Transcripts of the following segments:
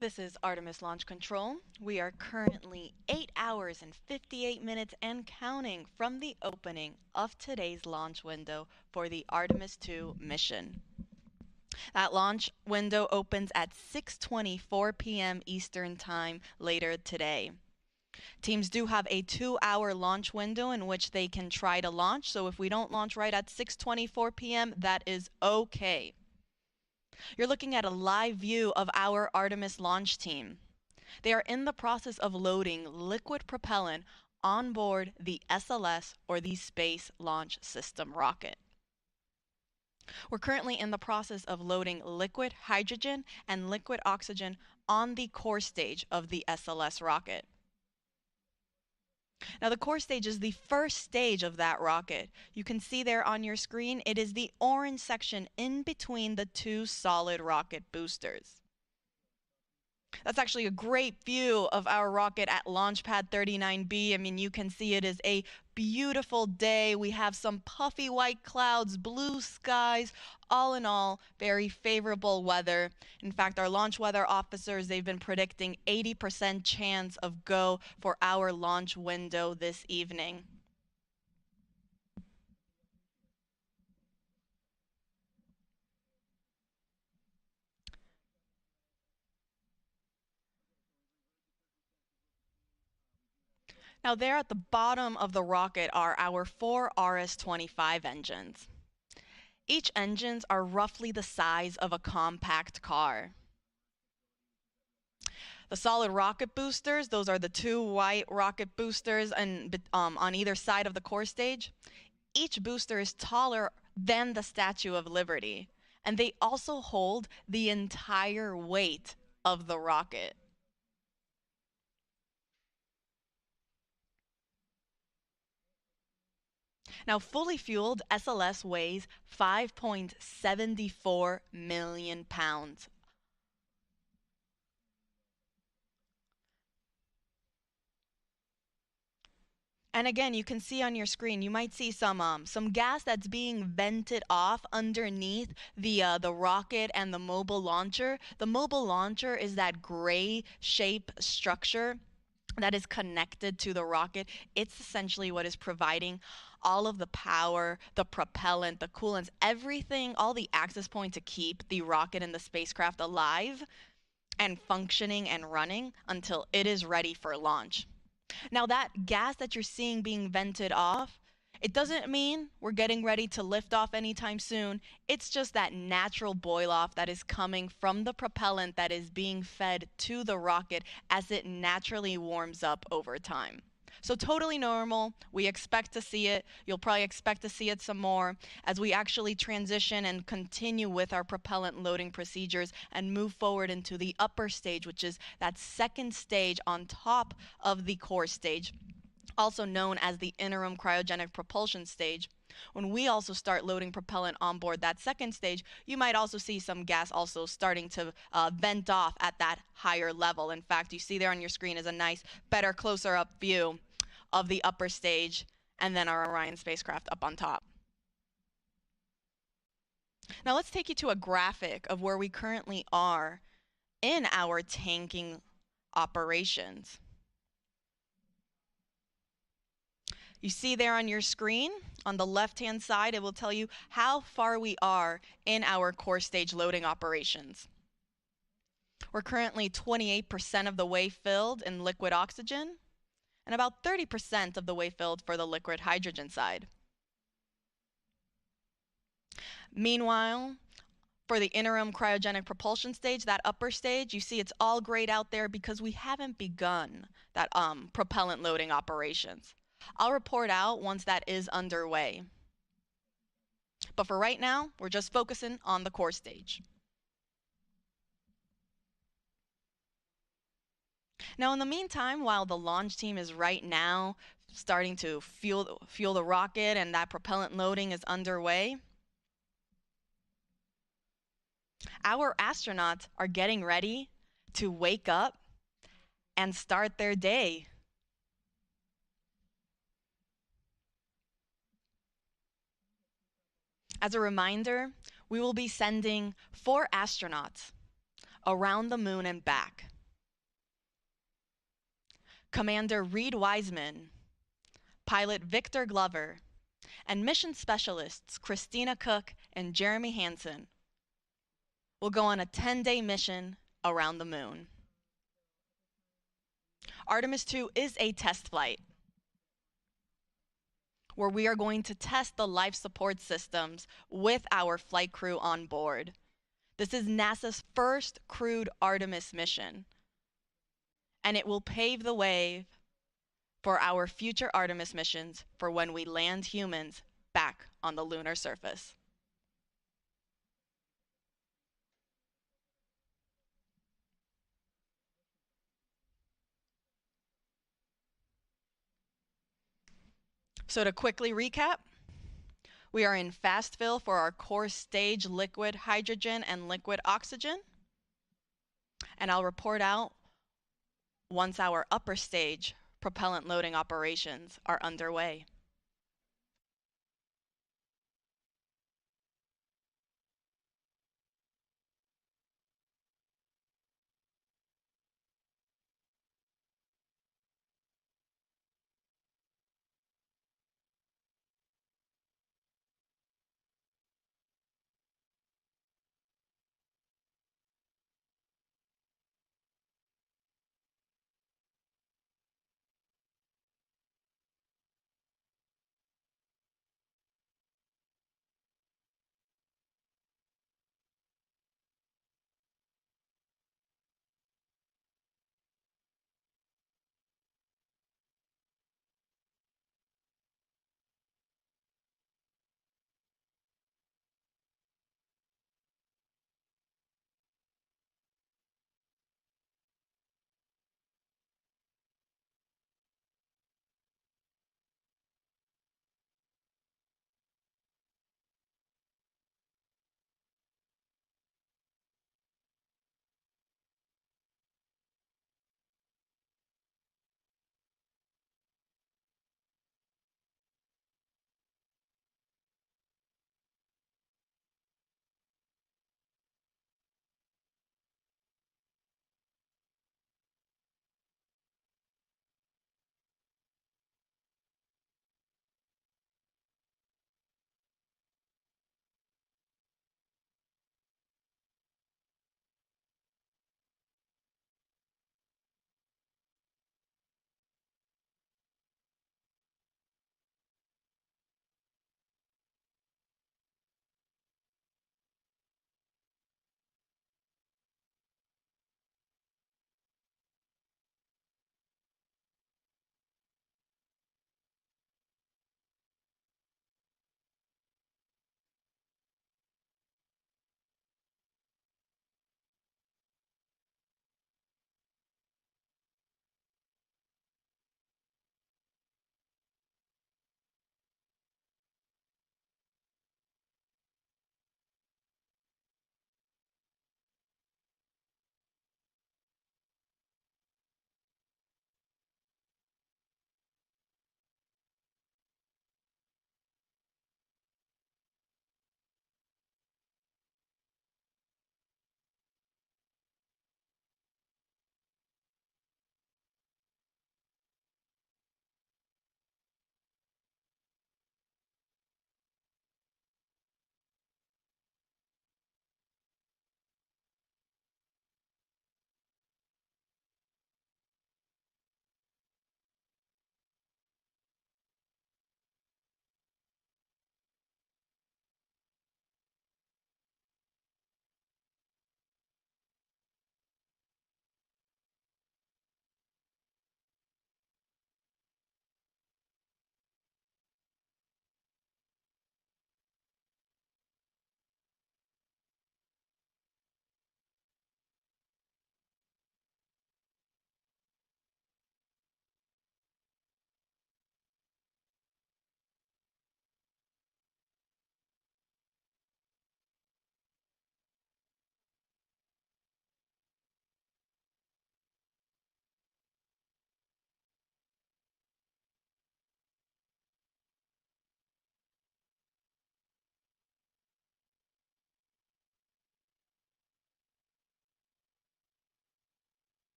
This is Artemis Launch Control. We are currently 8 hours and 58 minutes and counting from the opening of today's launch window for the Artemis II mission. That launch window opens at 6:24 p.m. Eastern Time later today. Teams do have a 2-hour launch window in which they can try to launch, so if we don't launch right at 6:24 p.m., that is okay. You're looking at a live view of our Artemis launch team. They are in the process of loading liquid propellant on board the SLS, or the Space Launch System rocket. We're currently in the process of loading liquid hydrogen and liquid oxygen on the core stage of the SLS rocket. Now, the core stage is the first stage of that rocket. You can see there on your screen, it is the orange section in between the two solid rocket boosters. That's actually a great view of our rocket at Launch Pad 39B. I mean, you can see it is a beautiful day. We have some puffy white clouds, blue skies, all in all, very favorable weather. In fact, our launch weather officers, they've been predicting 80% chance of go for our launch window this evening. Now, there at the bottom of the rocket are our 4 RS-25 engines. Each engines are roughly the size of a compact car. The solid rocket boosters, those are the two white rocket boosters on either side of the core stage. Each booster is taller than the Statue of Liberty, and they also hold the entire weight of the rocket. Now, fully fueled, SLS weighs 5.74 million pounds. And again, you can see on your screen, you might see some gas that's being vented off underneath the rocket and the mobile launcher. The mobile launcher is that gray shape structure that is connected to the rocket. It's essentially what is providing all of the power, the propellant, the coolants, everything, all the access point to keep the rocket and the spacecraft alive and functioning and running until it is ready for launch. Now, that gas that you're seeing being vented off, it doesn't mean we're getting ready to lift off anytime soon. It's just that natural boil off that is coming from the propellant that is being fed to the rocket as it naturally warms up over time. So totally normal. We expect to see it. You'll probably expect to see it some more as we actually transition and continue with our propellant loading procedures and move forward into the upper stage, which is that second stage on top of the core stage, also known as the interim cryogenic propulsion stage. When we also start loading propellant on board that second stage, you might also see some gas also starting to vent off at that higher level. In fact, you see there on your screen is a nice, better, closer up view of the upper stage and then our Orion spacecraft up on top. Now let's take you to a graphic of where we currently are in our tanking operations. You see there on your screen, on the left-hand side, it will tell you how far we are in our core stage loading operations. We're currently 28% of the way filled in liquid oxygen and about 30% of the way filled for the liquid hydrogen side. Meanwhile, for the interim cryogenic propulsion stage, that upper stage, you see it's all grayed out there because we haven't begun that propellant loading operations. I'll report out once that is underway. But for right now, we're just focusing on the core stage. Now, in the meantime, while the launch team is right now starting to fuel the rocket and that propellant loading is underway, our astronauts are getting ready to wake up and start their day. As a reminder, we will be sending 4 astronauts around the moon and back. Commander Reed Wiseman, pilot Victor Glover, and mission specialists Christina Cook and Jeremy Hansen will go on a 10-day mission around the moon. Artemis II is a test flight where we are going to test the life support systems with our flight crew on board. This is NASA's first crewed Artemis mission, and it will pave the way for our future Artemis missions for when we land humans back on the lunar surface. So to quickly recap, we are in fast fill for our core stage liquid hydrogen and liquid oxygen, and I'll report out once our upper stage propellant loading operations are underway.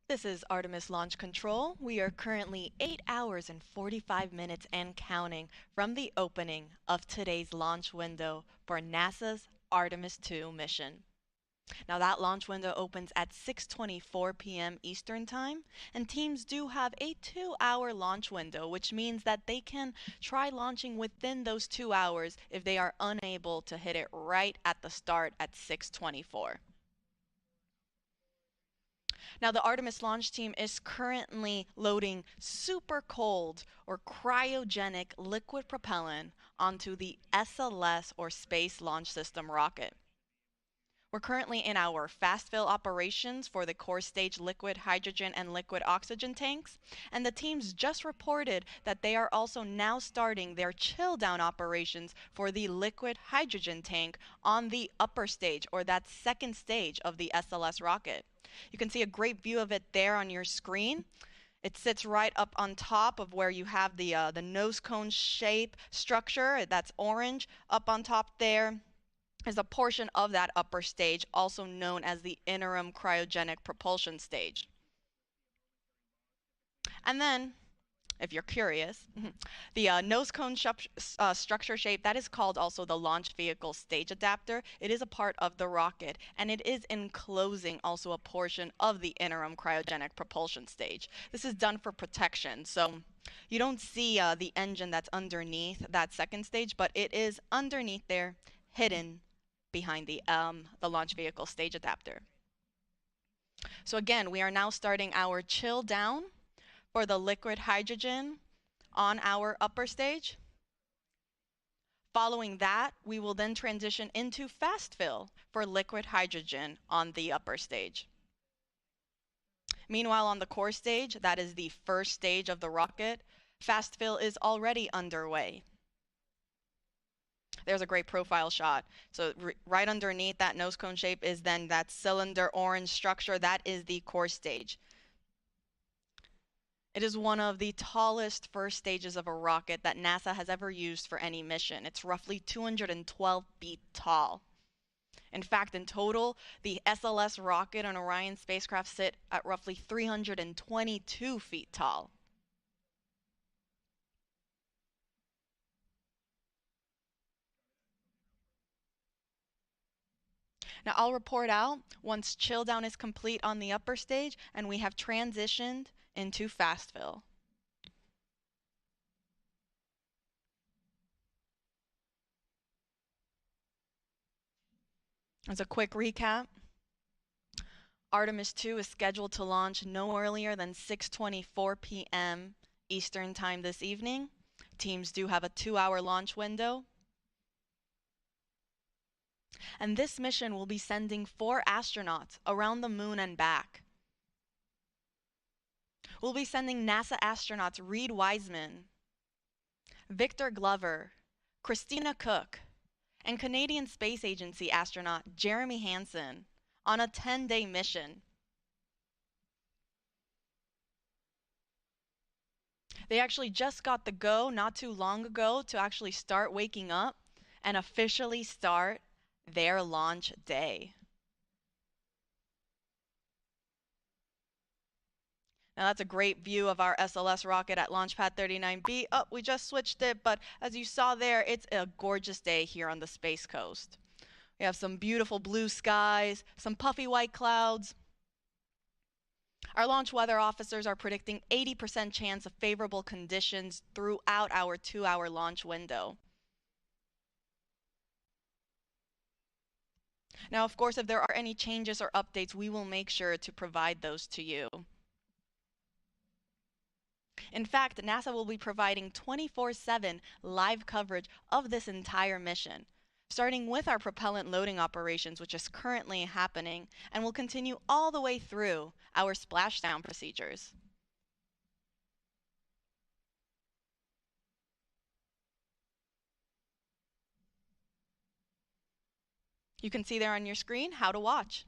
This is Artemis Launch Control. We are currently 8 hours and 45 minutes and counting from the opening of today's launch window for NASA's Artemis II mission. Now that launch window opens at 6:24 p.m. Eastern Time, and teams do have a 2-hour launch window, which means that they can try launching within those 2 hours if they are unable to hit it right at the start at 6:24. Now, the Artemis launch team is currently loading super cold or cryogenic liquid propellant onto the SLS or Space Launch System rocket. We're currently in our fast fill operations for the core stage liquid hydrogen and liquid oxygen tanks, and the teams just reported that they are also now starting their chill down operations for the liquid hydrogen tank on the upper stage, or that second stage of the SLS rocket. You can see a great view of it there on your screen. It sits right up on top of where you have the nose cone shape structure. That's orange. Up on top there is a portion of that upper stage, also known as the interim cryogenic propulsion stage. And then, if you're curious, the nose cone structure shape, that is called also the launch vehicle stage adapter. It is a part of the rocket, and it is enclosing also a portion of the interim cryogenic propulsion stage. This is done for protection, so you don't see the engine that's underneath that second stage, but it is underneath there, hidden behind the launch vehicle stage adapter. So again, we are now starting our chill down for the liquid hydrogen on our upper stage. Following that, we will then transition into fast fill for liquid hydrogen on the upper stage. Meanwhile, on the core stage, that is the first stage of the rocket, fast fill is already underway. There's a great profile shot. So right underneath that nose cone shape is then that cylinder orange structure. That is the core stage. It is one of the tallest first stages of a rocket that NASA has ever used for any mission. It's roughly 212 feet tall. In fact, in total, the SLS rocket and Orion spacecraft sit at roughly 322 feet tall. Now I'll report out once chill down is complete on the upper stage and we have transitioned into fast fill. As a quick recap, Artemis II is scheduled to launch no earlier than 6:24 p.m. Eastern Time this evening. Teams do have a 2-hour launch window. And this mission will be sending 4 astronauts around the moon and back. We'll be sending NASA astronauts Reid Wiseman, Victor Glover, Christina Cook, and Canadian Space Agency astronaut Jeremy Hansen on a 10-day mission. They actually just got the go not too long ago to actually start waking up and officially start their launch day. Now that's a great view of our SLS rocket at Launchpad 39B. Oh, we just switched it, but as you saw there, it's a gorgeous day here on the Space Coast. We have some beautiful blue skies, some puffy white clouds. Our launch weather officers are predicting 80% chance of favorable conditions throughout our 2-hour launch window. Now, of course, if there are any changes or updates, we will make sure to provide those to you. In fact, NASA will be providing 24/7 live coverage of this entire mission, starting with our propellant loading operations, which is currently happening, and will continue all the way through our splashdown procedures. You can see there on your screen how to watch.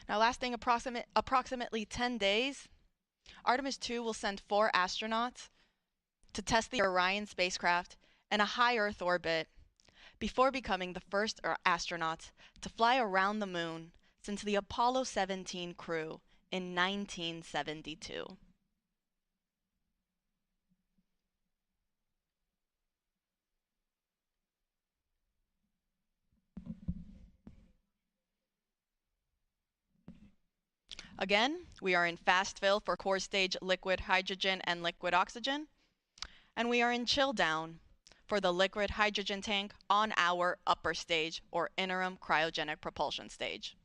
Now, lasting approximately 10 days, Artemis II will send 4 astronauts to test the Orion spacecraft in a high Earth orbit before becoming the first astronauts to fly around the moon since the Apollo 17 crew in 1972. Again, we are in fast fill for core stage liquid hydrogen and liquid oxygen, and we are in chill down for the liquid hydrogen tank on our upper stage or interim cryogenic propulsion stage.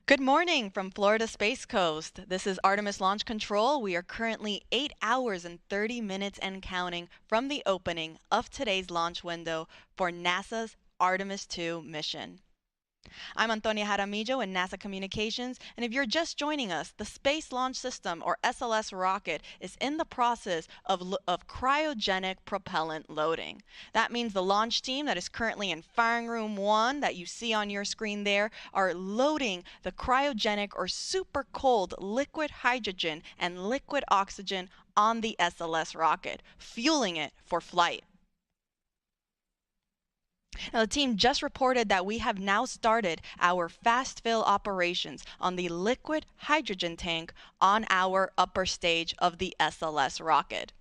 Good morning from Florida Space Coast. This is Artemis Launch Control. We are currently 8 hours and 30 minutes and counting from the opening of today's launch window for NASA's Artemis II mission. I'm Antonia Jaramillo in NASA Communications, and if you're just joining us, the Space Launch System, or SLS rocket, is in the process of cryogenic propellant loading. That means the launch team that is currently in Firing Room 1 that you see on your screen there are loading the cryogenic or super cold liquid hydrogen and liquid oxygen on the SLS rocket, fueling it for flight. Now, the team just reported that we have now started our fast fill operations on the liquid hydrogen tank on our upper stage of the SLS rocket.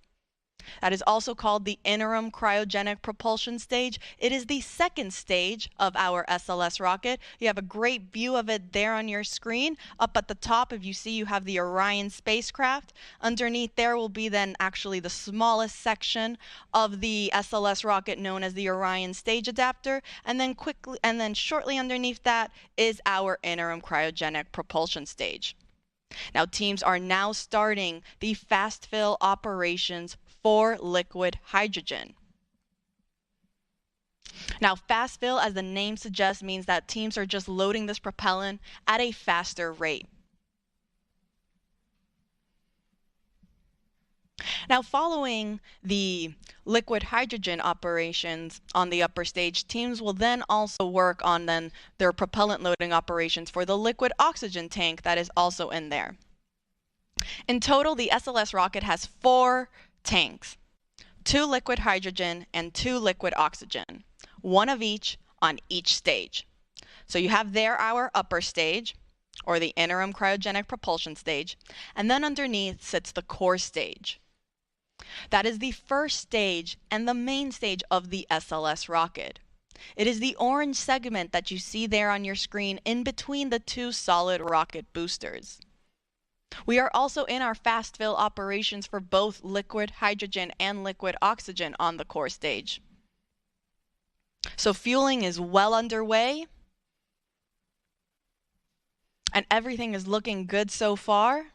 That is also called the interim cryogenic propulsion stage. It is the second stage of our SLS rocket. You have a great view of it there on your screen. Up at the top, if you see, you have the Orion spacecraft. Underneath there will be then actually the smallest section of the SLS rocket known as the Orion stage adapter. And then shortly underneath that is our interim cryogenic propulsion stage. Now, teams are now starting the fast fill operations for liquid hydrogen. Now, fast fill, as the name suggests, means that teams are just loading this propellant at a faster rate. Now, following the liquid hydrogen operations on the upper stage, teams will then also work on their propellant loading operations for the liquid oxygen tank that is also in there. In total, the SLS rocket has 4 tanks, 2 liquid hydrogen and 2 liquid oxygen, 1 of each on each stage. So you have there our upper stage, or the interim cryogenic propulsion stage, and then underneath sits the core stage. That is the first stage and the main stage of the SLS rocket. It is the orange segment that you see there on your screen in between the 2 solid rocket boosters. We are also in our fast fill operations for both liquid hydrogen and liquid oxygen on the core stage. So fueling is well underway, and everything is looking good so far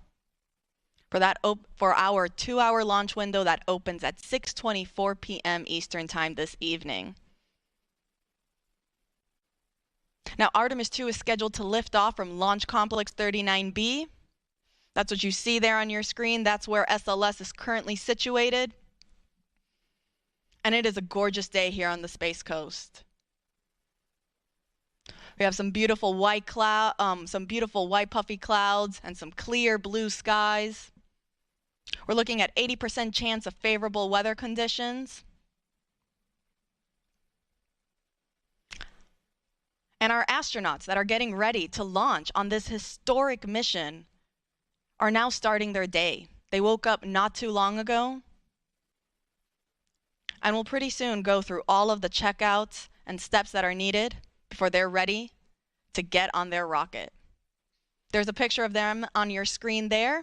for our 2-hour launch window that opens at 6:24 p.m. Eastern Time this evening. Now, Artemis II is scheduled to lift off from Launch Complex 39B. That's what you see there on your screen. That's where SLS is currently situated. And it is a gorgeous day here on the Space Coast. We have some beautiful white puffy clouds and some clear blue skies. We're looking at 80% chance of favorable weather conditions. And our astronauts that are getting ready to launch on this historic mission are now starting their day. They woke up not too long ago and will pretty soon go through all of the checkouts and steps that are needed before they're ready to get on their rocket. There's a picture of them on your screen there.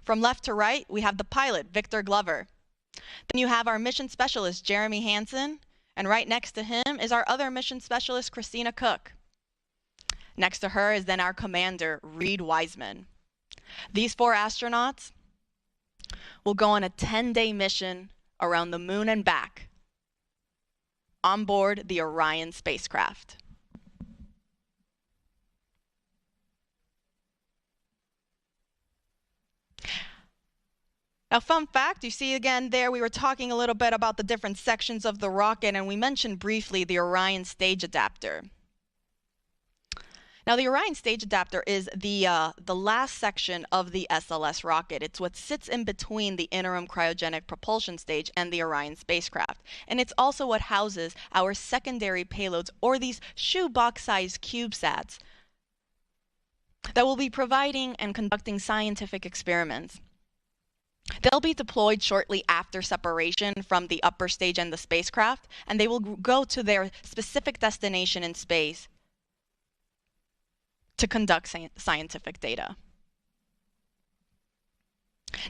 From left to right, we have the pilot, Victor Glover. Then you have our mission specialist, Jeremy Hansen, and right next to him is our other mission specialist, Christina Cook. Next to her is then our commander, Reed Wiseman. These 4 astronauts will go on a 10-day mission around the moon and back on board the Orion spacecraft. Now, fun fact, you see again there, we were talking a little bit about the different sections of the rocket, and we mentioned briefly the Orion stage adapter. Now, the Orion stage adapter is the last section of the SLS rocket. It's what sits in between the interim cryogenic propulsion stage and the Orion spacecraft. And it's also what houses our secondary payloads, or these shoebox-sized CubeSats, that will be providing and conducting scientific experiments. They'll be deployed shortly after separation from the upper stage and the spacecraft, and they will go to their specific destination in space to conduct scientific data.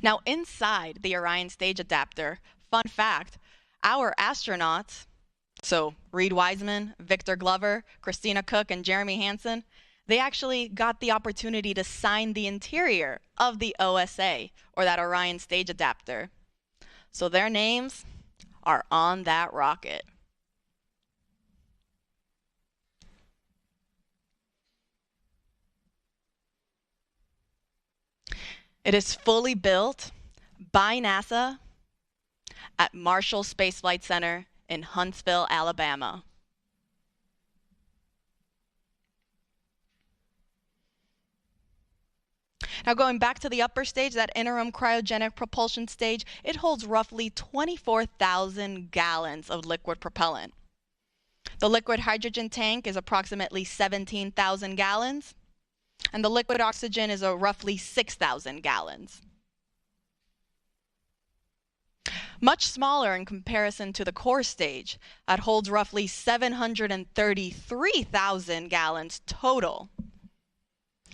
Now, inside the Orion stage adapter, fun fact, our astronauts, so Reed Wiseman, Victor Glover, Christina Cook, and Jeremy Hansen, They actually got the opportunity to sign the interior of the OSA, or that Orion stage adapter. So their names are on that rocket. It is fully built by NASA at Marshall Space Flight Center in Huntsville, Alabama. Now going back to the upper stage, that interim cryogenic propulsion stage, it holds roughly 24,000 gallons of liquid propellant. The liquid hydrogen tank is approximately 17,000 gallons, and the liquid oxygen is roughly 6,000 gallons. Much smaller in comparison to the core stage, that holds roughly 733,000 gallons total.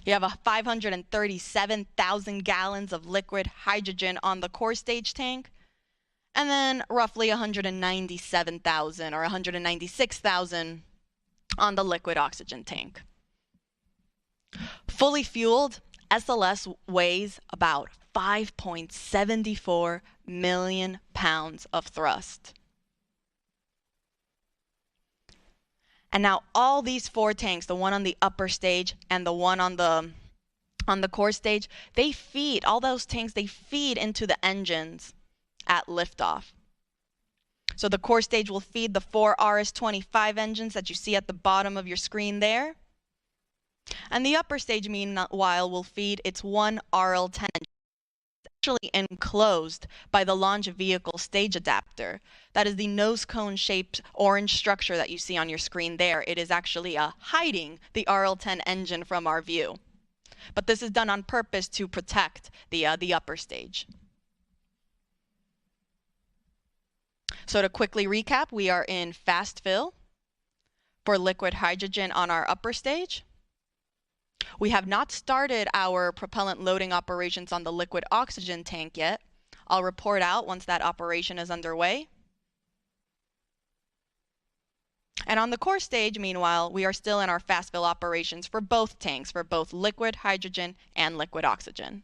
You have 537,000 gallons of liquid hydrogen on the core stage tank, and then roughly 197,000 or 196,000 on the liquid oxygen tank. Fully fueled, SLS weighs about 5.74 million pounds of thrust. And now all these four tanks, the one on the upper stage and the one on the core stage, they feed, all those tanks, they feed into the engines at liftoff. So the core stage will feed the four RS-25 engines that you see at the bottom of your screen there. And the upper stage, meanwhile, will feed its one RL-10 engine, actually enclosed by the launch vehicle stage adapter. That is the nose cone shaped orange structure that you see on your screen there. It is actually hiding the RL-10 engine from our view. But this is done on purpose to protect the upper stage. So to quickly recap, we are in fast fill for liquid hydrogen on our upper stage. We have not started our propellant loading operations on the liquid oxygen tank yet. I'll report out once that operation is underway. And on the core stage, meanwhile, we are still in our fast fill operations for both tanks, for both liquid hydrogen and liquid oxygen.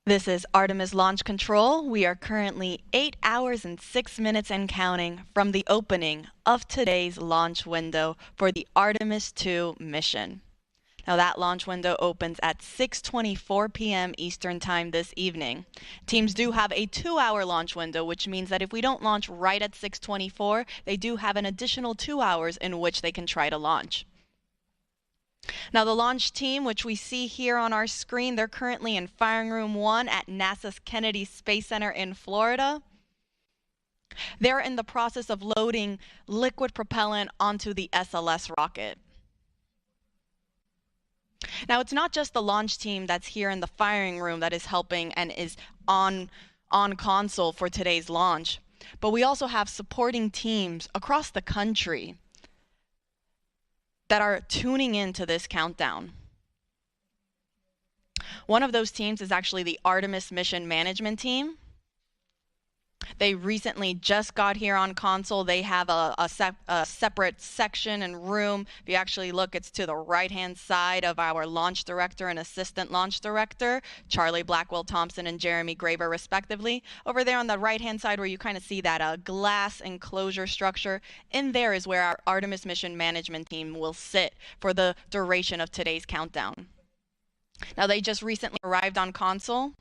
This is Artemis Launch Control. We are currently 8 hours and 6 minutes and counting from the opening of today's launch window for the Artemis II mission. Now that launch window opens at 6:24 p.m. Eastern Time this evening. Teams do have a 2-hour launch window, which means that if we don't launch right at 6:24, they do have an additional 2 hours in which they can try to launch. Now the launch team, which we see here on our screen, they're currently in Firing Room 1 at NASA's Kennedy Space Center in Florida. They're in the process of loading liquid propellant onto the SLS rocket. Now it's not just the launch team that's here in the firing room that is helping and is on console for today's launch, but we also have supporting teams across the country that are tuning into this countdown. One of those teams is actually the Artemis Mission Management Team. They recently just got here on console. They have a separate section and room. If you actually look, it's to the right-hand side of our launch director and assistant launch director, Charlie Blackwell Thompson and Jeremy Graber, respectively. Over there on the right-hand side where you kind of see that glass enclosure structure, in there is where our Artemis Mission Management Team will sit for the duration of today's countdown. Now, they just recently arrived on console.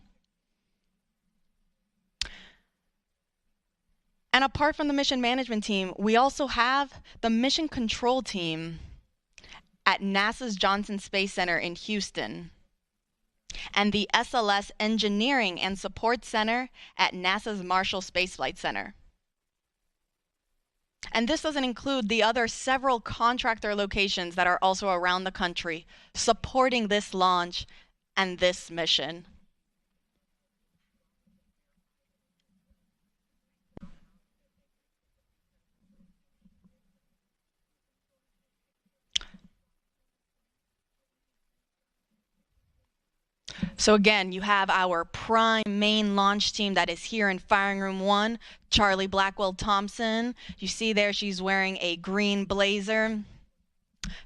And apart from the mission management team, we also have the mission control team at NASA's Johnson Space Center in Houston and the SLS Engineering and Support Center at NASA's Marshall Space Flight Center. And this doesn't include the other several contractor locations that are also around the country supporting this launch and this mission. So again, you have our prime main launch team that is here in Firing Room 1, Charlie Blackwell Thompson. You see there she's wearing a green blazer.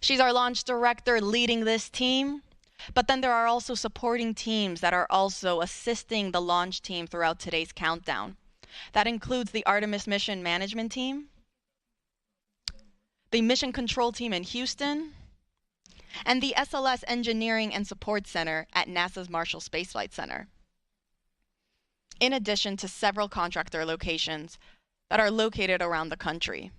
She's our launch director leading this team. But then there are also supporting teams that are also assisting the launch team throughout today's countdown. That includes the Artemis Mission Management Team, the Mission Control Team in Houston, and the SLS Engineering and Support Center at NASA's Marshall Space Flight Center, in addition to several contractor locations that are located around the country.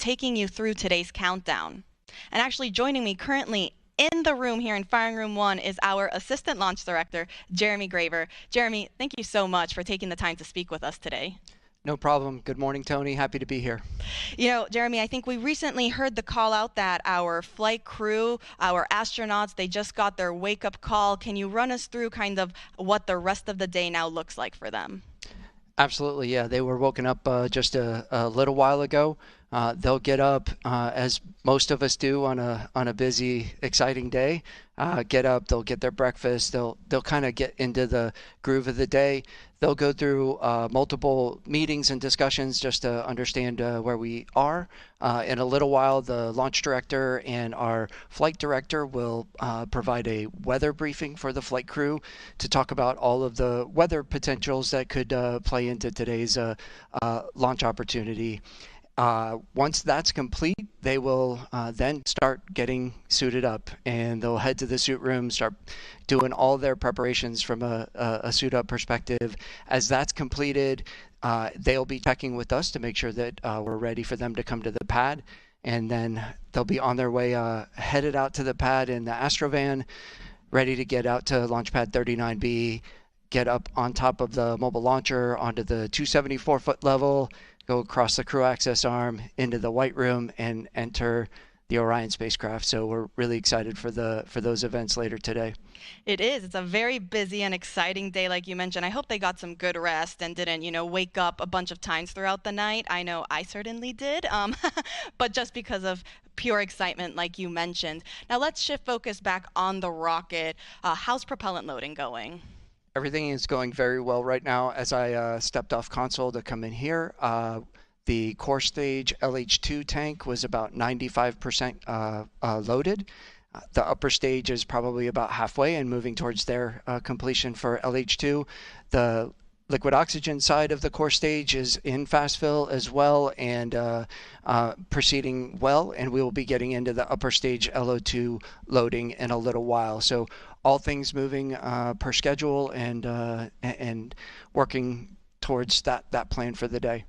taking you through today's countdown. And actually joining me currently in the room here in Firing Room 1 is our Assistant Launch Director, Jeremy Graver. Jeremy, thank you so much for taking the time to speak with us today. No problem. Good morning, Tony. Happy to be here. You know, Jeremy, I think we recently heard the call out that our flight crew, our astronauts, they just got their wake-up call. Can you run us through kind of what the rest of the day now looks like for them? Absolutely, yeah. They were woken up just a little while ago. They'll get up as most of us do on a busy, exciting day. Get up, they'll get their breakfast. They'll kind of get into the groove of the day. They'll go through multiple meetings and discussions just to understand where we are. In a little while, the launch director and our flight director will provide a weather briefing for the flight crew to talk about all of the weather potentials that could play into today's launch opportunity. Once that's complete, they will then start getting suited up, and they'll head to the suit room, start doing all their preparations from a suit up perspective. As that's completed, they'll be checking with us to make sure that we're ready for them to come to the pad, and then they'll be on their way headed out to the pad in the Astrovan, ready to get out to launch pad 39B, get up on top of the mobile launcher onto the 274-foot level, go across the crew access arm into the white room and enter the Orion spacecraft. So we're really excited for those events later today. It is. It's a very busy and exciting day, like you mentioned. I hope they got some good rest and didn't, wake up a bunch of times throughout the night. I know I certainly did, but just because of pure excitement, like you mentioned. Now let's shift focus back on the rocket. How's propellant loading going? Everything is going very well right now. As I stepped off console to come in here, the core stage LH2 tank was about 95% loaded. The upper stage is probably about halfway and moving towards their completion for LH2. The liquid oxygen side of the core stage is in fast fill as well and proceeding well, and we will be getting into the upper stage LO2 loading in a little while. So all things moving per schedule and working towards that plan for the day.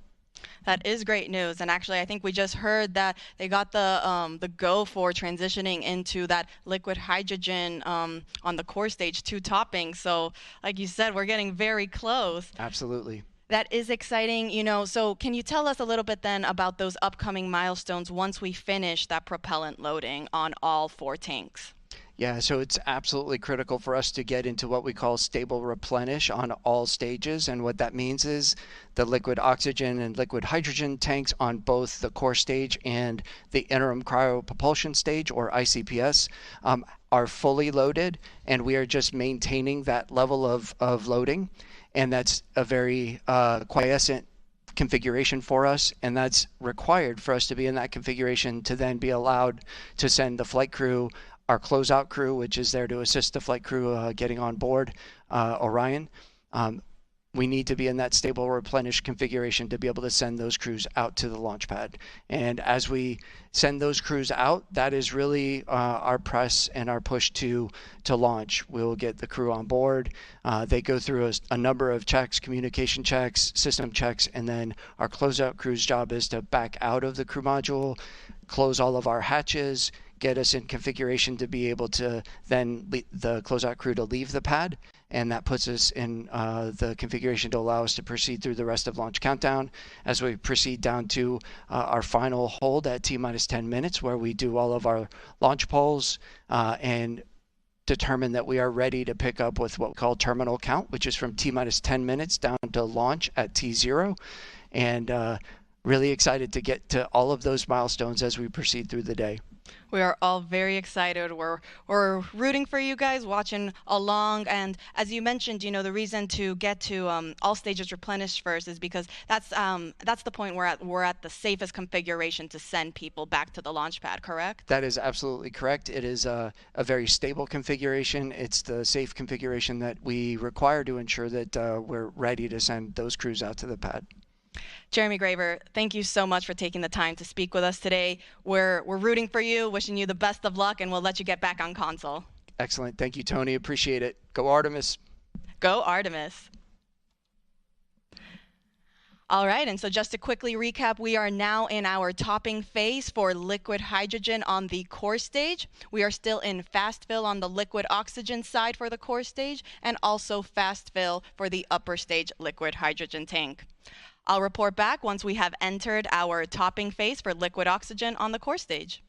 That is great news, and actually, I think we just heard that they got the go for transitioning into that liquid hydrogen on the core stage 2 topping. So, like you said, we're getting very close. Absolutely. That is exciting, So, can you tell us a little bit then about those upcoming milestones once we finish that propellant loading on all 4 tanks? Yeah, so it's absolutely critical for us to get into what we call stable replenish on all stages. And what that means is the liquid oxygen and liquid hydrogen tanks on both the core stage and the interim cryopropulsion stage, or ICPS, are fully loaded, and we are just maintaining that level of loading. And that's a very quiescent configuration for us, and that's required for us to be in that configuration to then be allowed to send the flight crew, our closeout crew, which is there to assist the flight crew getting on board Orion. We need to be in that stable replenish configuration to be able to send those crews out to the launch pad. And as we send those crews out, that is really our press and our push to launch. We'll get the crew on board. They go through a number of checks, communication checks, system checks, and then our closeout crew's job is to back out of the crew module, close all of our hatches, get us in configuration to be able to then the closeout crew to leave the pad, and that puts us in the configuration to allow us to proceed through the rest of launch countdown as we proceed down to our final hold at T-minus 10 minutes, where we do all of our launch polls and determine that we are ready to pick up with what we call terminal count, which is from T-minus 10 minutes down to launch at T0. And really excited to get to all of those milestones as we proceed through the day. We are all very excited. We're rooting for you guys, watching along. And as you mentioned, the reason to get to all stages replenished first is because that's the point where we're at the safest configuration to send people back to the launch pad, correct? That is absolutely correct. It is a very stable configuration. It's the safe configuration that we require to ensure that we're ready to send those crews out to the pad. Jeremy Graver, thank you so much for taking the time to speak with us today. We're rooting for you, wishing you the best of luck, and we'll let you get back on console. Excellent. Thank you, Tony. Appreciate it. Go Artemis. Go Artemis. All right, and so just to quickly recap, we are now in our topping phase for liquid hydrogen on the core stage. We are still in fast fill on the liquid oxygen side for the core stage, and also fast fill for the upper stage liquid hydrogen tank. I'll report back once we have entered our topping phase for liquid oxygen on the core stage.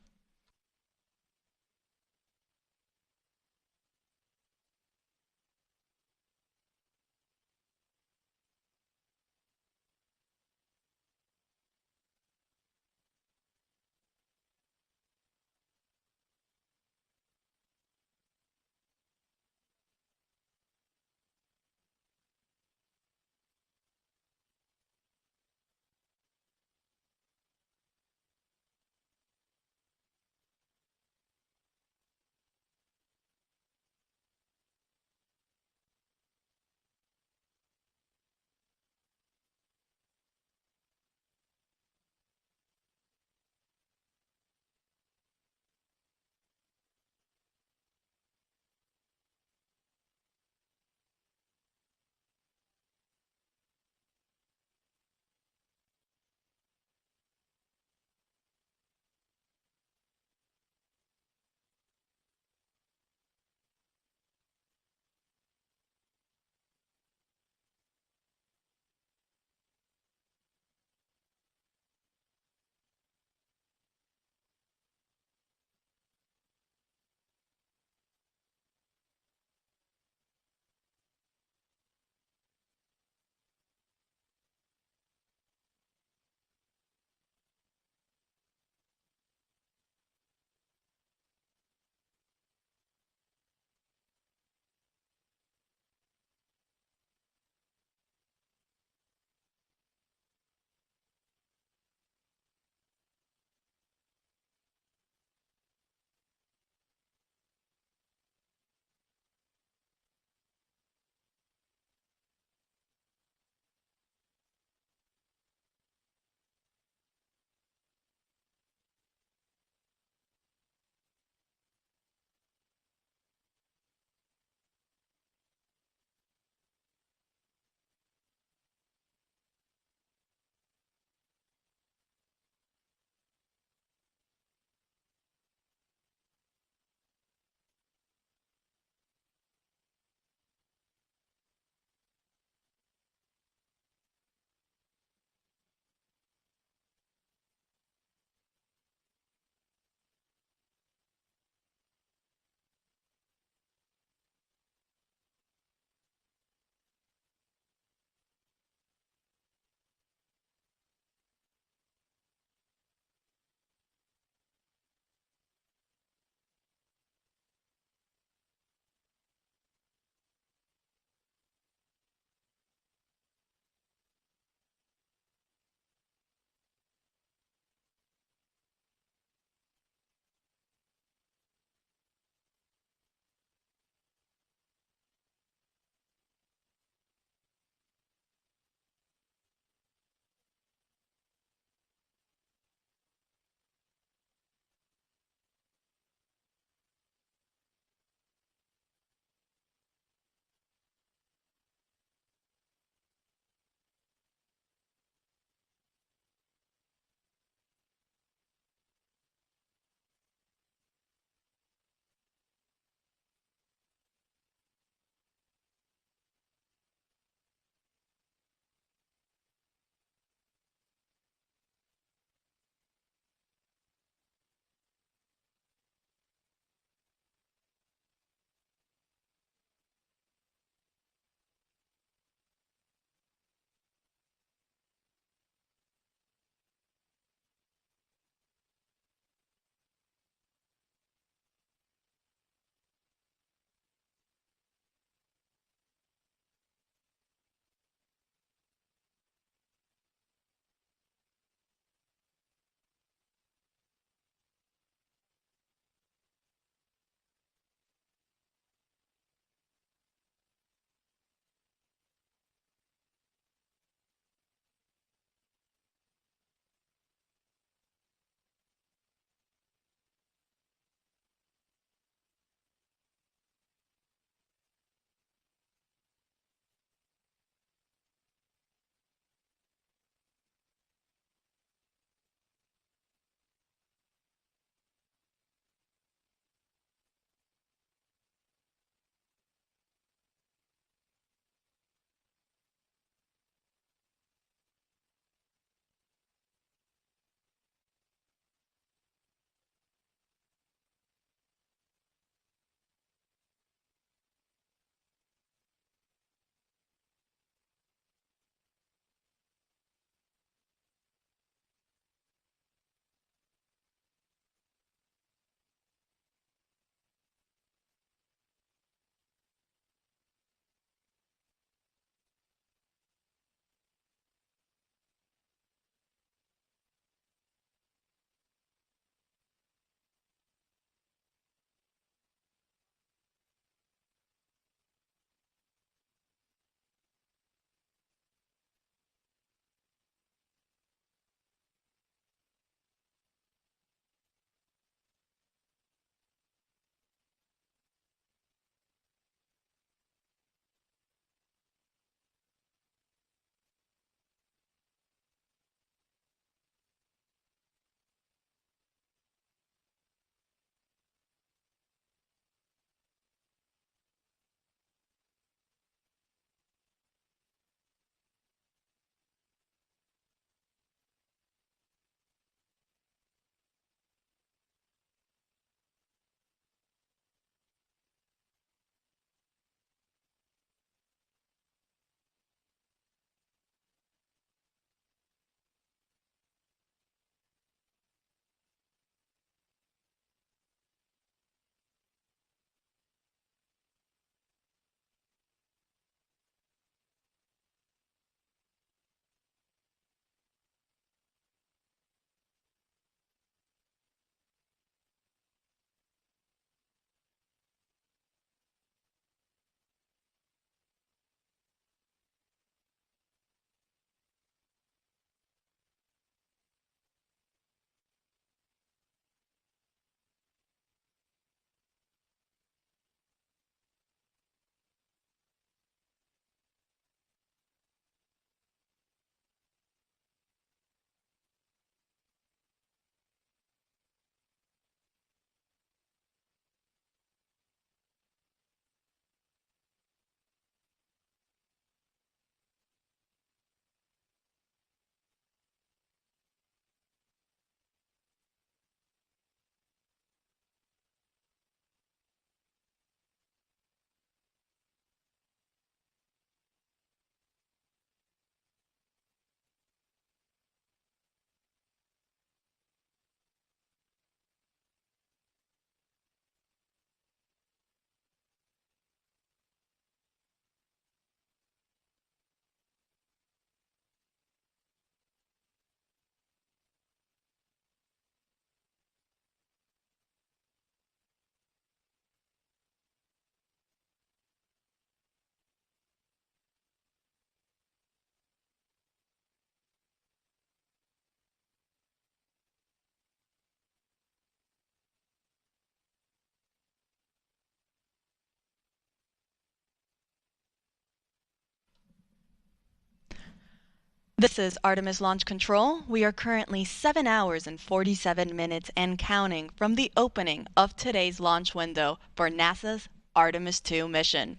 This is Artemis Launch Control. We are currently 7 hours and 47 minutes and counting from the opening of today's launch window for NASA's Artemis II mission.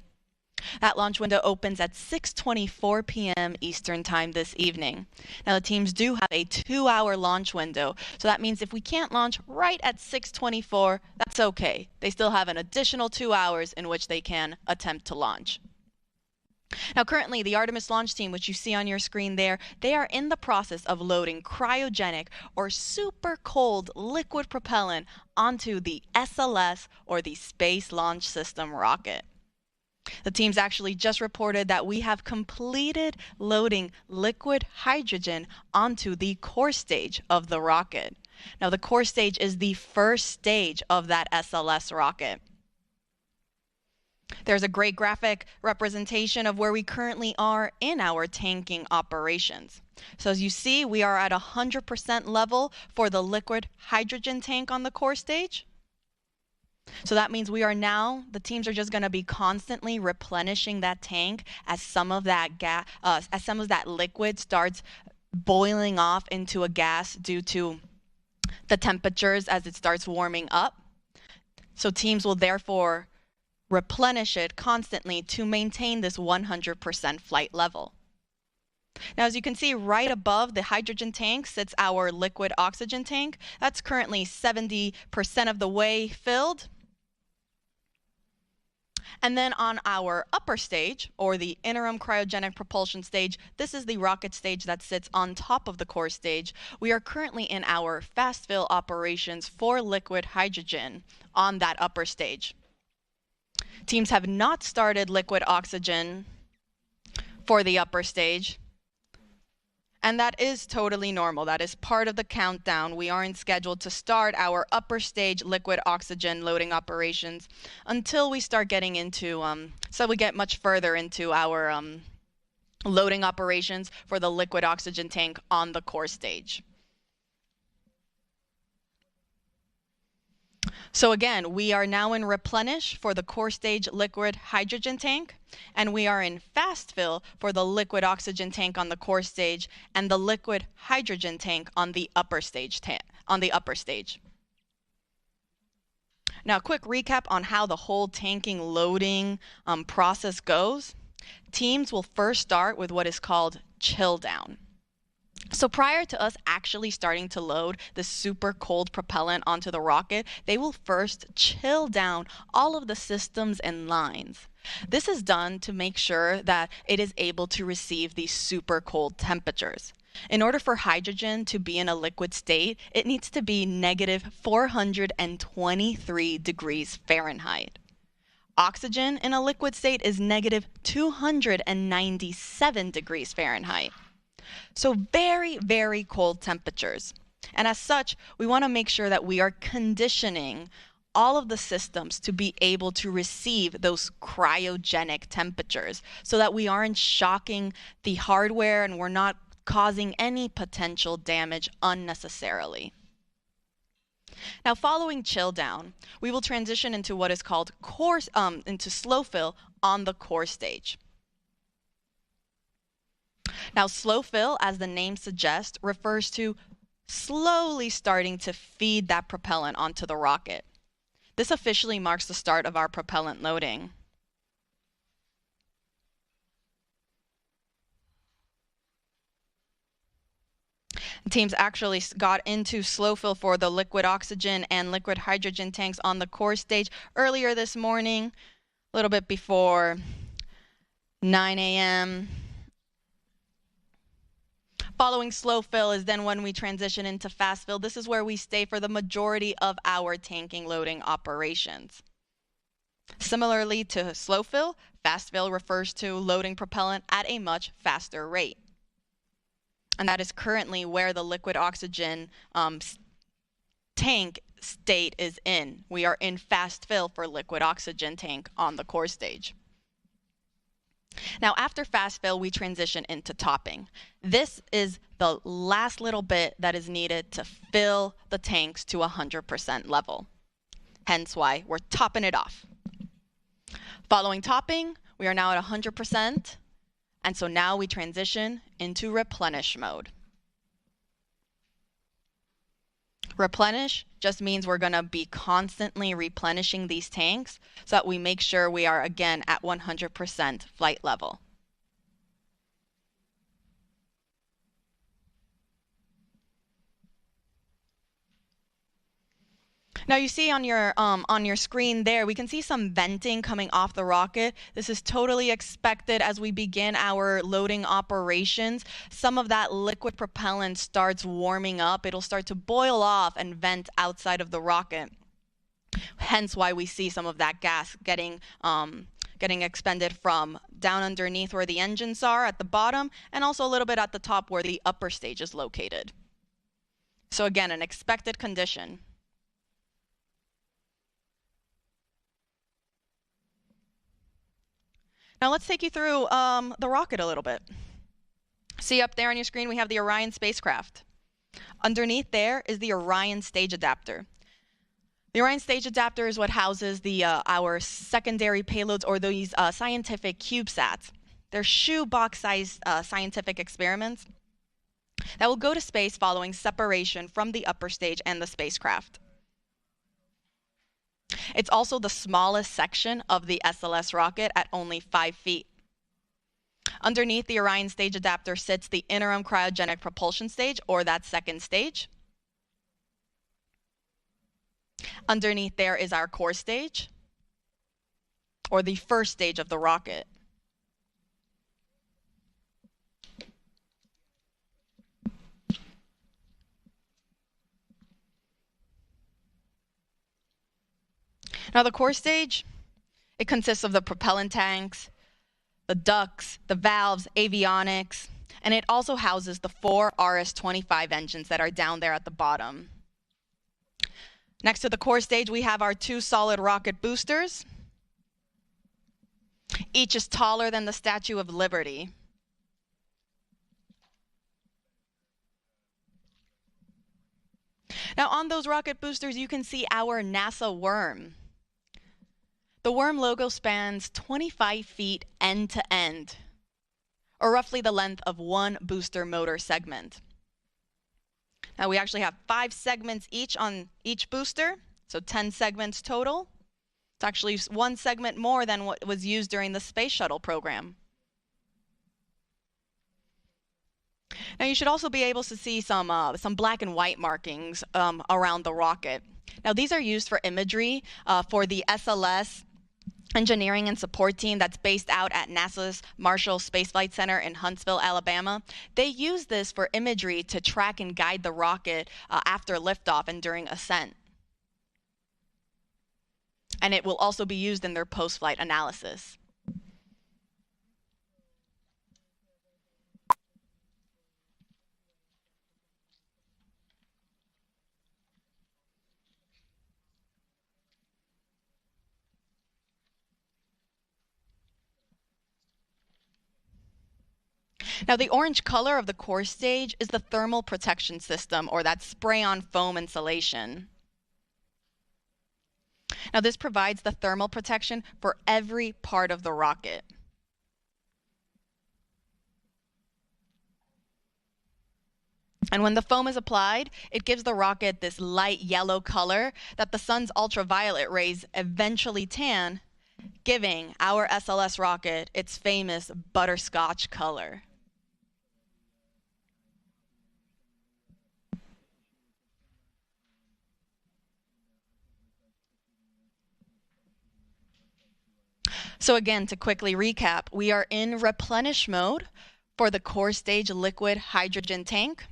That launch window opens at 6:24 p.m. Eastern Time this evening. Now the teams do have a 2-hour launch window, so that means if we can't launch right at 6:24, that's okay. They still have an additional 2 hours in which they can attempt to launch. Now currently the Artemis launch team, which you see on your screen there, they are in the process of loading cryogenic or super cold liquid propellant onto the SLS or the Space Launch System rocket. The teams actually just reported that we have completed loading liquid hydrogen onto the core stage of the rocket. Now the core stage is the first stage of that SLS rocket. There's a great graphic representation of where we currently are in our tanking operations. So as you see, we are at 100% level for the liquid hydrogen tank on the core stage. So that means we are now, the teams are just going to be constantly replenishing that tank as some of that liquid starts boiling off into a gas due to the temperatures as it starts warming up. So teams will therefore replenish it constantly to maintain this 100% flight level. Now, as you can see, right above the hydrogen tank sits our liquid oxygen tank. That's currently 70% of the way filled. And then on our upper stage, or the interim cryogenic propulsion stage, this is the rocket stage that sits on top of the core stage. We are currently in our fast fill operations for liquid hydrogen on that upper stage. Teams have not started liquid oxygen for the upper stage, and that is totally normal. That is part of the countdown. We aren't scheduled to start our upper stage liquid oxygen loading operations until we start getting into, so we get much further into our loading operations for the liquid oxygen tank on the core stage. So again, we are now in replenish for the core stage liquid hydrogen tank, and we are in fast fill for the liquid oxygen tank on the core stage and the liquid hydrogen tank on the upper stage. Now, a quick recap on how the whole tanking loading process goes. Teams will first start with what is called chill down. So prior to us actually starting to load the super cold propellant onto the rocket, they will first chill down all of the systems and lines. This is done to make sure that it is able to receive these super cold temperatures. In order for hydrogen to be in a liquid state, it needs to be negative 423 degrees Fahrenheit. Oxygen in a liquid state is negative 297 degrees Fahrenheit. So very, very cold temperatures. And as such, we want to make sure that we are conditioning all of the systems to be able to receive those cryogenic temperatures so that we aren't shocking the hardware and we're not causing any potential damage unnecessarily. Now, following chill down, we will transition into what is called into slow fill on the core stage. Now, slow fill, as the name suggests, refers to slowly starting to feed that propellant onto the rocket. This officially marks the start of our propellant loading. Teams actually got into slow fill for the liquid oxygen and liquid hydrogen tanks on the core stage earlier this morning, a little bit before 9 a.m. Following slow fill is then when we transition into fast fill. This is where we stay for the majority of our tanking loading operations. Similarly to slow fill, fast fill refers to loading propellant at a much faster rate. And that is currently where the liquid oxygen tank state is in. We are in fast fill for liquid oxygen tank on the core stage. Now, after fast fill, we transition into topping. This is the last little bit that is needed to fill the tanks to 100% level. Hence why we're topping it off. Following topping, we are now at 100%. And so now we transition into replenish mode. Replenish just means we're going to be constantly replenishing these tanks so that we make sure we are again at 100% flight level. Now you see on your screen there, we can see some venting coming off the rocket. This is totally expected as we begin our loading operations. Some of that liquid propellant starts warming up. It'll start to boil off and vent outside of the rocket. Hence why we see some of that gas getting expended from down underneath where the engines are at the bottom, and also a little bit at the top where the upper stage is located. So again, an expected condition. Now let's take you through the rocket a little bit. See up there on your screen, we have the Orion spacecraft. Underneath there is the Orion stage adapter. The Orion stage adapter is what houses our secondary payloads, or these scientific CubeSats. They're shoebox-sized scientific experiments that will go to space following separation from the upper stage and the spacecraft. It's also the smallest section of the SLS rocket at only 5 feet. Underneath the Orion stage adapter sits the interim cryogenic propulsion stage, or that second stage. Underneath there is our core stage, or the first stage of the rocket. Now the core stage, it consists of the propellant tanks, the ducts, the valves, avionics, and it also houses the 4 RS-25 engines that are down there at the bottom. Next to the core stage, we have our 2 solid rocket boosters. Each is taller than the Statue of Liberty. Now on those rocket boosters, you can see our NASA worm. The worm logo spans 25 feet end to end, or roughly the length of 1 booster motor segment. Now we actually have 5 segments each on each booster, so 10 segments total. It's actually 1 segment more than what was used during the space shuttle program. Now you should also be able to see some black and white markings around the rocket. Now these are used for imagery for the SLS engineering and support team that's based out at NASA's Marshall Space Flight Center in Huntsville, Alabama. They use this for imagery to track and guide the rocket after liftoff and during ascent. And it will also be used in their post-flight analysis. Now the orange color of the core stage is the thermal protection system, or that spray-on foam insulation. Now this provides the thermal protection for every part of the rocket. And when the foam is applied, it gives the rocket this light yellow color that the sun's ultraviolet rays eventually tan, giving our SLS rocket its famous butterscotch color. So again, to quickly recap, we are in replenish mode for the core stage liquid hydrogen tank.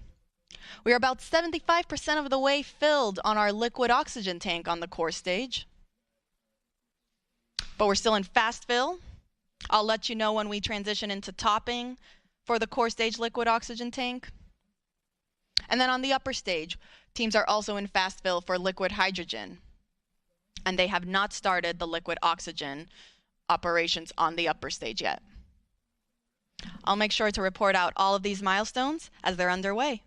We are about 75% of the way filled on our liquid oxygen tank on the core stage. But we're still in fast fill. I'll let you know when we transition into topping for the core stage liquid oxygen tank. And then on the upper stage, teams are also in fast fill for liquid hydrogen. And they have not started the liquid oxygen operations on the upper stage yet. I'll make sure to report out all of these milestones as they're underway.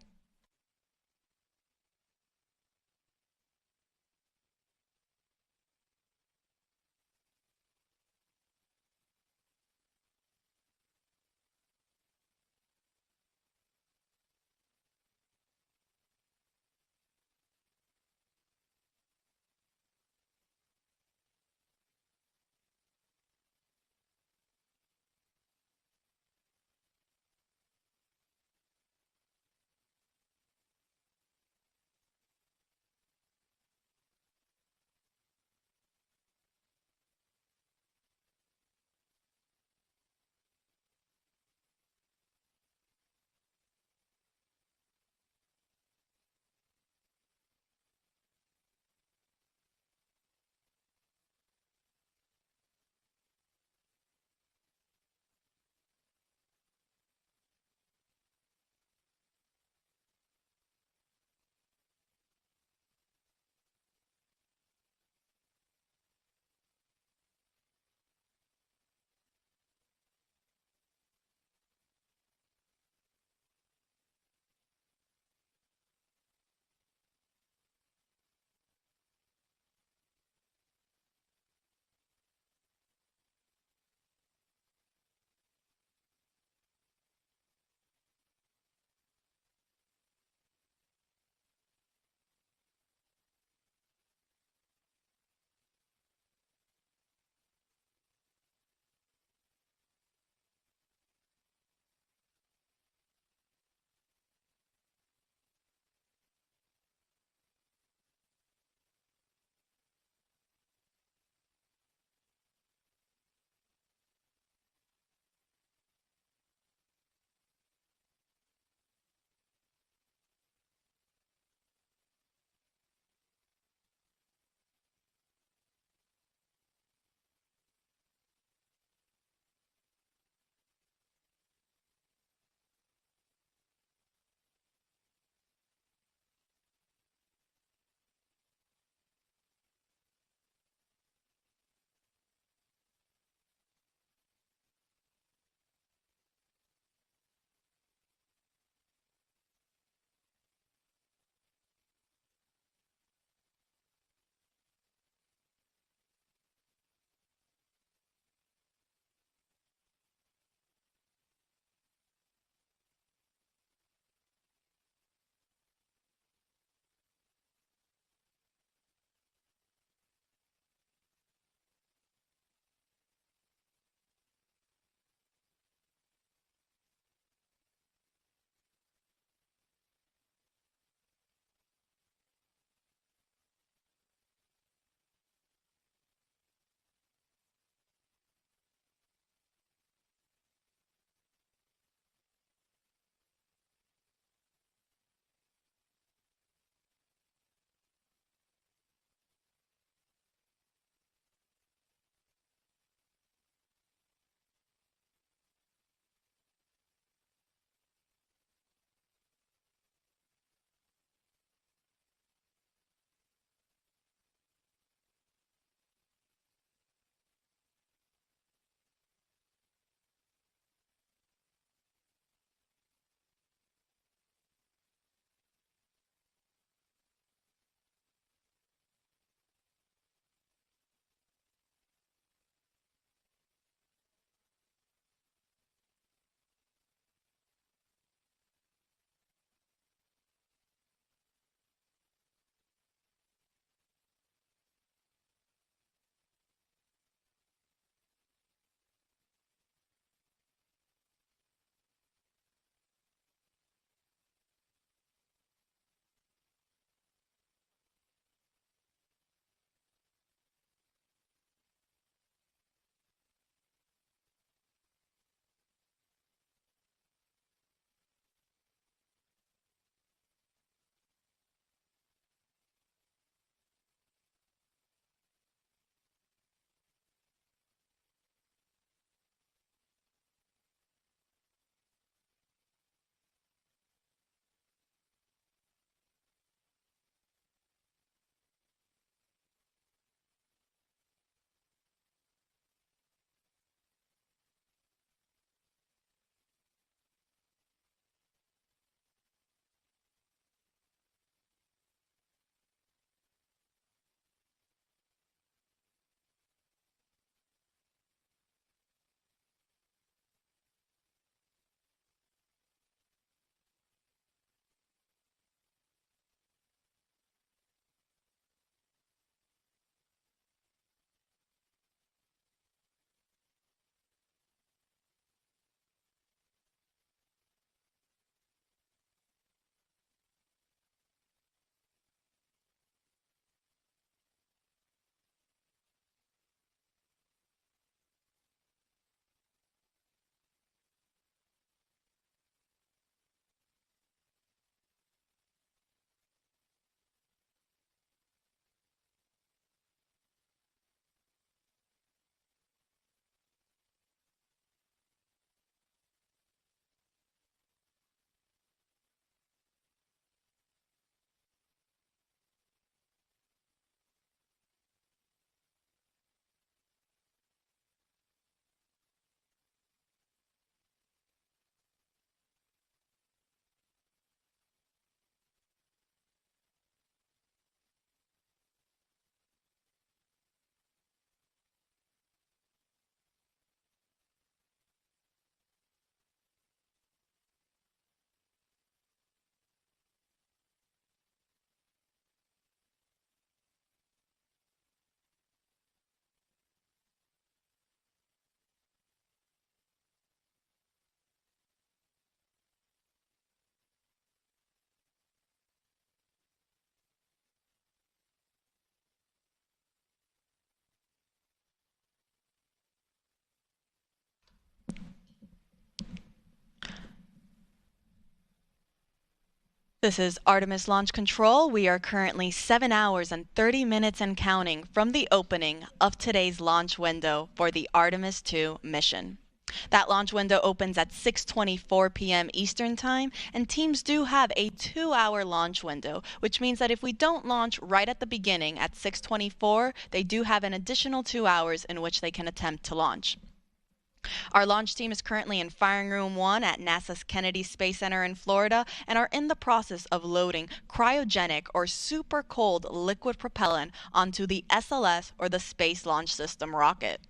This is Artemis Launch Control. We are currently 7 hours and 30 minutes and counting from the opening of today's launch window for the Artemis II mission. That launch window opens at 6:24 p.m. Eastern Time, and teams do have a 2-hour launch window, which means that if we don't launch right at the beginning at 6:24, they do have an additional 2 hours in which they can attempt to launch. Our launch team is currently in Firing Room 1 at NASA's Kennedy Space Center in Florida and are in the process of loading cryogenic or super cold liquid propellant onto the SLS or the Space Launch System rocket.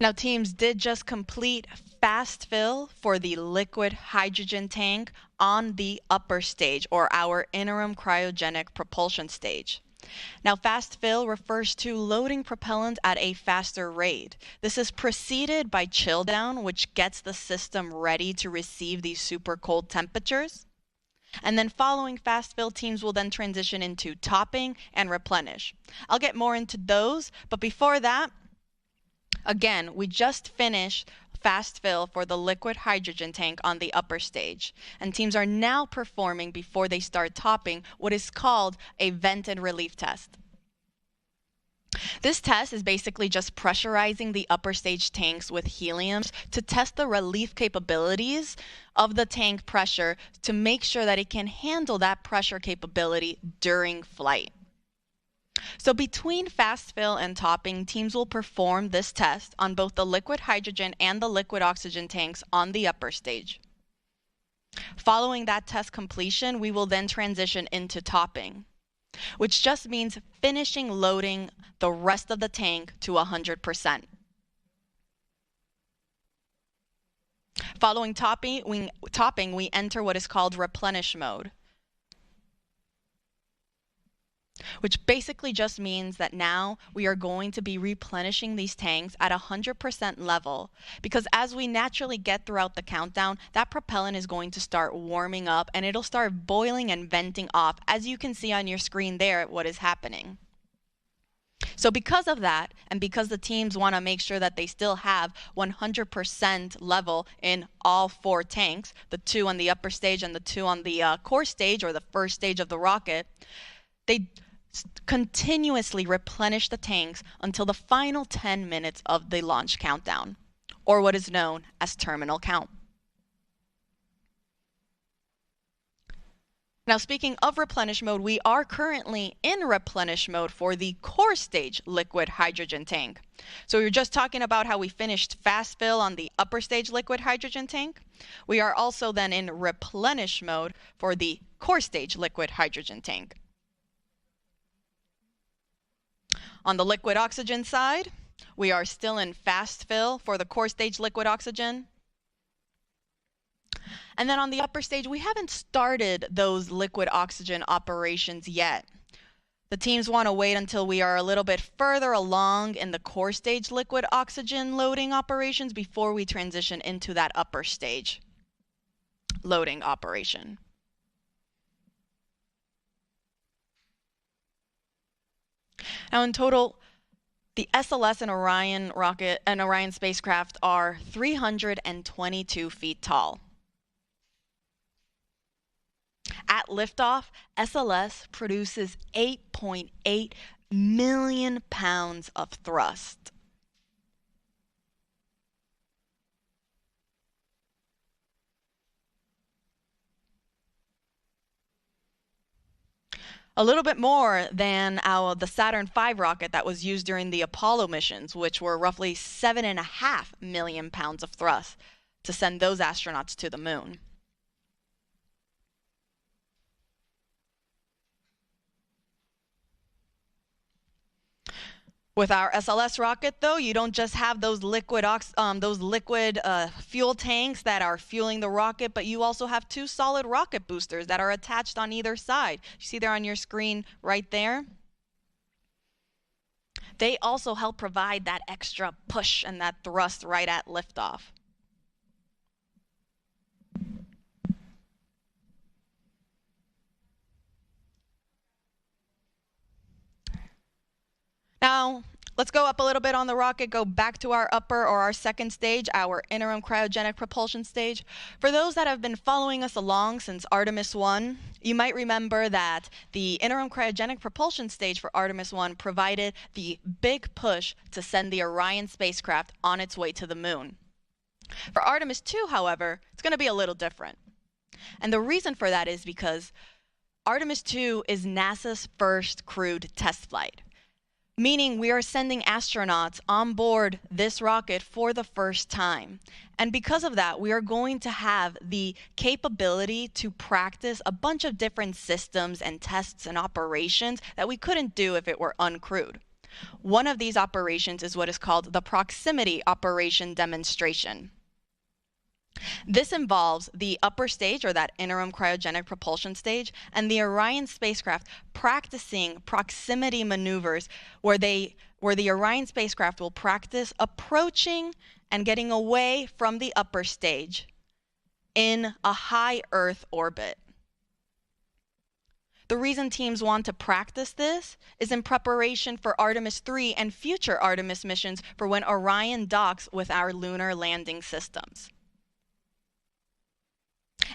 Now, teams did just complete fast fill for the liquid hydrogen tank on the upper stage, or our interim cryogenic propulsion stage. Now, fast fill refers to loading propellant at a faster rate. This is preceded by chill down, which gets the system ready to receive these super cold temperatures. And then following fast fill, teams will then transition into topping and replenish. I'll get more into those, but before that, again, we just finished fast fill for the liquid hydrogen tank on the upper stage, and teams are now performing, before they start topping, what is called a vent and relief test. This test is basically just pressurizing the upper stage tanks with helium to test the relief capabilities of the tank pressure to make sure that it can handle that pressure capability during flight. So between fast fill and topping, teams will perform this test on both the liquid hydrogen and the liquid oxygen tanks on the upper stage. Following that test completion, we will then transition into topping, which just means finishing loading the rest of the tank to 100%. Following topping, we enter what is called replenish mode, which basically just means that now we are going to be replenishing these tanks at 100% level, because as we naturally get throughout the countdown, that propellant is going to start warming up and it'll start boiling and venting off, as you can see on your screen there what is happening. So because of that, and because the teams want to make sure that they still have 100% level in all 4 tanks, the 2 on the upper stage and the 2 on the core stage, or the first stage of the rocket, they continuously replenish the tanks until the final 10 minutes of the launch countdown, or what is known as terminal count. Now, speaking of replenish mode, we are currently in replenish mode for the core stage liquid hydrogen tank. So we were just talking about how we finished fast fill on the upper stage liquid hydrogen tank. We are also then in replenish mode for the core stage liquid hydrogen tank. On the liquid oxygen side, we are still in fast fill for the core stage liquid oxygen. And then on the upper stage, we haven't started those liquid oxygen operations yet. The teams want to wait until we are a little bit further along in the core stage liquid oxygen loading operations before we transition into that upper stage loading operation. Now, in total, the SLS and Orion rocket and Orion spacecraft are 322 feet tall. At liftoff, SLS produces 8.8 million pounds of thrust. A little bit more than the Saturn V rocket that was used during the Apollo missions, which were roughly 7.5 million pounds of thrust to send those astronauts to the moon. With our SLS rocket, though, you don't just have those liquid fuel tanks that are fueling the rocket, but you also have 2 solid rocket boosters that are attached on either side. You see there on your screen right there? They also help provide that extra push and that thrust right at liftoff. Now, Let's go up a little bit on the rocket, go back to our upper or our second stage, our interim cryogenic propulsion stage. For those that have been following us along since Artemis I, you might remember that the interim cryogenic propulsion stage for Artemis I provided the big push to send the Orion spacecraft on its way to the moon. For Artemis II, however, it's going to be a little different. And the reason for that is because Artemis II is NASA's first crewed test flight, meaning we are sending astronauts on board this rocket for the first time. And because of that, we are going to have the capability to practice a bunch of different systems and tests and operations that we couldn't do if it were uncrewed. One of these operations is what is called the proximity operation demonstration. This involves the upper stage, or that interim cryogenic propulsion stage, and the Orion spacecraft practicing proximity maneuvers where the Orion spacecraft will practice approaching and getting away from the upper stage in a high Earth orbit. The reason teams want to practice this is in preparation for Artemis III and future Artemis missions for when Orion docks with our lunar landing systems.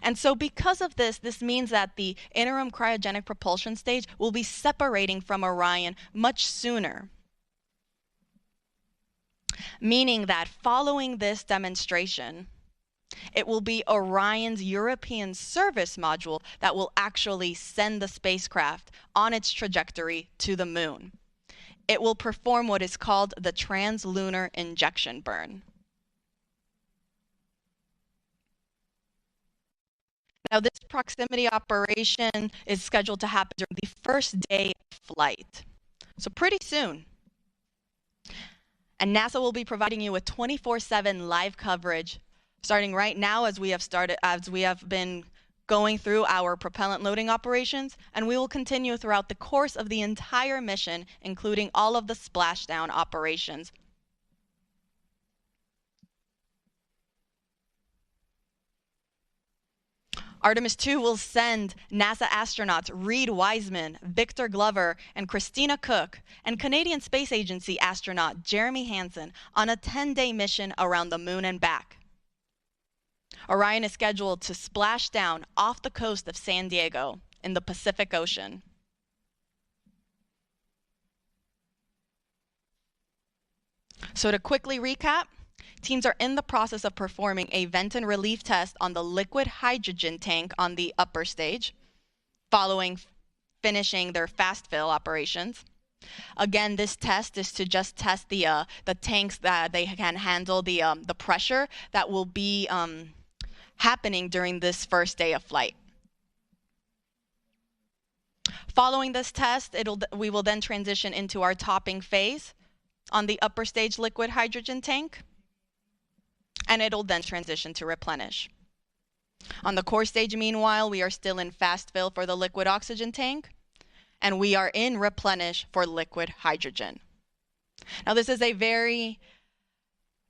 And so because of this, this means that the interim cryogenic propulsion stage will be separating from Orion much sooner. Meaning that following this demonstration, it will be Orion's European service module that will actually send the spacecraft on its trajectory to the moon. It will perform what is called the translunar injection burn. Now, this proximity operation is scheduled to happen during the first day of flight, so pretty soon. And NASA will be providing you with 24/7 live coverage, starting right now as we have been going through our propellant loading operations, and we will continue throughout the course of the entire mission, including all of the splashdown operations. Artemis II will send NASA astronauts Reid Wiseman, Victor Glover, and Christina Cook, and Canadian Space Agency astronaut Jeremy Hansen on a 10-day mission around the moon and back. Orion is scheduled to splash down off the coast of San Diego in the Pacific Ocean. So to quickly recap, teams are in the process of performing a vent and relief test on the liquid hydrogen tank on the upper stage, following finishing their fast fill operations. Again, this test is to just test the tanks that they can handle the pressure that will be happening during this first day of flight. Following this test, we will then transition into our topping phase on the upper stage liquid hydrogen tank, and it'll then transition to replenish. On the core stage, meanwhile, we are still in fast fill for the liquid oxygen tank, and we are in replenish for liquid hydrogen. Now, this is a very,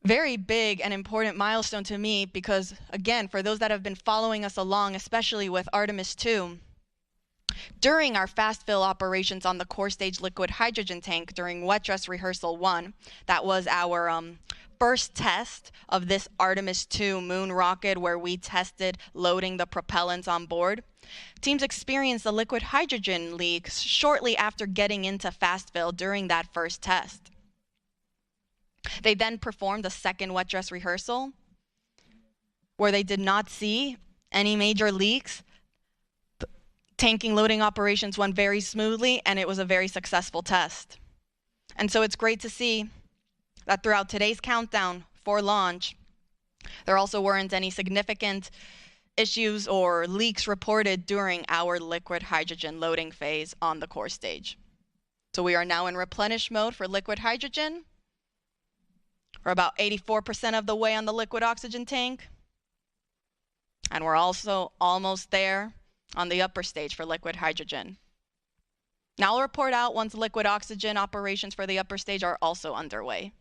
very big and important milestone to me because, again, for those that have been following us along, especially with Artemis II, during our fast fill operations on the core stage liquid hydrogen tank during wet dress rehearsal 1, that was our first test of this Artemis II moon rocket where we tested loading the propellants on board. Teams experienced the liquid hydrogen leaks shortly after getting into fast fill during that first test. They then performed a second wet dress rehearsal where they did not see any major leaks. Tanking loading operations went very smoothly, and it was a very successful test. And so it's great to see that throughout today's countdown for launch, there also weren't any significant issues or leaks reported during our liquid hydrogen loading phase on the core stage. So we are now in replenish mode for liquid hydrogen. We're about 84% of the way on the liquid oxygen tank. And we're also almost there on the upper stage for liquid hydrogen. Now I'll report out once liquid oxygen operations for the upper stage are also underway.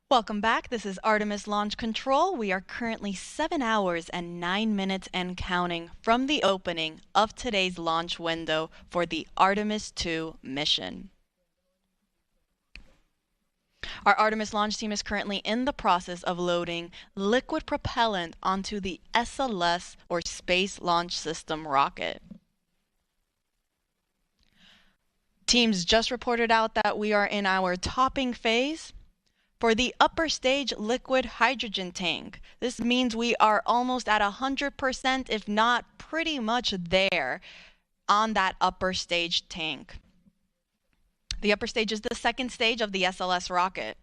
Welcome back. This is Artemis Launch Control. We are currently 7 hours and 9 minutes and counting from the opening of today's launch window for the Artemis II mission. Our Artemis launch team is currently in the process of loading liquid propellant onto the SLS, or Space Launch System, rocket. Teams just reported out that we are in our topping phase. For the upper stage liquid hydrogen tank, this means we are almost at 100%, if not pretty much there, on that upper stage tank. The upper stage is the second stage of the SLS rocket.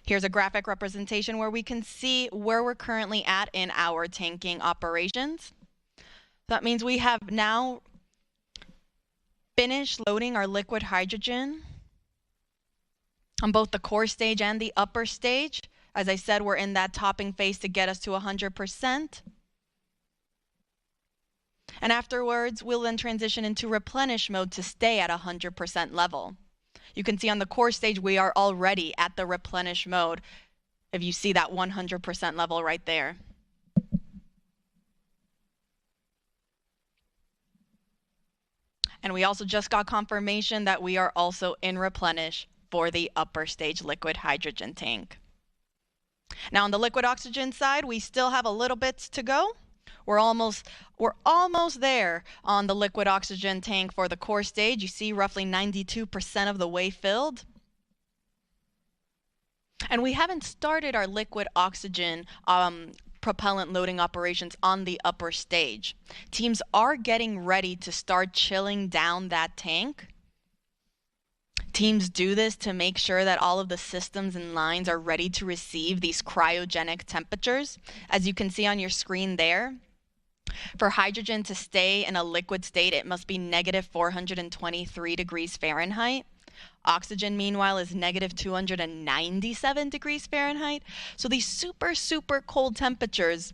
Here's a graphic representation where we can see where we're currently at in our tanking operations. That means we have now finished loading our liquid hydrogen on both the core stage and the upper stage. As I said, we're in that topping phase to get us to 100%. And afterwards, we'll then transition into replenish mode to stay at 100% level. You can see on the core stage, we are already at the replenish mode, if you see that 100% level right there. And we also just got confirmation that we are also in replenish for the upper stage liquid hydrogen tank. Now on the liquid oxygen side, we still have a little bit to go. We're almost there on the liquid oxygen tank for the core stage. You see roughly 92% of the way filled. And we haven't started our liquid oxygen propellant loading operations on the upper stage. Teams are getting ready to start chilling down that tank. Teams do this to make sure that all of the systems and lines are ready to receive these cryogenic temperatures. As you can see on your screen there, for hydrogen to stay in a liquid state, it must be negative 423 degrees Fahrenheit. Oxygen, meanwhile, is negative 297 degrees Fahrenheit. So these super cold temperatures,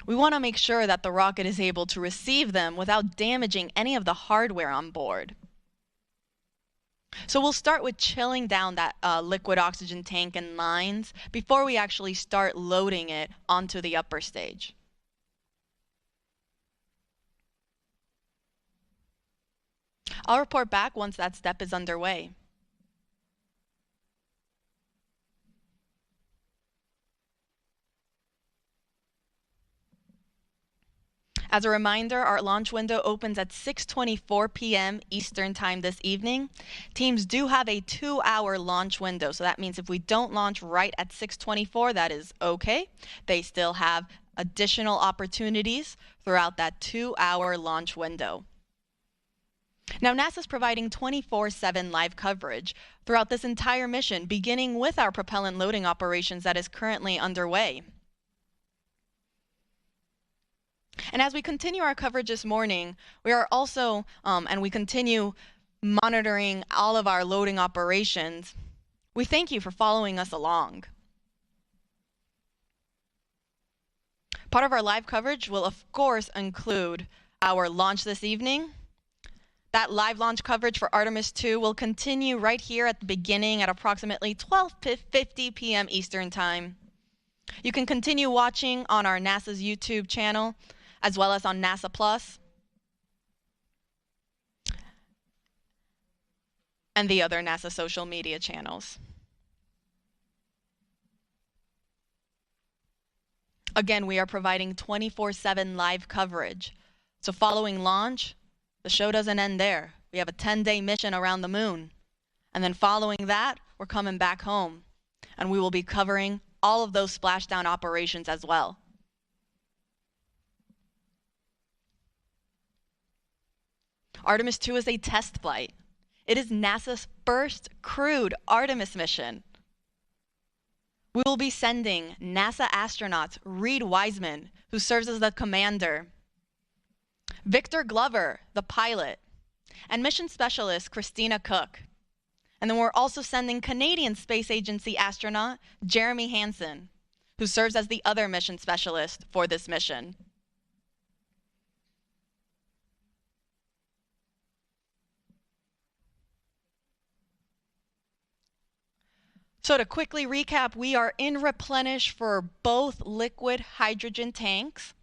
we want to make sure that the rocket is able to receive them without damaging any of the hardware on board. So we'll start with chilling down that liquid oxygen tank and lines before we actually start loading it onto the upper stage. I'll report back once that step is underway. As a reminder, our launch window opens at 6:24 p.m. Eastern Time this evening. Teams do have a 2-hour launch window, so that means if we don't launch right at 6:24, that is okay. They still have additional opportunities throughout that 2-hour launch window. Now, NASA's providing 24/7 live coverage throughout this entire mission, beginning with our propellant loading operations that is currently underway. And as we continue our coverage this morning, we are also, and we continue monitoring all of our loading operations, we thank you for following us along. Part of our live coverage will, of course, include our launch this evening. That live launch coverage for Artemis II will continue right here at the beginning at approximately 12:50 p.m. Eastern Time. You can continue watching on our NASA's YouTube channel, as well as on NASA Plus and the other NASA social media channels. Again, we are providing 24/7 live coverage. So following launch, the show doesn't end there. We have a 10-day mission around the moon. And then following that, we're coming back home. And we will be covering all of those splashdown operations as well. Artemis II is a test flight. It is NASA's first crewed Artemis mission. We will be sending NASA astronauts Reed Wiseman, who serves as the commander, Victor Glover, the pilot, and mission specialist Christina Cook. And then we're also sending Canadian Space Agency astronaut Jeremy Hansen, who serves as the other mission specialist for this mission. So to quickly recap, we are in Replenish for both liquid hydrogen tanks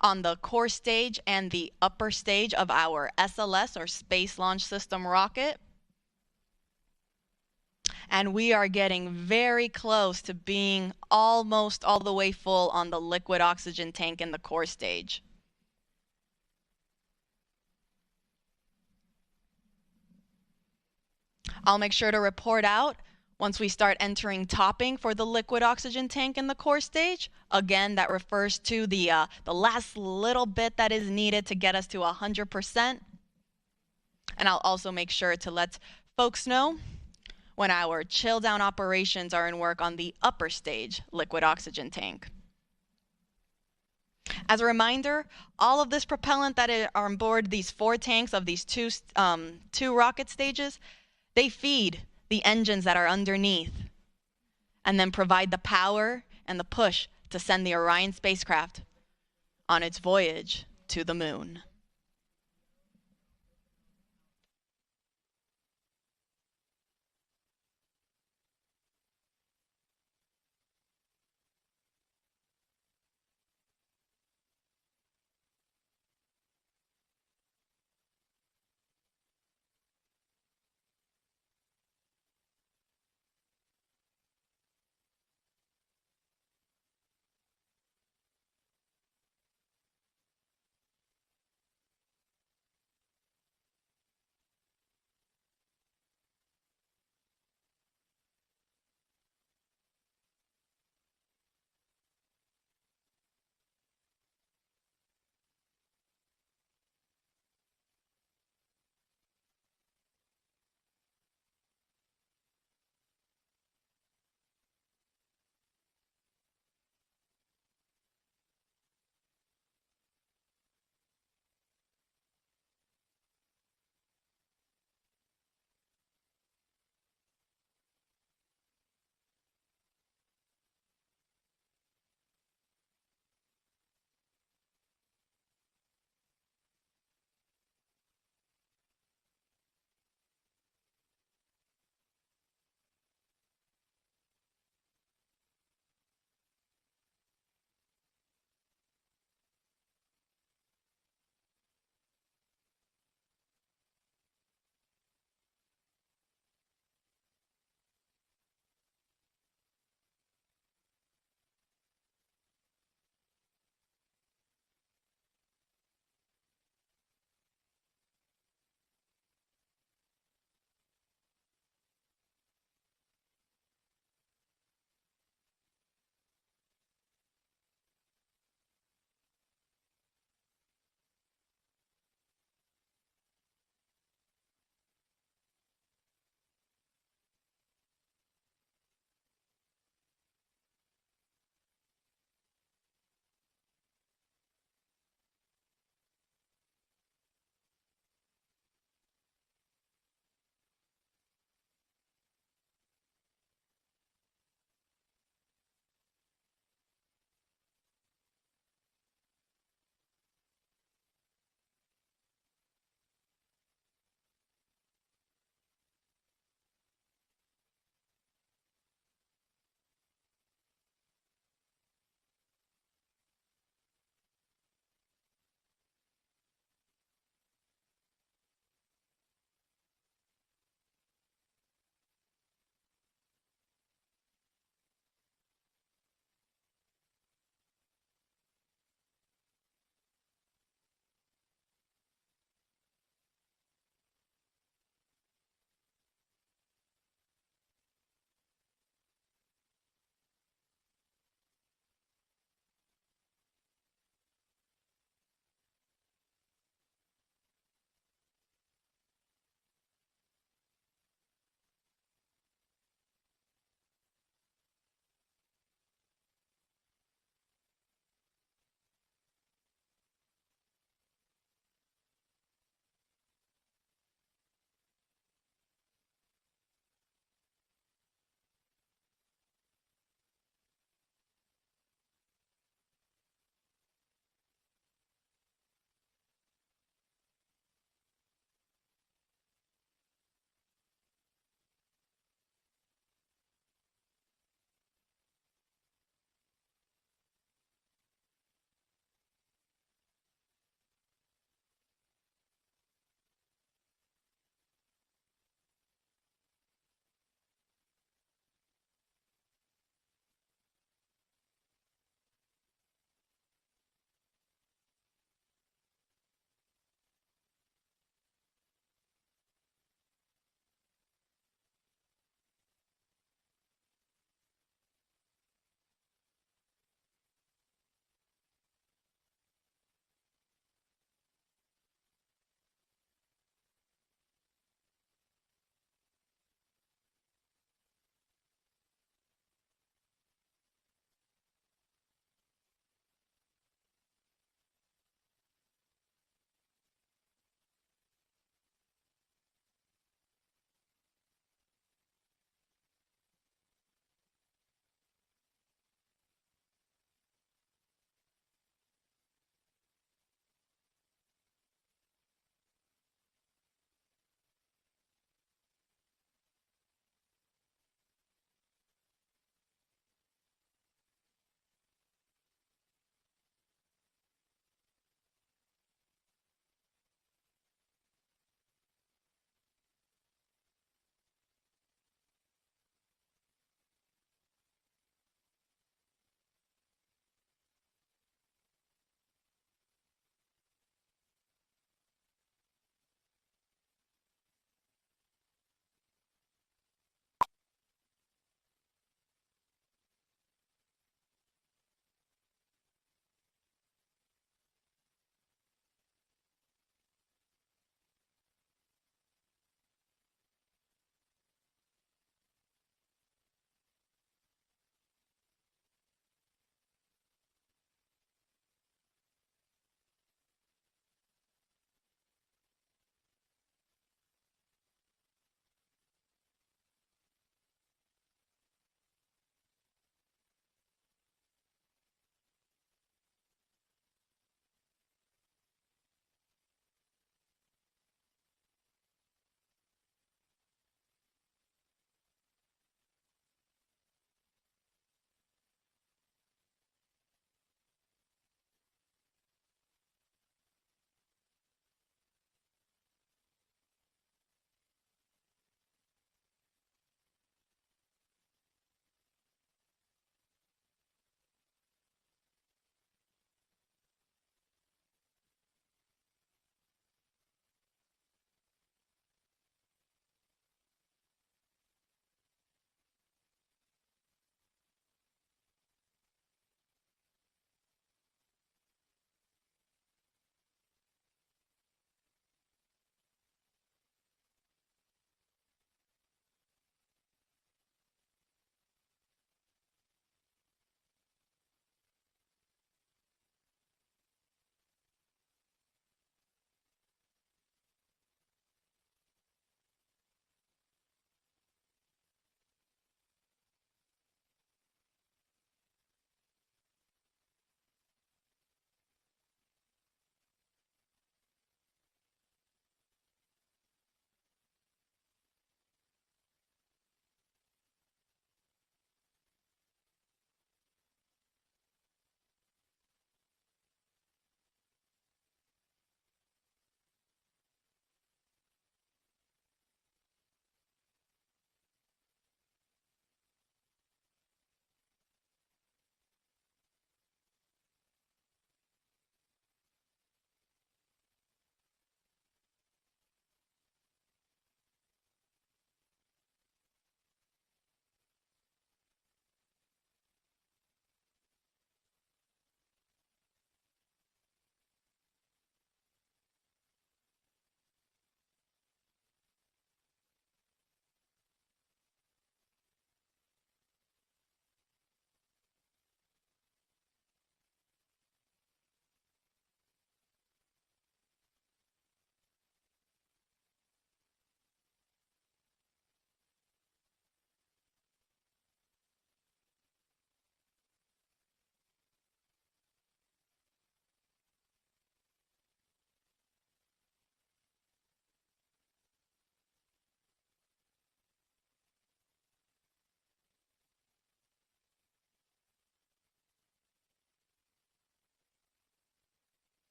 on the core stage and the upper stage of our SLS, or Space Launch System rocket. And we are getting very close to being almost all the way full on the liquid oxygen tank in the core stage. I'll make sure to report out once we start entering topping for the liquid oxygen tank in the core stage. Again, that refers to the last little bit that is needed to get us to 100%. And I'll also make sure to let folks know when our chill down operations are in work on the upper stage liquid oxygen tank. As a reminder, all of this propellant that are on board these 4 tanks of these two rocket stages, they feed the engines that are underneath and then provide the power and the push to send the Orion spacecraft on its voyage to the moon.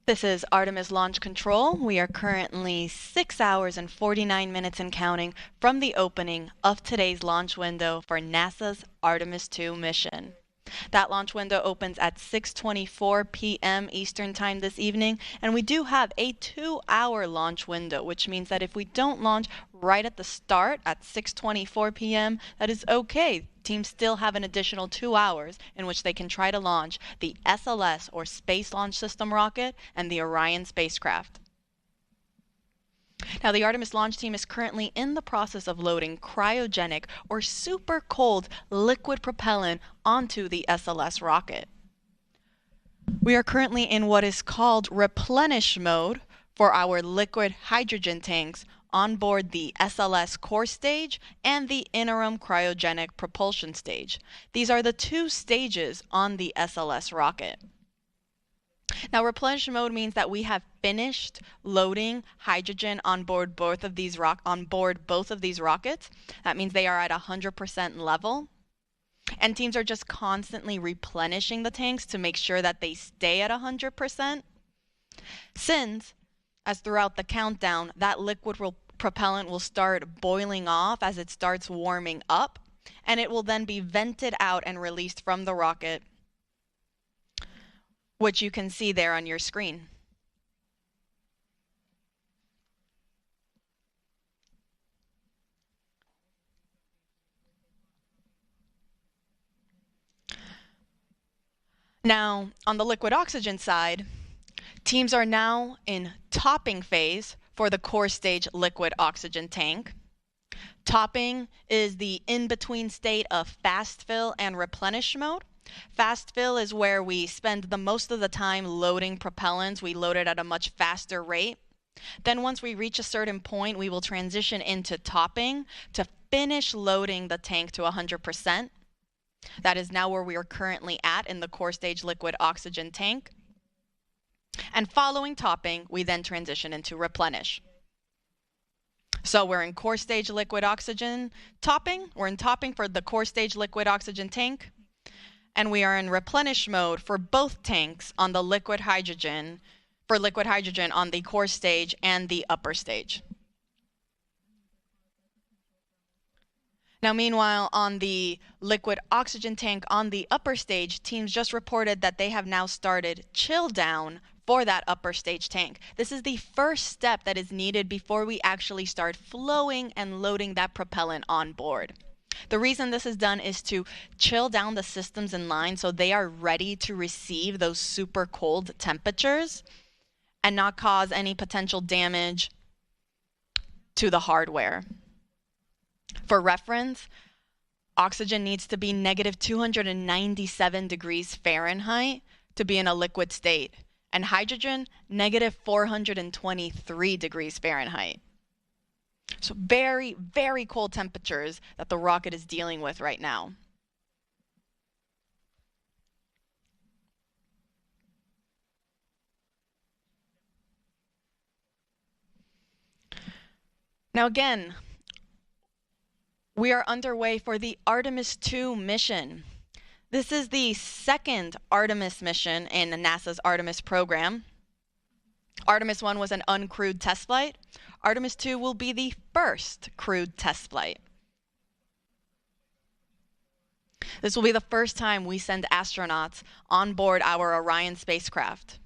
This is Artemis Launch Control. We are currently 6 hours and 49 minutes and counting from the opening of today's launch window for NASA's Artemis II mission. That launch window opens at 6:24 p.m. Eastern Time this evening, and we do have a 2-hour launch window, which means that if we don't launch right at the start at 6:24 p.m., that is okay. Teams still have an additional 2 hours in which they can try to launch the SLS or Space Launch System rocket and the Orion spacecraft. Now, the Artemis launch team is currently in the process of loading cryogenic or super cold liquid propellant onto the SLS rocket. We are currently in what is called replenish mode for our liquid hydrogen tanks on board the SLS core stage and the interim cryogenic propulsion stage. These are the two stages on the SLS rocket. Now, replenish mode means that we have finished loading hydrogen on board both of these rockets. That means they are at 100% level. And teams are just constantly replenishing the tanks to make sure that they stay at 100%. Since, as throughout the countdown, that liquid propellant will start boiling off as it starts warming up, and it will then be vented out and released from the rocket, which you can see there on your screen. Now, on the liquid oxygen side, teams are now in topping phase for the core stage liquid oxygen tank. Topping is the in-between state of fast fill and replenish mode. Fast fill is where we spend the most of the time loading propellants. We load it at a much faster rate. Then once we reach a certain point, we will transition into topping to finish loading the tank to 100%. That is now where we are currently at in the core stage liquid oxygen tank. And following topping, we then transition into replenish. So we're in core stage liquid oxygen topping. We're in topping for the core stage liquid oxygen tank. And we are in replenish mode for both tanks on the liquid hydrogen, on the core stage and the upper stage. Now, meanwhile, on the liquid oxygen tank on the upper stage, teams just reported that they have now started chill down for that upper stage tank. This is the first step that is needed before we actually start flowing and loading that propellant on board. The reason this is done is to chill down the systems in line so they are ready to receive those super cold temperatures and not cause any potential damage to the hardware. For reference, oxygen needs to be negative 297 degrees Fahrenheit to be in a liquid state, and hydrogen, negative 423 degrees Fahrenheit. So very, very cold temperatures that the rocket is dealing with right now. Now again, we are underway for the Artemis II mission. This is the second Artemis mission in NASA's Artemis program. Artemis 1 was an uncrewed test flight. Artemis 2 will be the first crewed test flight. This will be the first time we send astronauts on board our Orion spacecraft.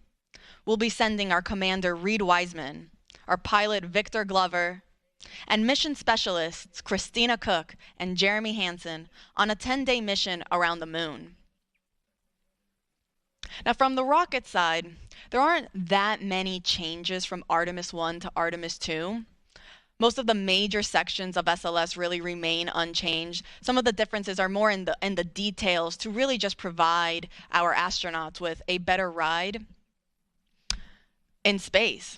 We'll be sending our commander Reed Wiseman, our pilot Victor Glover, and mission specialists Christina Cook and Jeremy Hansen on a 10-day mission around the moon. Now, from the rocket side, there aren't that many changes from Artemis 1 to Artemis 2. Most of the major sections of SLS really remain unchanged. Some of the differences are more in the details to really just provide our astronauts with a better ride in space.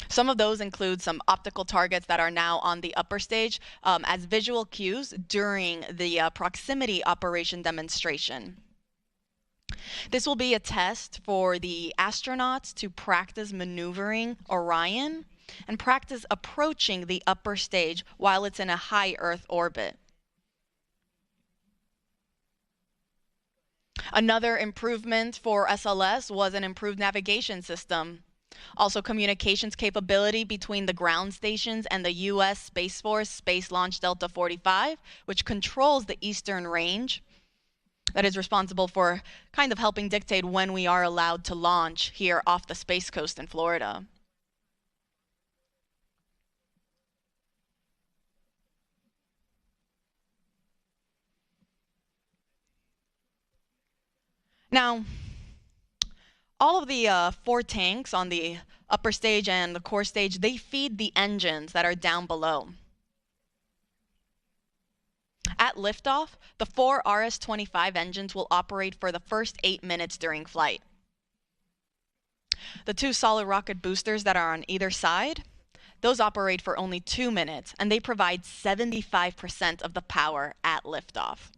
Some of those include some optical targets that are now on the upper stage as visual cues during the proximity operation demonstration. This will be a test for the astronauts to practice maneuvering Orion and practice approaching the upper stage while it's in a high Earth orbit. Another improvement for SLS was an improved navigation system. Also, communications capability between the ground stations and the U.S. Space Force Space Launch Delta 45, which controls the eastern range. That is responsible for kind of helping dictate when we are allowed to launch here off the Space Coast in Florida. Now, all of the four tanks on the upper stage and the core stage, they feed the engines that are down below. At liftoff, the four RS-25 engines will operate for the first 8 minutes during flight. The two solid rocket boosters that are on either side, those operate for only 2 minutes, and they provide 75% of the power at liftoff.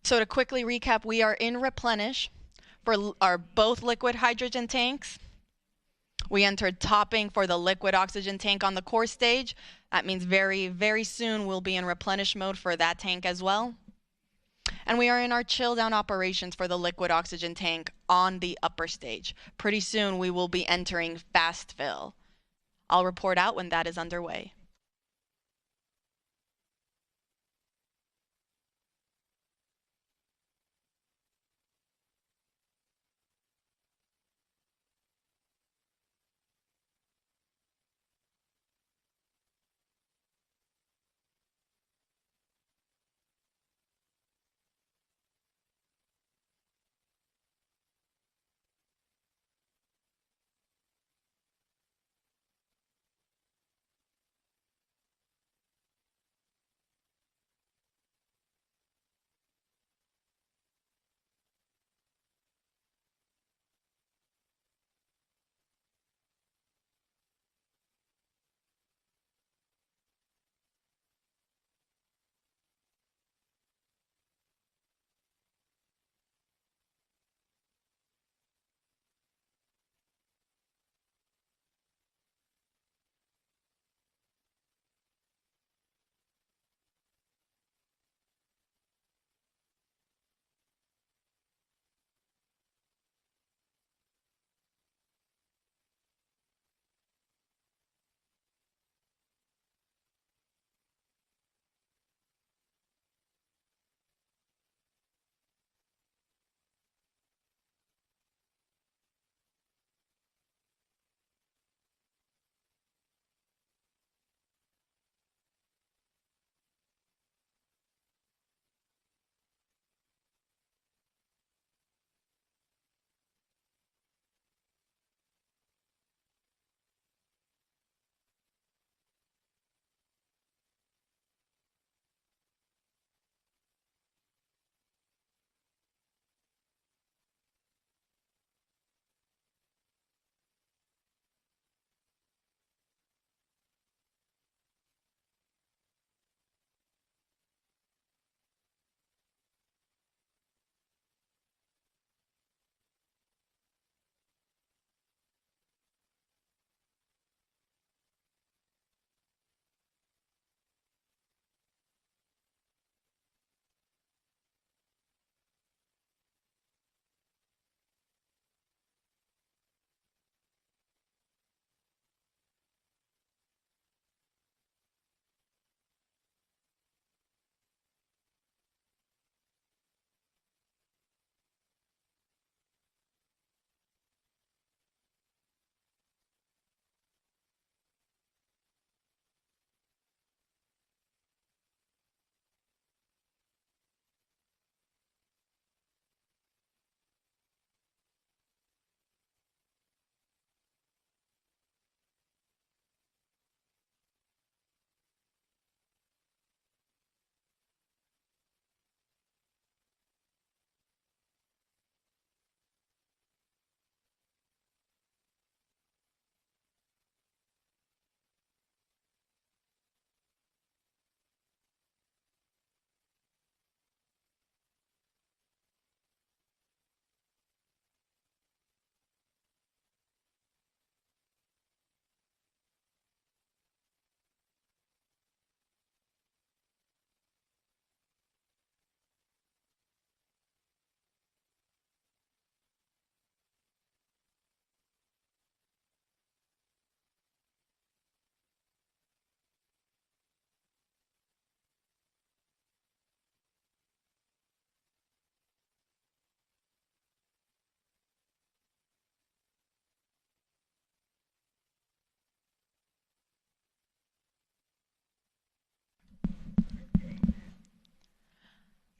So to quickly recap, we are in Replenish for our both liquid hydrogen tanks. We entered topping for the liquid oxygen tank on the core stage. That means very, very soon we'll be in replenish mode for that tank as well. And we are in our chill down operations for the liquid oxygen tank on the upper stage. Pretty soon we will be entering fast fill. I'll report out when that is underway.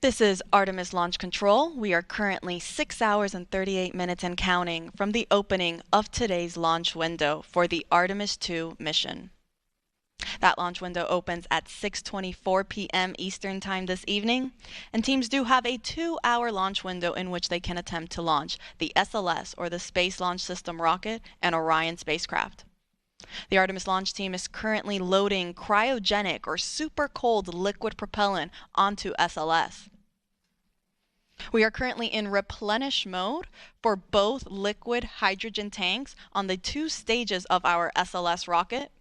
This is Artemis Launch Control. We are currently 6 hours and 38 minutes and counting from the opening of today's launch window for the Artemis II mission. That launch window opens at 6:24 p.m. Eastern Time this evening, and teams do have a 2-hour launch window in which they can attempt to launch the SLS, or the Space Launch System rocket, and Orion spacecraft. The Artemis launch team is currently loading cryogenic or super cold liquid propellant onto SLS. We are currently in replenish mode for both liquid hydrogen tanks on the 2 stages of our SLS rocket.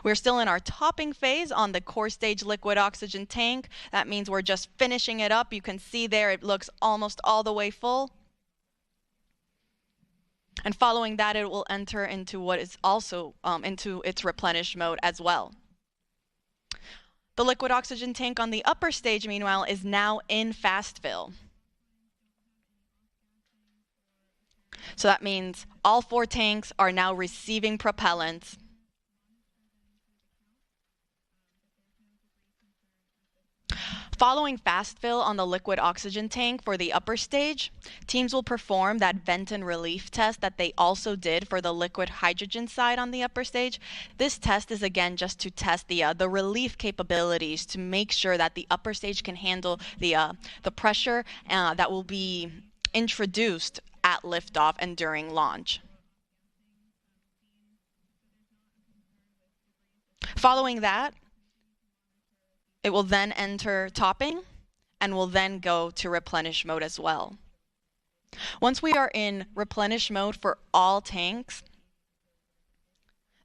We're still in our topping phase on the core stage liquid oxygen tank. That means we're just finishing it up. You can see there it looks almost all the way full. And following that, it will enter into what is also into its replenish mode as well. The liquid oxygen tank on the upper stage, meanwhile, is now in fast fill. So that means all 4 tanks are now receiving propellant. Following fast fill on the liquid oxygen tank for the upper stage, teams will perform that vent and relief test that they also did for the liquid hydrogen side on the upper stage. This test is again just to test the relief capabilities to make sure that the upper stage can handle the pressure that will be introduced at liftoff and during launch. Following that, it will then enter topping and will then go to replenish mode as well. Once we are in replenish mode for all tanks,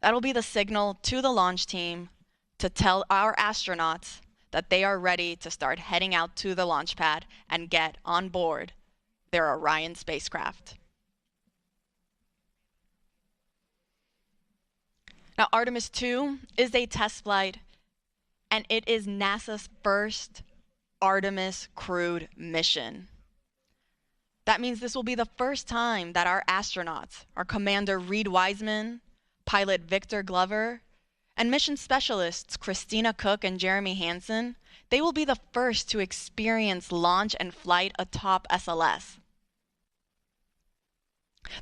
that'll be the signal to the launch team to tell our astronauts that they are ready to start heading out to the launch pad and get on board their Orion spacecraft. Now, Artemis II is a test flight, and it is NASA's first Artemis crewed mission. That means this will be the first time that our astronauts, our Commander Reed Wiseman, pilot Victor Glover, and mission specialists Christina Cook and Jeremy Hansen, they will be the first to experience launch and flight atop SLS.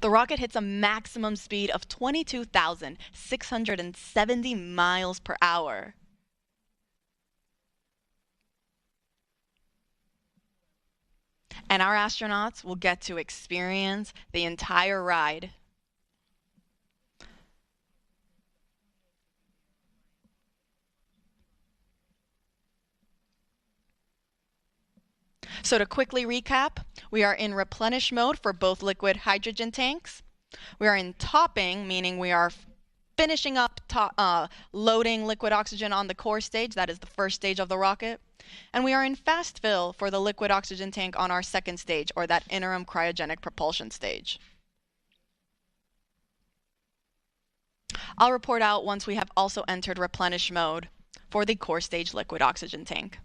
The rocket hits a maximum speed of 22,670 miles per hour. And our astronauts will get to experience the entire ride. So to quickly recap, we are in replenish mode for both liquid hydrogen tanks. We are in topping, meaning we are finishing up loading liquid oxygen on the core stage. That is the first stage of the rocket. And we are in fast fill for the liquid oxygen tank on our second stage, or that interim cryogenic propulsion stage. I'll report out once we have also entered replenish mode for the core stage liquid oxygen tank.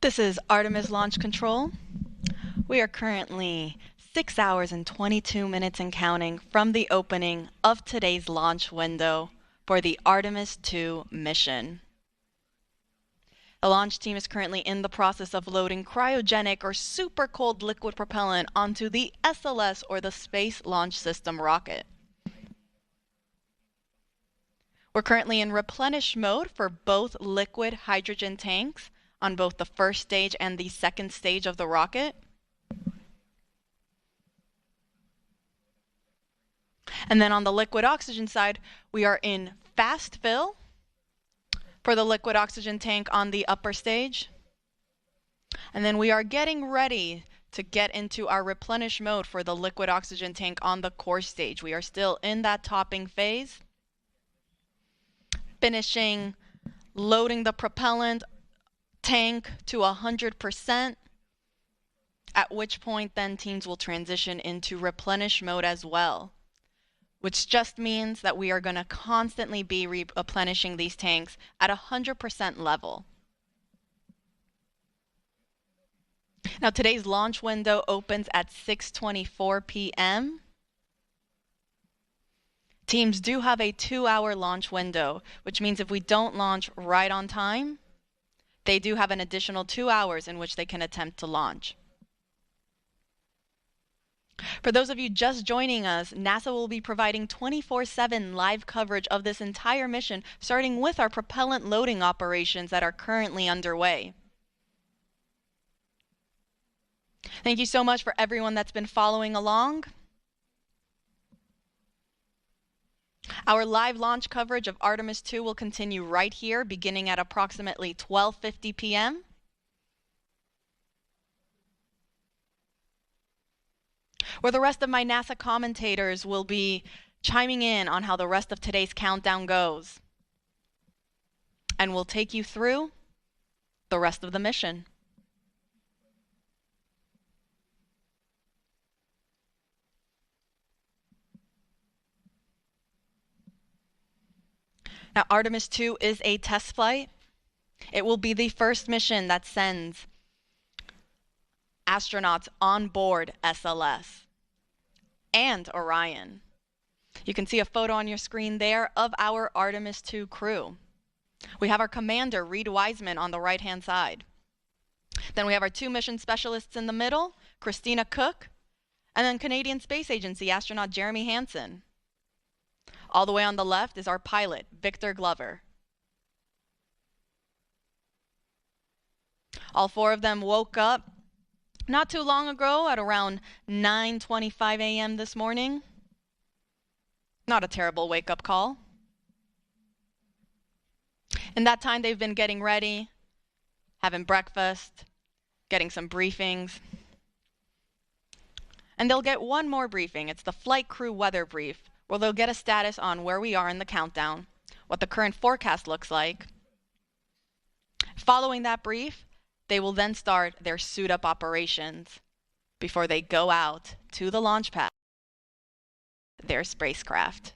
This is Artemis Launch Control. We are currently 6 hours and 22 minutes and counting from the opening of today's launch window for the Artemis II mission. The launch team is currently in the process of loading cryogenic or super cold liquid propellant onto the SLS or the Space Launch System rocket. We're currently in replenish mode for both liquid hydrogen tanks on both the first stage and the second stage of the rocket. And then on the liquid oxygen side, we are in fast fill for the liquid oxygen tank on the upper stage. And then we are getting ready to get into our replenish mode for the liquid oxygen tank on the core stage. We are still in that topping phase. Finishing loading the propellant tank to 100%, at which point then teams will transition into replenish mode as well, which just means that we are going to constantly be replenishing these tanks at 100% level. Now today's launch window opens at 6:24 p.m. Teams do have a 2-hour launch window, which means if we don't launch right on time, they do have an additional 2 hours in which they can attempt to launch. For those of you just joining us, NASA will be providing 24/7 live coverage of this entire mission, starting with our propellant loading operations that are currently underway. Thank you so much for everyone that's been following along. Our live launch coverage of Artemis II will continue right here, beginning at approximately 12:50 p.m. where the rest of my NASA commentators will be chiming in on how the rest of today's countdown goes. And we'll take you through the rest of the mission. Now, Artemis II is a test flight. It will be the first mission that sends astronauts on board SLS and Orion. You can see a photo on your screen there of our Artemis II crew. We have our commander, Reed Wiseman, on the right-hand side. Then we have our 2 mission specialists in the middle, Christina Cook, and then Canadian Space Agency astronaut Jeremy Hansen. All the way on the left is our pilot, Victor Glover. All 4 of them woke up not too long ago at around 9:25 a.m. this morning. Not a terrible wake-up call. In that time, they've been getting ready, having breakfast, getting some briefings. And they'll get one more briefing. It's the flight crew weather brief, where they'll get a status on where we are in the countdown, what the current forecast looks like. Following that brief, they will then start their suit-up operations before they go out to the launch pad, their spacecraft.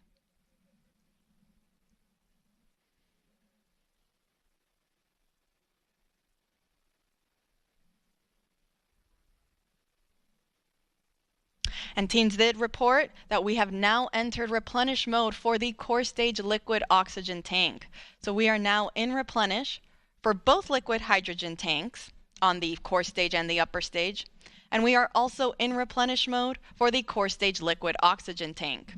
And teams did report that we have now entered replenish mode for the core stage liquid oxygen tank. So we are now in replenish for both liquid hydrogen tanks on the core stage and the upper stage. And we are also in replenish mode for the core stage liquid oxygen tank.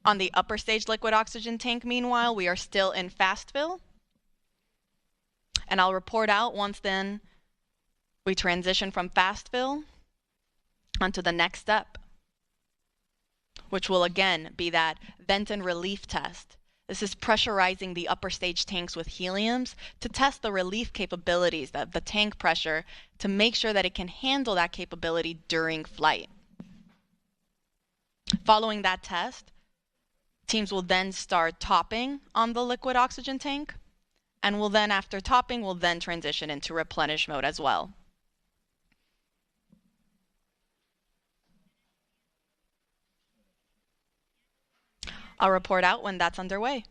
On the upper stage liquid oxygen tank, meanwhile, we are still in fast fill. And I'll report out once then we transition from fast fill onto the next step, which will again be that vent and relief test. This is pressurizing the upper stage tanks with heliums to test the relief capabilities of the tank pressure to make sure that it can handle that capability during flight. Following that test, teams will then start topping on the liquid oxygen tank, and will then, after topping, will then transition into replenish mode as well. I'll report out when that's underway.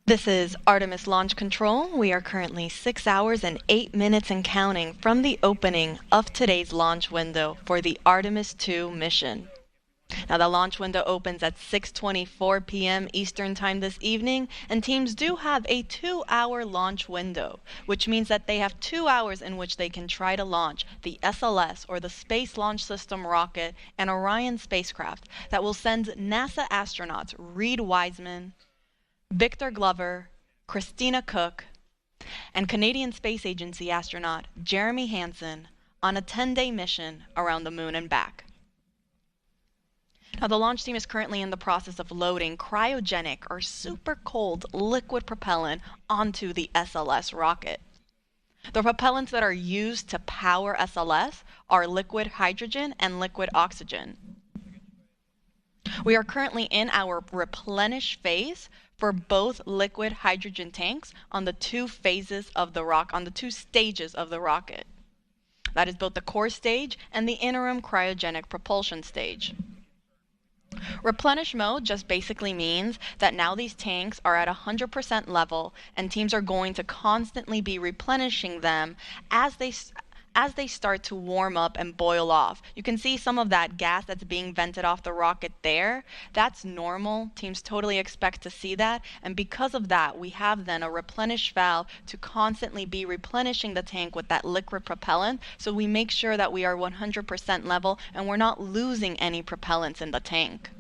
This is Artemis Launch Control. We are currently 6 hours and 8 minutes and counting from the opening of today's launch window for the Artemis II mission. Now, the launch window opens at 6:24 p.m. Eastern Time this evening, and teams do have a 2-hour launch window, which means that they have 2 hours in which they can try to launch the SLS, or the Space Launch System rocket, and Orion spacecraft that will send NASA astronauts Reed Wiseman, Victor Glover, Christina Cook, and Canadian Space Agency astronaut Jeremy Hansen on a 10-day mission around the moon and back. Now, the launch team is currently in the process of loading cryogenic or super cold liquid propellant onto the SLS rocket. The propellants that are used to power SLS are liquid hydrogen and liquid oxygen. We are currently in our replenish phase for both liquid hydrogen tanks on the two stages of the rocket. That is both the core stage and the interim cryogenic propulsion stage. Replenish mode just basically means that now these tanks are at 100% level, and teams are going to constantly be replenishing them as they start to warm up and boil off. You can see some of that gas that's being vented off the rocket there. That's normal. Teams totally expect to see that. And because of that, we have then a replenish valve to constantly be replenishing the tank with that liquid propellant. So we make sure that we are 100% level and we're not losing any propellants in the tank.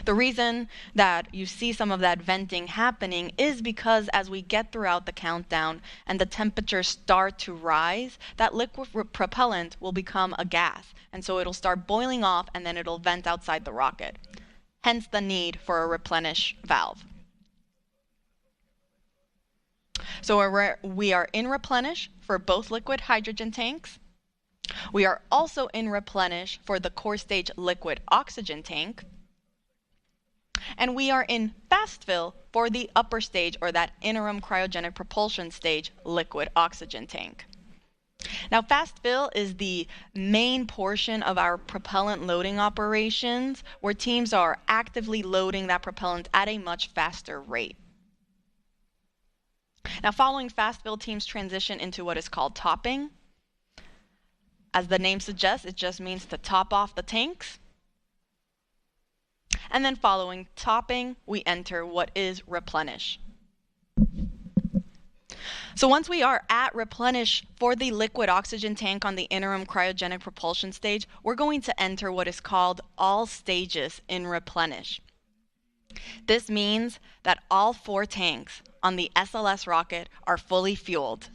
The reason that you see some of that venting happening is because as we get throughout the countdown and the temperatures start to rise, that liquid propellant will become a gas. And so it'll start boiling off and then it'll vent outside the rocket. Hence the need for a replenish valve. So we are in replenish for both liquid hydrogen tanks. We are also in replenish for the core stage liquid oxygen tank. And we are in fast fill for the upper stage, or that interim cryogenic propulsion stage, liquid oxygen tank. Now, fast fill is the main portion of our propellant loading operations, where teams are actively loading that propellant at a much faster rate. Now, following fast fill, teams transition into what is called topping. As the name suggests, it just means to top off the tanks. And then following topping, we enter what is replenish. So once we are at replenish for the liquid oxygen tank on the interim cryogenic propulsion stage, we're going to enter what is called all stages in replenish. This means that all 4 tanks on the SLS rocket are fully fueled,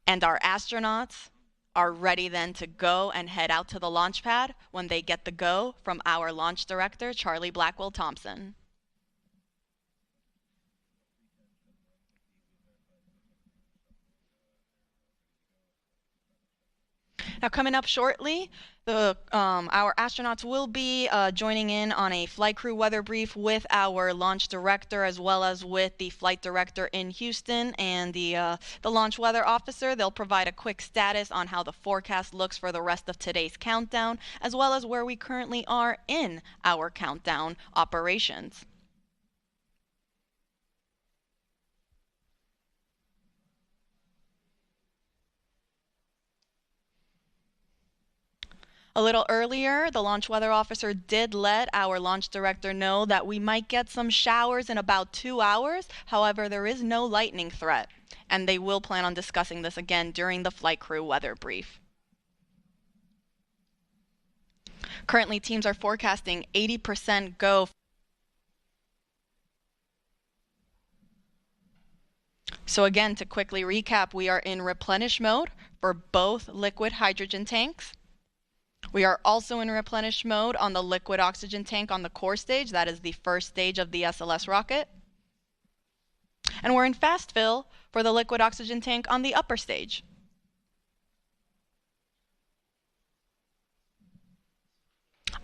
and our astronauts are ready then to go and head out to the launch pad when they get the go from our launch director, Charlie Blackwell Thompson. Now, coming up shortly, our astronauts will be joining in on a flight crew weather brief with our launch director, as well as with the flight director in Houston and the launch weather officer. They'll provide a quick status on how the forecast looks for the rest of today's countdown, as well as where we currently are in our countdown operations. A little earlier, the launch weather officer did let our launch director know that we might get some showers in about 2 hours. However, there is no lightning threat, and they will plan on discussing this again during the flight crew weather brief. Currently, teams are forecasting 80% go. So again, to quickly recap, we are in replenish mode for both liquid hydrogen tanks. We are also in replenish mode on the liquid oxygen tank on the core stage. That is the first stage of the SLS rocket. And we're in fast fill for the liquid oxygen tank on the upper stage.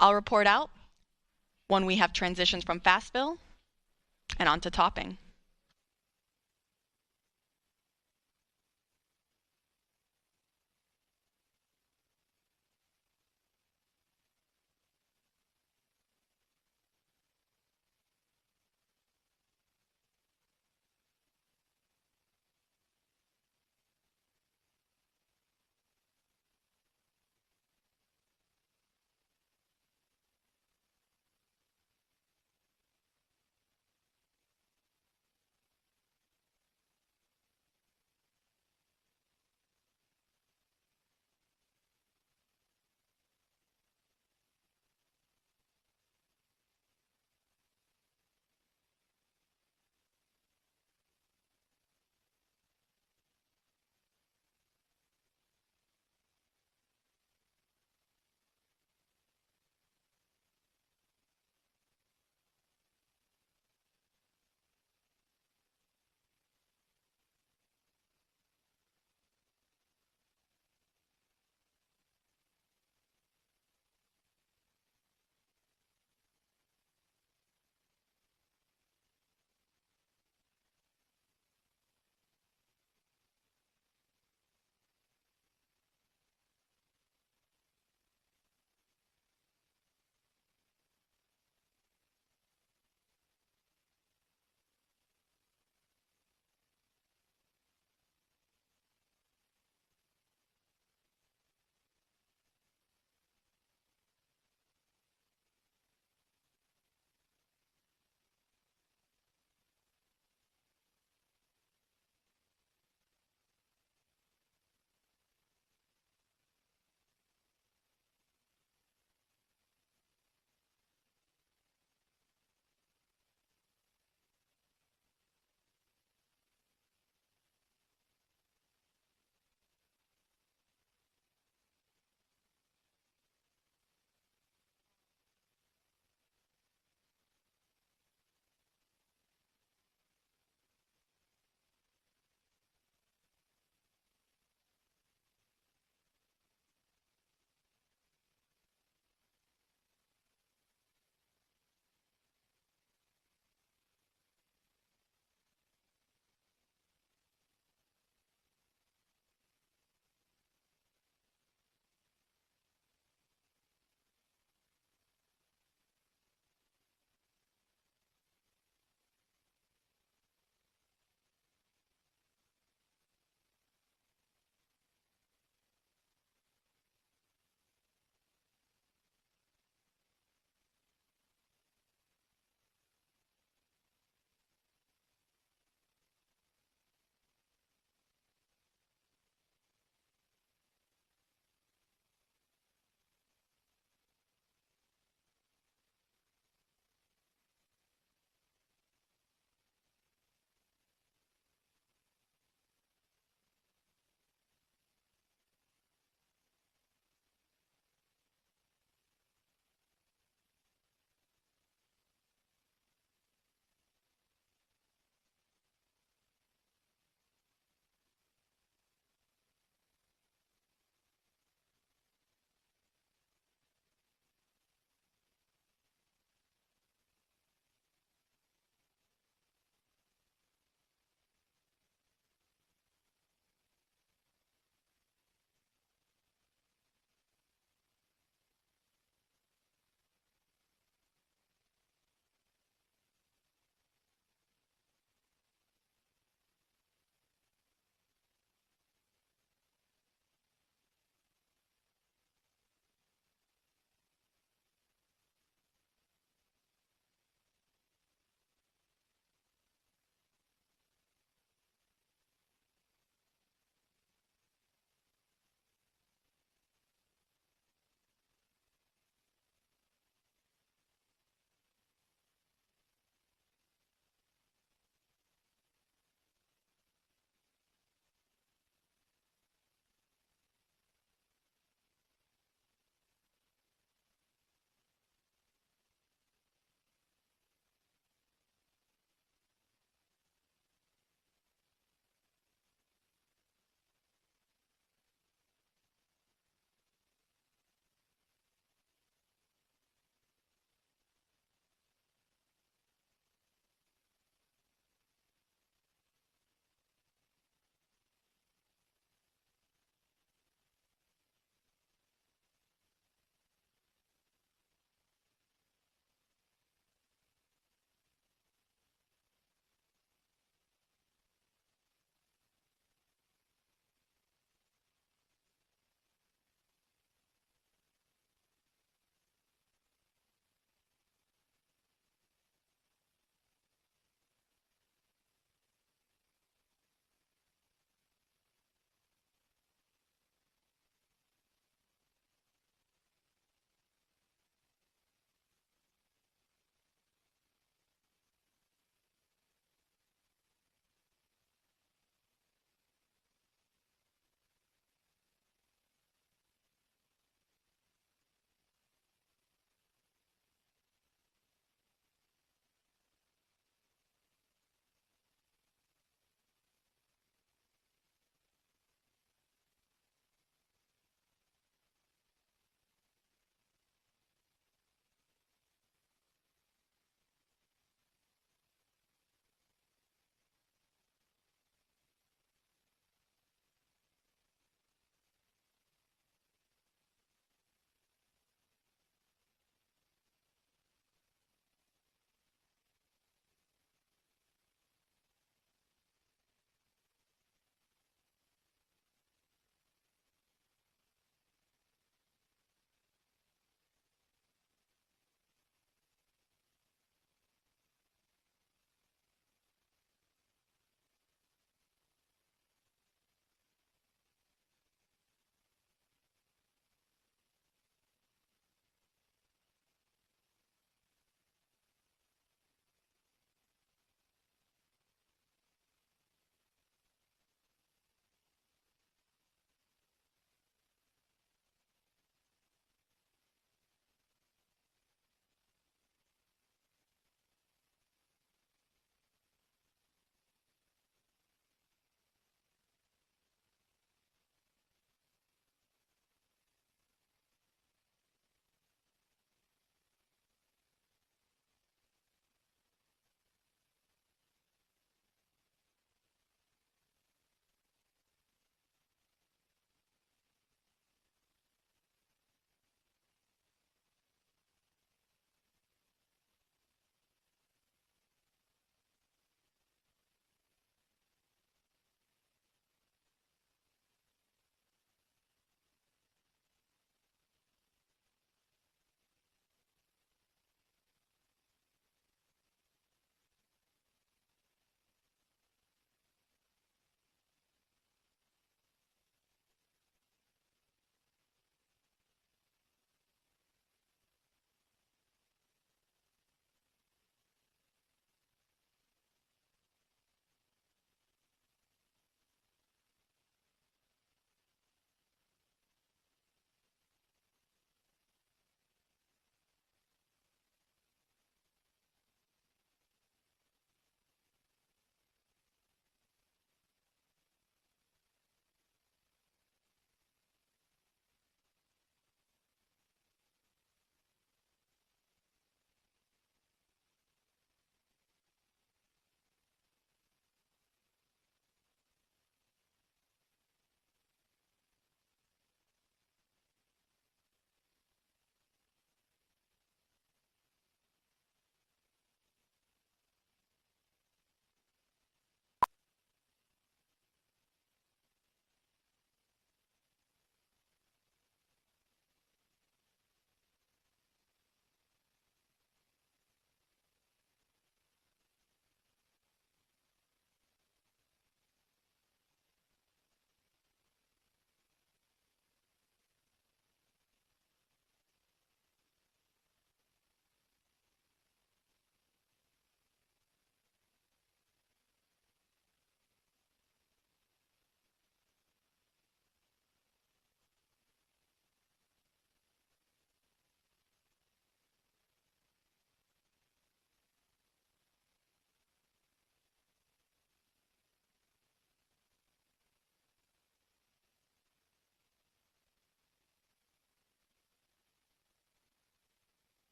I'll report out when we have transitions from fast fill and onto topping.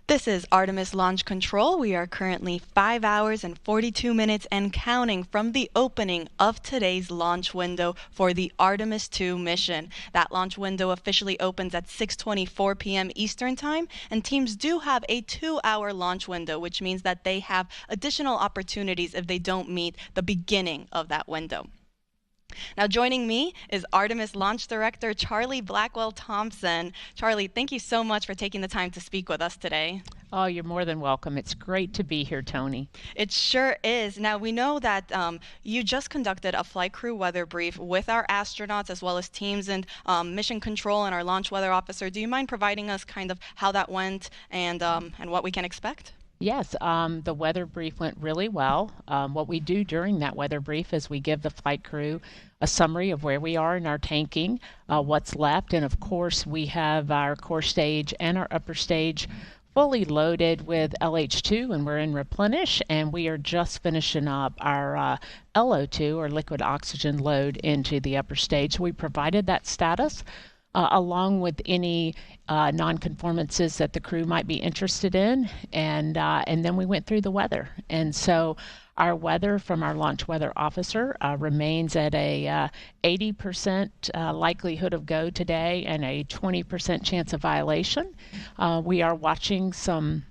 This is Artemis Launch Control. We are currently 5 hours and 42 minutes and counting from the opening of today's launch window for the Artemis II mission. That launch window officially opens at 6:24 p.m. Eastern Time, and teams do have a 2-hour launch window, which means that they have additional opportunities if they don't meet the beginning of that window. Now, joining me is Artemis Launch Director Charlie Blackwell Thompson. Charlie, thank you so much for taking the time to speak with us today. Oh, you're more than welcome. It's great to be here, Tony. It sure is. Now, we know that you just conducted a flight crew weather brief with our astronauts as well as teams and mission control and our launch weather officer. Do you mind providing us kind of how that went and what we can expect? Yes, the weather brief went really well. What we do during that weather brief is we give the flight crew a summary of where we are in our tanking, what's left, and of course we have our core stage and our upper stage fully loaded with LH2, and we're in replenish, and we are just finishing up our LO2 or liquid oxygen load into the upper stage. We provided that status along with any nonconformances that the crew might be interested in, and then we went through the weather. And so our weather from our launch weather officer remains at a 80% likelihood of go today and a 20% chance of violation. We are watching some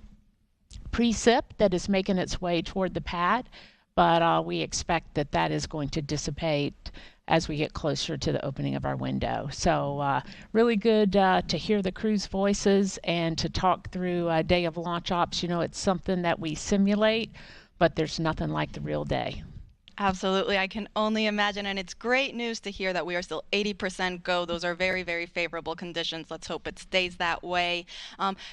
precip that is making its way toward the pad, but we expect that that is going to dissipate as we get closer to the opening of our window. So really good to hear the crew's voices and to talk through a day of launch ops. You know, it's something that we simulate, but there's nothing like the real day. Absolutely. I can only imagine. And it's great news to hear that we are still 80% go. Those are very, very favorable conditions. Let's hope it stays that way.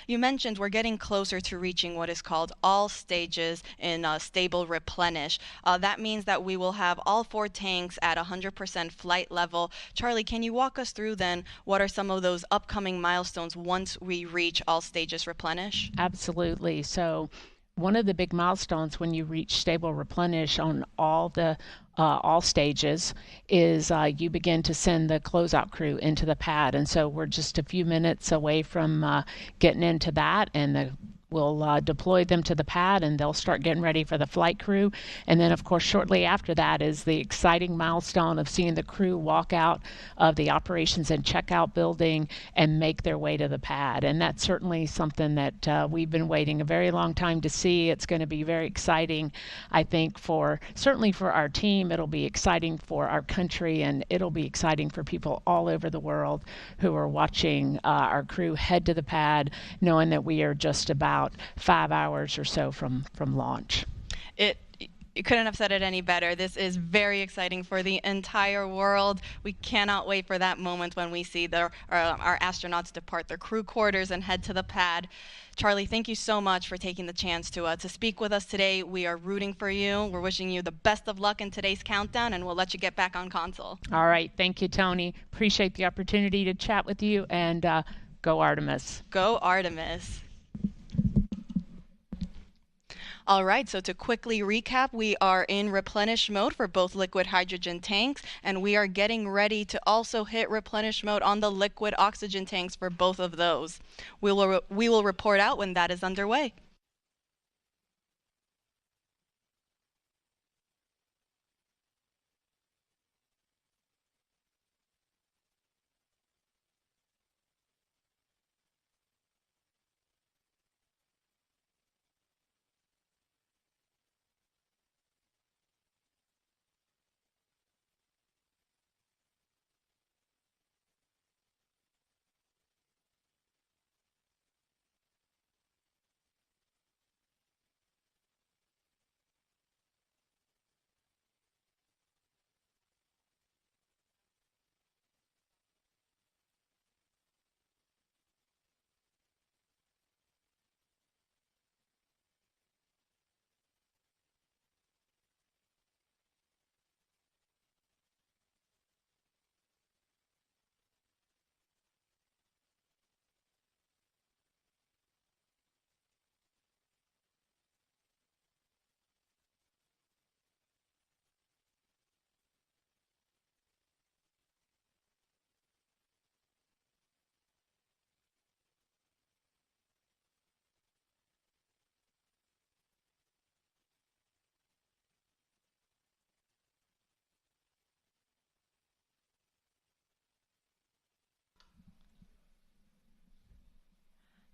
You mentioned we're getting closer to reaching what is called all stages in stable replenish. That means that we will have all 4 tanks at 100% flight level. Charlie, can you walk us through then what are some of those upcoming milestones once we reach all stages replenish? Absolutely. So one of the big milestones when you reach stable replenish on all stages is you begin to send the closeout crew into the pad, and so we're just a few minutes away from getting into that, and we'll deploy them to the pad and they'll start getting ready for the flight crew. And then of course shortly after that is the exciting milestone of seeing the crew walk out of the operations and checkout building and make their way to the pad. And that's certainly something that we've been waiting a very long time to see. It's going to be very exciting, I think, certainly for our team. It'll be exciting for our country, and it'll be exciting for people all over the world who are watching our crew head to the pad, knowing that we are just about 5 hours or so from launch. You couldn't have said it any better. This is very exciting for the entire world. We cannot wait for that moment when we see our astronauts depart their crew quarters and head to the pad. Charlie, thank you so much for taking the chance to speak with us today. We are rooting for you. We're wishing you the best of luck in today's countdown, and we'll let you get back on console. All right. Thank you, Tony. Appreciate the opportunity to chat with you, and go Artemis. Go Artemis. All right, so to quickly recap, we are in replenish mode for both liquid hydrogen tanks, and we are getting ready to also hit replenish mode on the liquid oxygen tanks for both of those. We will report out when that is underway.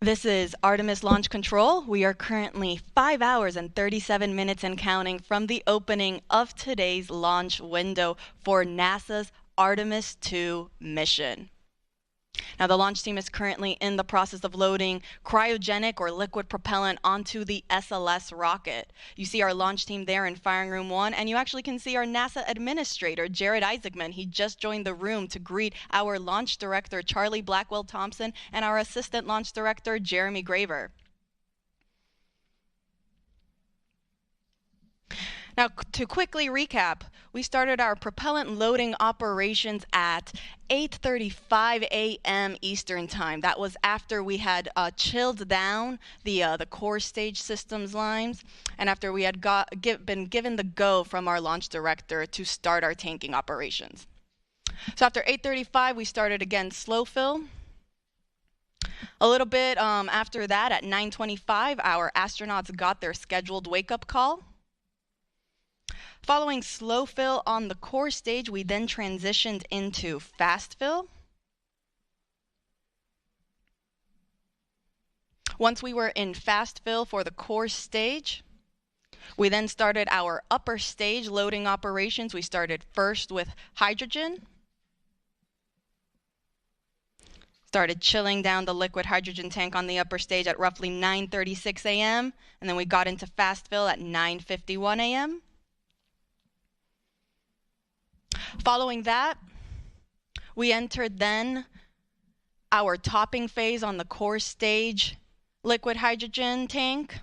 This is Artemis Launch Control. We are currently 5 hours and 37 minutes and counting from the opening of today's launch window for NASA's Artemis II mission. Now, the launch team is currently in the process of loading cryogenic or liquid propellant onto the SLS rocket. You see our launch team there in Firing Room 1, and you actually can see our NASA administrator, Jared Isaacman. He just joined the room to greet our launch director, Charlie Blackwell Thompson, and our assistant launch director, Jeremy Graver. Now, to quickly recap, we started our propellant loading operations at 8:35 a.m. Eastern Time. That was after we had chilled down the core stage systems lines, and after we had been given the go from our launch director to start our tanking operations. So after 8:35, we started again slow fill. A little bit after that, at 9:25, our astronauts got their scheduled wake-up call. Following slow fill on the core stage, we then transitioned into fast fill. Once we were in fast fill for the core stage, we then started our upper stage loading operations. We started first with hydrogen. Started chilling down the liquid hydrogen tank on the upper stage at roughly 9:36 a.m. And then we got into fast fill at 9:51 a.m. Following that, we entered then our topping phase on the core stage liquid hydrogen tank.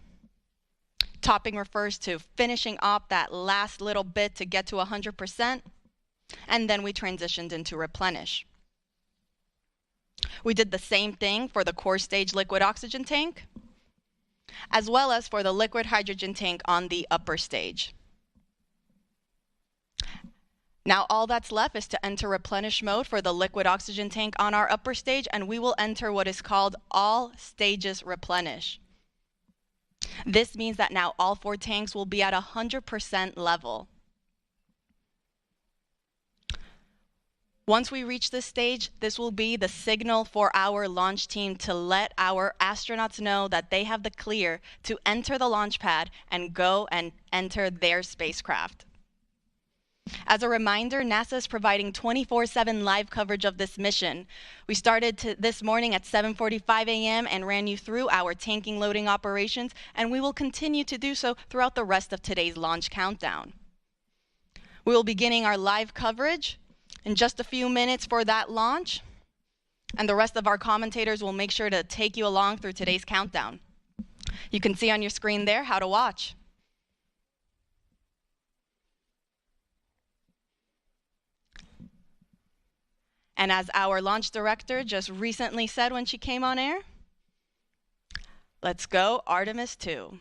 Topping refers to finishing up that last little bit to get to 100%, and then we transitioned into replenish. We did the same thing for the core stage liquid oxygen tank, as well as for the liquid hydrogen tank on the upper stage. Now all that's left is to enter replenish mode for the liquid oxygen tank on our upper stage, and we will enter what is called all stages replenish. This means that now all 4 tanks will be at 100% level. Once we reach this stage, this will be the signal for our launch team to let our astronauts know that they have the clear to enter the launch pad and go and enter their spacecraft. As a reminder, NASA is providing 24/7 live coverage of this mission. We started this morning at 7:45 a.m. and ran you through our tanking loading operations, and we will continue to do so throughout the rest of today's launch countdown. We will be beginning our live coverage in just a few minutes for that launch, and the rest of our commentators will make sure to take you along through today's countdown. You can see on your screen there how to watch. And as our launch director just recently said when she came on air, let's go Artemis II.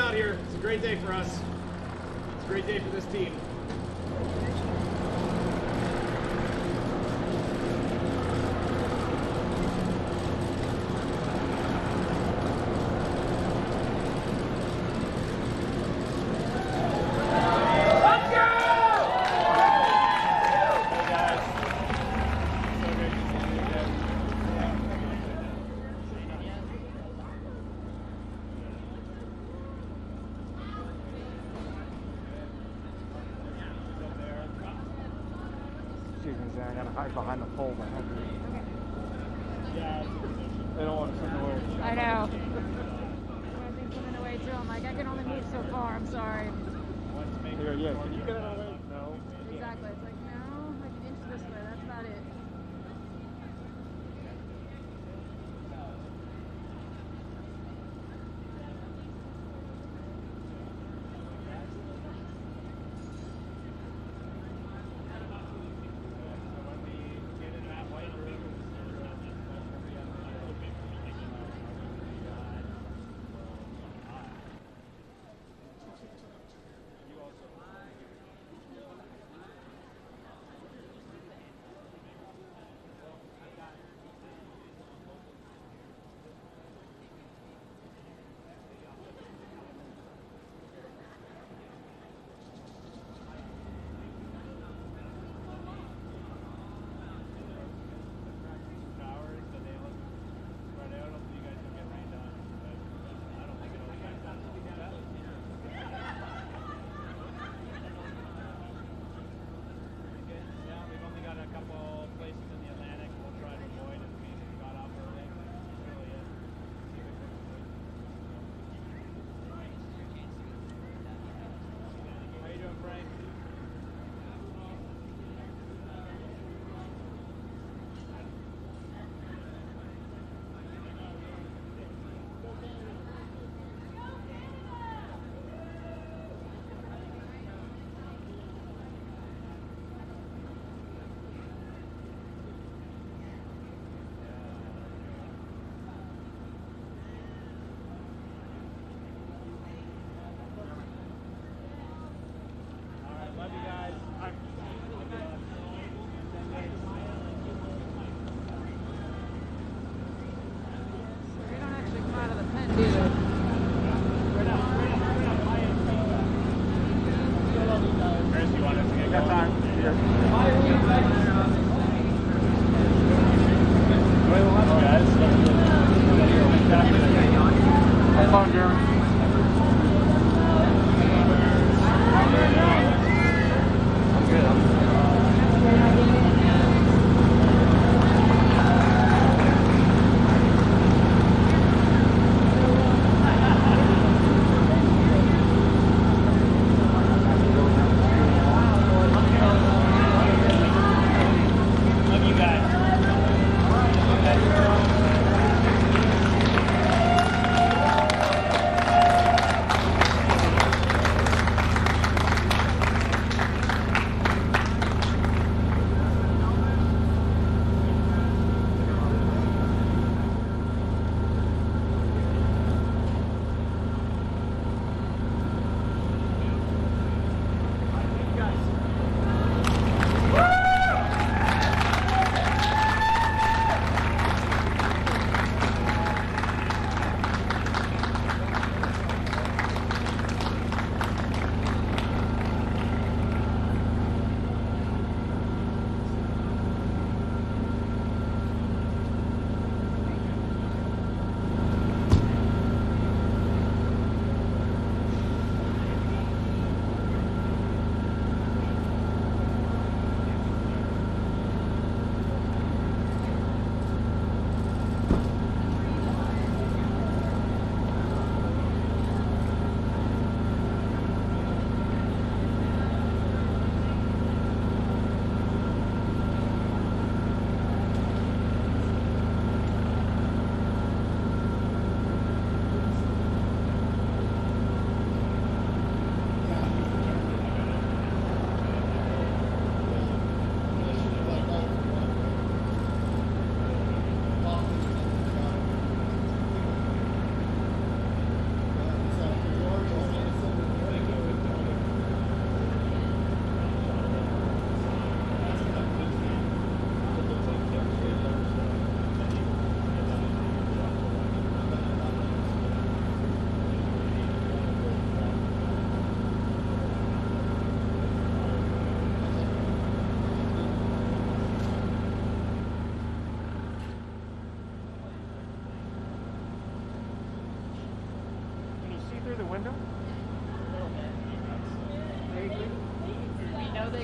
out here. It's a great day for us. It's a great day for this team. I gotta hide behind the pole behind you. Yeah, They don't want to send away. I know. I think I'm in the way too. I'm like, I can only move so far. I'm sorry. Here, yeah. Can you get out of the way? No. Exactly. It's like, no, I can inch this way. That's about it.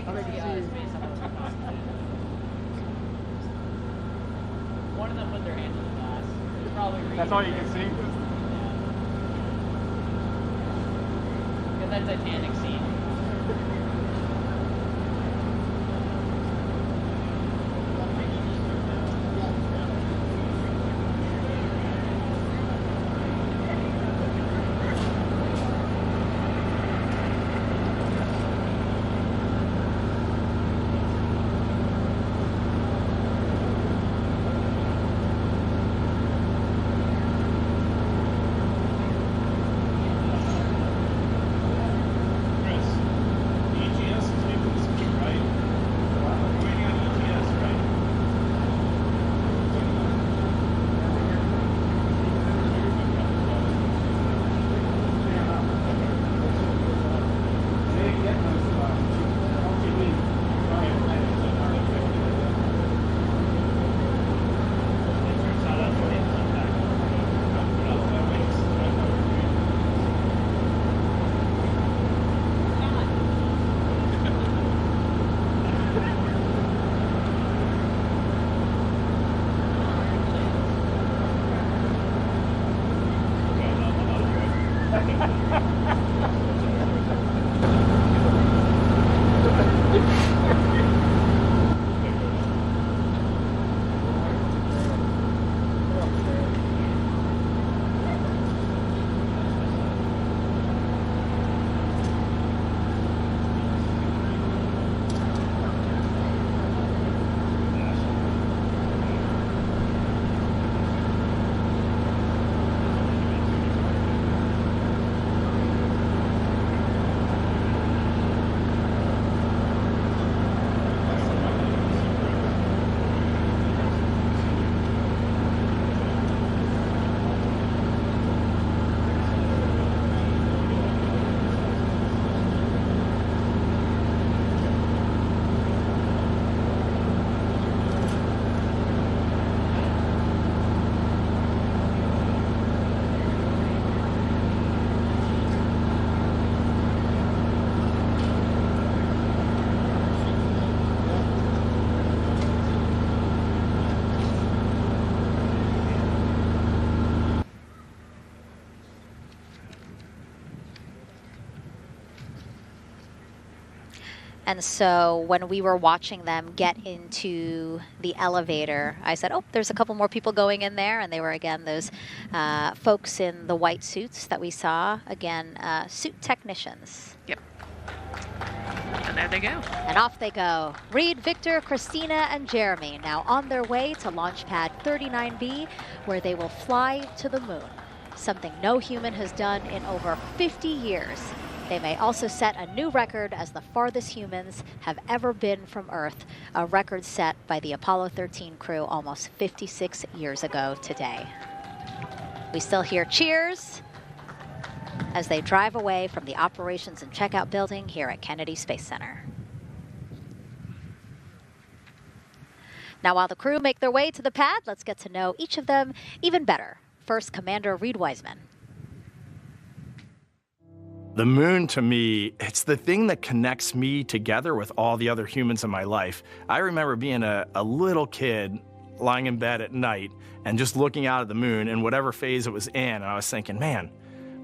can see space up. One of them put their hand in the glass. It's probably reading. That's all you can see? Get that Titanic scene. And so when we were watching them get into the elevator, I said, oh, there's a couple more people going in there. And they were, again, those folks in the white suits that we saw. Again, suit technicians. Yep. And there they go. And off they go. Reed, Victor, Christina, and Jeremy now on their way to launch pad 39B, where they will fly to the moon, something no human has done in over 50 years. They may also set a new record as the farthest humans have ever been from Earth, a record set by the Apollo 13 crew almost 56 years ago today. We still hear cheers as they drive away from the operations and checkout building here at Kennedy Space Center. Now, while the crew make their way to the pad, let's get to know each of them even better. First, Commander Reed Wiseman. The moon, to me, it's the thing that connects me together with all the other humans in my life. I remember being a little kid lying in bed at night and just looking out at the moon in whatever phase it was in, and I was thinking, man,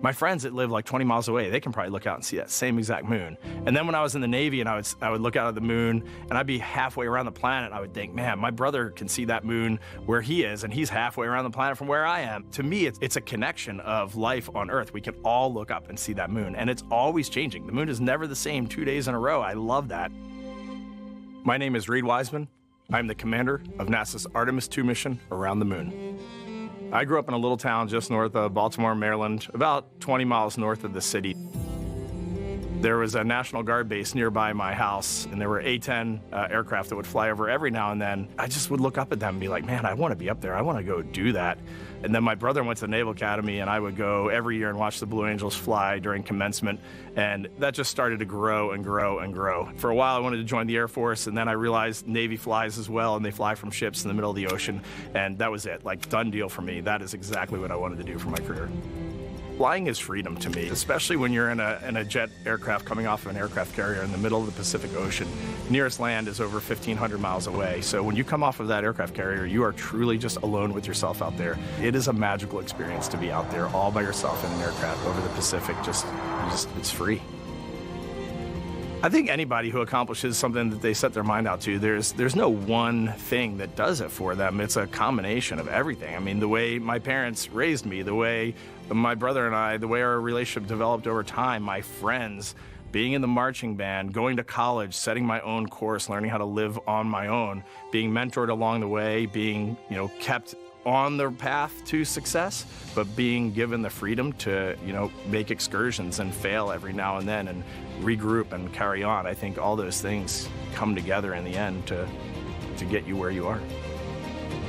my friends that live like 20 miles away, they can probably look out and see that same exact moon. And then when I was in the Navy and I would look out at the moon and I'd be halfway around the planet, I would think, man, my brother can see that moon where he is and he's halfway around the planet from where I am. To me, it's a connection of life on Earth. We can all look up and see that moon, and it's always changing. The moon is never the same 2 days in a row. I love that. My name is Reed Wiseman. I'm the commander of NASA's Artemis II mission around the moon. I grew up in a little town just north of Baltimore, Maryland, about 20 miles north of the city. There was a National Guard base nearby my house, and there were A-10 aircraft that would fly over every now and then. I just would look up at them and be like, man, I want to be up there. I want to go do that. And then my brother went to the Naval Academy, and I would go every year and watch the Blue Angels fly during commencement, and that just started to grow and grow and grow. For a while, I wanted to join the Air Force, and then I realized Navy flies as well, and they fly from ships in the middle of the ocean, and that was it. Like, done deal for me. That is exactly what I wanted to do for my career. Flying is freedom to me, especially when you're in a jet aircraft coming off of an aircraft carrier in the middle of the Pacific Ocean. Nearest land is over 1,500 miles away. So when you come off of that aircraft carrier, you are truly just alone with yourself out there. It is a magical experience to be out there all by yourself in an aircraft over the Pacific. It's free. I think anybody who accomplishes something that they set their mind out to, there's no one thing that does it for them. It's a combination of everything. I mean, the way my parents raised me, the way my brother and I, the way our relationship developed over time, my friends, being in the marching band, going to college, setting my own course, learning how to live on my own, being mentored along the way, being, kept on the path to success, but being given the freedom to, make excursions and fail every now and then and regroup and carry on. I think all those things come together in the end to get you where you are.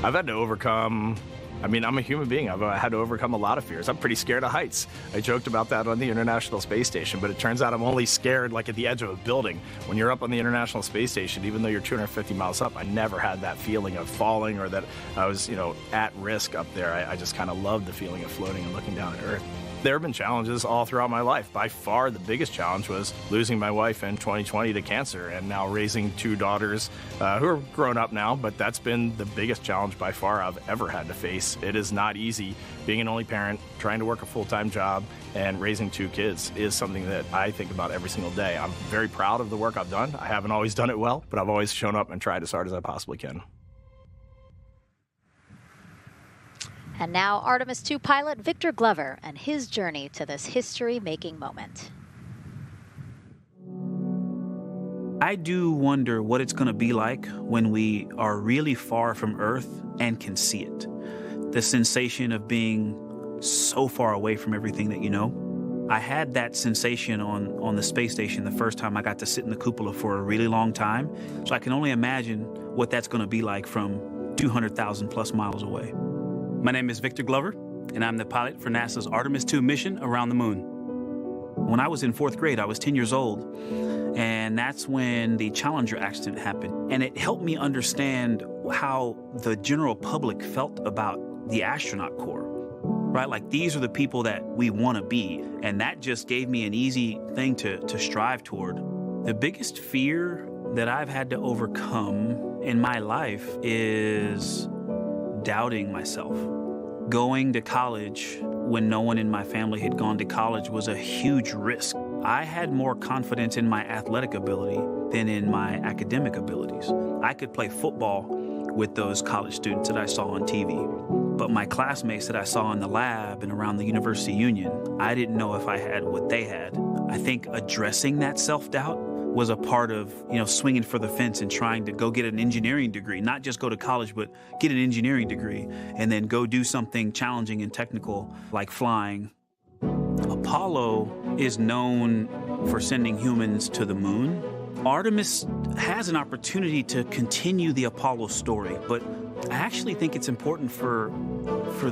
I've had to overcome, I'm a human being. I've had to overcome a lot of fears. I'm pretty scared of heights. I joked about that on the International Space Station, but it turns out I'm only scared like at the edge of a building. When you're up on the International Space Station, even though you're 250 miles up, I never had that feeling of falling or that I was, at risk up there. I just kind of loved the feeling of floating and looking down at Earth. There have been challenges all throughout my life. By far, the biggest challenge was losing my wife in 2020 to cancer and now raising two daughters who are grown up now, but that's been the biggest challenge by far I've ever had to face. It is not easy. Being an only parent, trying to work a full-time job, and raising two kids is something that I think about every single day. I'm very proud of the work I've done. I haven't always done it well, but I've always shown up and tried as hard as I possibly can. And now Artemis II pilot Victor Glover and his journey to this history-making moment. I do wonder what it's going to be like when we are really far from Earth and can see it. The sensation of being so far away from everything that you know. I had that sensation on the space station the first time I got to sit in the cupola for a really long time. So I can only imagine what that's going to be like from 200,000 plus miles away. My name is Victor Glover, and I'm the pilot for NASA's Artemis II mission around the moon. When I was in 4th grade, I was 10 years old, and that's when the Challenger accident happened. And it helped me understand how the general public felt about the astronaut corps, right? Like, these are the people that we want to be, and that just gave me an easy thing to strive toward. The biggest fear that I've had to overcome in my life is doubting myself. Going to college when no one in my family had gone to college was a huge risk. I had more confidence in my athletic ability than in my academic abilities. I could play football with those college students that I saw on TV, but my classmates that I saw in the lab and around the University Union, I didn't know if I had what they had. I think addressing that self-doubt was a part of, swinging for the fence and trying to go get an engineering degree, not just go to college, but get an engineering degree and then go do something challenging and technical like flying. Apollo is known for sending humans to the moon. Artemis has an opportunity to continue the Apollo story, but I actually think it's important for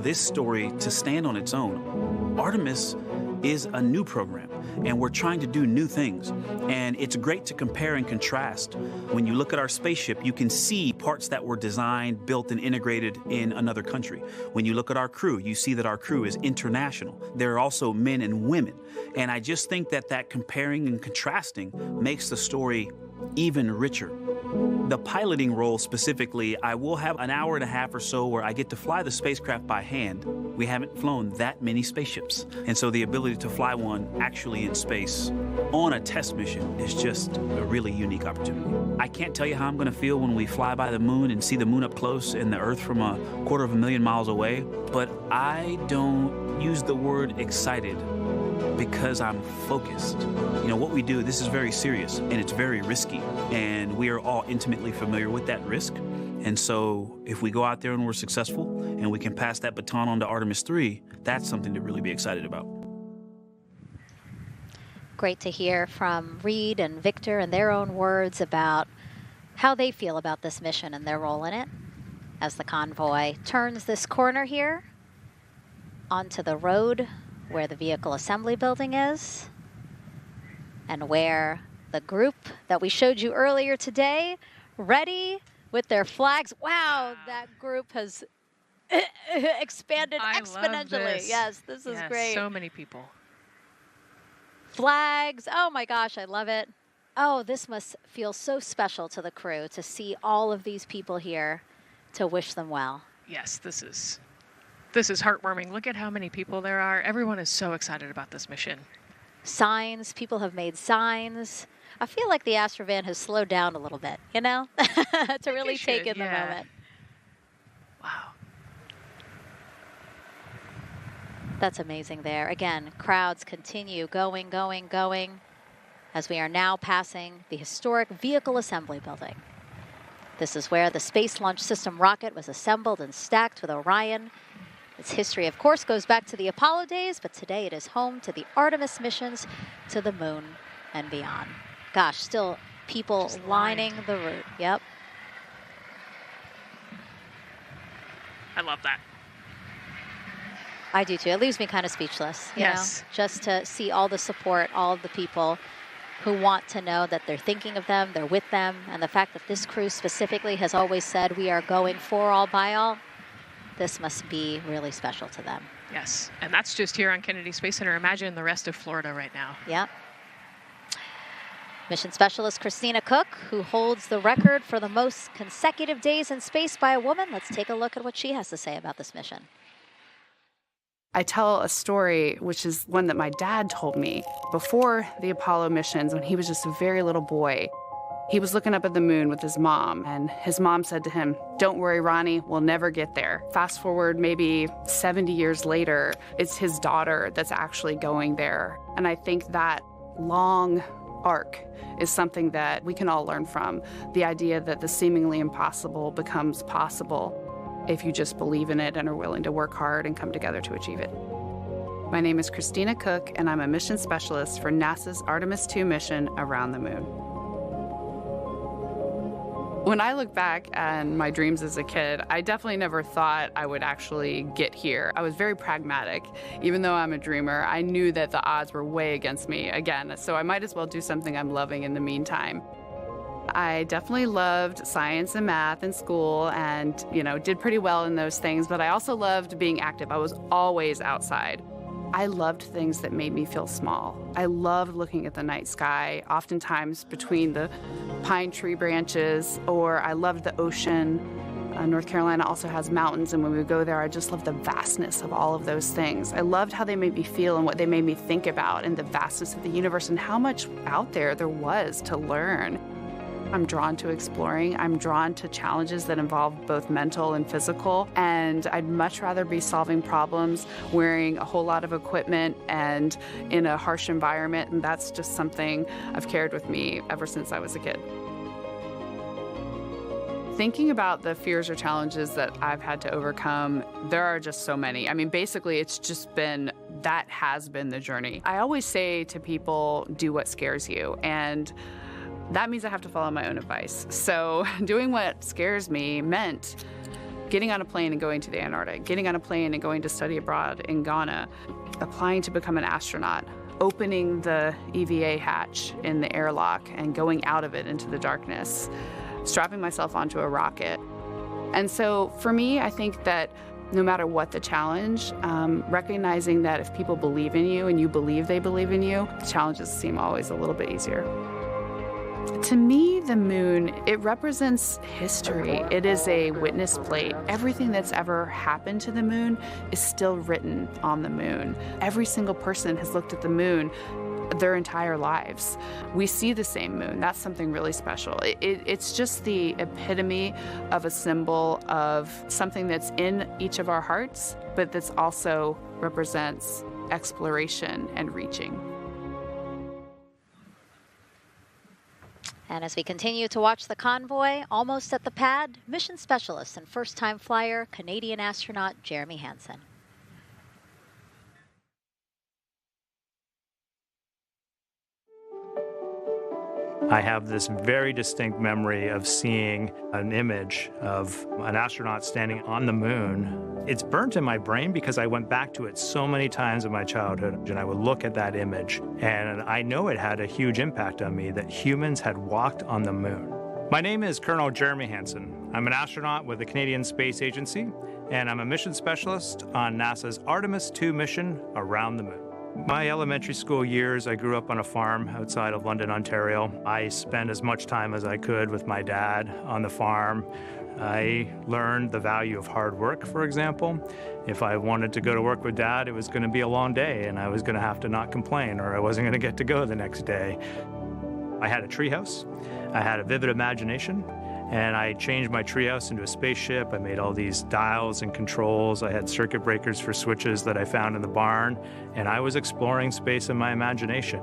this story to stand on its own. Artemis is a new program, and we're trying to do new things. And it's great to compare and contrast. When you look at our spaceship, you can see parts that were designed, built, and integrated in another country. When you look at our crew, you see that our crew is international. There are also men and women. And I just think that comparing and contrasting makes the story even richer. The piloting role specifically, I will have an hour and a half or so where I get to fly the spacecraft by hand. We haven't flown that many spaceships. And so the ability to fly one actually in space on a test mission is just a really unique opportunity. I can't tell you how I'm going to feel when we fly by the moon and see the moon up close and the Earth from 250,000 miles away, but I don't use the word excited because I'm focused. What we do, this is very serious and it's very risky, and we are all intimately familiar with that risk. And so if we go out there and we're successful and we can pass that baton on to Artemis III, that's something to really be excited about. Great to hear from Reed and Victor in their own words about how they feel about this mission and their role in it as the convoy turns this corner here onto the road where the vehicle assembly building is and where the group that we showed you earlier today, ready with their flags. Wow, that group has expanded I exponentially. love this. Yes, this is Yes, great. so many people. Flags. Oh my gosh, I love it. Oh, this must feel so special to the crew to see all of these people here to wish them well. Yes, this is heartwarming. Look at how many people there are. Everyone is so excited about this mission. Signs. People have made signs. I feel like the Astrovan has slowed down a little bit, you know, to really take in the moment. Wow. That's amazing there. Again, crowds continue going, going, going as we are now passing the historic Vehicle Assembly Building. This is where the Space Launch System rocket was assembled and stacked with Orion. Its history, of course, goes back to the Apollo days, but today it is home to the Artemis missions to the moon and beyond. Gosh, still people lining the route. Yep. I love that. I do too. It leaves me kind of speechless, you know, just to see all the support, all of the people who want to know that they're thinking of them, they're with them, and the fact that this crew specifically has always said we are going for all by all, this must be really special to them. Yes, and that's just here on Kennedy Space Center. Imagine the rest of Florida right now. Yep. Mission Specialist Christina Cook, who holds the record for the most consecutive days in space by a woman. Let's take a look at what she has to say about this mission. I tell a story, which is one that my dad told me before the Apollo missions when he was just a very little boy. He was looking up at the moon with his mom, and his mom said to him, "Don't worry, Ronnie, we'll never get there." Fast forward maybe 70 years later, it's his daughter that's actually going there. And I think that long arc is something that we can all learn from. The idea that the seemingly impossible becomes possible if you just believe in it and are willing to work hard and come together to achieve it. My name is Christina Cook, and I'm a mission specialist for NASA's Artemis II mission around the moon. When I look back at my dreams as a kid, I definitely never thought I would actually get here. I was very pragmatic. Even though I'm a dreamer, I knew that the odds were way against me again, so I might as well do something I'm loving in the meantime. I definitely loved science and math in school and, did pretty well in those things, but I also loved being active. I was always outside. I loved things that made me feel small. I loved looking at the night sky, oftentimes between the pine tree branches, or I loved the ocean. North Carolina also has mountains, and when we go there, I just loved the vastness of all of those things. I loved how they made me feel and what they made me think about and the vastness of the universe and how much out there was to learn. I'm drawn to exploring. I'm drawn to challenges that involve both mental and physical, and I'd much rather be solving problems wearing a whole lot of equipment and in a harsh environment, and that's just something I've carried with me ever since I was a kid. Thinking about the fears or challenges that I've had to overcome, there are just so many. I mean, basically, that has been the journey. I always say to people, do what scares you, and that means I have to follow my own advice. So doing what scares me meant getting on a plane and going to the Antarctic, getting on a plane and going to study abroad in Ghana, applying to become an astronaut, opening the EVA hatch in the airlock and going out of it into the darkness, strapping myself onto a rocket. And so for me, I think that no matter what the challenge, recognizing that if people believe in you and you believe they believe in you, challenges seem always a little bit easier. To me, the moon, it represents history. It is a witness plate. Everything that's ever happened to the moon is still written on the moon. Every single person has looked at the moon their entire lives. We see the same moon. That's something really special. It's just the epitome of a symbol of something that's in each of our hearts, but that's also represents exploration and reaching. And as we continue to watch the convoy, almost at the pad, mission specialist and first-time flyer, Canadian astronaut Jeremy Hansen. I have this very distinct memory of seeing an image of an astronaut standing on the moon. It's burnt in my brain because I went back to it so many times in my childhood, and I would look at that image, and I know it had a huge impact on me that humans had walked on the moon. My name is Colonel Jeremy Hansen. I'm an astronaut with the Canadian Space Agency, and I'm a mission specialist on NASA's Artemis II mission around the moon. My elementary school years, I grew up on a farm outside of London, Ontario. I spent as much time as I could with my dad on the farm. I learned the value of hard work, for example. If I wanted to go to work with Dad, it was going to be a long day, and I was going to have to not complain, or I wasn't going to get to go the next day. I had a treehouse. I had a vivid imagination, and I changed my treehouse into a spaceship. I made all these dials and controls. I had circuit breakers for switches that I found in the barn, and I was exploring space in my imagination.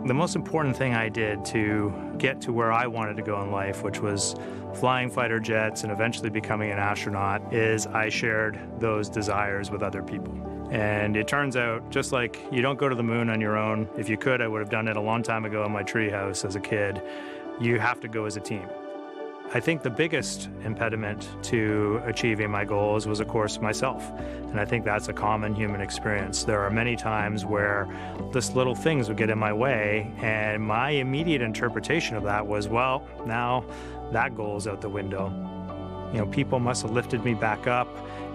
The most important thing I did to get to where I wanted to go in life, which was flying fighter jets and eventually becoming an astronaut, is I shared those desires with other people. And it turns out, just like you don't go to the moon on your own, if you could, I would have done it a long time ago in my treehouse as a kid, you have to go as a team. I think the biggest impediment to achieving my goals was, of course, myself. And I think that's a common human experience. There are many times where just little things would get in my way, and my immediate interpretation of that was, well, now that goal is out the window. You know, people must have lifted me back up,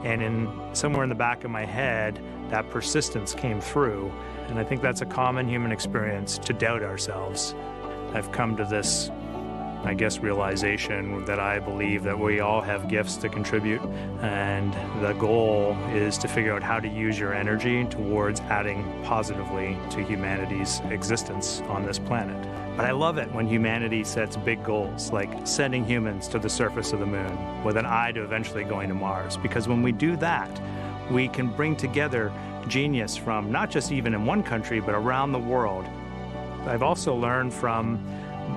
and somewhere in the back of my head, that persistence came through. And I think that's a common human experience, to doubt ourselves. I've come to this, I guess, realization that I believe that we all have gifts to contribute, and the goal is to figure out how to use your energy towards adding positively to humanity's existence on this planet. But I love it when humanity sets big goals, like sending humans to the surface of the moon with an eye to eventually going to Mars, because when we do that, we can bring together genius from not just even in one country, but around the world. I've also learned from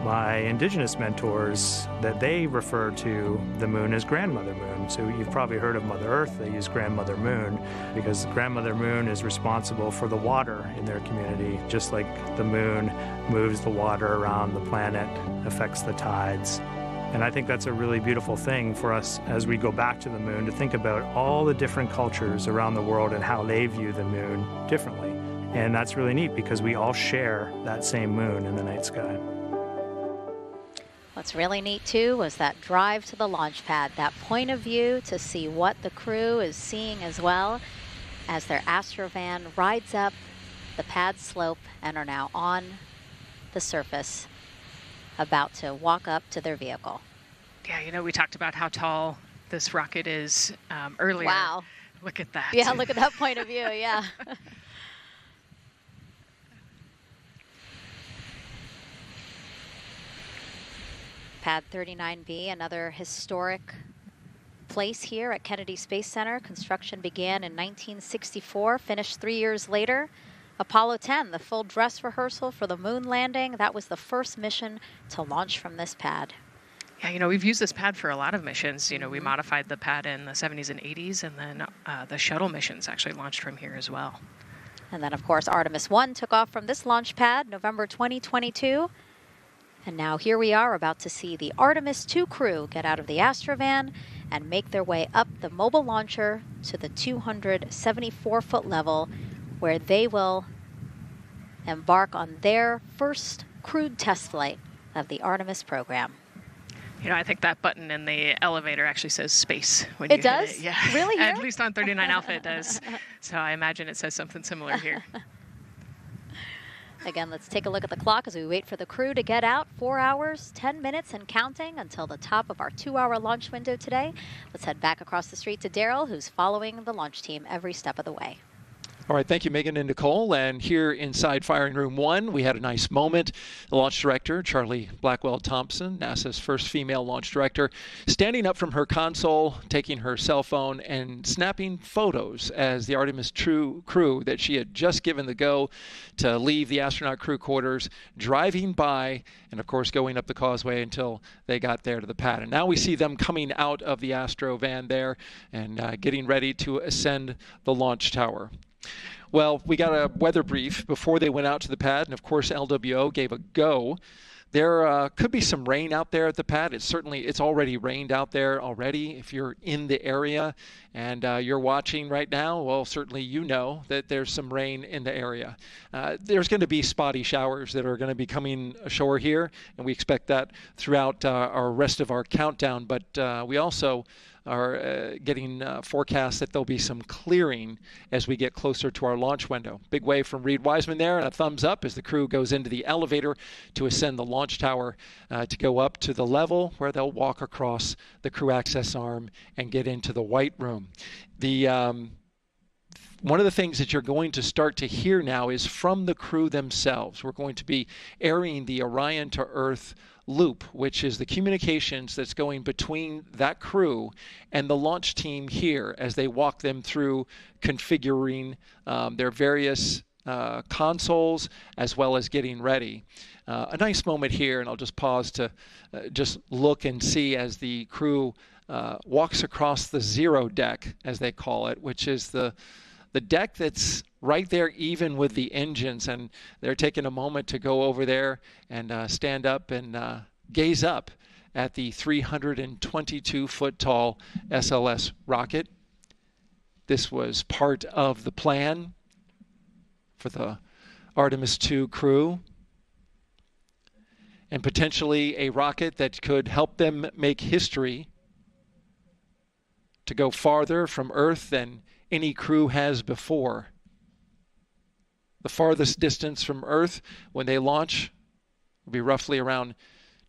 my indigenous mentors that they refer to the moon as Grandmother Moon. So you've probably heard of Mother Earth. They use Grandmother Moon because Grandmother Moon is responsible for the water in their community, just like the moon moves the water around the planet, affects the tides. And I think that's a really beautiful thing for us as we go back to the moon, to think about all the different cultures around the world and how they view the moon differently. And that's really neat because we all share that same moon in the night sky. What's really neat too was that drive to the launch pad, that point of view to see what the crew is seeing as well, as their Astrovan rides up the pad slope and are now on the surface, about to walk up to their vehicle. Yeah, you know, we talked about how tall this rocket is earlier. Wow. Look at that. Yeah, look at that point of view, yeah. Pad 39B, another historic place here at Kennedy Space Center. Construction began in 1964, finished 3 years later. Apollo 10, the full dress rehearsal for the moon landing. That was the first mission to launch from this pad. Yeah, you know, we've used this pad for a lot of missions. You know, we modified the pad in the 70s and 80s, and then the shuttle missions actually launched from here as well. And then, of course, Artemis I took off from this launch pad, November 2022. And now here we are about to see the Artemis II crew get out of the Astrovan and make their way up the mobile launcher to the 274-foot level, where they will embark on their first crewed test flight of the Artemis program. You know, I think that button in the elevator actually says space when it you does? hit it. Yeah. Really? At least on 39 Alpha it does. So I imagine it says something similar here. Again, let's take a look at the clock as we wait for the crew to get out. 4 hours, 10 minutes and counting until the top of our 2-hour launch window today. Let's head back across the street to Daryl, who's following the launch team every step of the way. All right, thank you, Megan and Nicole. And here inside Firing Room 1, we had a nice moment. The launch director, Charlie Blackwell-Thompson, NASA's first female launch director, standing up from her console, taking her cell phone and snapping photos as the Artemis II crew that she had just given the go to leave the astronaut crew quarters, driving by, and of course going up the causeway until they got there to the pad. And now we see them coming out of the Astro van there and getting ready to ascend the launch tower. Well, we got a weather brief before they went out to the pad, and of course LWO gave a go. There could be some rain out there at the pad. It's already rained out there already. If you're in the area and you're watching right now, well, certainly you know that there's some rain in the area. There's going to be spotty showers that are going to be coming ashore here, and we expect that throughout our rest of our countdown. But we also are getting forecasts that there'll be some clearing as we get closer to our launch window. Big wave from Reed Wiseman there, and a thumbs up as the crew goes into the elevator to ascend the launch tower to go up to the level where they'll walk across the crew access arm and get into the white room. One of the things that you're going to start to hear now is from the crew themselves. We're going to be airing the Orion to Earth loop, which is the communications that's going between that crew and the launch team here as they walk them through configuring their various consoles as well as getting ready. A nice moment here, and I'll just pause to just look and see as the crew walks across the zero deck, as they call it, which is the deck that's right there even with the engines, and they're taking a moment to go over there and stand up and gaze up at the 322-foot tall SLS rocket. This was part of the plan for the Artemis II crew, and potentially a rocket that could help them make history to go farther from Earth than any crew has before. The farthest distance from Earth when they launch will be roughly around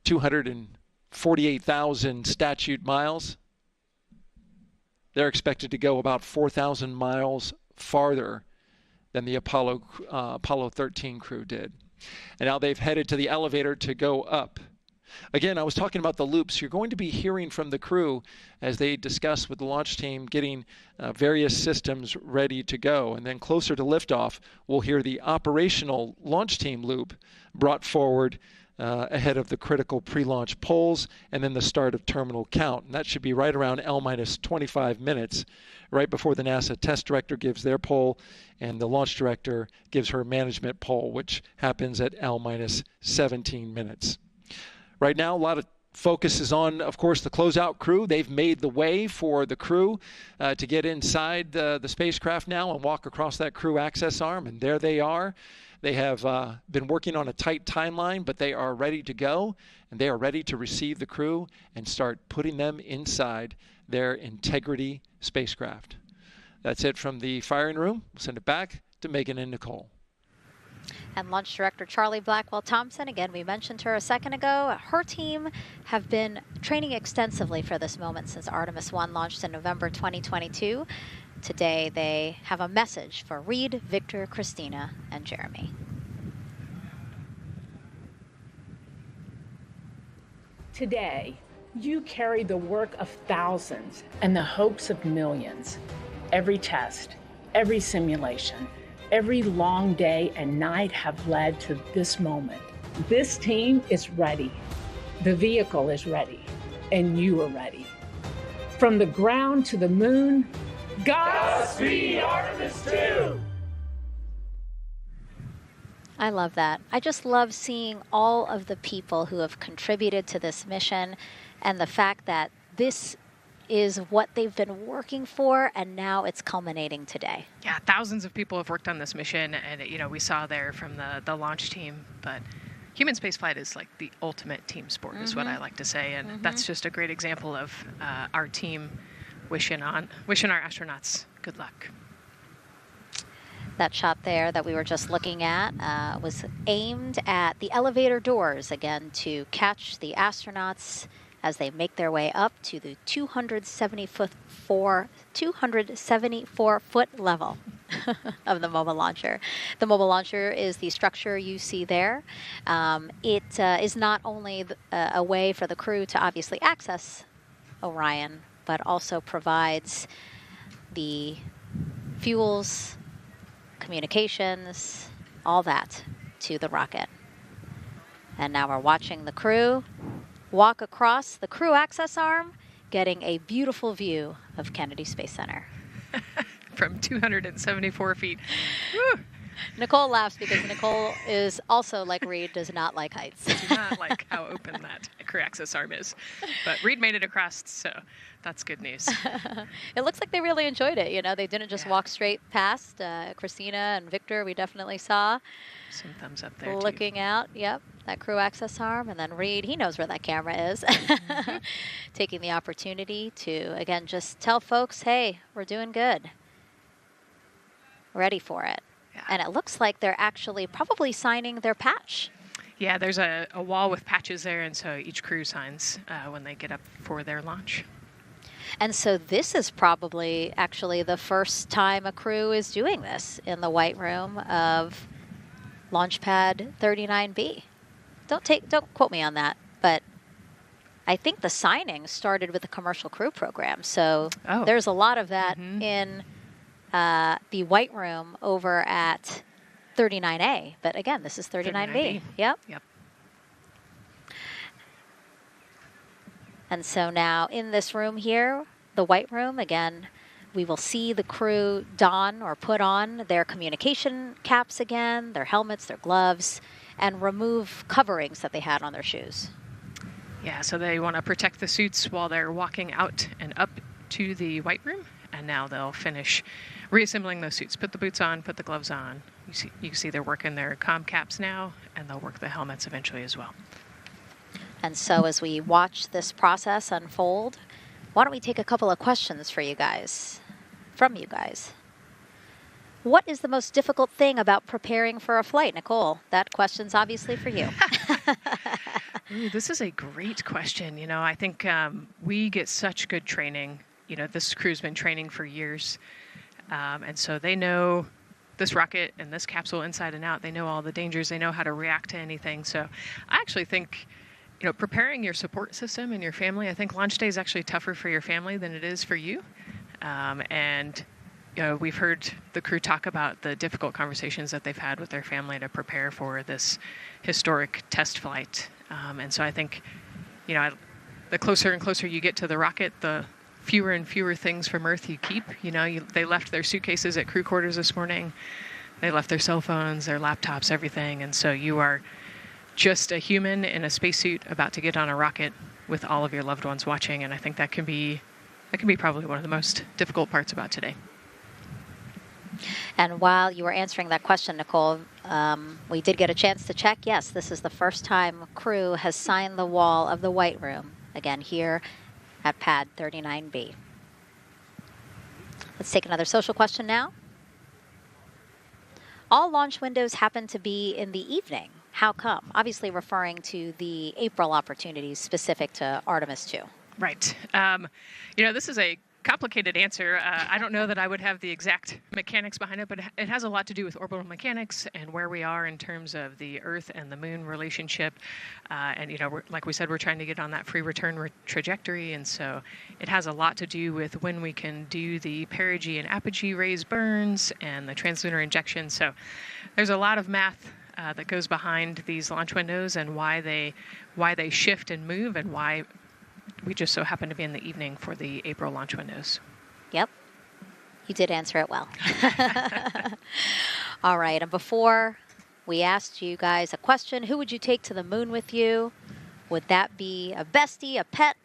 248,000 statute miles. They're expected to go about 4,000 miles farther than the Apollo 13 crew did. And now they've headed to the elevator to go up. Again, I was talking about the loops. You're going to be hearing from the crew as they discuss with the launch team getting various systems ready to go. And then closer to liftoff, we'll hear the operational launch team loop brought forward ahead of the critical pre-launch polls and then the start of terminal count. And that should be right around L-25 minutes, right before the NASA test director gives their poll and the launch director gives her management poll, which happens at L-17 minutes. Right now, a lot of focus is on, of course, the closeout crew. They've made the way for the crew to get inside the spacecraft now and walk across that crew access arm, and there they are. They have been working on a tight timeline, but they are ready to go, and they are ready to receive the crew and start putting them inside their Integrity spacecraft. That's it from the firing room. We'll send it back to Megan and Nicole. And Launch Director Charlie Blackwell-Thompson, again, we mentioned her a second ago. Her team have been training extensively for this moment since Artemis I launched in November 2022. Today, they have a message for Reed, Victor, Christina, and Jeremy. Today, you carry the work of thousands and the hopes of millions. Every test, every simulation, every long day and night have led to this moment. This team is ready. The vehicle is ready, and you are ready. From the ground to the moon, Godspeed, Artemis II! I love that. I just love seeing all of the people who have contributed to this mission and the fact that this is what they've been working for, and now it's culminating today. Yeah, thousands of people have worked on this mission, and we saw there from the launch team, but human spaceflight is like the ultimate team sport, is what I like to say, and that's just a great example of our team wishing our astronauts good luck. That shot there that we were just looking at was aimed at the elevator doors, again, to catch the astronauts as they make their way up to the 274-foot level of the mobile launcher. The mobile launcher is the structure you see there. It is not only a way for the crew to obviously access Orion, but also provides the fuels, communications, all that to the rocket. And now we're watching the crew walk across the crew access arm, getting a beautiful view of Kennedy Space Center. From 274 feet. Woo. Nicole laughs because Nicole is also, like Reed, does not like heights. I do not like how open that crew access arm is. But Reed made it across, so that's good news. It looks like they really enjoyed it. You know, they didn't just walk straight past. Christina and Victor, we definitely saw. Some thumbs up there, looking out, yep. that crew access arm. And then Reed, he knows where that camera is. Taking the opportunity to, again, just tell folks, hey, we're doing good. Ready for it. Yeah. And it looks like they're actually probably signing their patch. Yeah, there's a wall with patches there, and so each crew signs when they get up for their launch. And so this is probably actually the first time a crew is doing this in the White Room of Launch Pad 39B. Don't quote me on that, but I think the signing started with the commercial crew program. So there's a lot of that in the White Room over at 39A. But again, this is 39B. Yep. And so now in this room here, the White Room, again, we will see the crew don or put on their communication caps again, their helmets, their gloves, and remove coverings that they had on their shoes. Yeah, so they want to protect the suits while they're walking out and up to the White Room, and now they'll finish reassembling those suits. Put the boots on, put the gloves on. You can see they're working their comm caps now, and they'll work the helmets eventually as well. And so as we watch this process unfold, why don't we take a couple of questions from you guys? What is the most difficult thing about preparing for a flight? Nicole, that question's obviously for you. Ooh, this is a great question. You know, I think we get such good training. You know, this crew's been training for years. And so they know this rocket and this capsule inside and out. They know all the dangers. They know how to react to anything. So I actually think, you know, preparing your support system and your family, I think launch day is actually tougher for your family than it is for you. And, you know, we've heard the crew talk about the difficult conversations that they've had with their family to prepare for this historic test flight. And so I think, you know, the closer and closer you get to the rocket, the fewer and fewer things from Earth you keep. You know, they left their suitcases at crew quarters this morning. They left their cell phones, their laptops, everything. And so you are just a human in a spacesuit about to get on a rocket with all of your loved ones watching. And I think that can be probably one of the most difficult parts about today. And while you were answering that question, Nicole, we did get a chance to check. Yes, this is the first time crew has signed the wall of the White Room, again here at Pad 39B. Let's take another social question now. All launch windows happen to be in the evening. How come? Obviously referring to the April opportunities specific to Artemis II. Right. You know, this is a complicated answer. I don't know that I would have the exact mechanics behind it, but it has a lot to do with orbital mechanics and where we are in terms of the Earth and the Moon relationship. And, you know, like we said, we're trying to get on that free return trajectory. And so it has a lot to do with when we can do the perigee and apogee raise burns and the translunar injection. So there's a lot of math that goes behind these launch windows and why they shift and move and why we just so happen to be in the evening for the April launch windows. Yep. You did answer it well. All right. And before we asked you guys a question, who would you take to the moon with you? Would that be a bestie, a pet,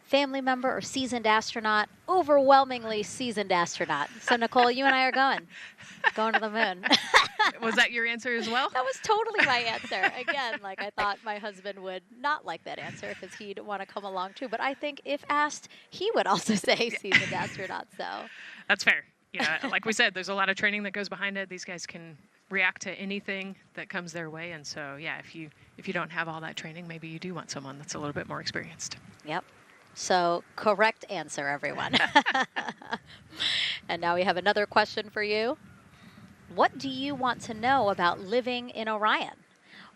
family member, or seasoned astronaut? Overwhelmingly seasoned astronaut. So, Nicole, you and I are going to the moon. Was that your answer as well? That was totally my answer. Again, like I thought my husband would not like that answer because he'd want to come along too. But I think if asked, he would also say seasoned astronaut. So that's fair. Yeah, like we said, there's a lot of training that goes behind it. These guys can react to anything that comes their way. And so, yeah, if you don't have all that training, maybe you do want someone that's a little bit more experienced. Yep. So correct answer, everyone. And now we have another question for you. What do you want to know about living in Orion?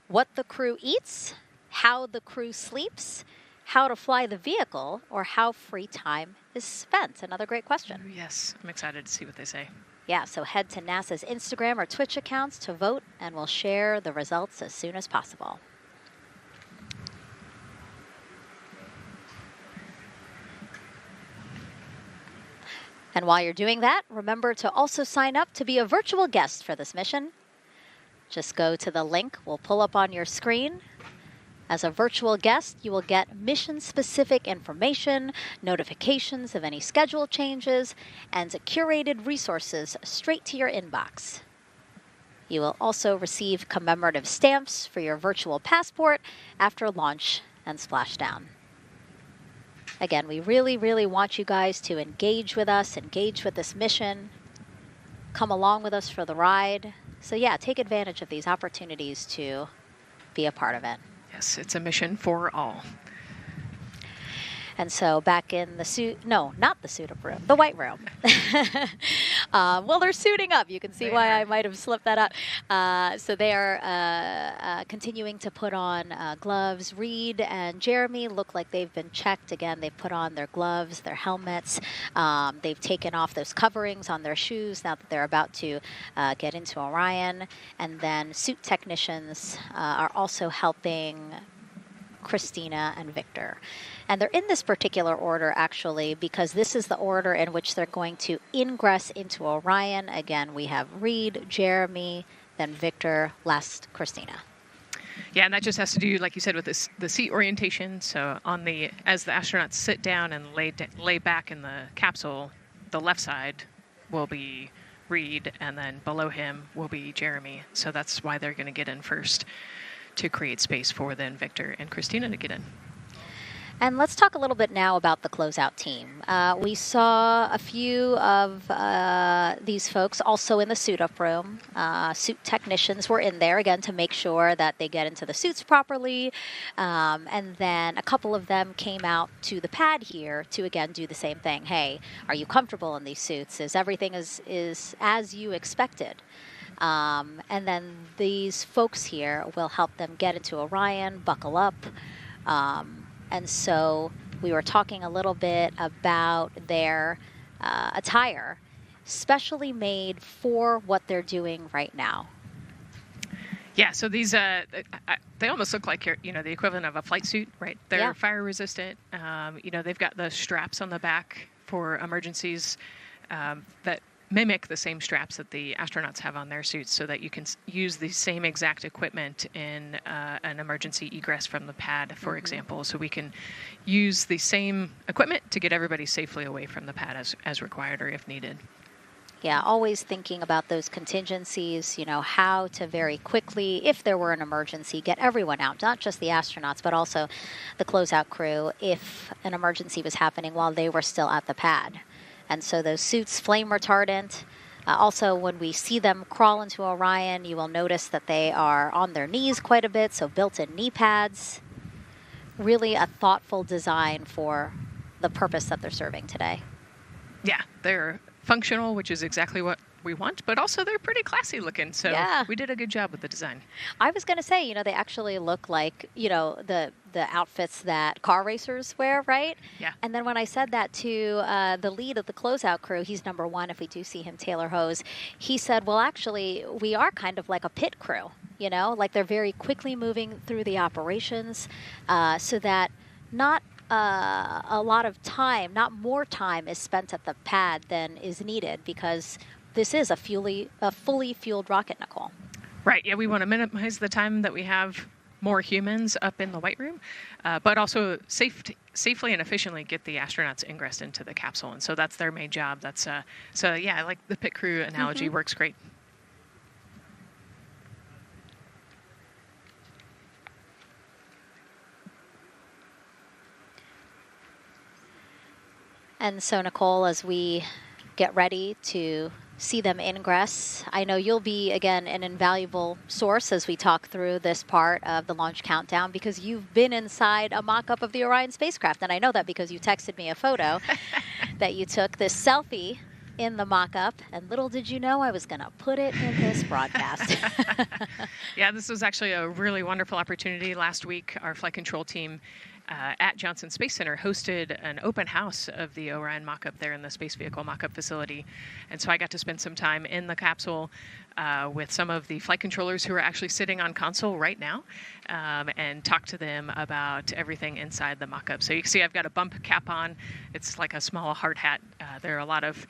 What the crew eats, how the crew sleeps, how to fly the vehicle, or how free time is spent? Another great question. Ooh, yes, I'm excited to see what they say. Yeah, so head to NASA's Instagram or Twitch accounts to vote, and we'll share the results as soon as possible. And while you're doing that, remember to also sign up to be a virtual guest for this mission. Just go to the link we'll pull up on your screen. As a virtual guest, you will get mission-specific information, notifications of any schedule changes, and curated resources straight to your inbox. You will also receive commemorative stamps for your virtual passport after launch and splashdown. Again, we really, really want you guys to engage with us, engage with this mission, come along with us for the ride. So yeah, take advantage of these opportunities to be a part of it. Yes, it's a mission for all. And so back in the suit, no, not the suit-up room, the white room. Well, they're suiting up. You can see why I might have slipped that out. So they are continuing to put on gloves. Reed and Jeremy look like they've been checked. Again, they've put on their gloves, their helmets. They've taken off those coverings on their shoes now that they're about to get into Orion. And then suit technicians are also helping Christina and Victor. And they're in this particular order, actually, because this is the order in which they're going to ingress into Orion. Again, we have Reed, Jeremy, then Victor, last Christina. Yeah, and that just has to do, like you said, with the seat orientation. So as the astronauts sit down and lay back in the capsule, the left side will be Reed, and then below him will be Jeremy. So that's why they're going to get in first, to create space for then Victor and Christina to get in. And let's talk a little bit now about the closeout team. We saw a few of these folks also in the suit-up room. Suit technicians were in there, again, to make sure that they get into the suits properly. And then a couple of them came out to the pad here to, again, do the same thing. Hey, are you comfortable in these suits? Is everything is as you expected? And then these folks here will help them get into Orion, buckle up. And so we were talking a little bit about their attire, specially made for what they're doing right now. Yeah, so these, they almost look like, the equivalent of a flight suit, right? They're fire resistant. They've got the straps on the back for emergencies that mimic the same straps that the astronauts have on their suits, so that you can use the same exact equipment in an emergency egress from the pad, for example. So we can use the same equipment to get everybody safely away from the pad as required or if needed. Yeah, always thinking about those contingencies, how to very quickly, if there were an emergency, get everyone out, not just the astronauts, but also the closeout crew if an emergency was happening while they were still at the pad. And so those suits, flame retardant. Also, when we see them crawl into Orion, you will notice that they are on their knees quite a bit, so built-in knee pads. Really a thoughtful design for the purpose that they're serving today. Yeah, they're functional, which is exactly what we want, but also they're pretty classy looking, so we did a good job with the design. I was going to say, they actually look like, the outfits that car racers wear, right? Yeah. And then when I said that to the lead of the closeout crew, he's number one if we do see him, Taylor Hose, he said, well, actually, we are kind of like a pit crew, like they're very quickly moving through the operations so that not a lot of time, not more time is spent at the pad than is needed, because this is a fully fueled rocket, Nicole. Right, yeah, we want to minimize the time that we have more humans up in the white room, but also safely and efficiently get the astronauts ingressed into the capsule. And so that's their main job. That's so yeah, I like the pit crew analogy, works great. And so, Nicole, as we get ready to see them ingress, I know you'll be, again, an invaluable source as we talk through this part of the launch countdown, because you've been inside a mock-up of the Orion spacecraft. And I know that because you texted me a photo that you took, this selfie in the mock-up, and little did you know I was going to put it in this broadcast. Yeah, this was actually a really wonderful opportunity. Last week, our flight control team at Johnson Space Center hosted an open house of the Orion mock-up there in the Space Vehicle mock-up facility. And so I got to spend some time in the capsule with some of the flight controllers who are actually sitting on console right now and talk to them about everything inside the mock-up. So you can see I've got a bump cap on. It's like a small hard hat. There are a lot of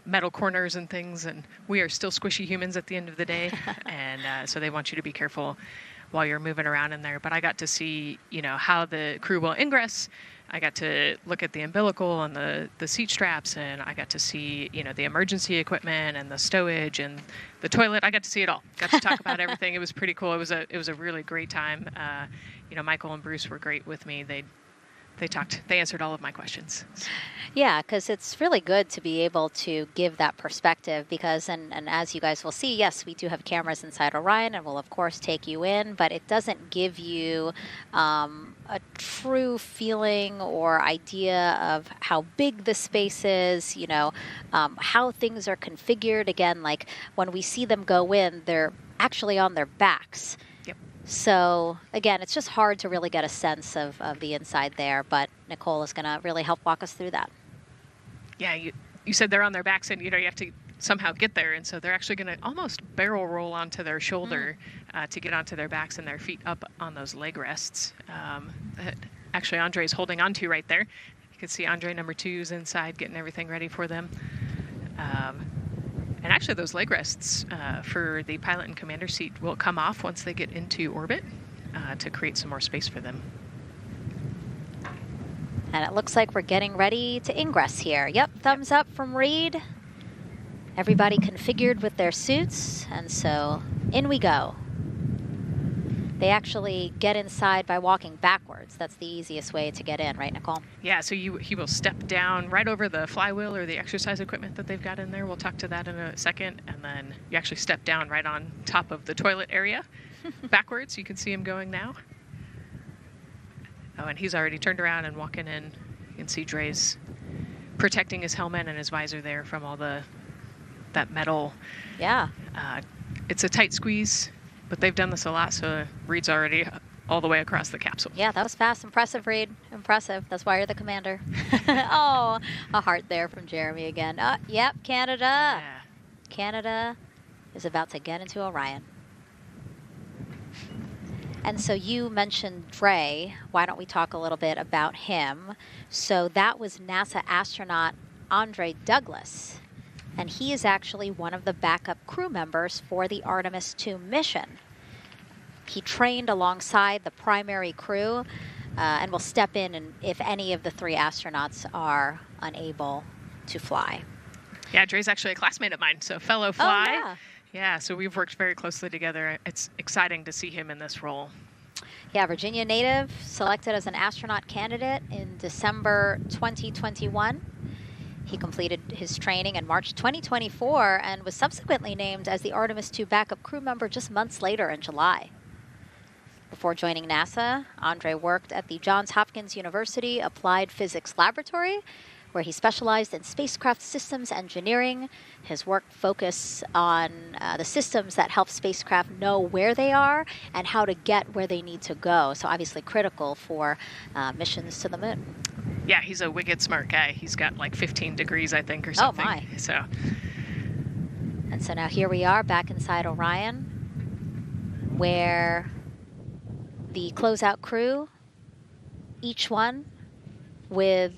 metal corners and things, and we are still squishy humans at the end of the day. And so they want you to be careful while you're moving around in there. But I got to see, how the crew will ingress. I got to look at the umbilical and the seat straps, and I got to see, the emergency equipment and the stowage and the toilet. I got to see it all. Got to talk about everything. It was pretty cool. It was a really great time. Michael and Bruce were great with me. They answered all of my questions. Yeah, because it's really good to be able to give that perspective because, and as you guys will see, yes, we do have cameras inside Orion and we'll of course take you in, but it doesn't give you a true feeling or idea of how big the space is, how things are configured. Again, like when we see them go in, they're actually on their backs. So, again, it's just hard to really get a sense of the inside there, but Nicole is going to really help walk us through that. Yeah, you said they're on their backs, and, you have to somehow get there, and so they're actually going to almost barrel roll onto their shoulder to get onto their backs and their feet up on those leg rests. That actually, Andre's holding onto right there. You can see Andre number 2's inside getting everything ready for them. And actually, those leg rests for the pilot and commander seat will come off once they get into orbit to create some more space for them. And it looks like we're getting ready to ingress here. Yep, thumbs up from Reed. Everybody configured with their suits, and so in we go. They actually get inside by walking backwards. That's the easiest way to get in, right, Nicole? Yeah, so he will step down right over the flywheel or the exercise equipment that they've got in there. We'll talk to that in a second. And then you actually step down right on top of the toilet area backwards. You can see him going now. Oh, and he's already turned around and walking in. You can see Dre's protecting his helmet and his visor there from all that metal. Yeah. It's a tight squeeze. But they've done this a lot, so Reed's already all the way across the capsule. Yeah, that was fast. Impressive, Reed. Impressive. That's why you're the commander. Oh, a heart there from Jeremy again. Yep, Canada. Yeah. Canada is about to get into Orion. And so you mentioned Dre. Why don't we talk a little bit about him? So that was NASA astronaut Andre Douglas. And he is actually one of the backup crew members for the Artemis II mission. He trained alongside the primary crew and will step in and if any of the 3 astronauts are unable to fly. Yeah, Dre's actually a classmate of mine, so fellow fly. Oh, yeah. Yeah, so we've worked very closely together. It's exciting to see him in this role. Yeah, Virginia native, selected as an astronaut candidate in December 2021. He completed his training in March 2024 and was subsequently named as the Artemis II backup crew member just months later in July. Before joining NASA, Andre worked at the Johns Hopkins University Applied Physics Laboratory, where he specialized in spacecraft systems engineering. His work focused on the systems that help spacecraft know where they are and how to get where they need to go. So obviously critical for missions to the moon. Yeah, he's a wicked smart guy. He's got like 15 degrees, I think, or something. Oh, my. So. And so now here we are back inside Orion, where the closeout crew, each one with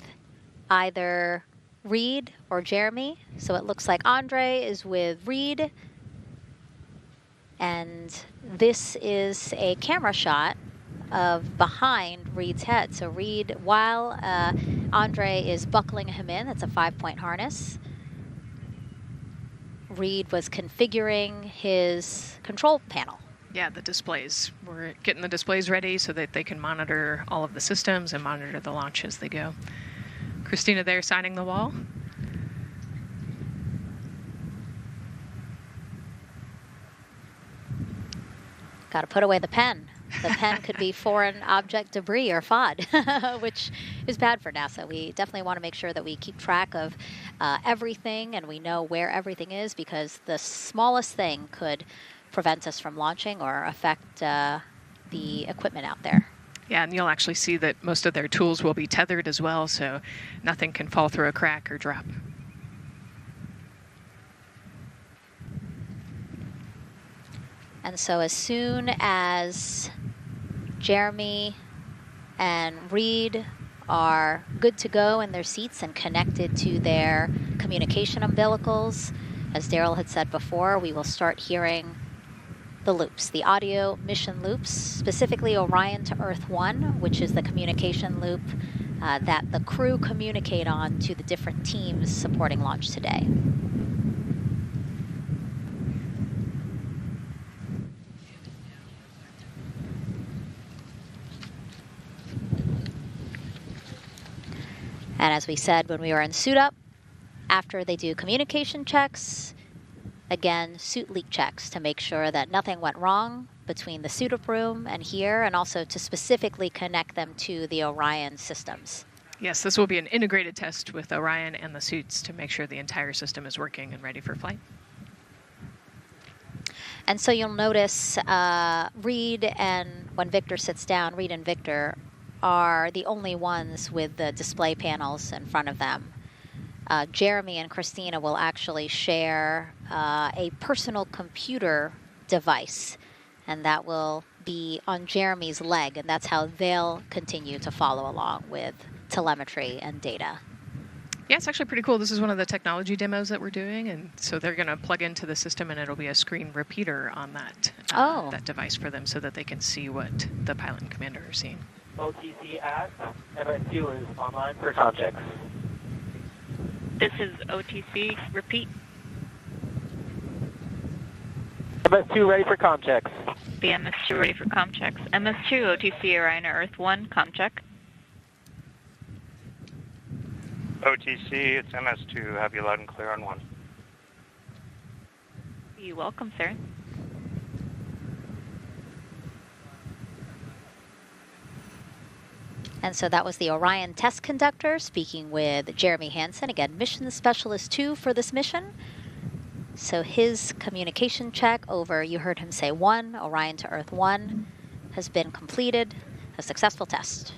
either Reed or Jeremy. So it looks like Andre is with Reed. And this is a camera shot of behind Reed's head. So Reed, while Andre is buckling him in, that's a 5-point harness, Reed was configuring his control panel. Yeah, the displays. We're getting the displays ready so that they can monitor all of the systems and monitor the launch as they go. Christina there signing the wall. Got to put away the pen. The pen could be foreign object debris or FOD, which is bad for NASA. We definitely want to make sure that we keep track of everything and we know where everything is, because the smallest thing could prevent us from launching or affect the equipment out there. Yeah, and you'll actually see that most of their tools will be tethered as well, so nothing can fall through a crack or drop. And so as soon as Jeremy and Reed are good to go in their seats and connected to their communication umbilicals, as Daryl had said before, we will start hearing the loops, the audio mission loops, specifically Orion to Earth 1, which is the communication loop that the crew communicate on to the different teams supporting launch today. And as we said when we were in suit up, after they do communication checks, again, suit leak checks to make sure that nothing went wrong between the suit up room and here, and also to specifically connect them to the Orion systems. Yes, this will be an integrated test with Orion and the suits to make sure the entire system is working and ready for flight. And so you'll notice Reed and when Victor sits down, Reed and Victor are the only ones with the display panels in front of them. Jeremy and Christina will actually share a personal computer device, and that will be on Jeremy's leg, and that's how they'll continue to follow along with telemetry and data. Yeah, it's actually pretty cool. This is one of the technology demos that we're doing, and so they're going to plug into the system, and it'll be a screen repeater on that, that device for them so that they can see what the pilot and commander are seeing. OTC ask, MS2 is online for sound checks. This is OTC, repeat. MS2 ready for comm checks. The MS2 ready for comm checks. MS2, OTC, Orion to Earth 1, comm check. OTC, it's MS2, have you loud and clear on 1. You're welcome, sir. And so that was the Orion test conductor speaking with Jeremy Hansen, again, mission specialist 2 for this mission. So his communication check over, you heard him say 1, Orion to Earth 1, has been completed, a successful test.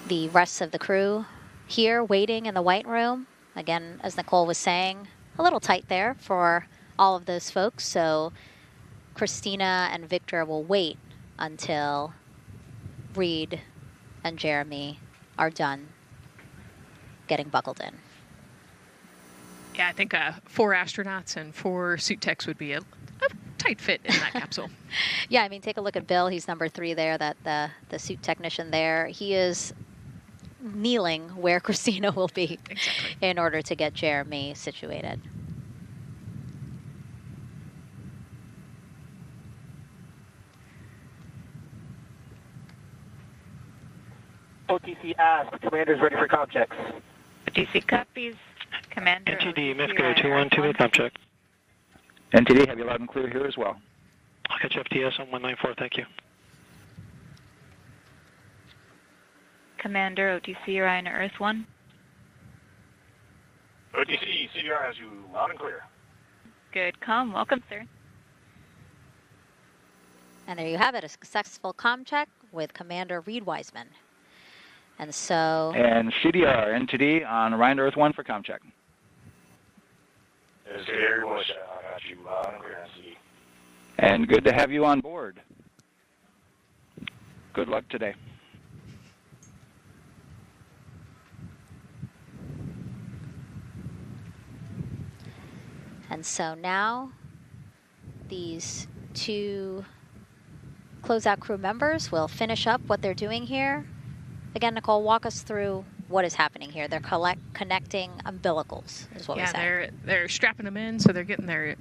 The rest of the crew here waiting in the white room. Again, as Nicole was saying, a little tight there for all of those folks. So Christina and Victor will wait until Reed and Jeremy are done getting buckled in. Yeah, I think 4 astronauts and 4 suit techs would be a tight fit in that capsule. Yeah, I mean, take a look at Bill. He's number 3 there, the suit technician there. He is kneeling where Christina will be in order to get Jeremy situated. OTC ask, commander's ready for comm checks. OTC copies, commander. NTD, MESCO 212, comm check. NTD, have you loud and clear here as well. I'll catch FTS on 194, thank you. Commander, OTC, Orion to Earth 1. OTC, CDR has you loud and clear. Good comm, welcome, sir. And there you have it, a successful comm check with Commander Reed Wiseman. And so... And CDR, NTD on Orion to Earth 1 for comm check. It's Gary Bush, I got you loud and clear, NTD. And good to have you on board. Good luck today. And so now these 2 closeout crew members will finish up what they're doing here. Again, Nicole, walk us through what is happening here. They're connecting umbilicals, is what we say. Yeah, they're strapping them in, so they're getting their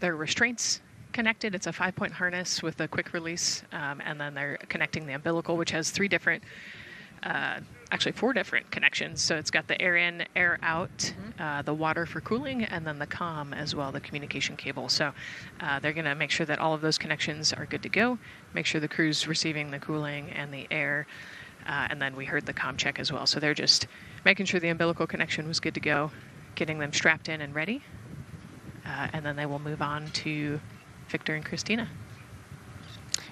restraints connected. It's a 5-point harness with a quick release, and then they're connecting the umbilical, which has 3 different, actually 4 different connections. So it's got the air in, air out, the water for cooling, and then the comm as well, the communication cable. So they're going to make sure that all of those connections are good to go, make sure the crew's receiving the cooling and the air, and then we heard the comm check as well. So they're just making sure the umbilical connection was good to go, getting them strapped in and ready, and then they will move on to Victor and Christina.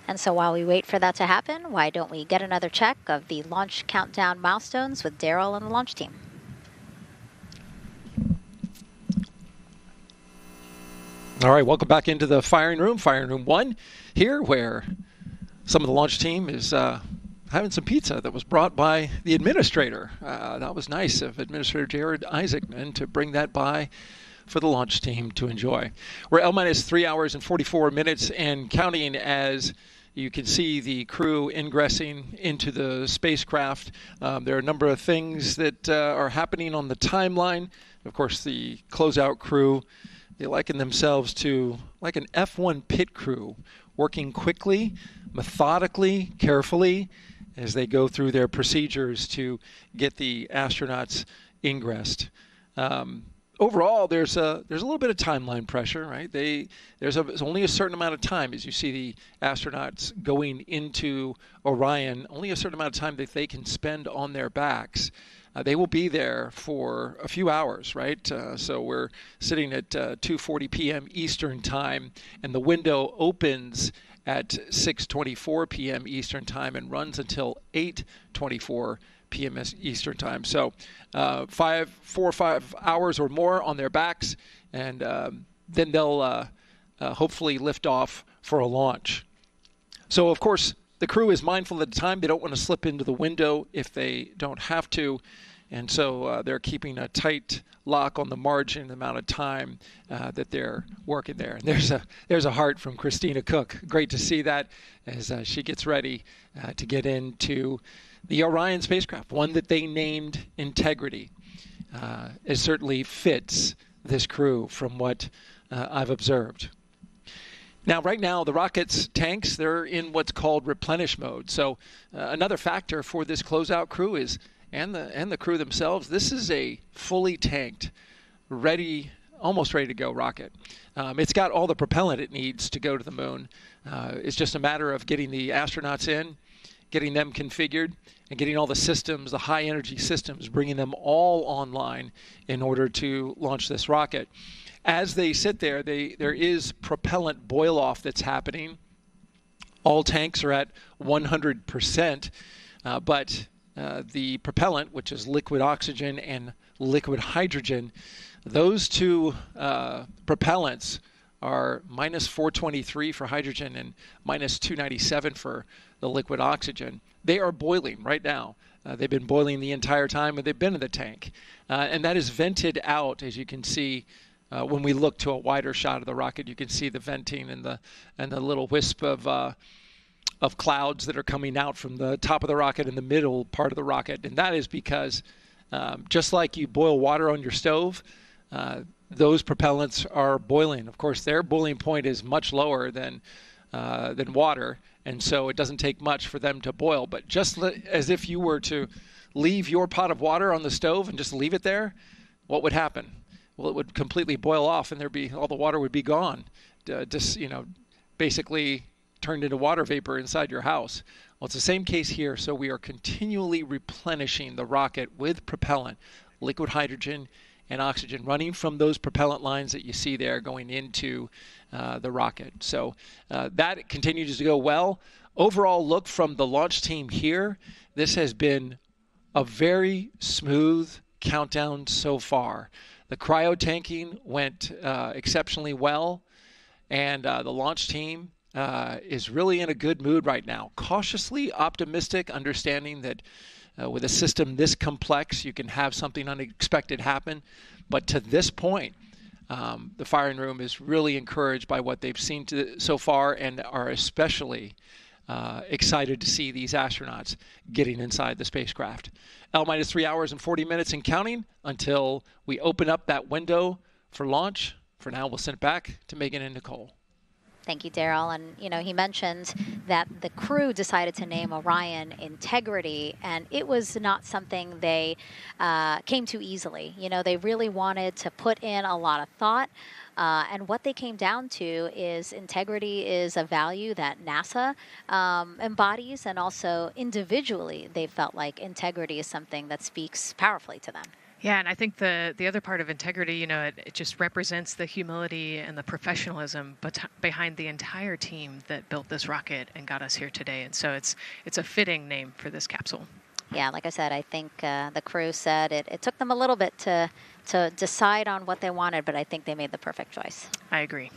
And so while we wait for that to happen, why don't we get another check of the launch countdown milestones with Daryl and the launch team? All right, welcome back into the firing room 1 here, where some of the launch team is having some pizza that was brought by the administrator. That was nice of Administrator Jared Isaacman to bring that by for the launch team to enjoy. We're L-minus 3 hours and 44 minutes and counting as you can see the crew ingressing into the spacecraft. There are a number of things that are happening on the timeline. Of course, the closeout crew, they liken themselves to like an F1 pit crew, working quickly, methodically, carefully, as they go through their procedures to get the astronauts ingressed. Overall, there's a little bit of timeline pressure, right? There's only a certain amount of time, as you see the astronauts going into Orion, only a certain amount of time that they can spend on their backs. They will be there for a few hours, right? So we're sitting at 2:40 p.m. Eastern time, and the window opens at 6:24 p.m. Eastern time and runs until 8:24 p.m. Eastern time. So 4 or 5 hours or more on their backs, and then they'll hopefully lift off for a launch. So of course, the crew is mindful at the time. They don't want to slip into the window if they don't have to. And so they're keeping a tight lock on the margin, the amount of time that they're working there. And there's a heart from Christina Cook. Great to see that as she gets ready to get into the Orion spacecraft, one that they named Integrity. It certainly fits this crew from what I've observed. Now, right now, the rocket's tanks, they're in what's called replenish mode. So another factor for this closeout crew is, and the crew themselves, this is a fully tanked, almost ready to go rocket. It's got all the propellant it needs to go to the moon. It's just a matter of getting the astronauts in, getting them configured, and getting all the systems, the high energy systems, bringing them all online in order to launch this rocket. As they sit there, there is propellant boil-off that's happening. All tanks are at 100%, but the propellant, which is liquid oxygen and liquid hydrogen, those two propellants are minus 423 for hydrogen and minus 297 for the liquid oxygen. They are boiling right now. They've been boiling the entire time, and they've been in the tank. And that is vented out, as you can see. When we look to a wider shot of the rocket, you can see the venting and the little wisp of clouds that are coming out from the top of the rocket and the middle part of the rocket. And that is because just like you boil water on your stove, those propellants are boiling. Of course, their boiling point is much lower than water, and so it doesn't take much for them to boil. But just as if you were to leave your pot of water on the stove and just leave it there, what would happen? Well, it would completely boil off, and all the water would be gone, basically turned into water vapor inside your house. Well, it's the same case here. So we are continually replenishing the rocket with propellant, liquid hydrogen and oxygen, running from those propellant lines that you see there going into the rocket. So that continues to go well. Overall look from the launch team here, this has been a very smooth countdown so far. The cryo tanking went exceptionally well, and the launch team is really in a good mood right now. Cautiously optimistic, understanding that with a system this complex, you can have something unexpected happen. But to this point, the firing room is really encouraged by what they've seen so far, and are especially excited to see these astronauts getting inside the spacecraft. L-minus 3 hours and 40 minutes and counting until we open up that window for launch. For now, we'll send it back to Megan and Nicole. Thank you, Daryl. And, he mentioned that the crew decided to name Orion Integrity, and it was not something they came to easily. They really wanted to put in a lot of thought. And what they came down to is integrity is a value that NASA embodies, and also individually they felt like integrity is something that speaks powerfully to them. Yeah, and I think the other part of integrity, it just represents the humility and the professionalism behind the entire team that built this rocket and got us here today. And so it's a fitting name for this capsule. Yeah, like I said, I think the crew said it took them a little bit to decide on what they wanted, but I think they made the perfect choice. I agree.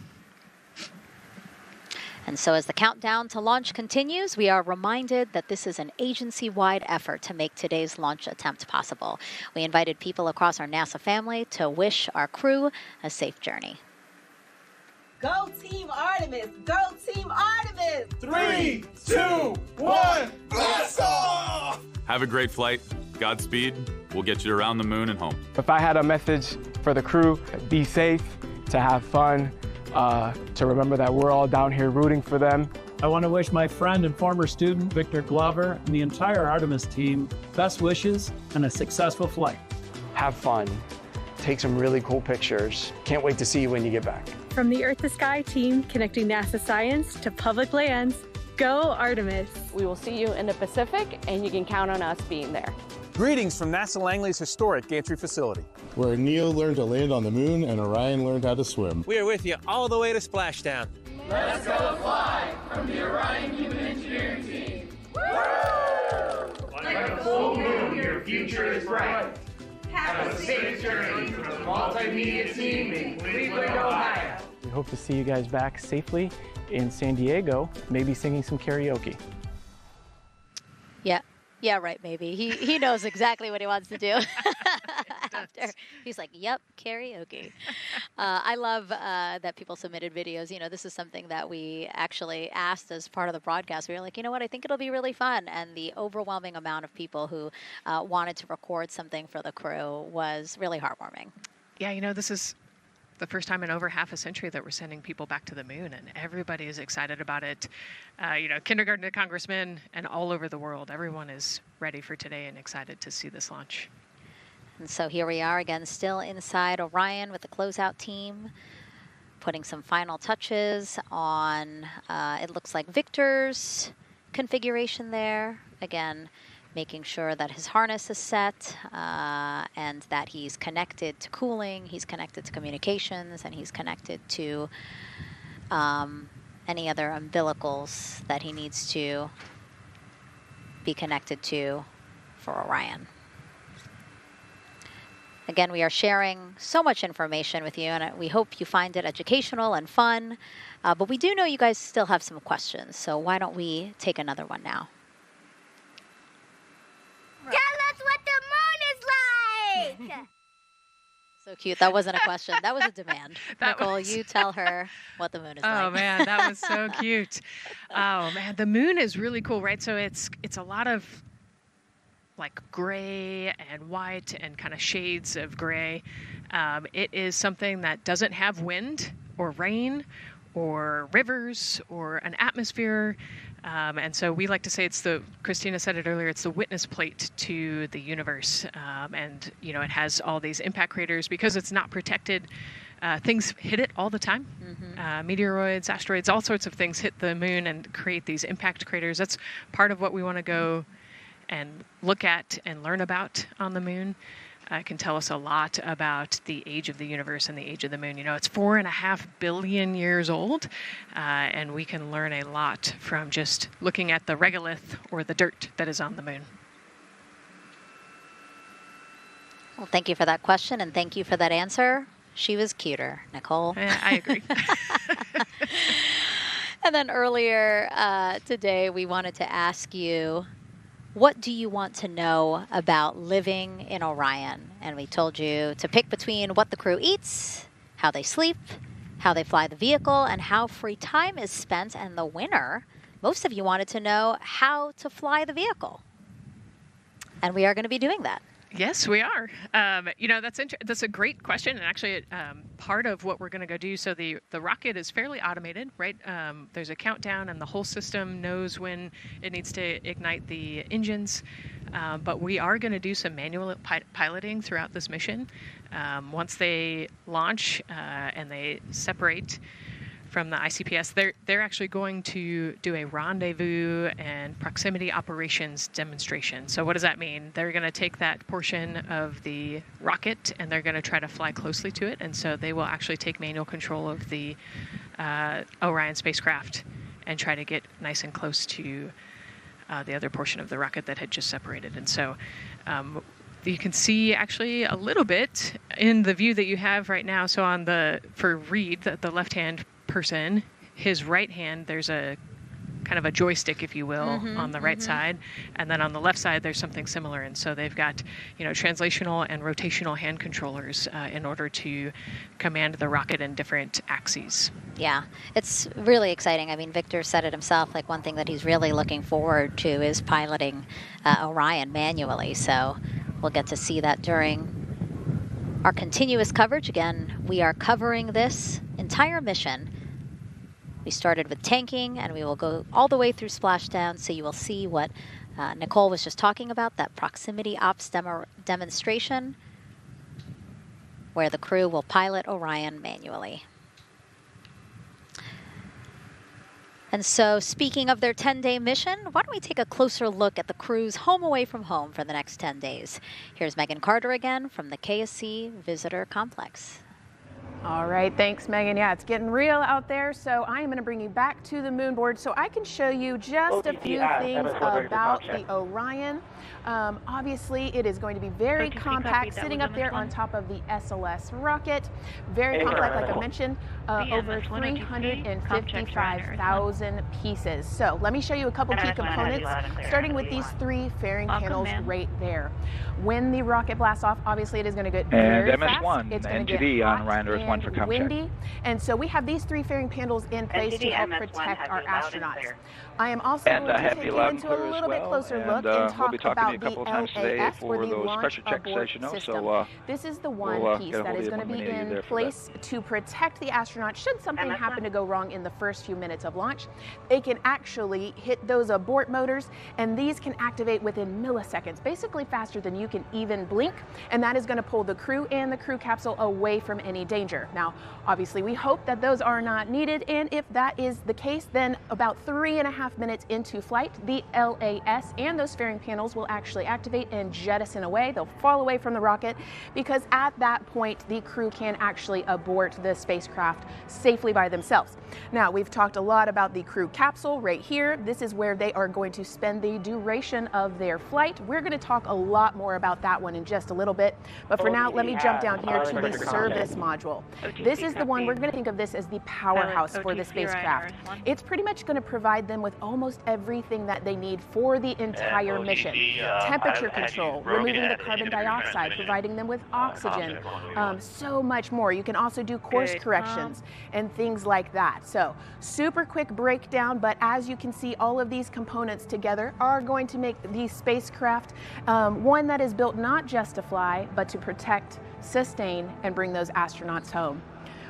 And so as the countdown to launch continues, we are reminded that this is an agency-wide effort to make today's launch attempt possible. We invited people across our NASA family to wish our crew a safe journey. Go Team Artemis! Go Team Artemis! 3, 2, 1, blast off! Have a great flight. Godspeed. We'll get you around the moon and home. If I had a message for the crew, be safe, to have fun, to remember that we're all down here rooting for them. I want to wish my friend and former student, Victor Glover, and the entire Artemis team best wishes and a successful flight. Have fun. Take some really cool pictures. Can't wait to see you when you get back. From the Earth to Sky team connecting NASA science to public lands, go Artemis. We will see you in the Pacific, and you can count on us being there. Greetings from NASA Langley's historic gantry facility, where Neil learned to land on the moon and Orion learned how to swim. We are with you all the way to splashdown. Let's go fly from the Orion Human Engineering team. Woo! Like a full moon, your future is bright. Have a safe journey from the multimedia team in Cleveland, Ohio. We hope to see you guys back safely in San Diego, maybe singing some karaoke. Yeah, right, maybe. He knows exactly what he wants to do. After he's like, yep, karaoke. I love that people submitted videos. You know, this is something that we actually asked as part of the broadcast. We were like, you know what, I think it'll be really fun. And the overwhelming amount of people who wanted to record something for the crew was really heartwarming. Yeah, you know, this is the first time in over half a century that we're sending people back to the moon, and everybody is excited about it. You know, kindergarten to congressmen and all over the world, everyone is ready for today and excited to see this launch. And so here we are again, still inside Orion with the closeout team, putting some final touches on, it looks like Victor's configuration there. Again, making sure that his harness is set and that he's connected to cooling, he's connected to communications, and he's connected to any other umbilicals that he needs to be connected to for Orion. Again, we are sharing so much information with you, and we hope you find it educational and fun. But we do know you guys still have some questions, so why don't we take another one now? Tell us what the moon is like! So cute. That wasn't a question. That was a demand. Nicole, you tell her what the moon is like. Oh, man, that was so cute. Oh, man, the moon is really cool, right? So it's a lot of like gray and white and kind of shades of gray. It is something that doesn't have wind or rain or rivers or an atmosphere. And so we like to say Christina said it earlier, it's the witness plate to the universe. And, you know, it has all these impact craters because it's not protected. Things hit it all the time. Meteoroids, asteroids, all sorts of things hit the moon and create these impact craters. That's part of what we want to go and look at and learn about on the moon. It can tell us a lot about the age of the universe and the age of the moon. You know, it's 4.5 billion years old, and we can learn a lot from just looking at the regolith or the dirt that is on the moon. Well, thank you for that question, and thank you for that answer. She was cuter, Nicole. I agree. And then earlier today, we wanted to ask you, what do you want to know about living in Orion? And we told you to pick between what the crew eats, how they sleep, how they fly the vehicle, and how free time is spent. And the winner, most of you wanted to know how to fly the vehicle. And we are going to be doing that. Yes, we are. You know, that's a great question, and actually part of what we're going to go do. So the rocket is fairly automated, right? There's a countdown, and the whole system knows when it needs to ignite the engines. But we are going to do some manual piloting throughout this mission. Once they launch and they separate from the ICPS, they're actually going to do a rendezvous and proximity operations demonstration. So what does that mean? They're going to take that portion of the rocket and they're going to try to fly closely to it. And so they will actually take manual control of the Orion spacecraft and try to get nice and close to the other portion of the rocket that had just separated. And so you can see actually a little bit in the view that you have right now. So on for Reed, the left-hand person, his right hand, there's a kind of a joystick, if you will, on the right side, and then on the left side there's something similar. And so they've got, you know, translational and rotational hand controllers in order to command the rocket in different axes. Yeah, it's really exciting. I mean, Victor said it himself, like one thing that he's really looking forward to is piloting Orion manually. So we'll get to see that during our continuous coverage. Again, we are covering this entire mission. We started with tanking, and we will go all the way through splashdown, so you will see what Nicole was just talking about, that proximity ops demonstration, where the crew will pilot Orion manually. And so, speaking of their 10-day mission, why don't we take a closer look at the crew's home away from home for the next 10 days. Here's Megan Carter again from the KSC Visitor Complex. All right, thanks, Megan. Yeah, it's getting real out there, so I am going to bring you back to the moon board so I can show you just a few things about the Orion. Obviously, it is going to be very compact, sitting up there on top of the SLS rocket. Very compact, like I mentioned, over 355,000 pieces. So let me show you a couple key components, starting with these 3 fairing panels right there. When the rocket blasts off, obviously it is going to get very fast. It's going to get hot on Ryan Earth 1 for and windy. And so we have these 3 fairing panels in place to help protect our astronauts. I am also going to take you into a little bit closer look and talk about the LAS, or the Launch Abort System. This is the one piece that is going to be in place to protect the astronauts should something happen to go wrong in the first few minutes of launch. They can actually hit those abort motors, and these can activate within milliseconds, basically faster than you can even blink, and that is going to pull the crew and the crew capsule away from any danger. Now, obviously, we hope that those are not needed, and if that is the case, then about 3.5 minutes into flight, the LAS and those fairing panels will actually activate and jettison away. They'll fall away from the rocket, because at that point, the crew can actually abort the spacecraft safely by themselves. Now, we've talked a lot about the crew capsule right here. This is where they are going to spend the duration of their flight. We're going to talk a lot more about that one in just a little bit, but for now, let me jump down here to the service module. This is the one, we're going to think of this as the powerhouse for the spacecraft. It's pretty much going to provide them with almost everything that they need for the entire mission. Temperature control, removing the carbon dioxide, providing them with oxygen, so much more. You can also do course corrections and things like that. So, super quick breakdown, but as you can see, all of these components together are going to make the spacecraft one that is built not just to fly, but to protect, sustain, and bring those astronauts home.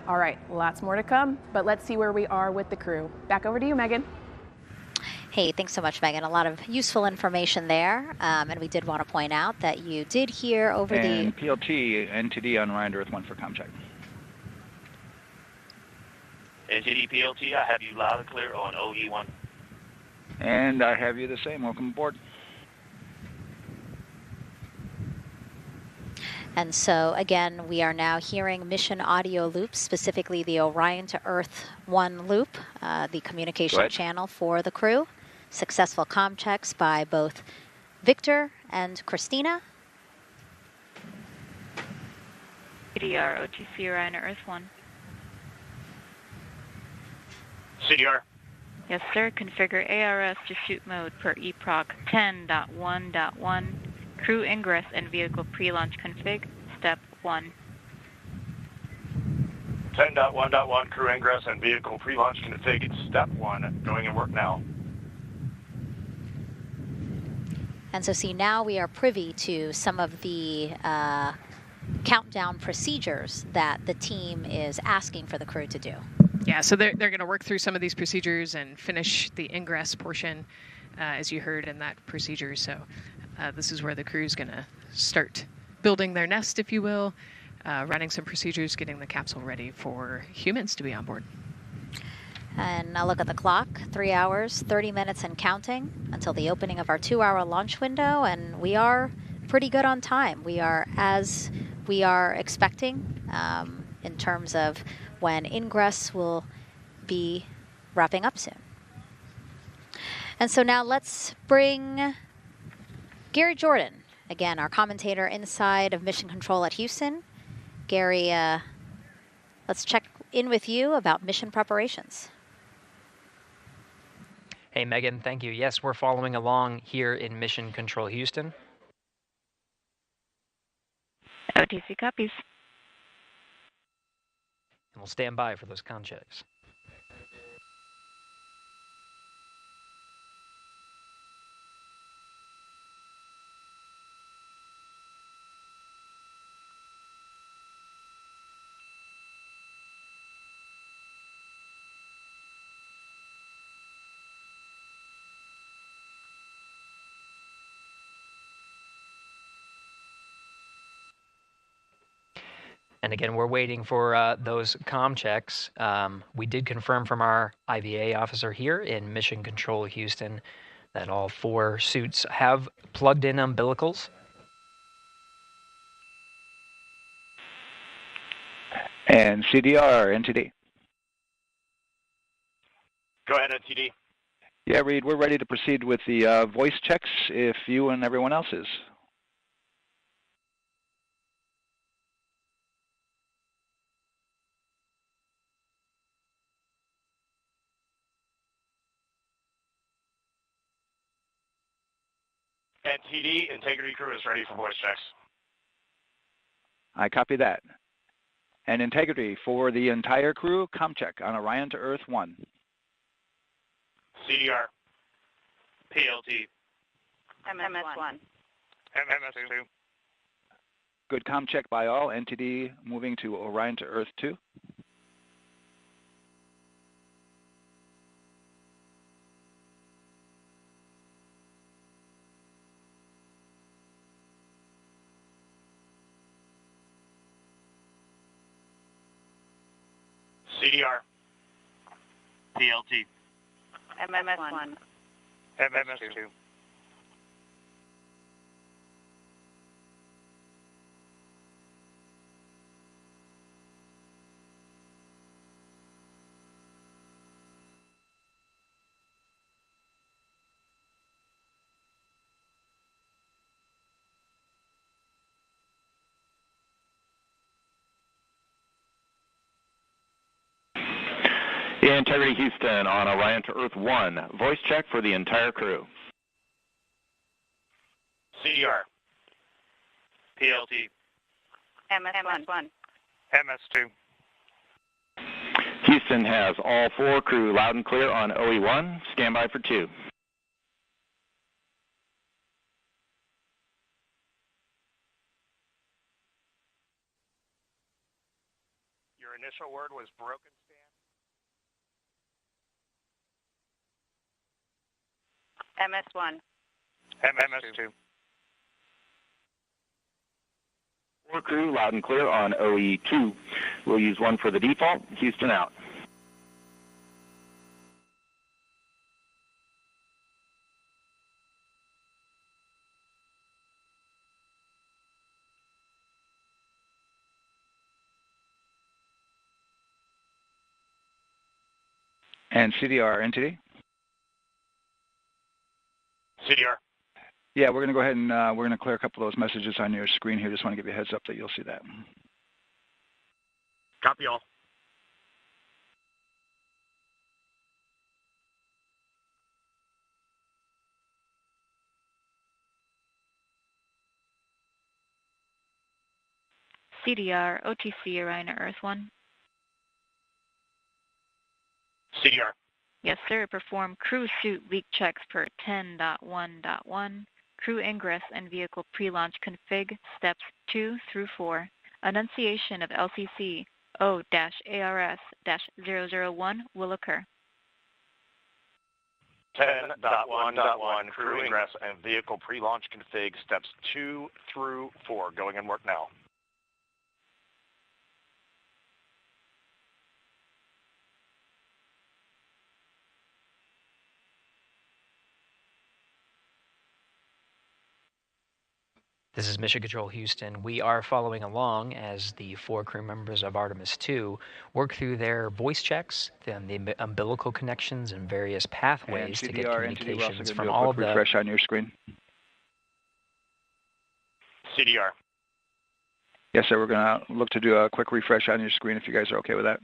All right, lots more to come, but let's see where we are with the crew. Back over to you, Megan. Hey, thanks so much, Megan. A lot of useful information there. And we did want to point out that you did hear over and PLT, NTD on Ryan Earth 1 for comm check. NTD PLT, I have you loud and clear on OE1. And I have you the same. Welcome aboard. And so, again, we are now hearing mission audio loops, specifically the Orion to Earth 1 loop, the communication channel for the crew. Successful comm checks by both Victor and Christina. CDR, OTC Orion to Earth 1. CDR. Yes, sir. Configure ARS to shoot mode per EPROC 10.1.1. Crew ingress and vehicle pre-launch config, step 1. 10.1.1 crew ingress and vehicle pre-launch config, step 1. Going in work now. And so see, now we are privy to some of the countdown procedures that the team is asking for the crew to do. Yeah, so they're going to work through some of these procedures and finish the ingress portion, as you heard in that procedure. So this is where the crew is going to start building their nest, if you will, running some procedures, getting the capsule ready for humans to be on board. And now look at the clock, 3 hours, 30 minutes and counting until the opening of our 2-hour launch window, and we are pretty good on time. We are as we are expecting in terms of when ingress will be wrapping up soon. And so now let's bring Gary Jordan, again, our commentator inside of Mission Control at Houston. Gary, let's check in with you about mission preparations. Hey, Megan, thank you. Yes, we're following along here in Mission Control Houston. OTC copies. And we'll stand by for those con checks. And again, we're waiting for those comm checks. We did confirm from our IVA officer here in Mission Control Houston that all 4 suits have plugged in umbilicals. And CDR, NTD. Go ahead, NTD. Yeah, Reed, we're ready to proceed with the voice checks if you and everyone else is. NTD, Integrity Crew is ready for voice checks. I copy that. And Integrity for the entire crew, comm check on Orion to Earth 1. CDR. PLT. MS1. MS2. Good comm check by all. NTD moving to Orion to Earth 2. CDR. PLT. MS1. MS2. Integrity Houston on Orion to Earth 1. Voice check for the entire crew. CDR. PLT. MS1. MS2. Houston has all 4 crew loud and clear on OE1. Stand by for 2. Your initial word was broken, Stan? MS1. MS2. 4 crew loud and clear on OE2. We'll use 1 for the default. Houston out. And CDR, NTD? CDR. Yeah, we're going to go ahead and we're going to clear a couple of those messages on your screen here. Just want to give you a heads up that you'll see that. Copy all. CDR, OTC, Orion to Earth 1. CDR. Yes, sir. Perform crew suit leak checks per 10.1.1. Crew ingress and vehicle pre-launch config steps 2 through 4. Annunciation of LCC O-ARS-001 will occur. 10.1.1 crew ingress and vehicle pre-launch config steps 2 through 4 going in work now. This is Mission Control Houston. We are following along as the 4 crew members of Artemis II work through their voice checks, then the umbilical connections and various pathways to get communications from all of the... refresh on your screen. CDR. Yes, sir. We're going to look to do a quick refresh on your screen if you guys are okay with that.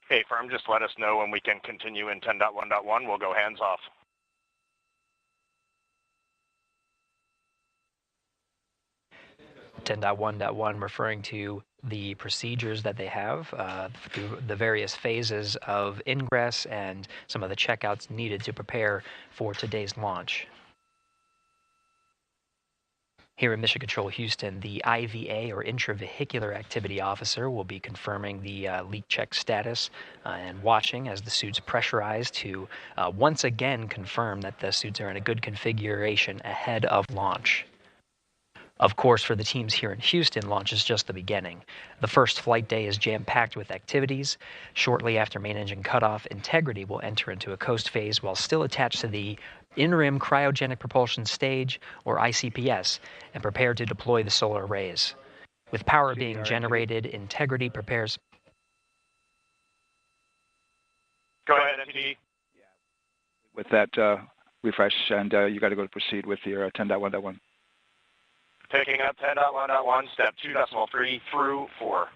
Hey, firm, just let us know when we can continue in 10.1.1. We'll go hands off. (10.1.1) referring to the procedures that they have through the various phases of ingress and some of the checkouts needed to prepare for today's launch. Here in Mission Control Houston, the IVA, or Intravehicular Activity Officer, will be confirming the leak check status and watching as the suits pressurize to once again confirm that the suits are in a good configuration ahead of launch. Of course, for the teams here in Houston, launch is just the beginning. The first flight day is jam-packed with activities. Shortly after main engine cutoff, Integrity will enter into a coast phase while still attached to the Interim Cryogenic Propulsion Stage, or ICPS, and prepare to deploy the solar arrays. With power being generated, Integrity prepares... Go ahead, NTD. With that refresh, and you got to go to proceed with your 10.1.1. Picking up 10.1.1, step 2.3 through 4.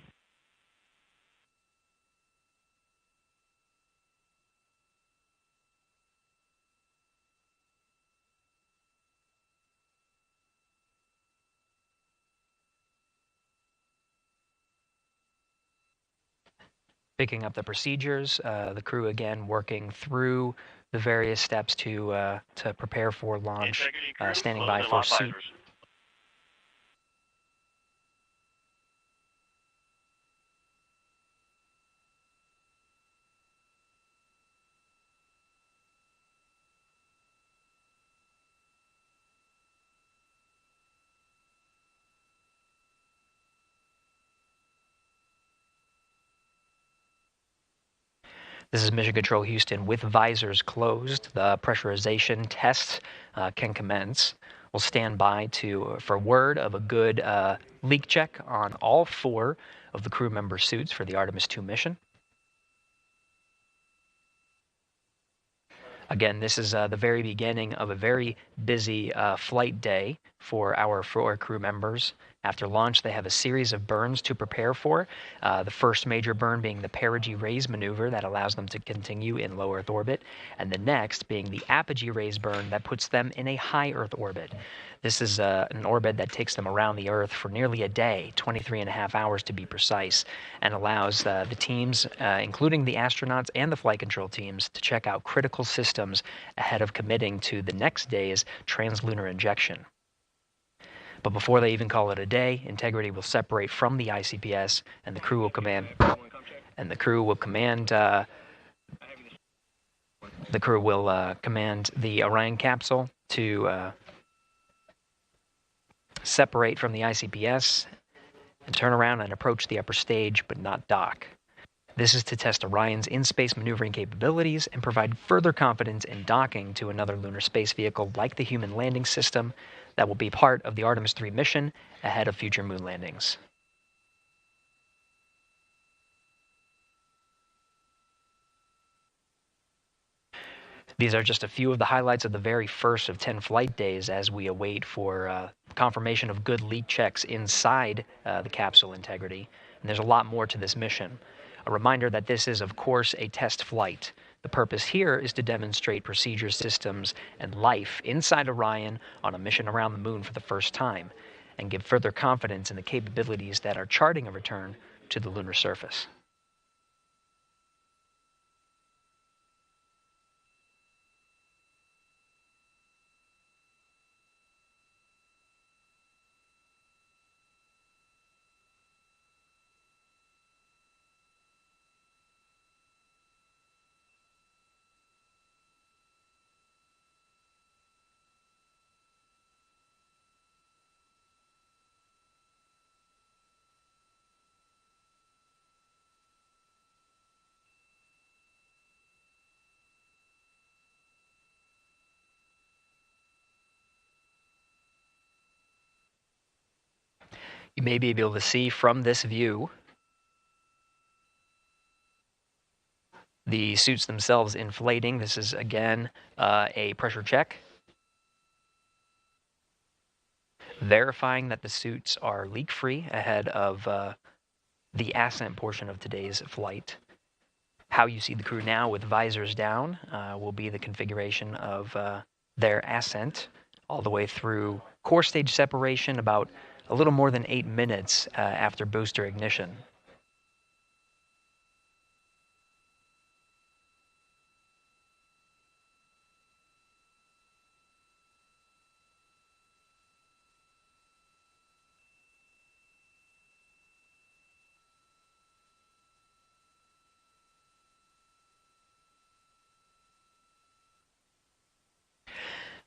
Picking up the procedures, the crew again working through the various steps to prepare for launch, standing by for seat. This is Mission Control Houston. With visors closed, the pressurization tests can commence. We'll stand by for word of a good leak check on all 4 of the crew member suits for the Artemis II mission. Again, this is the very beginning of a very busy flight day for our 4 crew members. After launch, they have a series of burns to prepare for. The first major burn being the perigee raise maneuver that allows them to continue in low Earth orbit, and the next being the apogee raise burn that puts them in a high Earth orbit. This is an orbit that takes them around the Earth for nearly a day, 23.5 hours to be precise, and allows the teams, including the astronauts and the flight control teams, to check out critical systems ahead of committing to the next day's translunar injection. But before they even call it a day, Integrity will separate from the ICPS, and the crew will command the Orion capsule to separate from the ICPS and turn around and approach the upper stage, but not dock. This is to test Orion's in-space maneuvering capabilities and provide further confidence in docking to another lunar space vehicle like the Human Landing System that will be part of the Artemis III mission ahead of future moon landings. These are just a few of the highlights of the very first of 10 flight days as we await for confirmation of good leak checks inside the capsule Integrity. And there's a lot more to this mission. A reminder that this is, of course, a test flight. The purpose here is to demonstrate procedure systems and life inside Orion on a mission around the moon for the first time, and give further confidence in the capabilities that are charting a return to the lunar surface. You may be able to see from this view the suits themselves inflating. This is, again, a pressure check, verifying that the suits are leak-free ahead of the Ascent portion of today's flight. How you see the crew now with visors down will be the configuration of their ascent all the way through core stage separation about a little more than 8 minutes after booster ignition.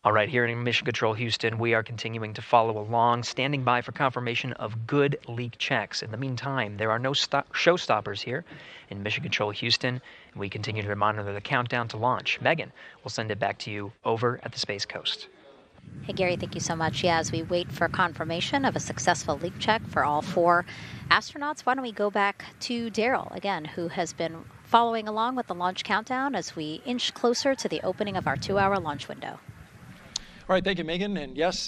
All right, here in Mission Control Houston, we are continuing to follow along, standing by for confirmation of good leak checks. In the meantime, there are no showstoppers here in Mission Control Houston, and we continue to monitor the countdown to launch. Megan, we'll send it back to you over at the Space Coast. Hey, Gary, thank you so much. Yeah, as we wait for confirmation of a successful leak check for all 4 astronauts, why don't we go back to Daryl, again, who has been following along with the launch countdown as we inch closer to the opening of our 2-hour launch window. All right, thank you, Megan. And yes,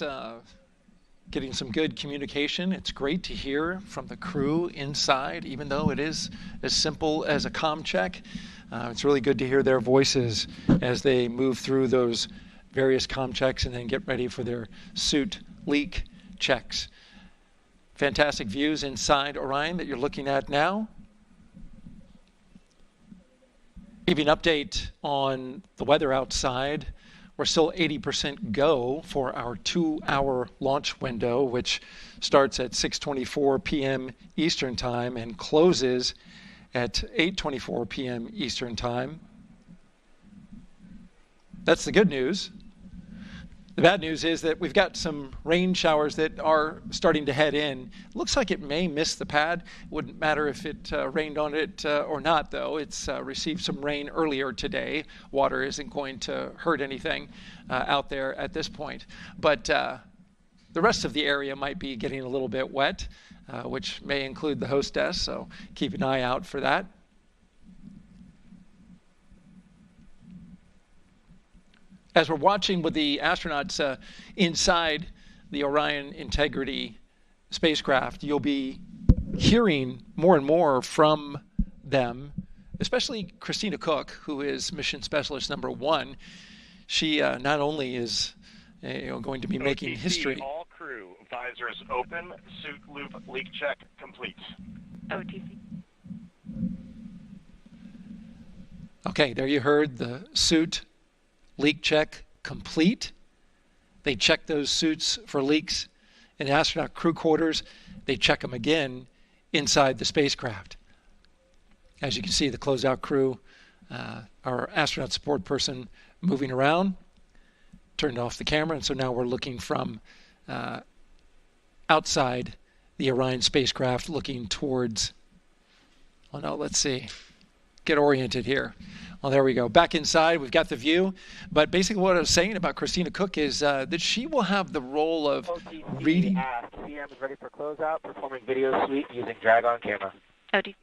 getting some good communication. It's great to hear from the crew inside, even though it is as simple as a comm check. It's really good to hear their voices as they move through those various comm checks and then get ready for their suit leak checks. Fantastic views inside Orion that you're looking at now. Give you an update on the weather outside. We're still 80% go for our 2-hour launch window, which starts at 6:24 p.m. Eastern Time and closes at 8:24 p.m. Eastern Time. That's the good news. The bad news is that we've got some rain showers that are starting to head in. Looks like it may miss the pad. Wouldn't matter if it rained on it or not, though. It's received some rain earlier today. Water isn't going to hurt anything out there at this point. But the rest of the area might be getting a little bit wet, which may include the hostess, so keep an eye out for that. As we're watching with the astronauts inside the Orion Integrity spacecraft, you'll be hearing more and more from them, especially Christina Cook, who is Mission Specialist number 1. She not only is going to be making history. All crew, visors open, suit loop leak check complete. OTC. Okay, there you heard the suit leak check complete. They check those suits for leaks in astronaut crew quarters. They check them again inside the spacecraft. As you can see, the closeout crew, our astronaut support person moving around, turned off the camera, and so now we're looking from outside the Orion spacecraft looking towards, oh no, let's see, get oriented here. Well, there we go. Back inside, we've got the view. But basically what I was saying about Christina Cook is that she will have the role of reading. CM is ready for closeout, performing video sweep using drag-on camera. OTC.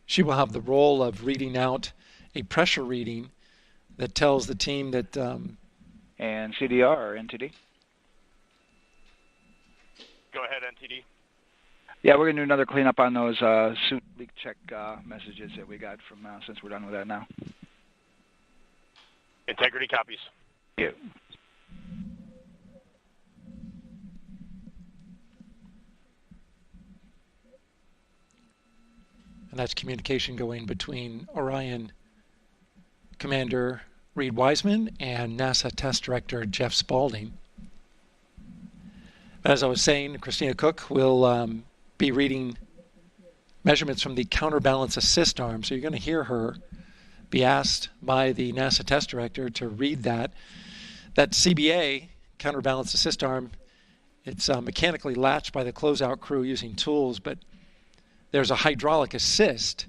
She will have the role of reading out a pressure reading that tells the team that... and CDR or NTD? Go ahead, NTD. Yeah, we're going to do another cleanup on those suit leak check messages that we got from since we're done with that now. Integrity copies. Yeah. And that's communication going between Orion Commander Reed Wiseman and NASA Test Director Jeff Spaulding. As I was saying, Christina Cook will be reading measurements from the counterbalance assist arm. So you're going to hear her be asked by the NASA Test Director to read that. That CBA, counterbalance assist arm, it's mechanically latched by the closeout crew using tools, but there's a hydraulic assist.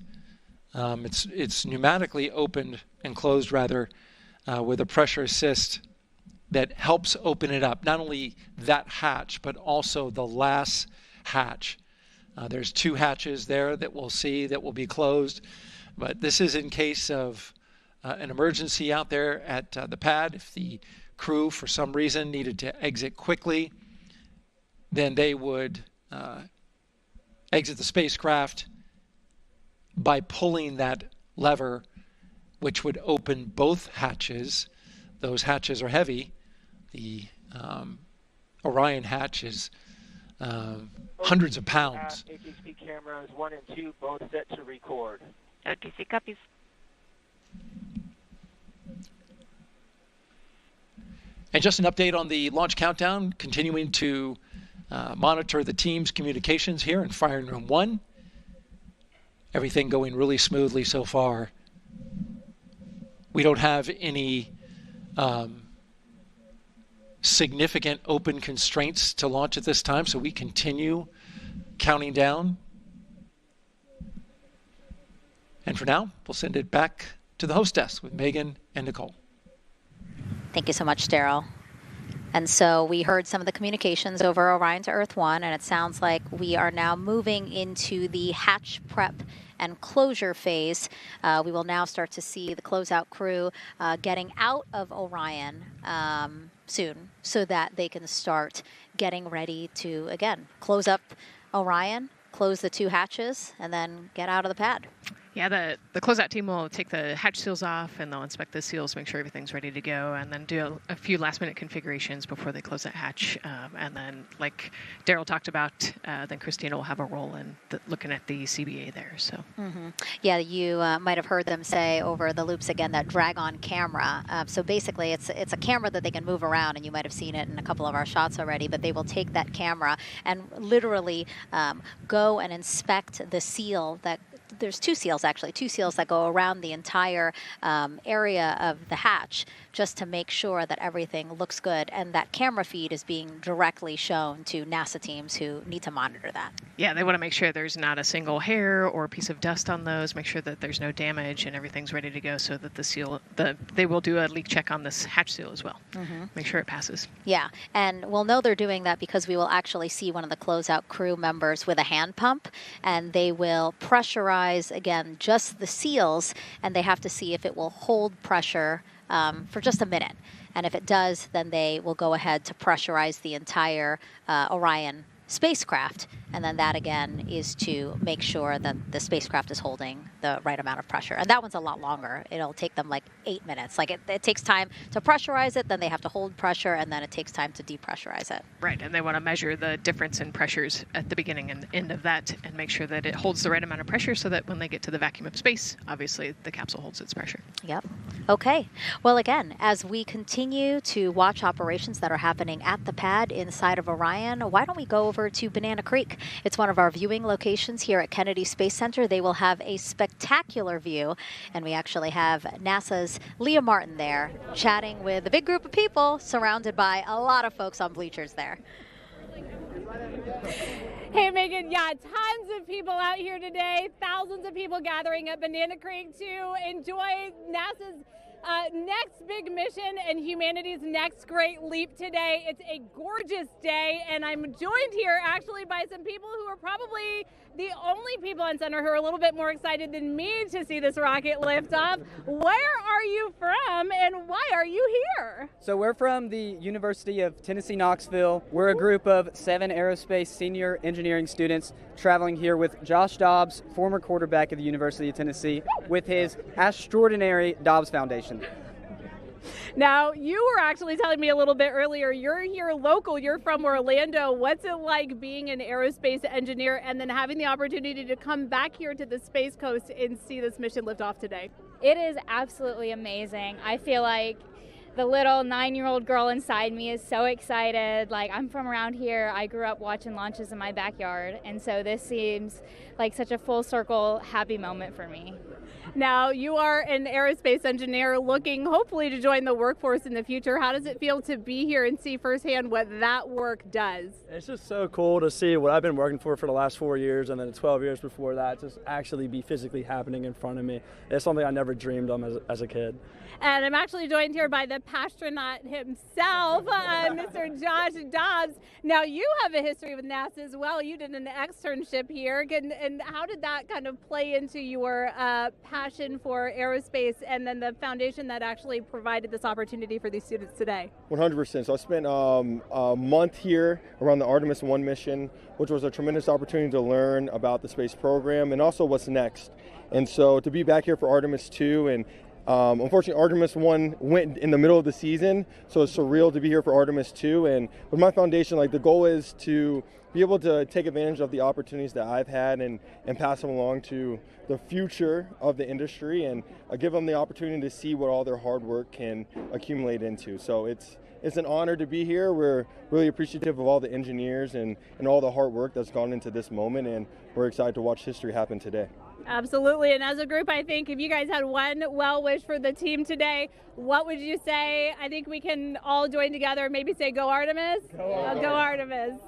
It's pneumatically opened and closed rather with a pressure assist that helps open it up. Not only that hatch, but also the last hatch. There's 2 hatches there that we'll see that will be closed, but this is in case of an emergency out there at the pad. If the crew, for some reason, needed to exit quickly, then they would exit the spacecraft by pulling that lever, which would open both hatches. Those hatches are heavy. The Orion hatch is hundreds of pounds. ATC cameras 1 and 2 both set to record. OTC copies. And just an update on the launch countdown, continuing to monitor the team's communications here in Firing Room 1. Everything going really smoothly so far. We don't have any significant open constraints to launch at this time, so we continue counting down. And for now, we'll send it back to the host desk with Megan and Nicole. Thank you so much, Daryl. And so we heard some of the communications over Orion to Earth 1, and it sounds like we are now moving into the hatch prep and closure phase. We will now start to see the closeout crew getting out of Orion soon so that they can start getting ready to, again, close up Orion, close the 2 hatches, and then get out of the pad. Yeah, the closeout team will take the hatch seals off, and they'll inspect the seals, make sure everything's ready to go, and then do a few last-minute configurations before they close that hatch. And then, like Daryl talked about, then Christina will have a role in looking at the CBA there. So. Yeah, you might have heard them say over the loops again that drag-on camera. So basically, it's a camera that they can move around, and you might have seen it in a couple of our shots already. But they will take that camera and literally go and inspect the seal that. There's 2 seals, actually, 2 seals that go around the entire area of the hatch just to make sure that everything looks good. And that camera feed is being directly shown to NASA teams who need to monitor that. Yeah, they want to make sure there's not a single hair or piece of dust on those, make sure that there's no damage and everything's ready to go so that the seal, they will do a leak check on this hatch seal as well. Make sure it passes. Yeah, and we'll know they're doing that because we will actually see one of the closeout crew members with a hand pump, and they will pressurize, again, just the seals, and they have to see if it will hold pressure for just a minute. And if it does, then they will go ahead to pressurize the entire Orion spacecraft. And then that, again, is to make sure that the spacecraft is holding the right amount of pressure. And that one's a lot longer. It'll take them like 8 minutes. Like it takes time to pressurize it, then they have to hold pressure, and then it takes time to depressurize it. Right, and they want to measure the difference in pressures at the beginning and end of that and make sure that it holds the right amount of pressure so that when they get to the vacuum of space, obviously the capsule holds its pressure. Yep. Okay. Well, again, as we continue to watch operations that are happening at the pad inside of Orion, why don't we go over to Banana Creek? It's one of our viewing locations here at Kennedy Space Center. They will have a spectacular view, and we actually have NASA's Leah Martin there chatting with a big group of people surrounded by a lot of folks on bleachers there. Hey, Megan, yeah, tons of people out here today, thousands of people gathering at Banana Creek to enjoy NASA's next big mission and humanity's next great leap today. It's a gorgeous day, and I'm joined here actually by some people who are probably the only people on center who are a little bit more excited than me to see this rocket lift off. Where are you from, and why are you here? So we're from the University of Tennessee, Knoxville. We're a group of 7 aerospace senior engineering students traveling here with Josh Dobbs, former quarterback of the University of Tennessee, with his extraordinary Dobbs Foundation. Now, you were actually telling me a little bit earlier, you're here local, you're from Orlando. What's it like being an aerospace engineer and then having the opportunity to come back here to the Space Coast and see this mission lift off today? It is absolutely amazing. I feel like the little 9-year-old girl inside me is so excited. Like, I'm from around here. I grew up watching launches in my backyard, and so this seems like such a full circle happy moment for me. Now, you are an aerospace engineer looking hopefully to join the workforce in the future. How does it feel to be here and see firsthand what that work does? It's just so cool to see what I've been working for the last 4 years and then 12 years before that just actually be physically happening in front of me. It's something I never dreamed of as a kid. And I'm actually joined here by the Astronaut himself, Mr. Josh Dobbs. Now, you have a history with NASA as well. You did an externship here. And how did that kind of play into your passion for aerospace and then the foundation that actually provided this opportunity for these students today? 100%. So I spent a month here around the Artemis I mission, which was a tremendous opportunity to learn about the space program and also what's next. And so to be back here for Artemis II, and unfortunately Artemis I went in the middle of the season, so it's surreal to be here for Artemis II. And with my foundation, like, the goal is to be able to take advantage of the opportunities that I've had and pass them along to the future of the industry, and give them the opportunity to see what all their hard work can accumulate into. So it's an honor to be here. We're really appreciative of all the engineers and all the hard work that's gone into this moment, and we're excited to watch history happen today. Absolutely, and as a group, I think if you guys had one well wish for the team today, what would you say? I think we can all join together and maybe say, go Artemis. Go Artemis.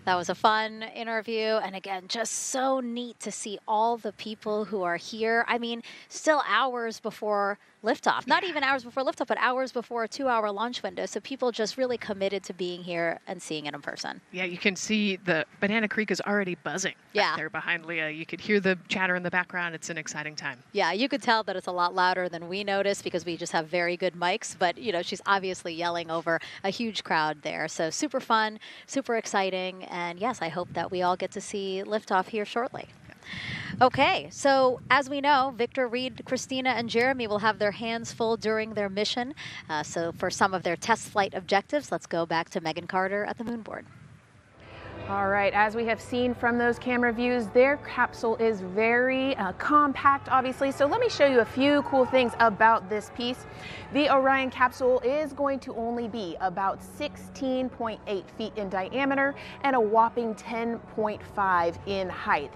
That was a fun interview, and again, just so neat to see all the people who are here. I mean, still hours before liftoff. Not even hours before liftoff, but hours before a 2-hour launch window. So people just really committed to being here and seeing it in person. Yeah, you can see the Banana Creek is already buzzing back there behind Leah. You could hear the chatter in the background. It's an exciting time. Yeah, you could tell that it's a lot louder than we noticed because we just have very good mics. But, you know, she's obviously yelling over a huge crowd there. So super fun, super exciting. And yes, I hope that we all get to see liftoff here shortly. Okay, so as we know, Victor, Reed, Christina, and Jeremy will have their hands full during their mission. So for some of their test flight objectives, let's go back to Megan Carter at the moon board. All right, as we have seen from those camera views, their capsule is very compact, obviously. So let me show you a few cool things about this piece. The Orion capsule is going to only be about 16.8 feet in diameter and a whopping 10.5 in height.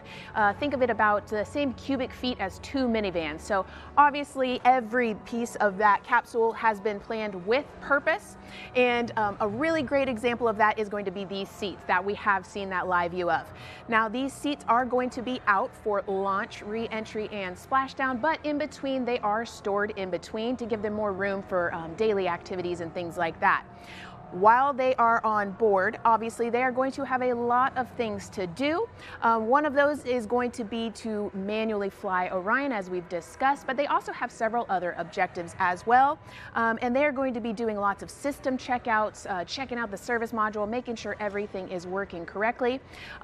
Think of it about the same cubic feet as 2 minivans. So obviously every piece of that capsule has been planned with purpose. And a really great example of that is going to be these seats that we have seen that live view of. Now these seats are going to be out for launch, re-entry, and splashdown, but in between they are stored in between to give them more room for daily activities and things like that. While they are on board, obviously they are going to have a lot of things to do. One of those is going to be to manually fly Orion, as we've discussed, but they also have several other objectives as well. And they are going to be doing lots of system checkouts, checking out the service module, making sure everything is working correctly.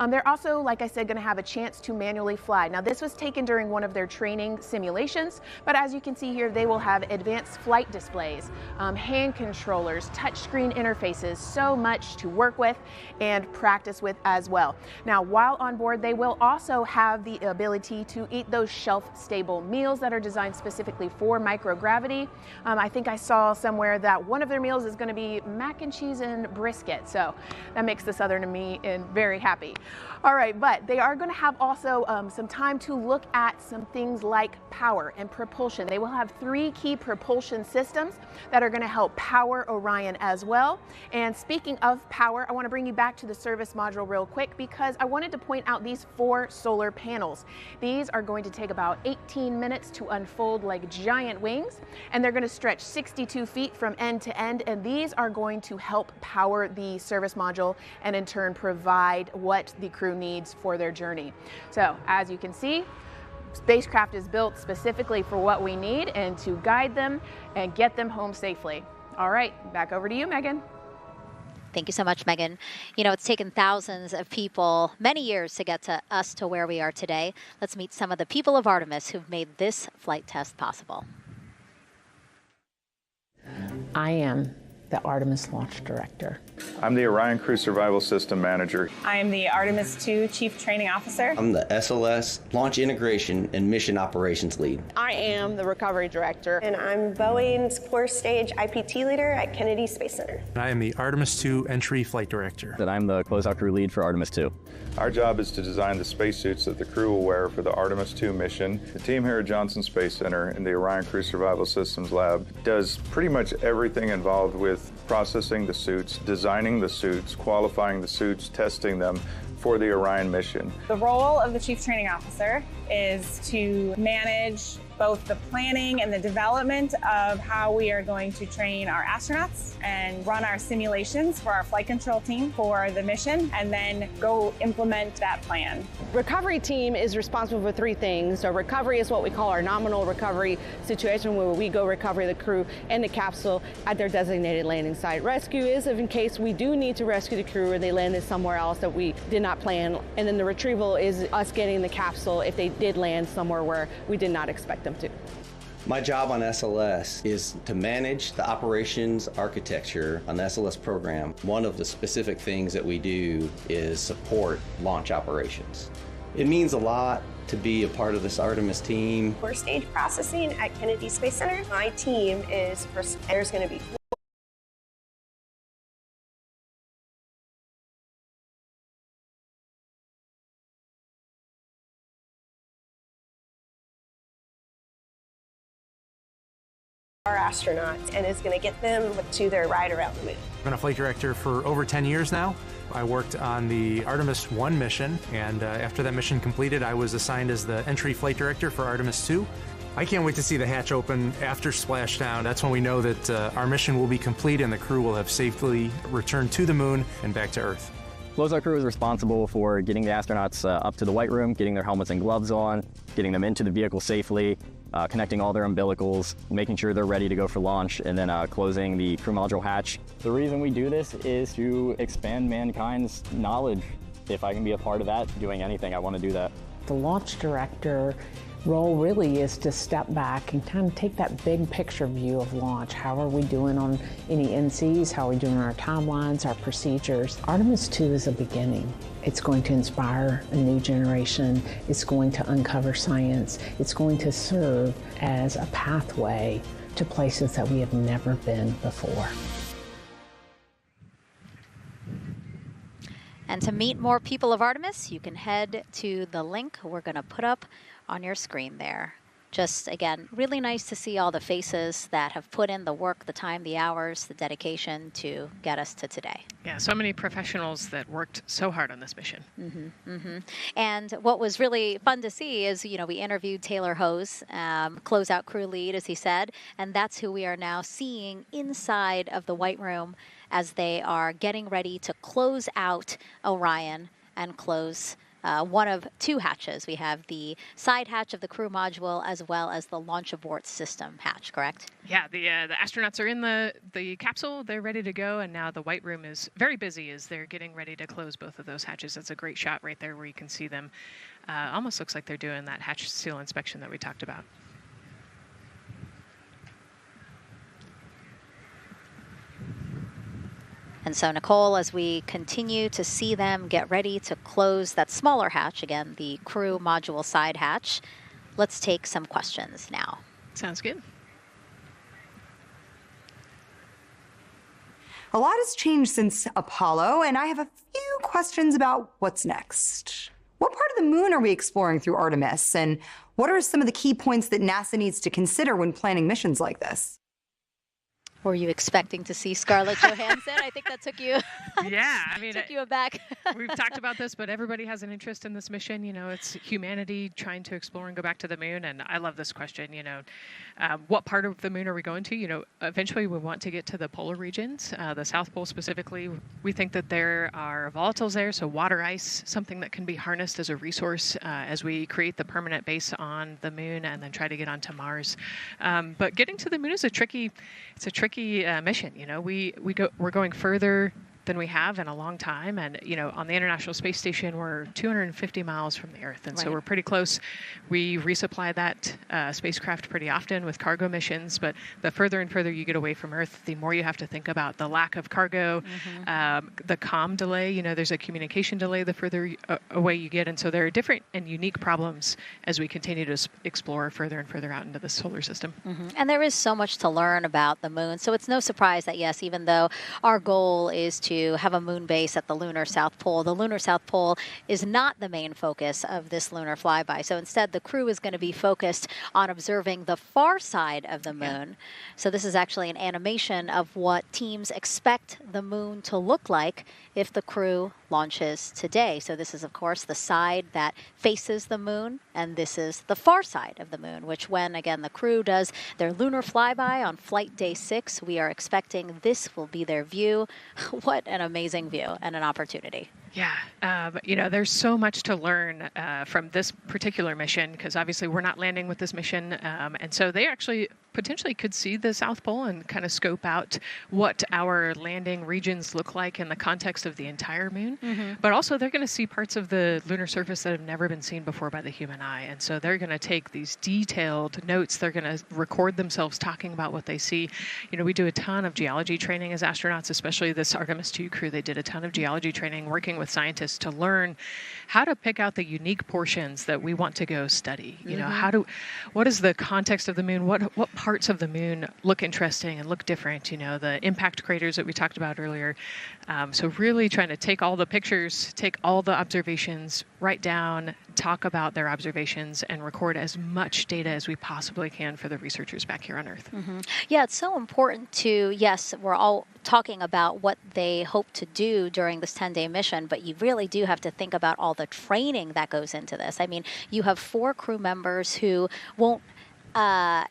They're also, like I said, going to have a chance to manually fly. Now this was taken during one of their training simulations, but as you can see here, they will have advanced flight displays, hand controllers, touchscreen interfaces, so much to work with and practice with as well. Now, while on board, they will also have the ability to eat those shelf-stable meals that are designed specifically for microgravity. I think I saw somewhere that one of their meals is going to be mac and cheese and brisket, so that makes the Southern me very happy. All right, but they are going to have also some time to look at some things like power and propulsion. They will have 3 key propulsion systems that are going to help power Orion as well. And speaking of power, I want to bring you back to the service module real quick because I wanted to point out these 4 solar panels. These are going to take about 18 minutes to unfold like giant wings, and they're going to stretch 62 feet from end to end, and these are going to help power the service module and in turn provide what the crew needs for their journey. So as you can see, spacecraft is built specifically for what we need and to guide them and get them home safely. All right, back over to you, Megan. Thank you so much, Megan. You know, it's taken thousands of people many years to get to us to where we are today. Let's meet some of the people of Artemis who've made this flight test possible. I am the Artemis Launch Director. I'm the Orion Crew Survival System Manager. I am the Artemis II Chief Training Officer. I'm the SLS Launch Integration and Mission Operations Lead. I am the Recovery Director. And I'm Boeing's Core Stage IPT Leader at Kennedy Space Center. And I am the Artemis II Entry Flight Director. And I'm the Closeout Crew Lead for Artemis II. Our job is to design the spacesuits that the crew will wear for the Artemis II mission. The team here at Johnson Space Center in the Orion Crew Survival Systems Lab does pretty much everything involved with processing the suits, designing the suits, qualifying the suits, testing them for the Orion mission. The role of the Chief Training Officer is to manage both the planning and the development of how we are going to train our astronauts and run our simulations for our flight control team for the mission, and then go implement that plan. Recovery team is responsible for three things. So recovery is what we call our nominal recovery situation, where we go recover the crew and the capsule at their designated landing site. Rescue is in case we do need to rescue the crew or they landed somewhere else that we did not plan. And then the retrieval is us getting the capsule if they did land somewhere where we did not expect them to. My job on SLS is to manage the operations architecture on the SLS program. One of the specific things that we do is support launch operations. It means a lot to be a part of this Artemis team. Core stage processing at Kennedy Space Center. My team is, there's going to be our astronauts and is going to get them to their ride around the moon. I've been a flight director for over 10 years now. I worked on the Artemis I mission, and after that mission completed, I was assigned as the entry flight director for Artemis II. I can't wait to see the hatch open after splashdown. That's when we know that our mission will be complete and the crew will have safely returned to the moon and back to Earth. Closeout crew is responsible for getting the astronauts up to the white room, getting their helmets and gloves on, getting them into the vehicle safely, connecting all their umbilicals, making sure they're ready to go for launch, and then closing the crew module hatch. The reason we do this is to expand mankind's knowledge. If I can be a part of that, doing anything, I want to do that. The launch director role really is to step back and kind of take that big picture view of launch. How are we doing on any NCs? How are we doing on our timelines, our procedures? Artemis II is a beginning. It's going to inspire a new generation. It's going to uncover science. It's going to serve as a pathway to places that we have never been before. And to meet more people of Artemis, you can head to the link we're going to put up on your screen there. Just, again, really nice to see all the faces that have put in the work, the time, the hours, the dedication to get us to today. Yeah, so many professionals that worked so hard on this mission. And what was really fun to see is, you know, we interviewed Taylor Hose, closeout crew lead, as he said, and that's who we are now seeing inside of the White Room as they are getting ready to close out Orion and close one of two hatches. We have the side hatch of the crew module as well as the launch abort system hatch, correct? Yeah, the astronauts are in the capsule. They're ready to go, and now the White Room is very busy as they're getting ready to close both of those hatches. That's a great shot right there where you can see them. Almost looks like they're doing that hatch seal inspection that we talked about. And so, Nicole, as we continue to see them get ready to close that smaller hatch, again, the crew module side hatch, let's take some questions now. Sounds good. A lot has changed since Apollo, and I have a few questions about what's next. What part of the moon are we exploring through Artemis, and what are some of the key points that NASA needs to consider when planning missions like this? Were you expecting to see Scarlett Johansson? I think that took you. Yeah, I mean, took you aback. We've talked about this, but everybody has an interest in this mission. You know, it's humanity trying to explore and go back to the moon. And I love this question. You know, what part of the moon are we going to? You know, eventually we want to get to the polar regions, the South Pole specifically. We think that there are volatiles there, so water ice, something that can be harnessed as a resource as we create the permanent base on the moon and then try to get onto Mars. But getting to the moon is a tricky mission. You know, we're going further than we have in a long time, and you know, on the International Space Station we're 250 miles from the Earth, and so we're pretty close. We resupply that spacecraft pretty often with cargo missions, but the further and further you get away from Earth, the more you have to think about the lack of cargo, the comm delay. You know, there's a communication delay the further away you get, and so there are different and unique problems as we continue to explore further and further out into the solar system. And there is so much to learn about the moon, so it's no surprise that yes, even though our goal is to to have a moon base at the lunar South Pole. The lunar South Pole is not the main focus of this lunar flyby. So instead, the crew is going to be focused on observing the far side of the moon. So this is actually an animation of what teams expect the moon to look like if the crew launches today. So this is, of course, the side that faces the moon, and this is the far side of the moon, which when, again, the crew does their lunar flyby on flight day 6, we are expecting this will be their view. What an amazing view and an opportunity. Yeah, you know, there's so much to learn from this particular mission, because obviously we're not landing with this mission. And so they actually potentially could see the South Pole and kind of scope out what our landing regions look like in the context of the entire moon. But also they're going to see parts of the lunar surface that have never been seen before by the human eye. And so they're going to take these detailed notes. They're going to record themselves talking about what they see. You know, we do a ton of geology training as astronauts, especially this Artemis II crew. They did a ton of geology training working with scientists to learn how to pick out the unique portions that we want to go study. You know, what is the context of the moon? What parts of the moon look interesting and look different? You know, the impact craters that we talked about earlier. So really trying to take all the pictures, take all the observations, write down, talk about their observations, and record as much data as we possibly can for the researchers back here on Earth. Yeah, it's so important to, yes, we're all talking about what they hope to do during this 10-day mission, but you really do have to think about all the training that goes into this. I mean, you have 4 crew members who won't,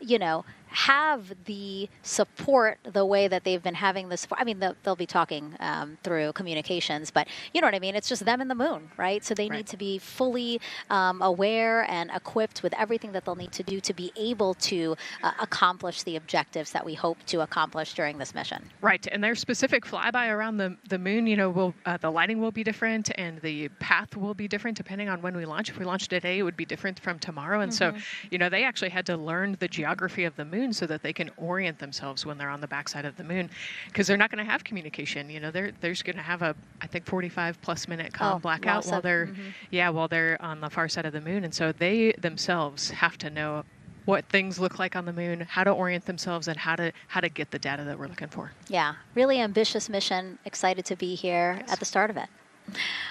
you know, have the support the way that they've been having the support. I mean, they'll be talking through communications, but you know what I mean? It's just them and the moon, right? So they need to be fully aware and equipped with everything that they'll need to do to be able to accomplish the objectives that we hope to accomplish during this mission. Right, and their specific flyby around the moon, you know, the lighting will be different and the path will be different depending on when we launch. If we launch today, it would be different from tomorrow. And so, you know, they actually had to learn the geography of the moon so that they can orient themselves when they're on the backside of the moon, because they're not going to have communication. You know, they're just going to have a, I think, 45+ minute blackout while they're while they're on the far side of the moon. And so they themselves have to know what things look like on the moon, how to orient themselves, and how to get the data that we're looking for. Yeah, really ambitious mission. Excited to be here at the start of it.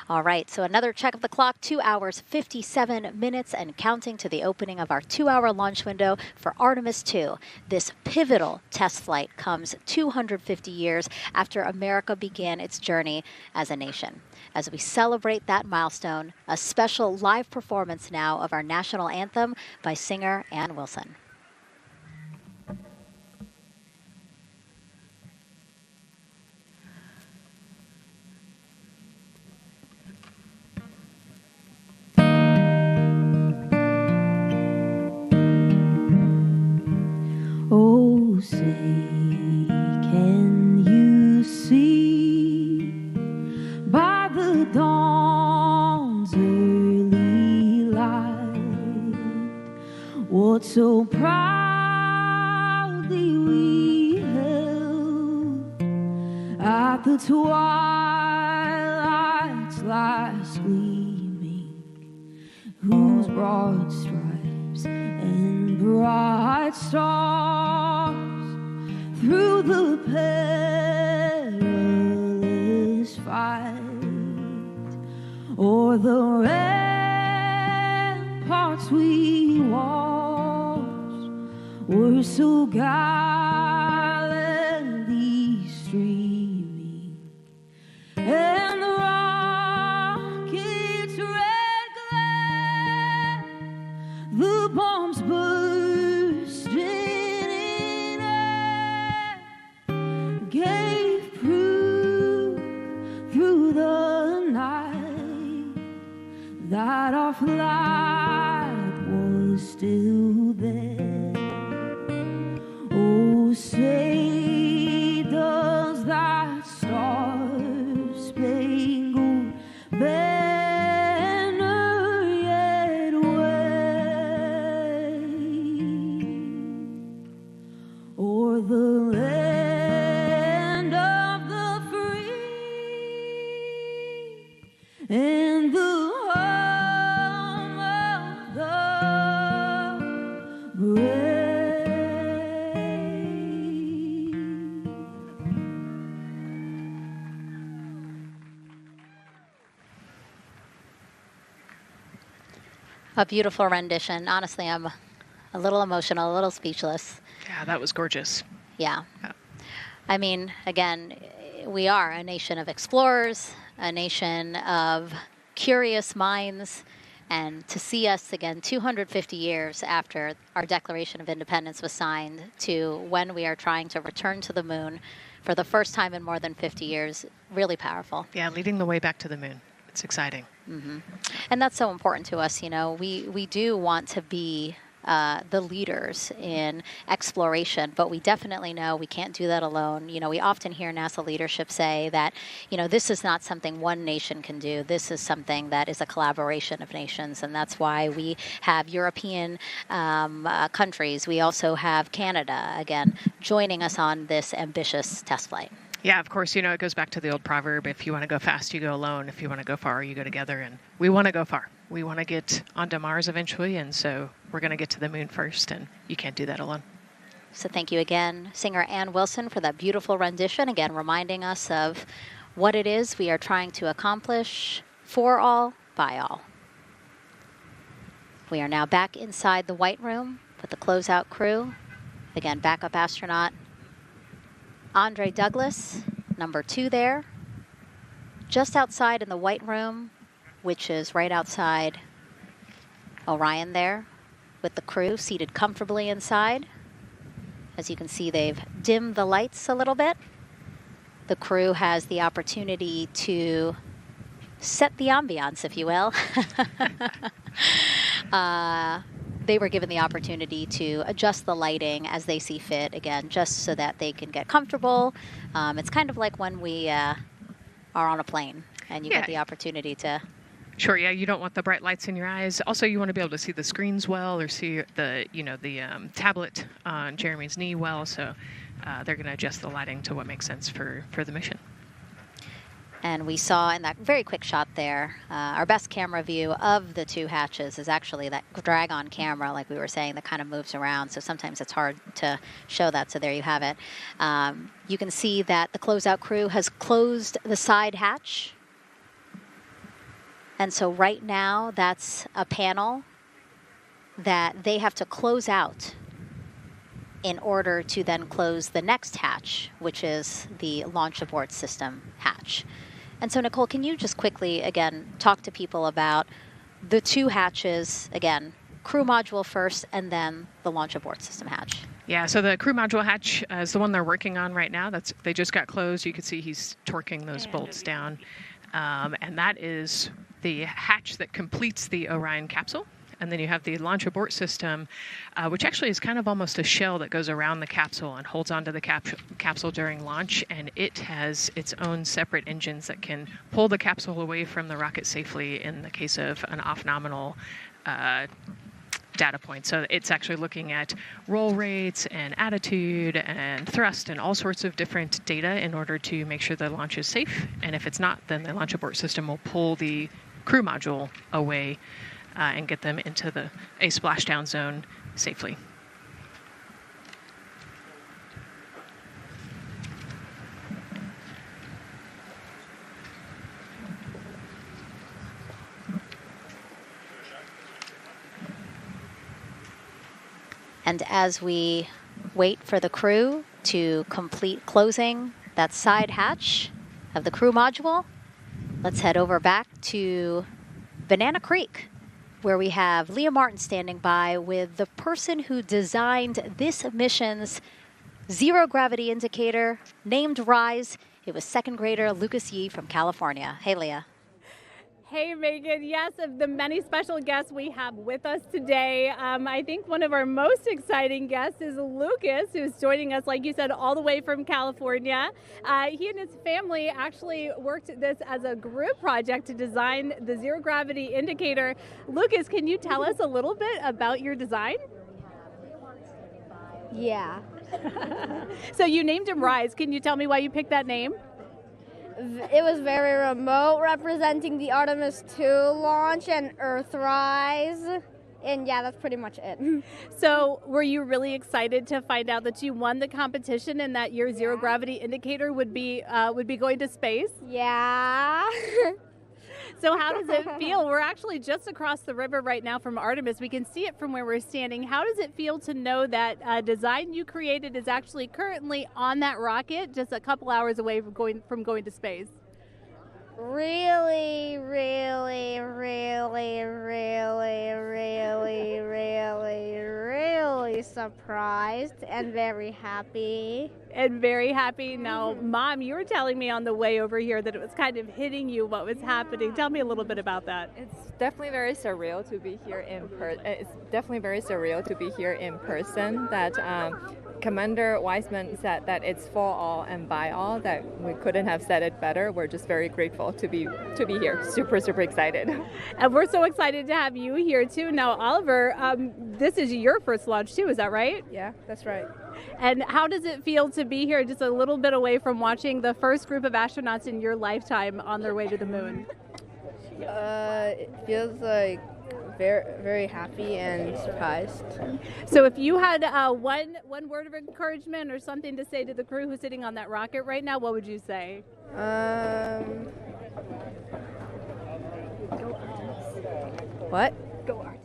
All right, so another check of the clock, 2 hours, 57 minutes, and counting to the opening of our 2-hour launch window for Artemis II. This pivotal test flight comes 250 years after America began its journey as a nation. As we celebrate that milestone, a special live performance now of our national anthem by singer Ann Wilson. Oh, say, can you see by the dawn's early light what so proudly we held at the twilight's last gleaming, whose broad stripes and bright stars through the perilous fight o'er the ramparts we watched were so gallantly streaming, and the rocket's red glare, the bombs bursting in air, gave proof through the night that our flag was still there. Oh, say does that star-spangled banner yet wave o'er the land of the free and the home of the brave? A beautiful rendition. Honestly, I'm a little emotional, a little speechless. Yeah, that was gorgeous. Yeah. I mean, again, we are a nation of explorers, a nation of curious minds, and to see us again 250 years after our Declaration of Independence was signed to when we are trying to return to the moon for the first time in more than 50 years, really powerful. Yeah, leading the way back to the moon. It's exciting. Mm-hmm. And that's so important to us. You know, we do want to be the leaders in exploration, but we definitely know we can't do that alone. You know, we often hear NASA leadership say that, you know, this is not something one nation can do. This is something that is a collaboration of nations, and that's why we have European countries. We also have Canada, again, joining us on this ambitious test flight. Yeah, of course, you know, it goes back to the old proverb, if you want to go fast, you go alone. If you want to go far, you go together. And we want to go far. We want to get onto Mars eventually, and so we're going to get to the moon first, and you can't do that alone. So thank you again, singer Ann Wilson, for that beautiful rendition, again reminding us of what it is we are trying to accomplish for all, by all. We are now back inside the White Room with the closeout crew. Again, backup astronaut Andre Douglas, number 2 there, just outside in the White Room, which is right outside Orion there, with the crew seated comfortably inside. As you can see, they've dimmed the lights a little bit. The crew has the opportunity to set the ambiance, if you will. They were given the opportunity to adjust the lighting as they see fit, again, just so that they can get comfortable. It's kind of like when we are on a plane and you get the opportunity to... Sure, yeah, you don't want the bright lights in your eyes. Also, you want to be able to see the screens well, or see the, you know, the tablet on Jeremy's knee well, so they're going to adjust the lighting to what makes sense for the mission. And we saw in that very quick shot there, our best camera view of the 2 hatches is actually that drag-on camera, like we were saying, that kind of moves around. So sometimes it's hard to show that. So there you have it. You can see that the closeout crew has closed the side hatch. And so right now, that's a panel that they have to close out in order to then close the next hatch, which is the launch abort system hatch. And so, Nicole, can you just quickly, again, talk to people about the 2 hatches, again, crew module first, and then the launch abort system hatch? Yeah, so the crew module hatch is the one they're working on right now. They just got closed. You can see he's torquing those bolts down. And that is the hatch that completes the Orion capsule. And then you have the launch abort system, which actually is kind of almost a shell that goes around the capsule and holds onto the capsule during launch. And it has its own separate engines that can pull the capsule away from the rocket safely in the case of an off-nominal data point. So it's actually looking at roll rates and attitude and thrust and all sorts of different data in order to make sure the launch is safe. And if it's not, then the launch abort system will pull the crew module away and get them into a splashdown zone safely. And as we wait for the crew to complete closing that side hatch of the crew module, let's head over back to Banana Creek, where we have Leah Martin standing by with the person who designed this mission's zero gravity indicator, named RISE. It was 2nd grader Lucas Yee from California. Hey, Leah. Hey, Megan. Yes, of the many special guests we have with us today, I think one of our most exciting guests is Lucas, who's joining us, like you said, all the way from California. He and his family actually worked this as a group project to design the zero gravity indicator. Lucas, can you tell us a little bit about your design? Yeah. So you named him RISE. Can you tell me why you picked that name? It was very remote, representing the Artemis II launch and Earthrise. And yeah, that's pretty much it. So were you really excited to find out that you won the competition and that your zero gravity indicator would be going to space? Yeah. So how does it feel? We're actually just across the river right now from Artemis. We can see it from where we're standing. How does it feel to know that a design you created is actually currently on that rocket just a couple hours away from going to space? Really, really, really, really, really, really, really surprised and very happy. And very happy. Now, Mom, you were telling me on the way over here that it was kind of hitting you what was happening. Tell me a little bit about that. It's definitely very surreal to be here in person. That Commander Weissman said that it's for all and by all. That we couldn't have said it better. We're just very grateful to be here. Super, super excited. And we're so excited to have you here too. Now, Oliver, this is your first launch too. Is that right? Yeah, that's right. And how does it feel to be here just a little bit away from watching the first group of astronauts in your lifetime on their way to the moon? It feels like very, very happy and surprised. So if you had one word of encouragement or something to say to the crew who's sitting on that rocket right now, what would you say? What? Go Artemis.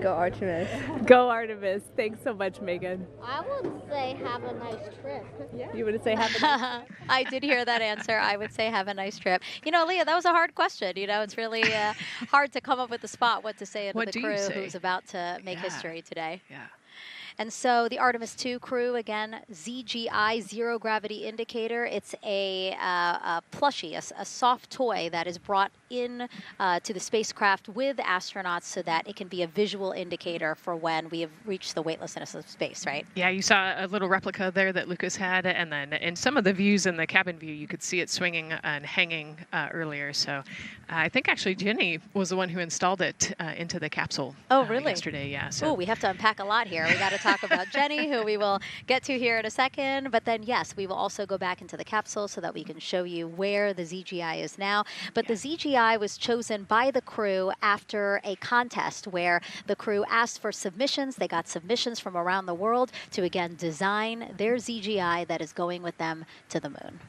Go Artemis. Go Artemis. Thanks so much, Megan. I would say have a nice trip. Yeah. You would say have a nice trip? I did hear that answer. I would say have a nice trip. You know, Leah, that was a hard question. You know, it's really hard to come up with the spot what to say to the crew who's about to make history today. Yeah. And so the Artemis II crew, again, ZGI, Zero Gravity Indicator. It's a plushie, a soft toy that is brought in to the spacecraft with astronauts so that it can be a visual indicator for when we have reached the weightlessness of space, right? Yeah, you saw a little replica there that Lucas had, and then in some of the views in the cabin view, you could see it swinging and hanging earlier. So I think actually Jenny was the one who installed it into the capsule. Oh, really? Yesterday, yeah. So we have to unpack a lot here. We got to talk about Jenny, who we will get to here in a second. But then, yes, we will also go back into the capsule so that we can show you where the ZGI is now. But the ZGI was chosen by the crew after a contest where the crew asked for submissions. They got submissions from around the world to, again, design their ZGI that is going with them to the moon.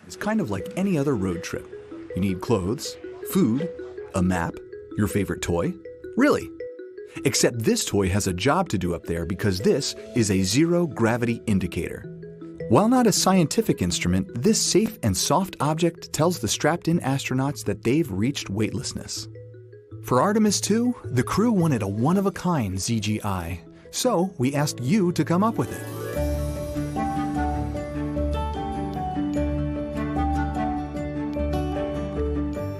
It's kind of like any other road trip. You need clothes, food, a map, your favorite toy. Really. Except this toy has a job to do up there because this is a zero gravity indicator. While not a scientific instrument, this safe and soft object tells the strapped-in astronauts that they've reached weightlessness. For Artemis II, the crew wanted a one-of-a-kind ZGI, so we asked you to come up with it.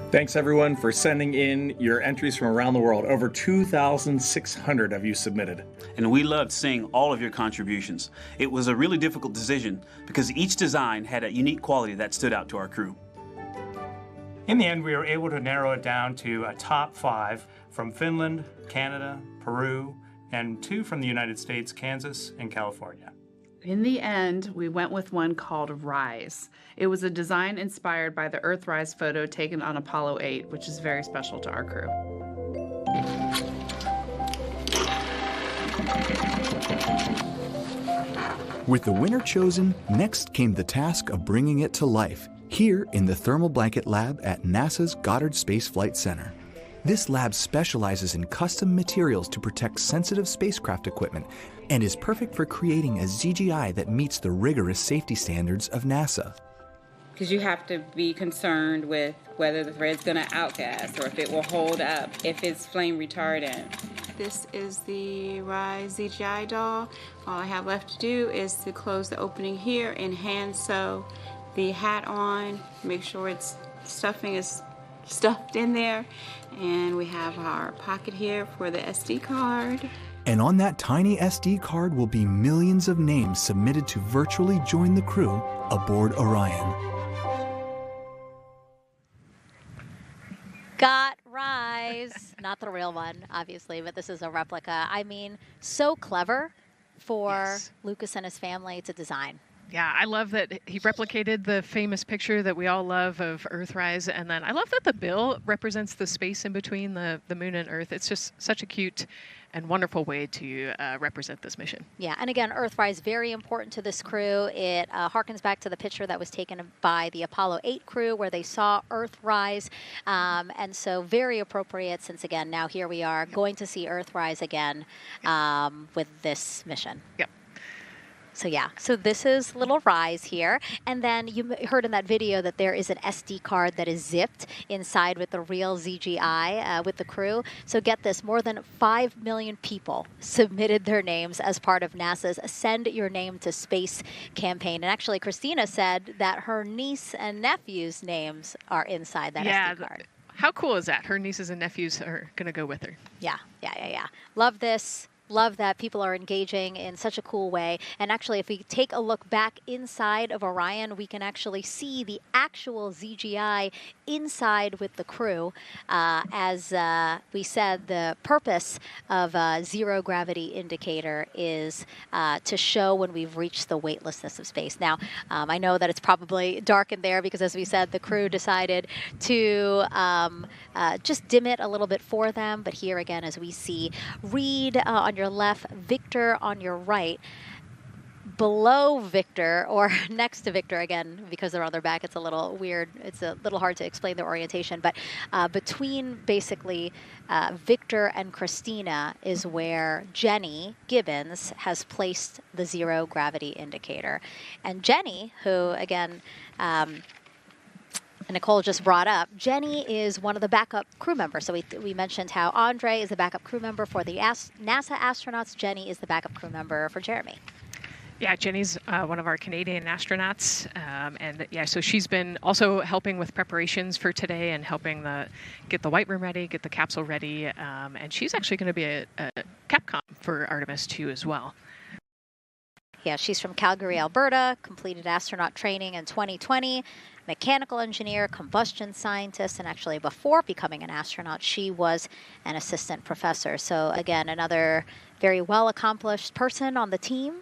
Thanks everyone for sending in your entries from around the world. Over 2,600 of you submitted. And we loved seeing all of your contributions. It was a really difficult decision because each design had a unique quality that stood out to our crew. In the end, we were able to narrow it down to a top 5 from Finland, Canada, Peru, and 2 from the United States, Kansas and California. In the end, we went with one called Rise. It was a design inspired by the Earthrise photo taken on Apollo 8, which is very special to our crew. With the winner chosen, next came the task of bringing it to life here in the Thermal Blanket Lab at NASA's Goddard Space Flight Center. This lab specializes in custom materials to protect sensitive spacecraft equipment and is perfect for creating a ZGI that meets the rigorous safety standards of NASA. Because you have to be concerned with whether the thread's going to outgas or if it will hold up, if it's flame retardant. This is the Rise ZGI doll. All I have left to do is to close the opening here and hand sew the hat on, make sure its stuffing is stuffed in there. And we have our pocket here for the SD card. And on that tiny SD card will be millions of names submitted to virtually join the crew aboard Orion. Got Rise. Not the real one, obviously, but this is a replica. I mean, so clever for Lucas and his family to design. Yeah, I love that he replicated the famous picture that we all love of Earthrise. And then I love that the bill represents the space in between the moon and Earth. It's just such a cute and wonderful way to represent this mission. Yeah, and again, Earthrise, very important to this crew. It harkens back to the picture that was taken by the Apollo 8 crew where they saw Earthrise. And so very appropriate since, again, now here we are going to see Earthrise again with this mission. Yep. So yeah, so this is little Rise here. And then you heard in that video that there is an SD card that is zipped inside with the real ZGI with the crew. So get this, more than 5 million people submitted their names as part of NASA's Send Your Name to Space campaign. And actually, Christina said that her niece and nephew's names are inside that SD card. How cool is that? Her nieces and nephews are going to go with her. Yeah. Love this. Love that people are engaging in such a cool way. And actually, if we take a look back inside of Orion, we can actually see the actual ZGI inside with the crew. As we said, the purpose of a zero gravity indicator is to show when we've reached the weightlessness of space. Now, I know that it's probably dark in there because, as we said, the crew decided to just dim it a little bit for them. But here again, as we see, Reed on your left, Victor on your right. Below Victor, or next to Victor, again, because they're on their back, it's a little weird. It's a little hard to explain their orientation. But between basically Victor and Christina is where Jenny Gibbons has placed the zero gravity indicator. And Jenny, who, again, Nicole just brought up, Jenny is one of the backup crew members. So we mentioned how Andre is the backup crew member for the NASA astronauts. Jenny is the backup crew member for Jeremy. Yeah, Jenny's one of our Canadian astronauts. And yeah, so she's been also helping with preparations for today and helping get the White Room ready, get the capsule ready. And she's actually going to be a Capcom for Artemis II as well. Yeah, she's from Calgary, Alberta, completed astronaut training in 2020. Mechanical engineer, combustion scientist, and actually before becoming an astronaut, she was an assistant professor. So again, another very well-accomplished person on the team.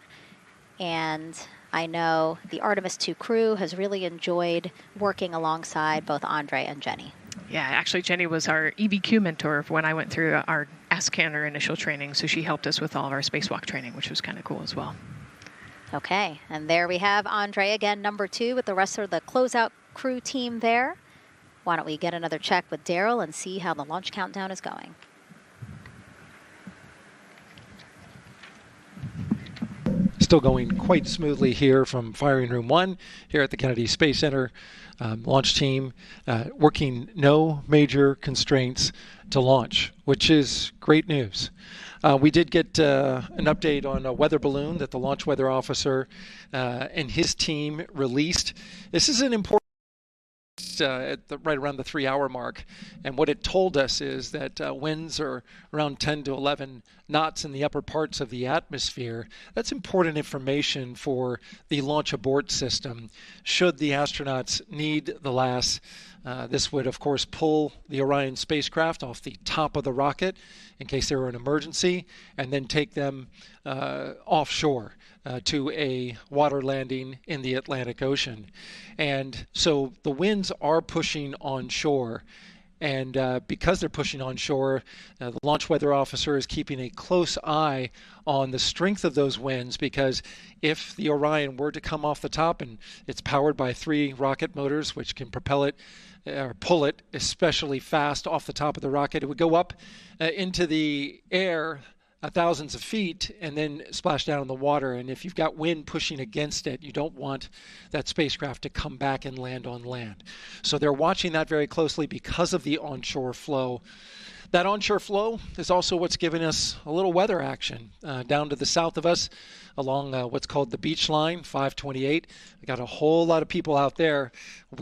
And I know the Artemis II crew has really enjoyed working alongside both Andre and Jenny. Yeah, actually, Jenny was our EBQ mentor when I went through our ASCANner initial training. So she helped us with all of our spacewalk training, which was kind of cool as well. Okay, and there we have Andre again, number 2, with the rest of the closeout crew team there. Why don't we get another check with Daryl and see how the launch countdown is going. Still going quite smoothly here from Firing Room 1 here at the Kennedy Space Center. Launch team working no major constraints to launch, which is great news. We did get an update on a weather balloon that the launch weather officer and his team released. This is an important right around the 3-hour mark, and what it told us is that winds are around 10 to 11 knots in the upper parts of the atmosphere. That's important information for the launch abort system should the astronauts need the LAS. This would, of course, pull the Orion spacecraft off the top of the rocket in case there were an emergency, and then take them offshore to a water landing in the Atlantic Ocean. And so the winds are pushing onshore. And because they're pushing onshore, the launch weather officer is keeping a close eye on the strength of those winds, because if the Orion were to come off the top, and it's powered by 3 rocket motors which can propel it or pull it especially fast off the top of the rocket, it would go up into the air thousands of feet and then splash down in the water. And if you've got wind pushing against it, you don't want that spacecraft to come back and land on land. So they're watching that very closely because of the onshore flow. That onshore flow is also what's giving us a little weather action down to the south of us along what's called the beach line, 528. We got a whole lot of people out there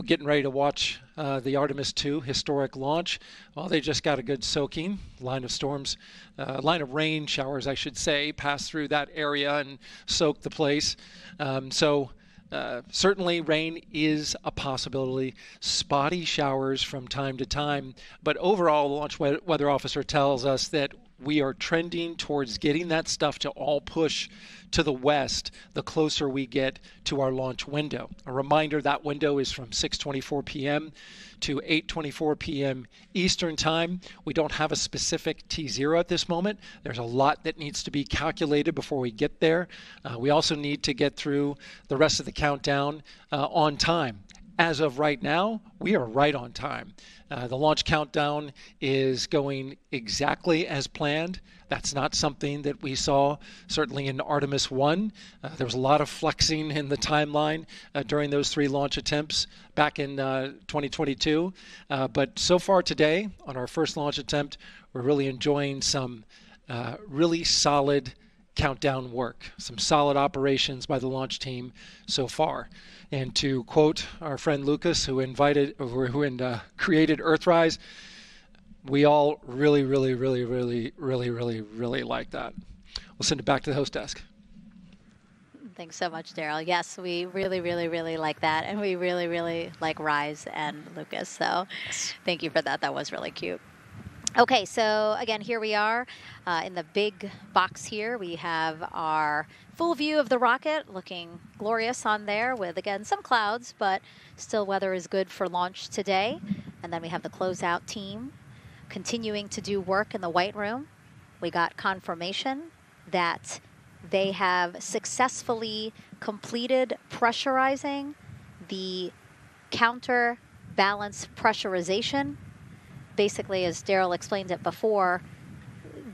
getting ready to watch the Artemis II historic launch. Well, they just got a good soaking. Line of rain showers, I should say, passed through that area and soaked the place. Certainly rain is a possibility, spotty showers from time to time, but overall the launch weather officer tells us that we are trending towards getting that stuff to all push to the west the closer we get to our launch window. A reminder, that window is from 6:24 p.m. to 8:24 p.m. Eastern Time. We don't have a specific T0 at this moment. There's a lot that needs to be calculated before we get there. We also need to get through the rest of the countdown on time. As of right now, we are right on time. The launch countdown is going exactly as planned. That's not something that we saw certainly in Artemis I. There was a lot of flexing in the timeline during those 3 launch attempts back in 2022. But so far today, on our first launch attempt, we're really enjoying some really solid countdown work, some solid operations by the launch team so far. And to quote our friend Lucas, who created Earthrise, we all really like that. We'll send it back to the host desk. Thanks so much, Daryl. Yes, we really like that, and we really like Rise and Lucas. So thank you for that. That was really cute. Okay, so again, here we are in the big box here. We have our full view of the rocket, looking glorious on there with, again, some clouds, but still weather is good for launch today. And then we have the closeout team continuing to do work in the White Room. We got confirmation that they have successfully completed pressurizing the counterbalance pressurization. Basically, as Daryl explained it before,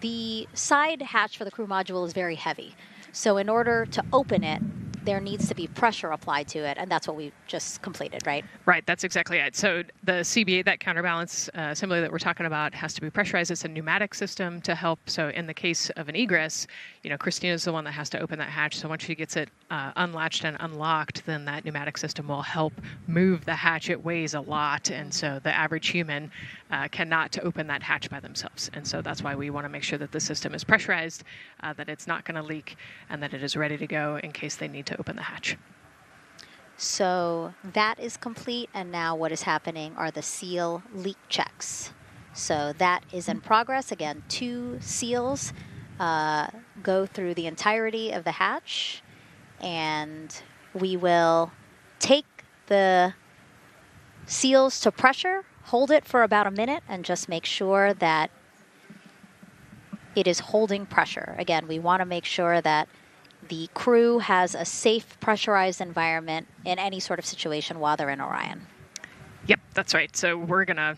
the side hatch for the crew module is very heavy. So in order to open it, there needs to be pressure applied to it, and that's what we just completed, right? Right, that's exactly it. So the CB8, that counterbalance assembly that we're talking about, has to be pressurized. It's a pneumatic system to help. So in the case of an egress, Christina's the one that has to open that hatch. So once she gets it unlatched and unlocked, then that pneumatic system will help move the hatch. It weighs a lot, and so the average human cannot open that hatch by themselves. And so that's why we want to make sure that the system is pressurized, that it's not going to leak, and that it is ready to go in case they need to open the hatch. So that is complete, and now what is happening are the seal leak checks. So that is in progress. Again, 2 seals go through the entirety of the hatch, and we will take the seals to pressure, hold it for about a minute, and just make sure that it is holding pressure. Again, we want to make sure that the crew has a safe, pressurized environment in any sort of situation while they're in Orion. Yep, that's right. So we're going to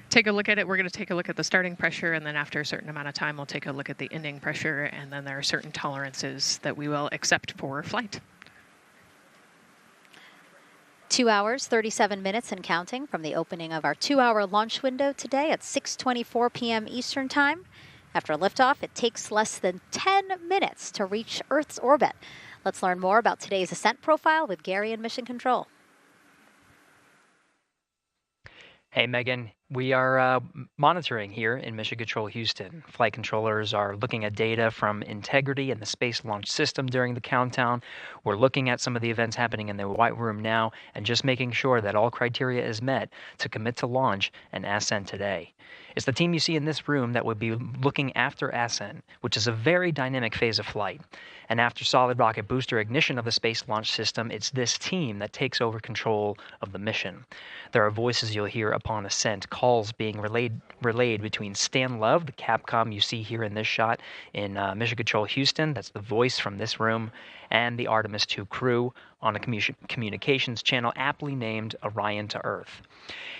take a look at it. We're going to take a look at the starting pressure, and then after a certain amount of time, we'll take a look at the ending pressure, and then there are certain tolerances that we will accept for flight. 2 hours, 37 minutes and counting from the opening of our 2-hour launch window today at 6:24 p.m. Eastern Time. After liftoff, it takes less than 10 minutes to reach Earth's orbit. Let's learn more about today's Ascent profile with Gary in Mission Control. Hey, Megan. We are monitoring here in Mission Control Houston. Flight controllers are looking at data from integrity in the Space Launch System during the countdown. We're looking at some of the events happening in the White Room now and just making sure that all criteria is met to commit to launch and Ascent today. It's the team you see in this room that will be looking after Ascent, which is a very dynamic phase of flight. And after solid rocket booster ignition of the Space Launch System, it's this team that takes over control of the mission. There are voices you'll hear upon ascent, calls being relayed between Stan Love, the Capcom you see here in this shot in Mission Control Houston, that's the voice from this room, and the Artemis II crew on a communications channel aptly named Orion to Earth.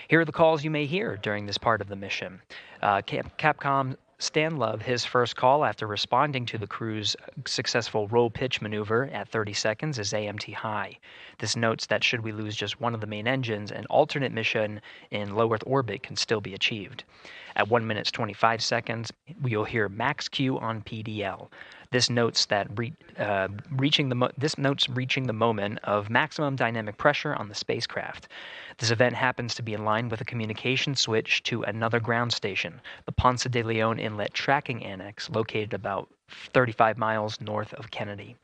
Here are the calls you may hear during this part of the mission. Capcom Stan Love, his first call after responding to the crew's successful roll pitch maneuver at 30 seconds is AMT high. This notes that should we lose just one of the main engines, an alternate mission in low Earth orbit can still be achieved. At 1 minute 25 seconds, you'll hear max Q on PDL. This notes that reaching the moment of maximum dynamic pressure on the spacecraft. This event happens to be in line with a communication switch to another ground station, the Ponce de Leon Inlet Tracking Annex, located about 35 miles north of Kennedy.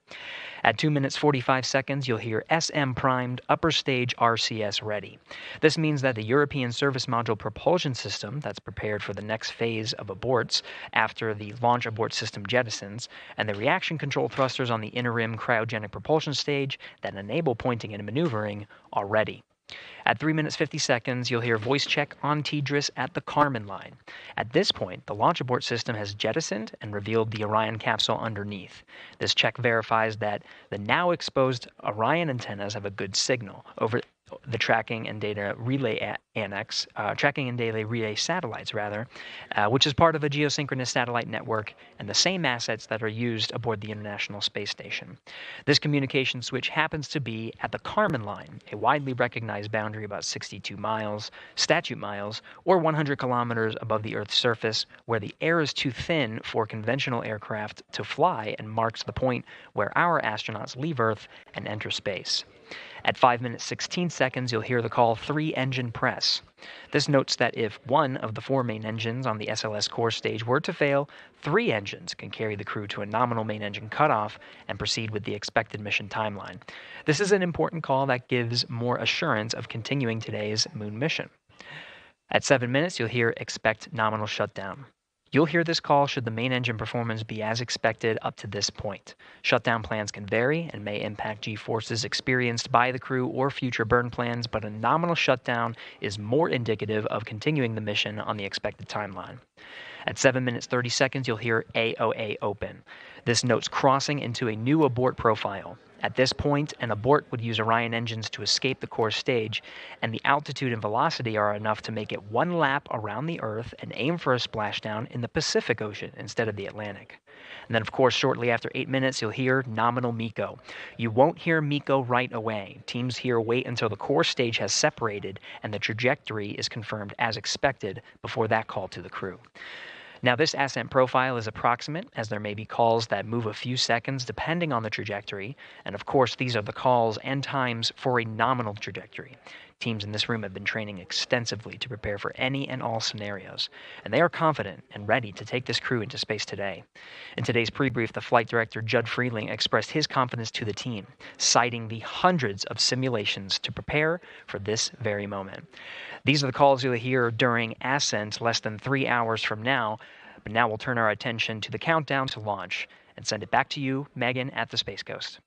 At 2 minutes 45 seconds, you'll hear SM primed, upper stage RCS ready. This means that the European Service Module propulsion system that's prepared for the next phase of aborts after the launch abort system jettisons, and the reaction control thrusters on the inner rim cryogenic propulsion stage that enable pointing and maneuvering are ready. At 3 minutes 50 seconds, you'll hear voice check on TDRS at the Kármán line. At this point, the launch abort system has jettisoned and revealed the Orion capsule underneath. This check verifies that the now exposed Orion antennas have a good signal over the tracking and data relay relay satellites, which is part of a geosynchronous satellite network and the same assets that are used aboard the International Space Station. This communication switch happens to be at the Kármán line, a widely recognized boundary about 62 miles, statute miles, or 100 kilometers above the Earth's surface, where the air is too thin for conventional aircraft to fly and marks the point where our astronauts leave Earth and enter space. At 5 minutes 16 seconds, you'll hear the call 3-engine press. This notes that if one of the 4 main engines on the SLS core stage were to fail, 3 engines can carry the crew to a nominal main engine cutoff and proceed with the expected mission timeline. This is an important call that gives more assurance of continuing today's moon mission. At 7 minutes, you'll hear expect nominal shutdown. You'll hear this call should the main engine performance be as expected up to this point. Shutdown plans can vary and may impact G-forces experienced by the crew or future burn plans, but a nominal shutdown is more indicative of continuing the mission on the expected timeline. At 7 minutes 30 seconds, you'll hear AOA open. This notes crossing into a new abort profile. At this point, an abort would use Orion engines to escape the core stage, and the altitude and velocity are enough to make it 1 lap around the Earth and aim for a splashdown in the Pacific Ocean instead of the Atlantic. And then, of course, shortly after 8 minutes, you'll hear nominal MECO. You won't hear MECO right away. Teams here wait until the core stage has separated and the trajectory is confirmed as expected before that call to the crew. Now, this ascent profile is approximate, as there may be calls that move a few seconds depending on the trajectory, and of course these are the calls and times for a nominal trajectory. Teams in this room have been training extensively to prepare for any and all scenarios, and they are confident and ready to take this crew into space today. In today's pre-brief, the flight director, Judd Freeling, expressed his confidence to the team, citing the hundreds of simulations to prepare for this very moment. These are the calls you'll hear during Ascent less than 3 hours from now, but now we'll turn our attention to the countdown to launch and send it back to you, Megan, at the Space Coast.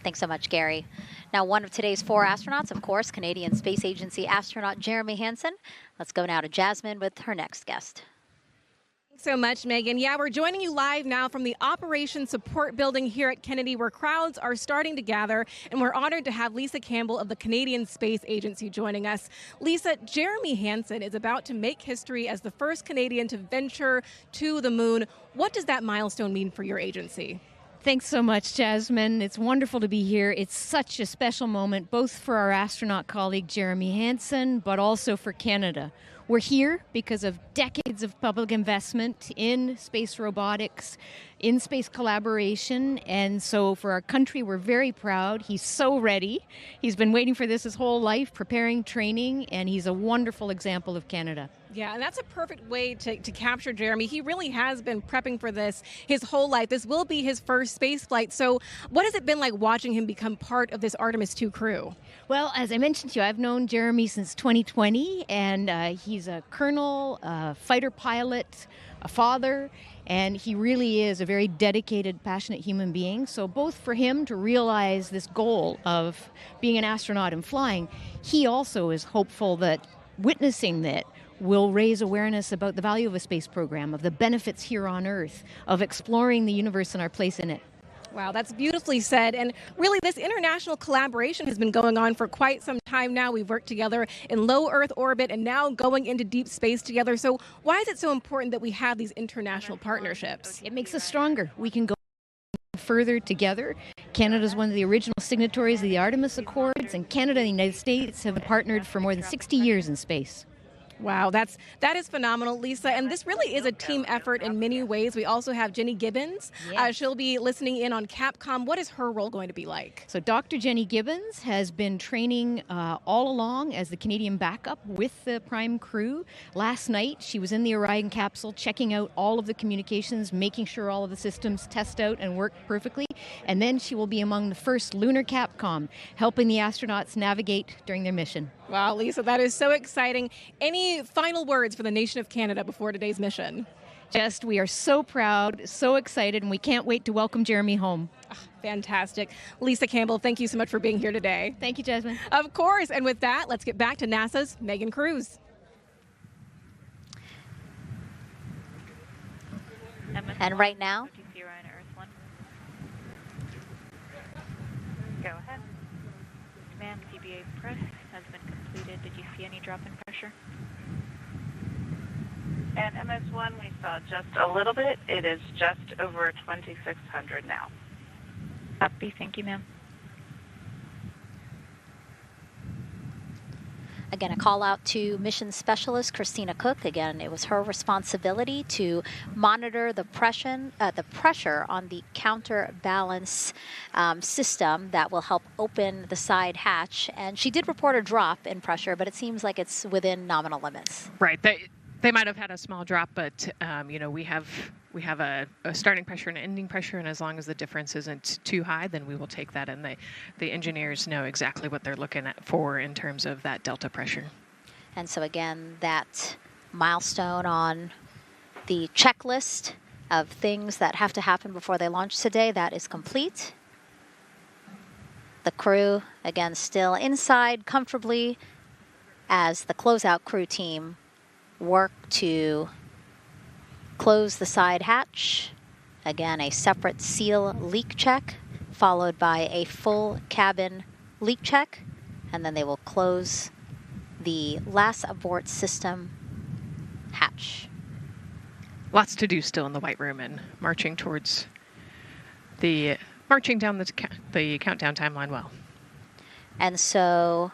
Thanks so much, Gary. Now, one of today's 4 astronauts, of course, Canadian Space Agency astronaut Jeremy Hansen. Let's go now to Jasmine with her next guest. Thanks so much, Megan. Yeah, we're joining you live now from the Operations Support Building here at Kennedy, where crowds are starting to gather, and we're honored to have Lisa Campbell of the Canadian Space Agency joining us. Lisa, Jeremy Hansen is about to make history as the first Canadian to venture to the moon. What does that milestone mean for your agency? Thanks so much, Jasmine. It's wonderful to be here. It's such a special moment, both for our astronaut colleague Jeremy Hansen, but also for Canada. We're here because of decades of public investment in space robotics, in space collaboration, and so for our country, we're very proud. He's so ready. He's been waiting for this his whole life, preparing, training, and he's a wonderful example of Canada. Yeah, and that's a perfect way to capture Jeremy. He really has been prepping for this his whole life. This will be his first space flight. So what has it been like watching him become part of this Artemis II crew? Well, as I mentioned to you, I've known Jeremy since 2020, and he's a colonel, a fighter pilot, a father, and he really is a very dedicated, passionate human being. So both for him to realize this goal of being an astronaut and flying, he also is hopeful that witnessing that will raise awareness about the value of a space program, of the benefits here on Earth, of exploring the universe and our place in it. Wow, that's beautifully said. And really, this international collaboration has been going on for quite some time now. We've worked together in low Earth orbit and now going into deep space together. So why is it so important that we have these international partnerships? It makes us stronger. We can go further together. Canada is one of the original signatories of the Artemis Accords, and Canada and the United States have partnered for more than 60 years in space. Wow, that is phenomenal, Lisa. And this really is a team effort in many ways. We also have Jenny Gibbons. Yes. She'll be listening in on Capcom. What is her role going to be like? So Dr. Jenny Gibbons has been training all along as the Canadian backup with the Prime crew. Last night, she was in the Orion capsule checking out all of the communications, making sure all of the systems test out and work perfectly. And then she will be among the first lunar Capcom, helping the astronauts navigate during their mission. Wow, Lisa, that is so exciting. Any final words for the nation of Canada before today's mission? We are so proud, so excited, and we can't wait to welcome Jeremy home. Fantastic. Lisa Campbell, thank you so much for being here today. Thank you, Jasmine. Of course. And with that, let's get back to NASA's Megan Cruz. And right now, go ahead. Command CBA press has been completed. Did you see any drop in pressure? At MS1, we saw just a little bit. It is just over 2,600 now. Copy. Thank you, ma'am. again, a call out to mission specialist Christina Cook. Again, it was her responsibility to monitor the pressure on the counterbalance system that will help open the side hatch. And she did report a drop in pressure, but it seems like it's within nominal limits. Right. They might have had a small drop, but you know, we have a starting pressure and an ending pressure, and as long as the difference isn't too high, then we will take that, and the engineers know exactly what they're looking for in terms of that delta pressure. And so again, that milestone on the checklist of things that have to happen before they launch today, that is complete. The crew, again, still inside comfortably as the closeout crew team work to close the side hatch. Again, a separate seal leak check, followed by a full cabin leak check, and then they will close the last abort system hatch. Lots to do still in the White Room and marching down the countdown timeline well. And so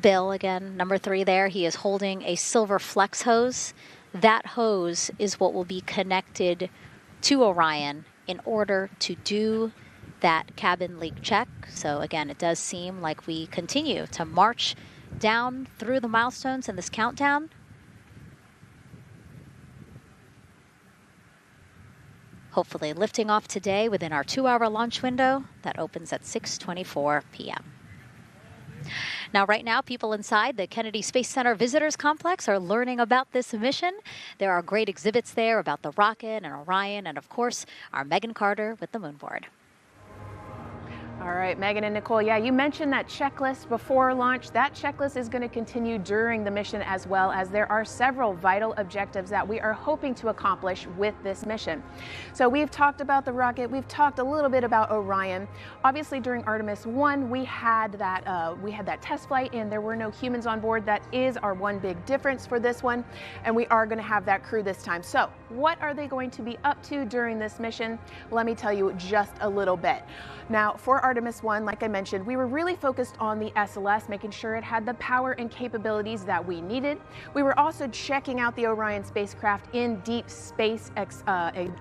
Bill, again, number 3 there, he is holding a silver flex hose. That hose is what will be connected to Orion in order to do that cabin leak check. So again, it does seem like we continue to march down through the milestones in this countdown. Hopefully lifting off today within our 2-hour launch window that opens at 6:24 p.m. Now, right now, people inside the Kennedy Space Center Visitors Complex are learning about this mission. There are great exhibits there about the rocket and Orion, and of course, our Megan Carter with the moon board. All right, Megan and Nicole, yeah, you mentioned that checklist before launch. That checklist is going to continue during the mission, as well as there are several vital objectives that we are hoping to accomplish with this mission. So we've talked about the rocket. We've talked a little bit about Orion. Obviously, during Artemis I, we had that test flight, and there were no humans on board. That is our one big difference for this one, and we are going to have that crew this time. So what are they going to be up to during this mission? Let me tell you just a little bit. Now, for Artemis I, like I mentioned, we were really focused on the SLS, making sure it had the power and capabilities that we needed. We were also checking out the Orion spacecraft in deep space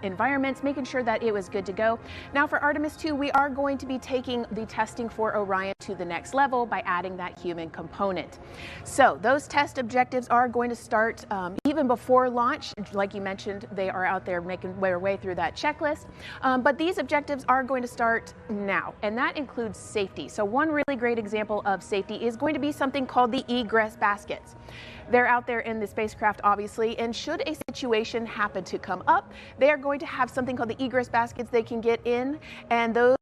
environments, making sure that it was good to go. Now, for Artemis II, we are going to be taking the testing for Orion to the next level by adding that human component. So those test objectives are going to start even before launch. Like you mentioned, they are out there making their way through that checklist. But these objectives are going to start now, and that includes safety. So one really great example of safety is going to be something called the egress baskets. They're out there in the spacecraft, obviously, and should a situation happen to come up, they are going to have something called the egress baskets they can get in, and those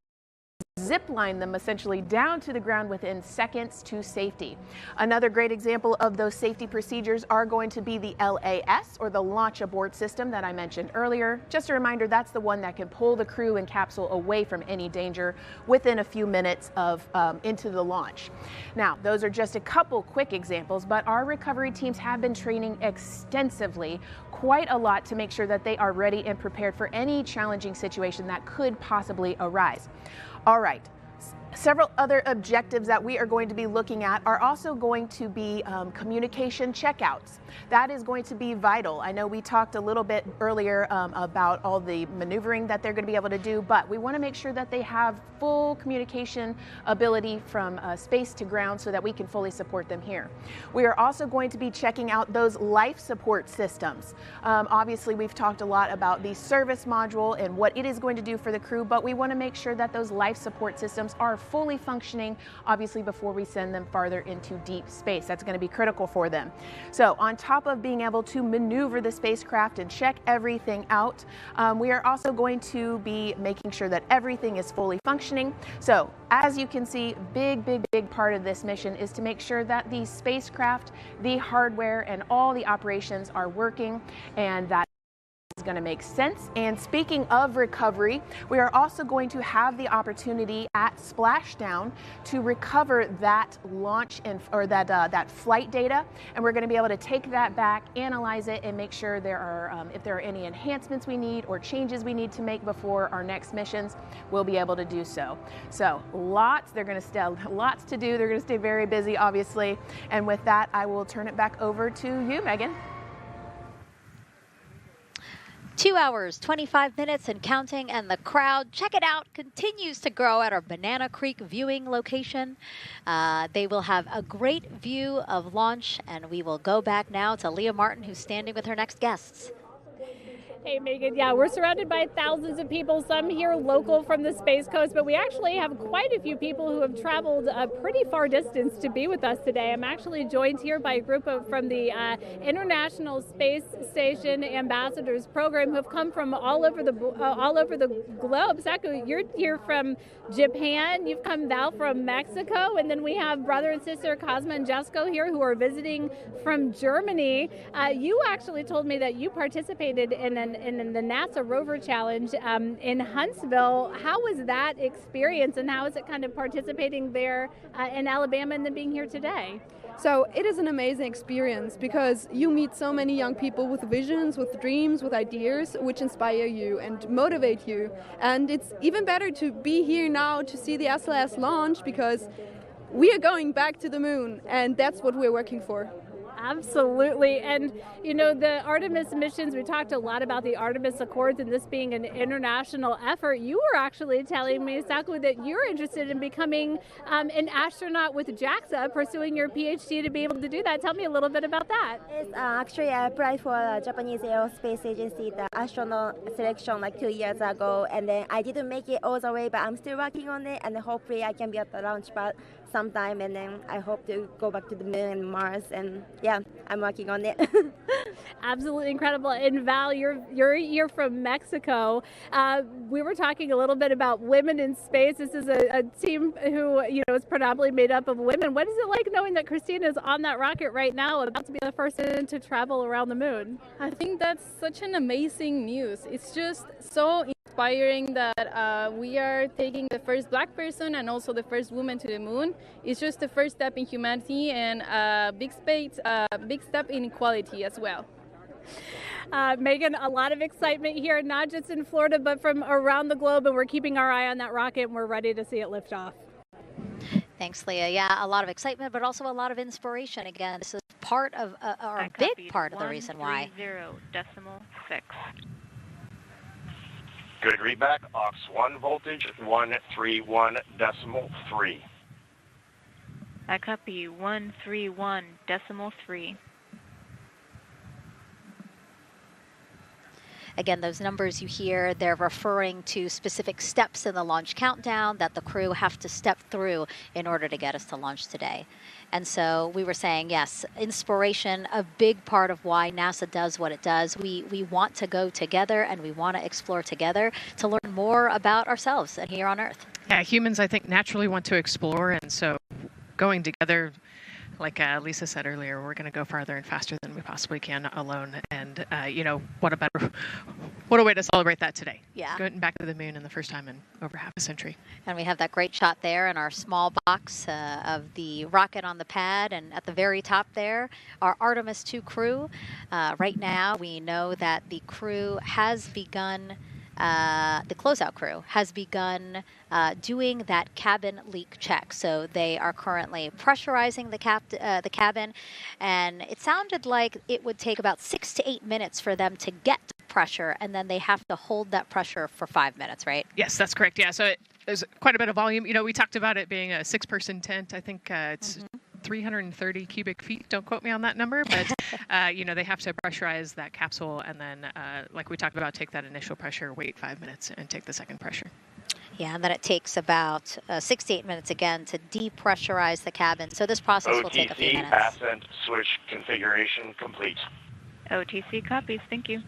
zip line them essentially down to the ground within seconds to safety. Another great example of those safety procedures are going to be the LAS, or the launch abort system that I mentioned earlier. Just a reminder, that's the one that can pull the crew and capsule away from any danger within a few minutes of into the launch. Now, those are just a couple quick examples, but our recovery teams have been training extensively, quite a lot, to make sure that they are ready and prepared for any challenging situation that could possibly arise. All right, Several other objectives that we are going to be looking at are also going to be communication checkouts. That is going to be vital. I know we talked a little bit earlier about all the maneuvering that they're going to be able to do, but we want to make sure that they have full communication ability from space to ground so that we can fully support them here. We are also going to be checking out those life support systems. Obviously, we've talked a lot about the service module and what it is going to do for the crew, but we want to make sure that those life support systems are fully functioning, obviously, before we send them farther into deep space. That's going to be critical for them. So on top of being able to maneuver the spacecraft and check everything out, we are also going to be making sure that everything is fully functioning. So as you can see, big part of this mission is to make sure that the spacecraft, the hardware, and all the operations are working, and that is going to make sense. And speaking of recovery, we are also going to have the opportunity at splashdown to recover that launch or that flight data, and we're going to be able to take that back, analyze it, and make sure there are if there are any enhancements we need or changes we need to make before our next missions, we'll be able to do so. So lots to do. They're going to stay very busy, obviously. And with that, I will turn it back over to you, Megan. 2 hours, 25 minutes and counting, and the crowd, check it out, continues to grow at our Banana Creek viewing location. They will have a great view of launch, and we will go back now to Leah Martin, who's standing with her next guests. Hey, Megan. Yeah, we're surrounded by thousands of people, some here local from the Space Coast, but we actually have quite a few people who have traveled a pretty far distance to be with us today. I'm actually joined here by a group from the International Space Station Ambassadors Program who have come from all over the globe. Saku, you're here from Japan. You've come, Val, from Mexico, and then we have brother and sister Cosma and Jessica here who are visiting from Germany. You actually told me that you participated in the NASA Rover Challenge in Huntsville. How was that experience, and how is it kind of participating there in Alabama and then being here today? So it is an amazing experience because you meet so many young people with visions, with dreams, with ideas which inspire you and motivate you. And it's even better to be here now to see the SLS launch because we are going back to the moon, and that's what we're working for. Absolutely. And, you know, the Artemis missions, we talked a lot about the Artemis Accords and this being an international effort. You were actually telling me, Saku, that you're interested in becoming an astronaut with JAXA, pursuing your PhD to be able to do that. Tell me a little bit about that. Yes, actually, I applied for the Japanese Aerospace Agency, the astronaut selection like 2 years ago, and then I didn't make it all the way, but I'm still working on it, and hopefully I can be at the launch pad sometime, and then I hope to go back to the moon and Mars, and yeah, I'm working on it. Absolutely incredible. And Val, you're from Mexico. We were talking a little bit about women in space. This is a team who, you know, is predominantly made up of women. What is it like knowing that Christina is on that rocket right now, about to be the first person to travel around the moon? I think that's such an amazing news. It's just so inspiring that we are taking the first Black person and also the first woman to the moon. It's just the first step in humanity and a big step in equality as well. Megan, a lot of excitement here, not just in Florida, but from around the globe, and we're keeping our eye on that rocket, and we're ready to see it lift off. Thanks, Leah. Yeah, a lot of excitement, but also a lot of inspiration. Again, this is part of, or a big part of the reason why. 130.6. Good readback, aux 1 voltage, 131.3. I copy 131.3. Again, those numbers you hear, they're referring to specific steps in the launch countdown that the crew have to step through in order to get us to launch today. And so we were saying, yes, inspiration, a big part of why NASA does what it does. We want to go together and we want to explore together to learn more about ourselves and here on Earth. Yeah, humans, I think, naturally want to explore, and so going together, like Lisa said earlier, we're going to go farther and faster than we possibly can alone. And, you know, what a way to celebrate that today. Yeah. Going back to the moon in the first time in over half a century. And we have that great shot there in our small box of the rocket on the pad. And at the very top there, our Artemis II crew. Right now, we know that the crew has begun the closeout crew has begun doing that cabin leak check. So they are currently pressurizing the cabin, and it sounded like it would take about 6 to 8 minutes for them to get to pressure, and then they have to hold that pressure for 5 minutes, right? Yes, that's correct. Yeah, so there's quite a bit of volume. You know, we talked about it being a 6-person tent. I think it's 330 cubic feet. Don't quote me on that number, but you know, they have to pressurize that capsule, and then, like we talked about, take that initial pressure, wait 5 minutes, and take the second pressure. Yeah, and then it takes about 6 to 8 minutes again to depressurize the cabin. So this process will take a few minutes. OTC Ascent switch configuration complete. OTC copies. Thank you.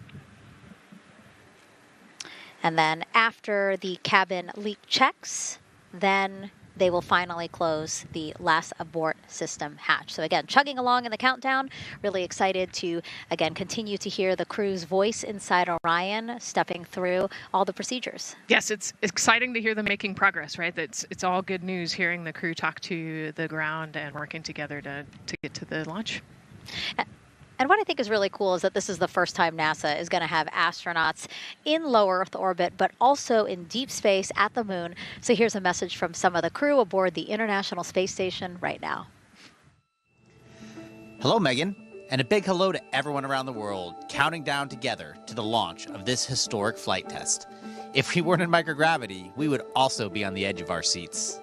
And then after the cabin leak checks, then they will finally close the last abort system hatch. So again, chugging along in the countdown, really excited to, again, continue to hear the crew's voice inside Orion, stepping through all the procedures. Yes, it's exciting to hear them making progress, right? It's all good news hearing the crew talk to the ground and working together to get to the launch. And what I think is really cool is that this is the first time NASA is going to have astronauts in low Earth orbit, but also in deep space at the moon. So here's a message from some of the crew aboard the International Space Station right now. Hello, Megan, and a big hello to everyone around the world counting down together to the launch of this historic flight test. If we weren't in microgravity, we would also be on the edge of our seats.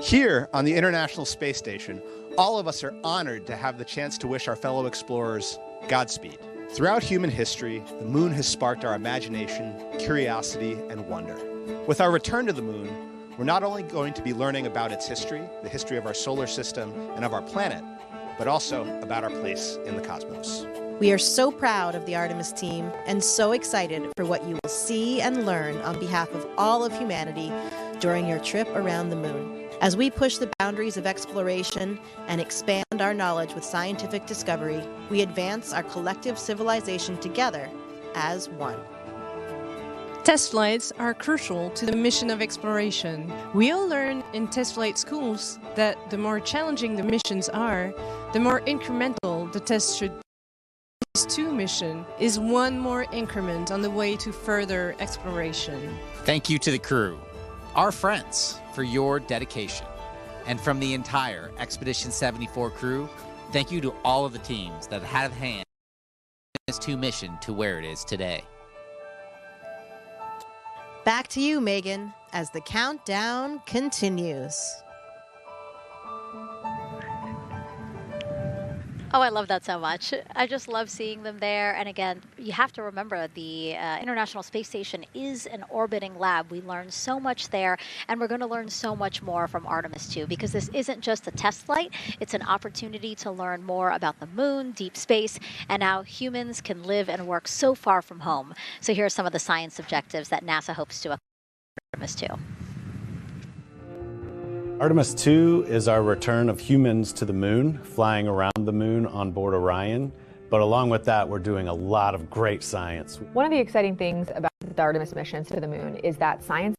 Here on the International Space Station, all of us are honored to have the chance to wish our fellow explorers Godspeed. Throughout human history, the moon has sparked our imagination, curiosity, and wonder. With our return to the moon, we're not only going to be learning about its history, the history of our solar system and of our planet, but also about our place in the cosmos. We are so proud of the Artemis team and so excited for what you will see and learn on behalf of all of humanity during your trip around the moon. As we push the boundaries of exploration and expand our knowledge with scientific discovery, we advance our collective civilization together as one. Test flights are crucial to the mission of exploration. We all learn in test flight schools that the more challenging the missions are, the more incremental the test should be. This Artemis II mission is one more increment on the way to further exploration. Thank you to the crew, our friends, for your dedication. And from the entire Expedition 74 crew, thank you to all of the teams that had a hand in this Artemis II mission to where it is today. Back to you, Megan, as the countdown continues. Oh, I love that so much. I just love seeing them there. And again, you have to remember the International Space Station is an orbiting lab. We learn so much there, and we're going to learn so much more from Artemis II, because this isn't just a test flight. It's an opportunity to learn more about the moon, deep space, and how humans can live and work so far from home. So here are some of the science objectives that NASA hopes to accomplish with Artemis II. Artemis II is our return of humans to the moon, flying around the moon on board Orion. But along with that, we're doing a lot of great science. One of the exciting things about the Artemis missions to the moon is that science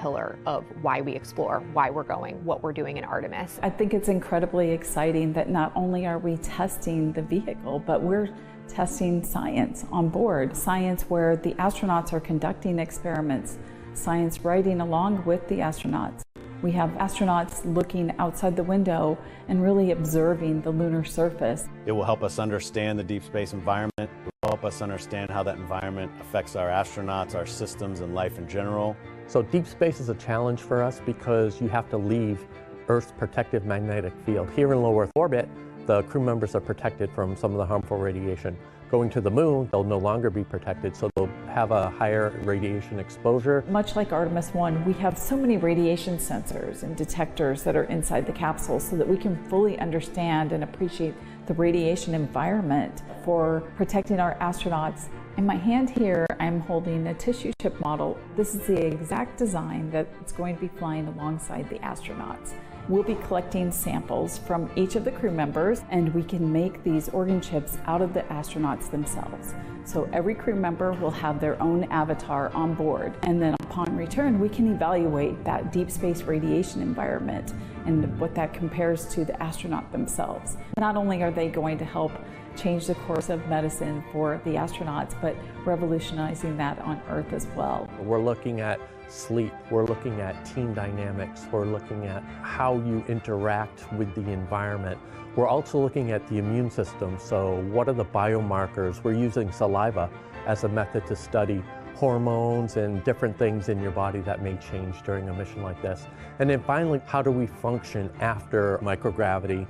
pillar of why we explore, why we're going, what we're doing in Artemis. I think it's incredibly exciting that not only are we testing the vehicle, but we're testing science on board. Science where the astronauts are conducting experiments, science riding along with the astronauts. We have astronauts looking outside the window and really observing the lunar surface. It will help us understand the deep space environment. It will help us understand how that environment affects our astronauts, our systems, and life in general. So deep space is a challenge for us because you have to leave Earth's protective magnetic field. Here in low Earth orbit, the crew members are protected from some of the harmful radiation. Going to the moon, they'll no longer be protected, so they'll have a higher radiation exposure. Much like Artemis I, we have so many radiation sensors and detectors that are inside the capsule so that we can fully understand and appreciate the radiation environment for protecting our astronauts. In my hand here, I'm holding a tissue chip model. This is the exact design that's going to be flying alongside the astronauts. We'll be collecting samples from each of the crew members, and we can make these organ chips out of the astronauts themselves. So every crew member will have their own avatar on board, and then upon return we can evaluate that deep space radiation environment and what that compares to the astronaut themselves. Not only are they going to help change the course of medicine for the astronauts, but revolutionizing that on Earth as well. We're looking at sleep, we're looking at team dynamics, we're looking at how you interact with the environment. We're also looking at the immune system, so what are the biomarkers? We're using saliva as a method to study hormones and different things in your body that may change during a mission like this. And then finally, how do we function after microgravity,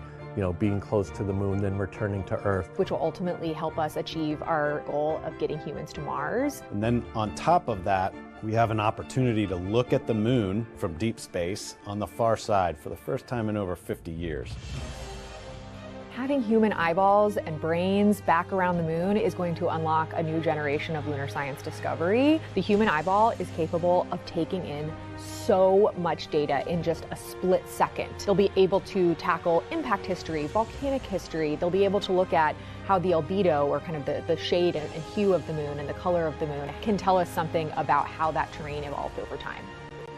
being close to the moon, then returning to Earth? Which will ultimately help us achieve our goal of getting humans to Mars. And then on top of that, we have an opportunity to look at the moon from deep space on the far side for the first time in over 50 years. Having human eyeballs and brains back around the moon is going to unlock a new generation of lunar science discovery. The human eyeball is capable of taking in so much data in just a split second. They'll be able to tackle impact history, volcanic history. They'll be able to look at how the albedo, or kind of the shade and hue of the moon and the color of the moon, can tell us something about how that terrain evolved over time.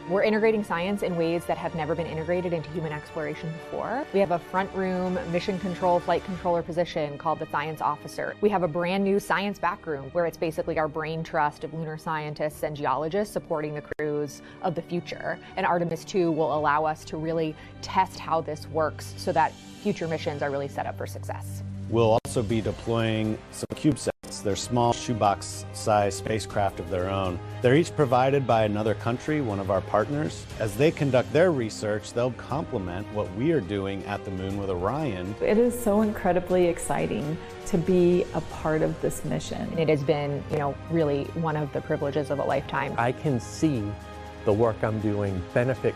We're integrating science in ways that have never been integrated into human exploration before. We have a front room mission control flight controller position called the Science Officer. We have a brand new science back room where it's basically our brain trust of lunar scientists and geologists supporting the crews of the future. And Artemis II will allow us to really test how this works so that future missions are really set up for success. We'll also be deploying some CubeSats. They're small shoebox-sized spacecraft of their own. They're each provided by another country, one of our partners. As they conduct their research, they'll complement what we are doing at the moon with Orion. It is so incredibly exciting to be a part of this mission. It has been, really one of the privileges of a lifetime. I can see the work I'm doing benefit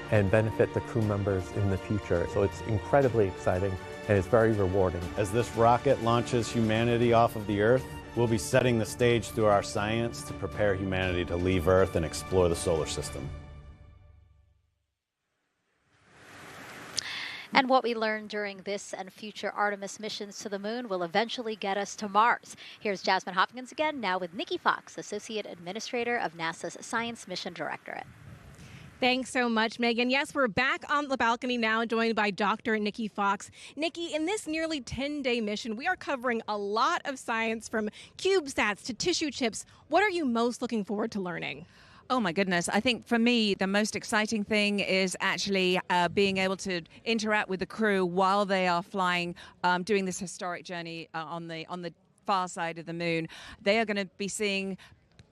the crew members in the future. So it's incredibly exciting and it's very rewarding. As this rocket launches humanity off of the Earth, we'll be setting the stage through our science to prepare humanity to leave Earth and explore the solar system. And what we learn during this and future Artemis missions to the moon will eventually get us to Mars. Here's Jasmine Hopkins again, now with Nikki Fox, Associate Administrator of NASA's Science Mission Directorate. Thanks so much, Megan. Yes, we're back on the balcony now, joined by Dr. Nikki Fox. Nikki, in this nearly 10-day mission, we are covering a lot of science from CubeSats to tissue chips. What are you most looking forward to learning? Oh my goodness. I think for me, the most exciting thing is actually being able to interact with the crew while they are flying, doing this historic journey on the far side of the moon. They are going to be seeing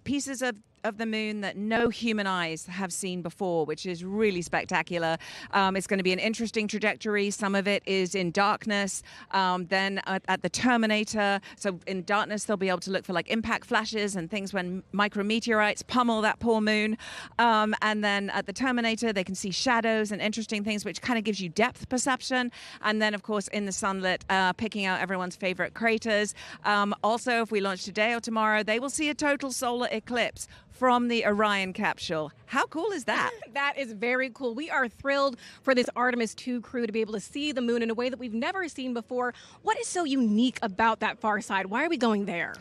pieces of the moon that no human eyes have seen before, which is really spectacular. It's going to be an interesting trajectory. Some of it is in darkness. Then at the terminator, so in darkness, they'll be able to look for like impact flashes and things when micrometeorites pummel that poor moon. And then at the terminator, they can see shadows and interesting things, which kind of gives you depth perception. And then, of course, in the sunlit, picking out everyone's favorite craters. Also, if we launch today or tomorrow, they will see a total solar eclipse from the Orion capsule. How cool is that? That is very cool. We are thrilled for this Artemis II crew to be able to see the moon in a way that we've never seen before. What is so unique about that far side? Why are we going there?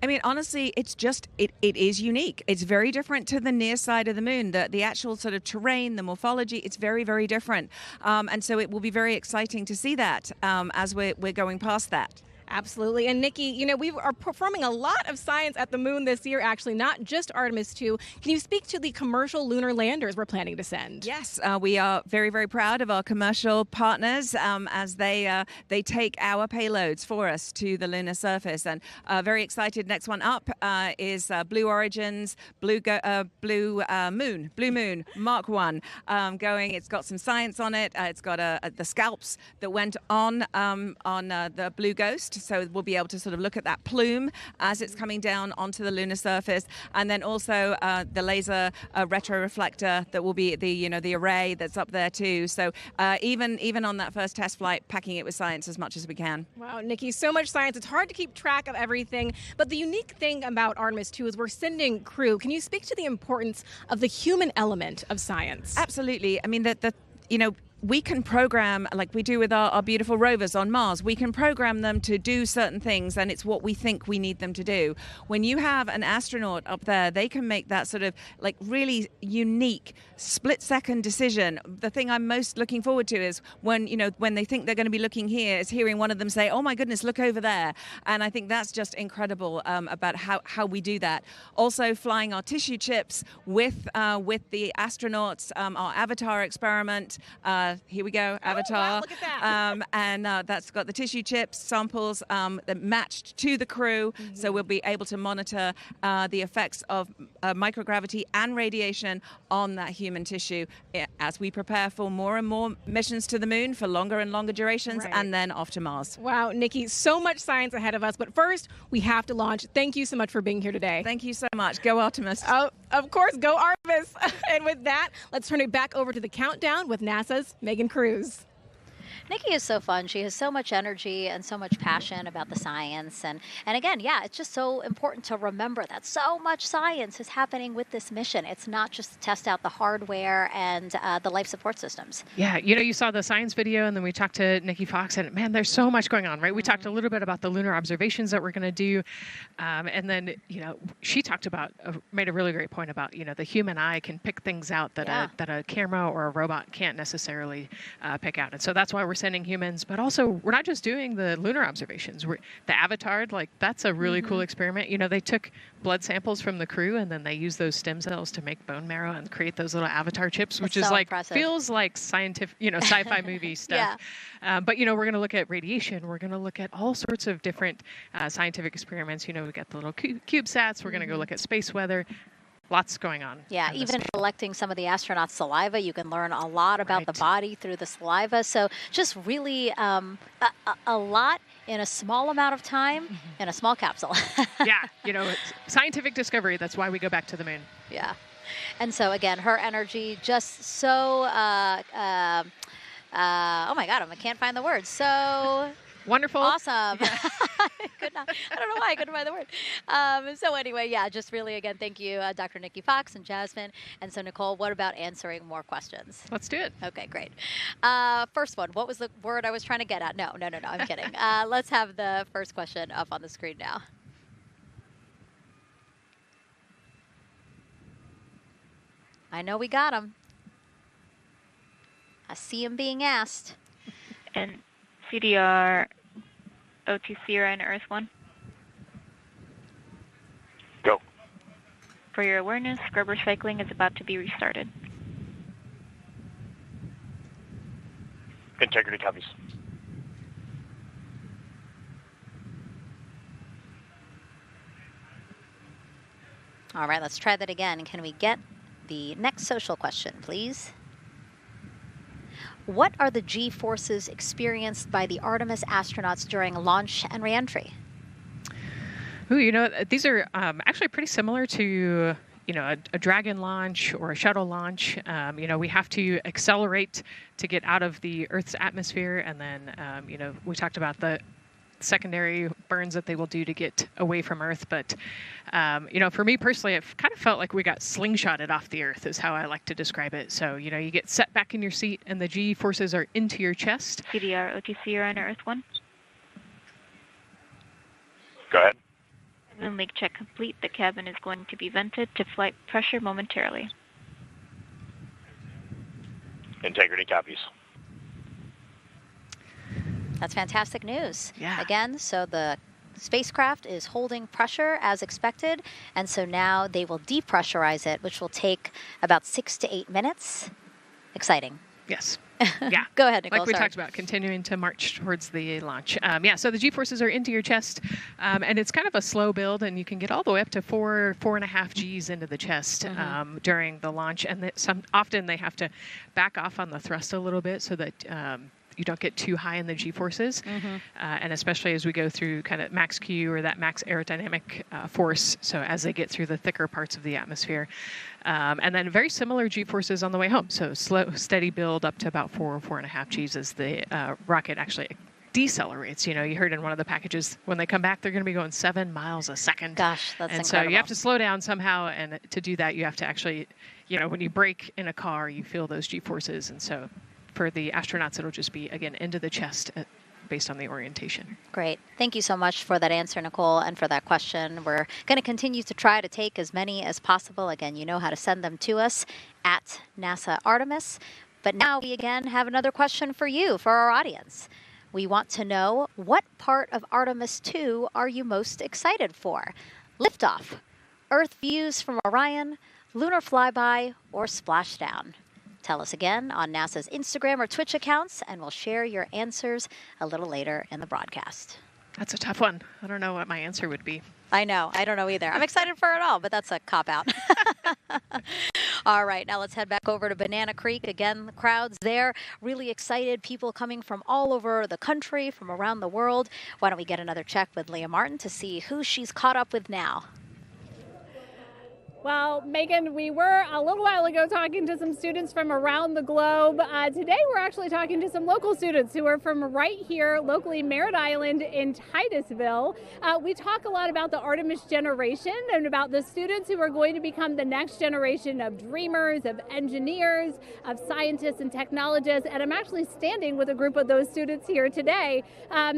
I mean, honestly, it's just, it is unique. It's very different to the near side of the moon. The actual sort of terrain, the morphology, it's very, very different. And so it will be very exciting to see that as we're going past that. Absolutely. And Nikki, we are performing a lot of science at the moon this year, actually, not just Artemis II. Can you speak to the commercial lunar landers we're planning to send? Yes, we are very, very proud of our commercial partners as they take our payloads for us to the lunar surface. And very excited. Next one up is Blue Origin's Blue Moon Mark 1 going. It's got some science on it. It's got the scalps that went on the Blue Ghost. So we'll be able to sort of look at that plume as it's coming down onto the lunar surface, and then also the laser retroreflector that will be the array that's up there too. So even on that first test flight, packing it with science as much as we can. Wow, Nikki, so much science. It's hard to keep track of everything. But the unique thing about Artemis II is we're sending crew. Can you speak to the importance of the human element of science? Absolutely. I mean, we can program, like we do with our beautiful rovers on Mars, we can program them to do certain things, and it's what we think we need them to do. When you have an astronaut up there, they can make that sort of like really unique split-second decision. The thing I'm most looking forward to is when they think they're going to be looking here, is hearing one of them say, "Oh my goodness, look over there." And I think that's just incredible about how we do that. Also, flying our tissue chips with the astronauts, our Avatar experiment. Here we go, Avatar. Oh, wow, look at that. And that's got the tissue chips samples that matched to the crew, so we'll be able to monitor the effects of microgravity and radiation on that human tissue as we prepare for more and more missions to the moon for longer and longer durations, and then off to Mars. Wow, Nikki, so much science ahead of us, but first we have to launch. Thank you so much for being here today. Thank you so much. Go Artemis. Oh, of course, go Artemis. And with that, let's turn it back over to the countdown with NASA's Megan Cruz. Nikki is so fun. She has so much energy and so much passion about the science. And again, yeah, it's just so important to remember that so much science is happening with this mission. It's not just to test out the hardware and the life support systems. Yeah, you saw the science video, and then we talked to Nikki Fox, and man, there's so much going on, right? We talked a little bit about the lunar observations that we're going to do. And then, she talked about, made a really great point about, the human eye can pick things out that a camera or a robot can't necessarily pick out. And so that's why we're sending humans, but also we're not just doing the lunar observations. The Avatar, that's a really cool experiment. They took blood samples from the crew, and then they used those stem cells to make bone marrow and create those little Avatar chips, which is impressive. Feels like scientific, sci-fi movie stuff. But we're going to look at radiation. We're going to look at all sorts of different scientific experiments. We got the little CubeSats. We're going to go look at space weather. Lots going on. Yeah, even collecting some of the astronauts' saliva, you can learn a lot about the body through the saliva. So just really a lot in a small amount of time in a small capsule. Yeah, it's scientific discovery. That's why we go back to the moon. Yeah. And so, again, her energy just so, oh my God, I can't find the words. So... wonderful. Awesome. Yeah. I don't know why I couldn't find the word. So anyway, yeah, just really, again, thank you, Dr. Nikki Fox and Jasmine. And so, Nicole, what about answering more questions? Let's do it. Okay, great. First one, what was the word I was trying to get at? No, I'm kidding. Let's have the first question up on the screen now. I know we got him. I see him being asked. And CDR OTC Orion Earth 1. Go. For your awareness, scrubber cycling is about to be restarted. Integrity copies. All right, let's try that again. Can we get the next social question, please? What are the G-forces experienced by the Artemis astronauts during launch and reentry? Ooh, these are actually pretty similar to, a Dragon launch or a shuttle launch. We have to accelerate to get out of the Earth's atmosphere, and then, we talked about the secondary burns that they will do to get away from Earth. But, for me personally, it kind of felt like we got slingshotted off the Earth is how I like to describe it. So, you get set back in your seat and the G forces are into your chest. CDR OTC Orion Earth 1. Go ahead. Moon leak check complete. The cabin is going to be vented to flight pressure momentarily. Integrity copies. That's fantastic news. Yeah. Again, so the spacecraft is holding pressure as expected, and so now they will depressurize it, which will take about 6 to 8 minutes. Exciting. Yes. Yeah. Go ahead, Nicole. Like we talked about, continuing to march towards the launch. So the G-forces are into your chest, and it's kind of a slow build, and you can get all the way up to 4.5 Gs into the chest during the launch. And often they have to back off on the thrust a little bit so that you don't get too high in the G-forces. And especially as we go through kind of max Q or that max aerodynamic force, so as they get through the thicker parts of the atmosphere. And then very similar G-forces on the way home. So slow, steady build up to about 4.5 Gs as the rocket actually decelerates. You heard in one of the packages, when they come back, they're going to be going 7 miles a second. Gosh, that's incredible. So you have to slow down somehow. And to do that, you have to actually, when you brake in a car, you feel those G-forces. And so for the astronauts, it'll just be, again, into the chest based on the orientation. Great. Thank you so much for that answer, Nicole, and for that question. We're going to continue to try to take as many as possible. Again, you know how to send them to us at NASA Artemis. But now we again have another question for you, for our audience. We want to know, what part of Artemis II are you most excited for? Liftoff, Earth views from Orion, lunar flyby, or splashdown? Tell us again on NASA's Instagram or Twitch accounts, and we'll share your answers a little later in the broadcast. That's a tough one. I don't know what my answer would be. I know. I don't know either. I'm excited for it all, but that's a cop-out. All right, now let's head back over to Banana Creek. Again, the crowd's there, really excited, people coming from all over the country, from around the world. Why don't we get another check with Leah Martin to see who she's caught up with now? Well, Megan, we were a little while ago talking to some students from around the globe. Today, we're actually talking to some local students who are from right here, locally, Merritt Island in Titusville. We talk a lot about the Artemis generation and about the students who are going to become the next generation of dreamers, of engineers, of scientists and technologists. And I'm actually standing with a group of those students here today. Our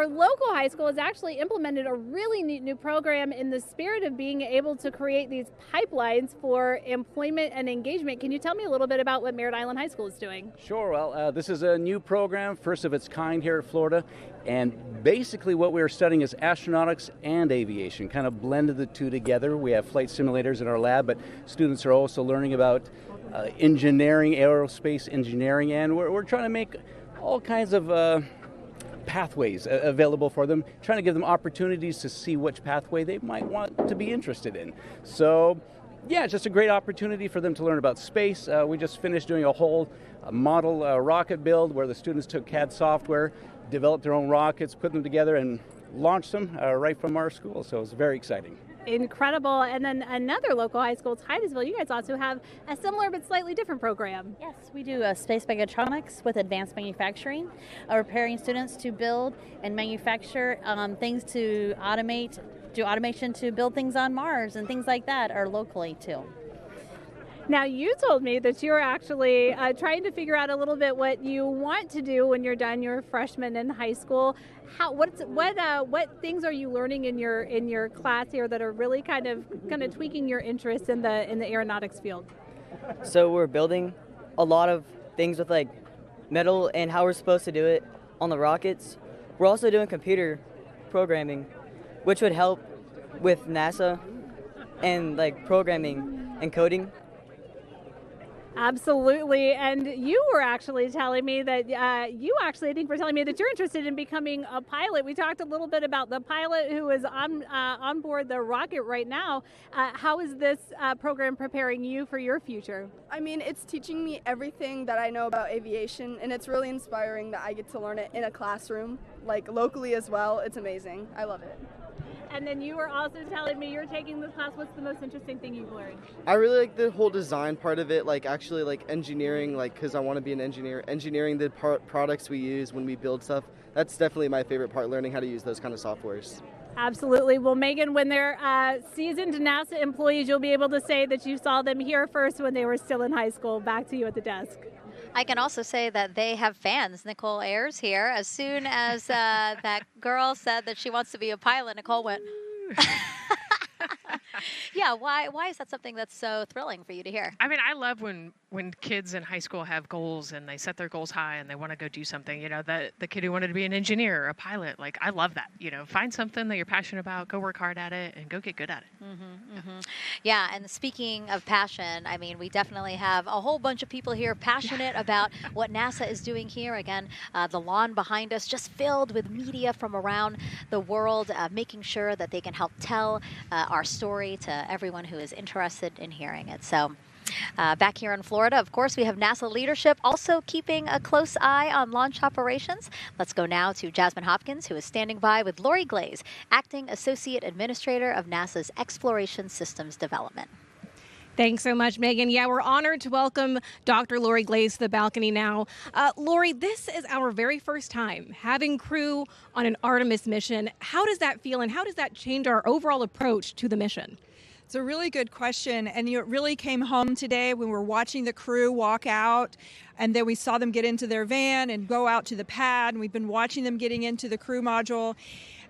local high school has actually implemented a really neat new program in the spirit of being able to create these pipelines for employment and engagement. Can you tell me a little bit about what Merritt Island High School is doing? Sure. Well, this is a new program, first of its kind here at Florida. And basically what we're studying is astronautics and aviation, kind of blended the two together. We have flight simulators in our lab, but students are also learning about engineering, aerospace engineering, and we're trying to make all kinds of pathways available for them, trying to give them opportunities to see which pathway they might want to be interested in. So yeah, it's just a great opportunity for them to learn about space. We just finished doing a whole model rocket build where the students took CAD software, developed their own rockets, put them together and launched them right from our school. So it was very exciting. Incredible. And then another local high school, Titusville, you guys also have a similar but slightly different program. Yes, we do space mechatronics with advanced manufacturing, preparing students to build and manufacture things to automate, do automation to build things on Mars and things like that, or locally too. Now, you told me that you're actually trying to figure out a little bit what you want to do when you're done your freshman in high school. What things are you learning in your class here that are really kind of tweaking your interest in the aeronautics field? So we're building a lot of things with like metal and how we're supposed to do it on the rockets. We're also doing computer programming, which would help with NASA and like programming and coding. Absolutely. And you were actually telling me that I think were telling me that you're interested in becoming a pilot. We talked a little bit about the pilot who is on board the rocket right now. How is this program preparing you for your future? I mean, it's teaching me everything that I know about aviation, and it's really inspiring that I get to learn it in a classroom, like locally as well. It's amazing. I love it. And then you were also telling me you're taking this class. What's the most interesting thing you've learned? I really like the whole design part of it, like actually like engineering, like because I want to be an engineer. Engineering the products we use when we build stuff. That's definitely my favorite part, learning how to use those kind of softwares. Absolutely. Well, Megan, when they're seasoned NASA employees, you'll be able to say that you saw them here first when they were still in high school. Back to you at the desk. I can also say that they have fans. Nicole Ayers here. As soon as that girl said that she wants to be a pilot, Nicole went, yeah, why is that something that's so thrilling for you to hear? I mean, I love when kids in high school have goals and they set their goals high and they want to go do something. You know, the kid who wanted to be an engineer or a pilot, like, I love that. You know, find something that you're passionate about, go work hard at it, and go get good at it. Yeah, and speaking of passion, I mean, we definitely have a whole bunch of people here passionate about what NASA is doing here. Again, the lawn behind us just filled with media from around the world, making sure that they can help tell our story to everyone who is interested in hearing it. So back here in Florida, of course, we have NASA leadership also keeping a close eye on launch operations. Let's go now to Jasmine Hopkins, who is standing by with Lori Glaze, Acting Associate Administrator of NASA's Exploration Systems Development. Thanks so much, Megan. Yeah, we're honored to welcome Dr. Lori Glaze to the balcony now. Lori, this is our very first time having crew on an Artemis mission. How does that feel, and how does that change our overall approach to the mission? It's a really good question, and it really came home today when we were watching the crew walk out, and then we saw them get into their van and go out to the pad, and we've been watching them getting into the crew module.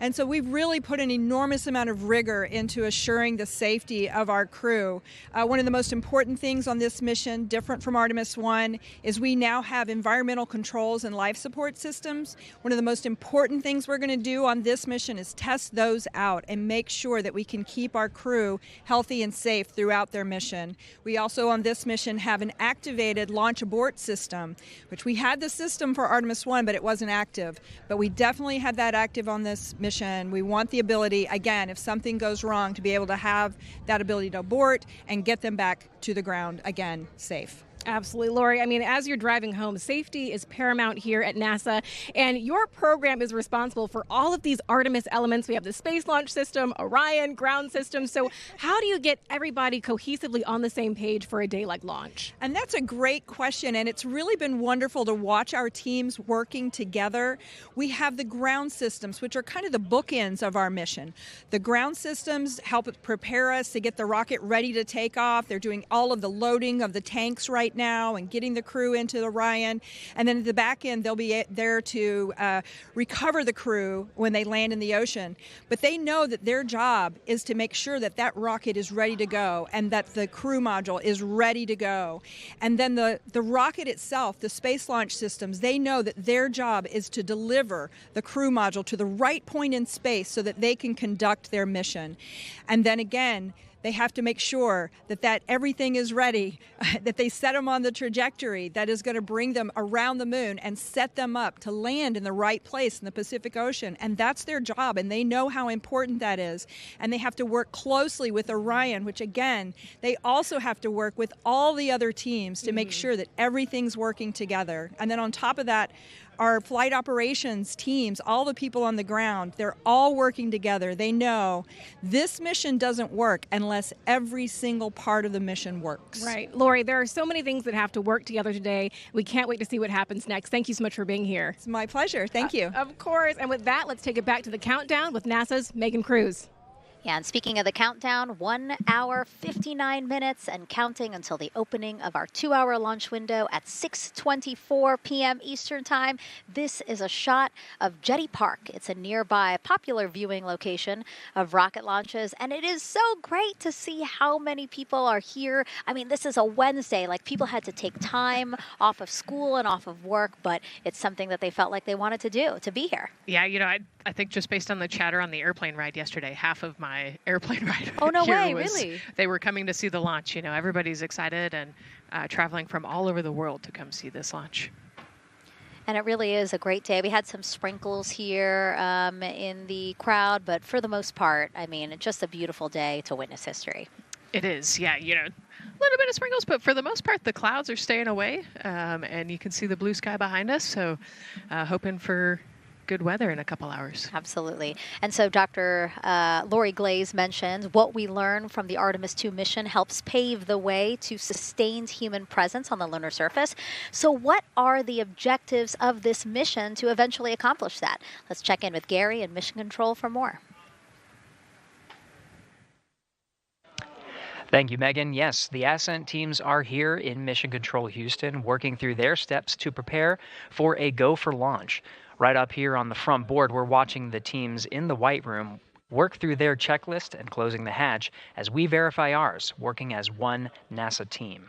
And so we've really put an enormous amount of rigor into assuring the safety of our crew. One of the most important things on this mission, different from Artemis I, is we now have environmental controls and life support systems. One of the most important things we're going to do on this mission is test those out and make sure that we can keep our crew healthy and safe throughout their mission. We also on this mission have an activated launch abort system, which we had the system for Artemis I, but it wasn't active. But we definitely have that active on this mission. We want the ability, again, if something goes wrong, to be able to have that ability to abort and get them back to the ground again safe. Absolutely, Lori. I mean, as you're driving home, safety is paramount here at NASA, and your program is responsible for all of these Artemis elements. We have the Space Launch System, Orion, ground system. So how do you get everybody cohesively on the same page for a day like launch? And that's a great question, and it's really been wonderful to watch our teams working together. We have the ground systems, which are kind of the bookends of our mission. The ground systems help prepare us to get the rocket ready to take off. They're doing all of the loading of the tanks right now and getting the crew into Orion. And then at the back end, they'll be there to recover the crew when they land in the ocean. But they know that their job is to make sure that that rocket is ready to go and that the crew module is ready to go. And then the rocket itself, the space launch systems, they know that their job is to deliver the crew module to the right point in space so that they can conduct their mission. And then again, they have to make sure that everything is ready, that they set them on the trajectory that is going to bring them around the moon and set them up to land in the right place in the Pacific Ocean. And that's their job, and they know how important that is. And they have to work closely with Orion, which again, they also have to work with all the other teams to make sure that everything's working together. And then on top of that, our flight operations teams, all the people on the ground, they're all working together. They know this mission doesn't work unless every single part of the mission works. Right. Lori, there are so many things that have to work together today. We can't wait to see what happens next. Thank you so much for being here. It's my pleasure. Thank you. Of course. And with that, let's take it back to the countdown with NASA's Megan Cruz. Yeah, and speaking of the countdown, 1 hour, 59 minutes and counting until the opening of our 2-hour launch window at 6:24 p.m. Eastern Time. This is a shot of Jetty Park. It's a nearby popular viewing location of rocket launches, and it is so great to see how many people are here. I mean, this is a Wednesday. Like, people had to take time off of school and off of work, but it's something that they felt like they wanted to do, to be here. Yeah, you know, I think just based on the chatter on the airplane ride yesterday, half of my airplane ride oh, no here way, was, really? They were coming to see the launch. You know, everybody's excited and traveling from all over the world to come see this launch. And it really is a great day. We had some sprinkles here in the crowd, but for the most part, I mean, it's just a beautiful day to witness history. It is, yeah, you know, a little bit of sprinkles, but for the most part, the clouds are staying away, and you can see the blue sky behind us, so hoping for good weather in a couple hours. Absolutely. And so Dr. Lori Glaze mentioned what we learned from the Artemis II mission helps pave the way to sustained human presence on the lunar surface. So what are the objectives of this mission to eventually accomplish that? Let's check in with Gary in Mission Control for more. Thank you, Megan. Yes, the Ascent teams are here in Mission Control Houston, working through their steps to prepare for a go for launch. Right up here on the front board, we're watching the teams in the White Room work through their checklist and closing the hatch as we verify ours, working as one NASA team.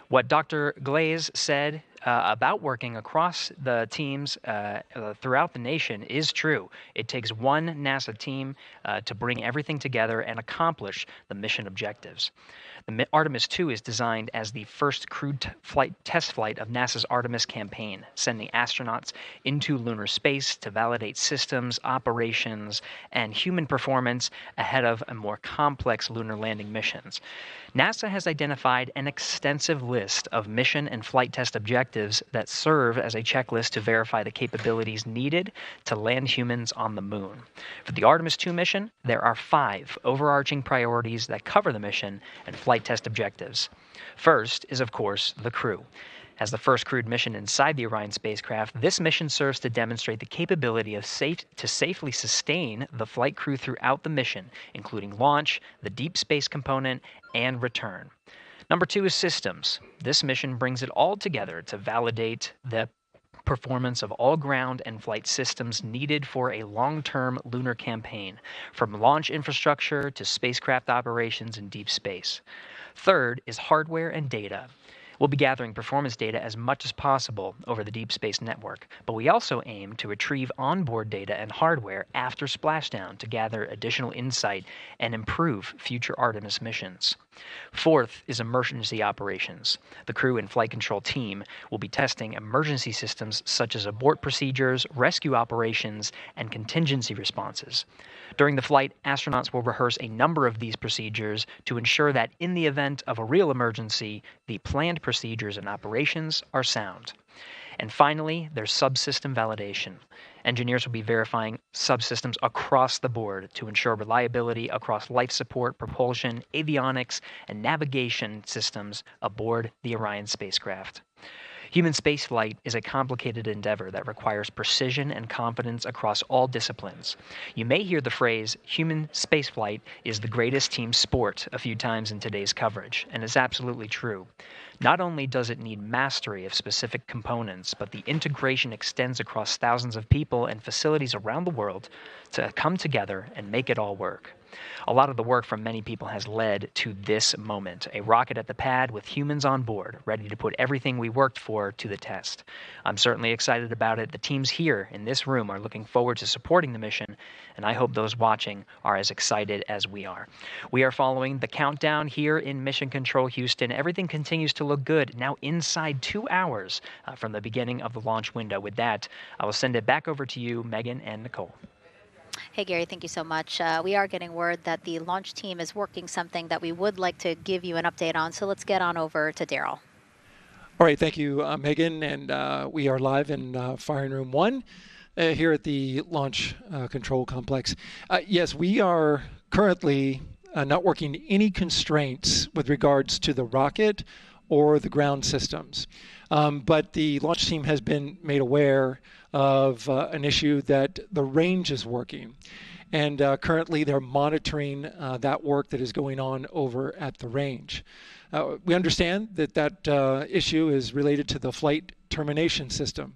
What Dr. Glaze said about working across the teams throughout the nation is true. It takes one NASA team to bring everything together and accomplish the mission objectives. The Artemis II is designed as the first crewed test flight of NASA's Artemis campaign, sending astronauts into lunar space to validate systems, operations, and human performance ahead of a more complex lunar landing missions. NASA has identified an extensive list of mission and flight test objectives that serve as a checklist to verify the capabilities needed to land humans on the moon. For the Artemis II mission, there are 5 overarching priorities that cover the mission and flight test objectives. First is, of course, the crew. As the first crewed mission inside the Orion spacecraft, this mission serves to demonstrate the capability of to safely sustain the flight crew throughout the mission, including launch, the deep space component, and return. Number 2 is systems. This mission brings it all together to validate the performance of all ground and flight systems needed for a long-term lunar campaign, from launch infrastructure to spacecraft operations in deep space. Third is hardware and data. We'll be gathering performance data as much as possible over the Deep Space Network, but we also aim to retrieve onboard data and hardware after splashdown to gather additional insight and improve future Artemis missions. Fourth is emergency operations. The crew and flight control team will be testing emergency systems such as abort procedures, rescue operations, and contingency responses. During the flight, astronauts will rehearse a number of these procedures to ensure that in the event of a real emergency, the planned procedures and operations are sound. And finally, there's subsystem validation. Engineers will be verifying subsystems across the board to ensure reliability across life support, propulsion, avionics, and navigation systems aboard the Orion spacecraft. Human spaceflight is a complicated endeavor that requires precision and confidence across all disciplines. You may hear the phrase, human spaceflight is the greatest team sport, a few times in today's coverage, and it's absolutely true. Not only does it need mastery of specific components, but the integration extends across thousands of people and facilities around the world to come together and make it all work. A lot of the work from many people has led to this moment, a rocket at the pad with humans on board, ready to put everything we worked for to the test. I'm certainly excited about it. The teams here in this room are looking forward to supporting the mission, and I hope those watching are as excited as we are. We are following the countdown here in Mission Control Houston. Everything continues to look good, now inside 2 hours from the beginning of the launch window. With that, I will send it back over to you, Megan and Nicole. Hey, Gary, thank you so much. We are getting word that the launch team is working something that we would like to give you an update on, so let's get on over to Daryl. All right, thank you, Megan, and we are live in Firing Room 1 here at the Launch Control Complex. Yes, we are currently not working any constraints with regards to the rocket or the ground systems, but the launch team has been made aware of an issue that the range is working. And currently they're monitoring that work that is going on over at the range. We understand that that issue is related to the flight termination system.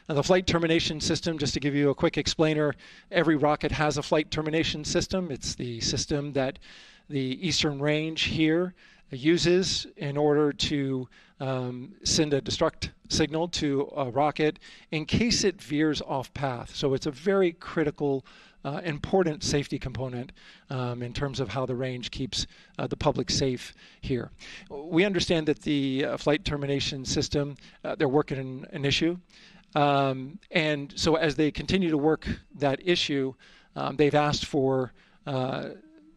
Now, the flight termination system, just to give you a quick explainer, every rocket has a flight termination system. It's the system that the Eastern Range here uses in order to send a destruct signal to a rocket in case it veers off path. So it's a very critical, important safety component in terms of how the range keeps the public safe here. We understand that the flight termination system, they're working an issue. And so as they continue to work that issue, they've asked for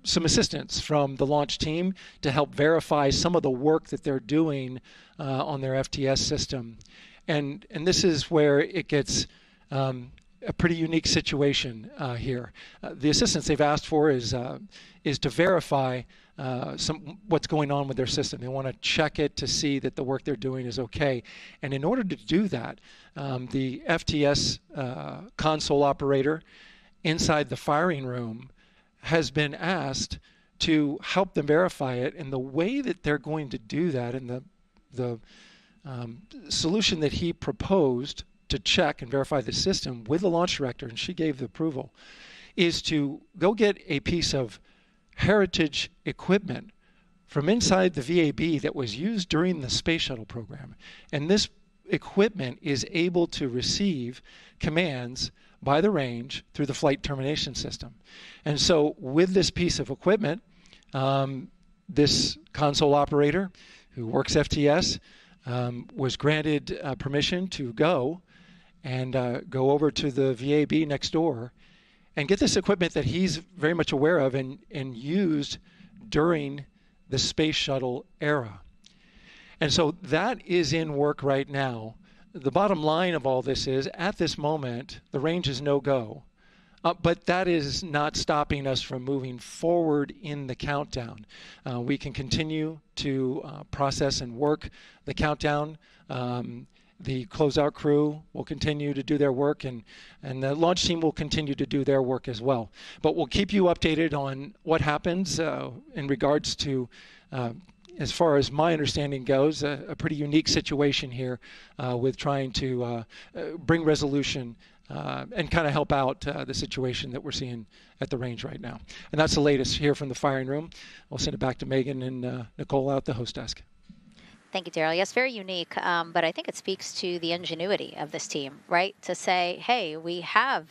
some assistance from the launch team to help verify some of the work that they're doing on their FTS system. And this is where it gets a pretty unique situation here. The assistance they've asked for is to verify what's going on with their system. They want to check it to see that the work they're doing is okay. And in order to do that, the FTS console operator inside the firing room has been asked to help them verify it. And the way that they're going to do that, and the solution that he proposed to check and verify the system with the launch director, and she gave the approval, is to go get a piece of heritage equipment from inside the VAB that was used during the space shuttle program. And this equipment is able to receive commands by the range through the flight termination system. And so with this piece of equipment, this console operator who works FTS was granted permission to go and go over to the VAB next door and get this equipment that he's very much aware of and used during the space shuttle era. And so that is in work right now. The bottom line of all this is, at this moment, the range is no-go But that is not stopping us from moving forward in the countdown. We can continue to process and work the countdown. The closeout crew will continue to do their work, and the launch team will continue to do their work as well. But we'll keep you updated on what happens in regards to, as far as my understanding goes, a pretty unique situation here with trying to bring resolution and kind of help out the situation that we're seeing at the range right now. And that's the latest here from the firing room. I'll send it back to Megan and Nicole out the host desk. Thank you, Daryl. Yes, very unique, but I think it speaks to the ingenuity of this team, right? To say, hey, we have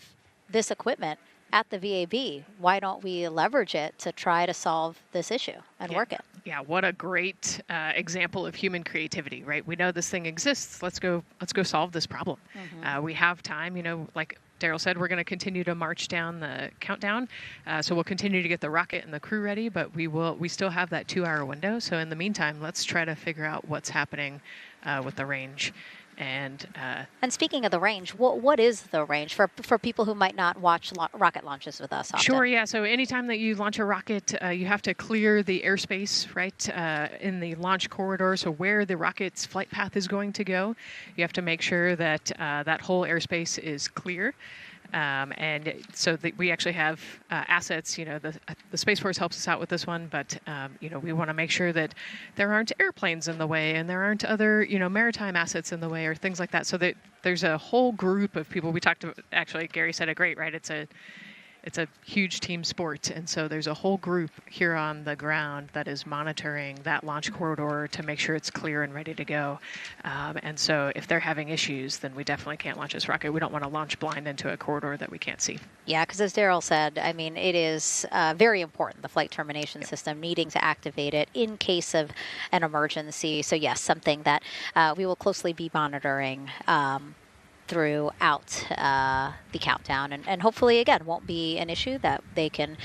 this equipment at the VAB. Why don't we leverage it to try to solve this issue and work it? Yeah, what a great example of human creativity, right? We know this thing exists. Let's go solve this problem. We have time, you know, like Daryl said, we're going to continue to march down the countdown. So we'll continue to get the rocket and the crew ready, but we still have that 2-hour window. So in the meantime, let's try to figure out what's happening with the range. And speaking of the range, what is the range for people who might not watch rocket launches with us often? Sure, yeah. So anytime that you launch a rocket, you have to clear the airspace, right, in the launch corridor. So where the rocket's flight path is going to go, you have to make sure that that whole airspace is clear. And so we actually have assets, you know, the Space Force helps us out with this one, but, you know, we want to make sure that there aren't airplanes in the way and there aren't other, you know, maritime assets in the way or things like that. So that there's a whole group of people. We talked about, actually, Gary said it great, right? It's a huge team sport, and so there's a whole group here on the ground that is monitoring that launch corridor to make sure it's clear and ready to go. And so if they're having issues, then we definitely can't launch this rocket. We don't want to launch blind into a corridor that we can't see. Yeah, because as Daryl said, I mean, it is very important, the flight termination system, needing to activate it in case of an emergency. So yes, something that we will closely be monitoring throughout the countdown, and hopefully again won't be an issue, that they can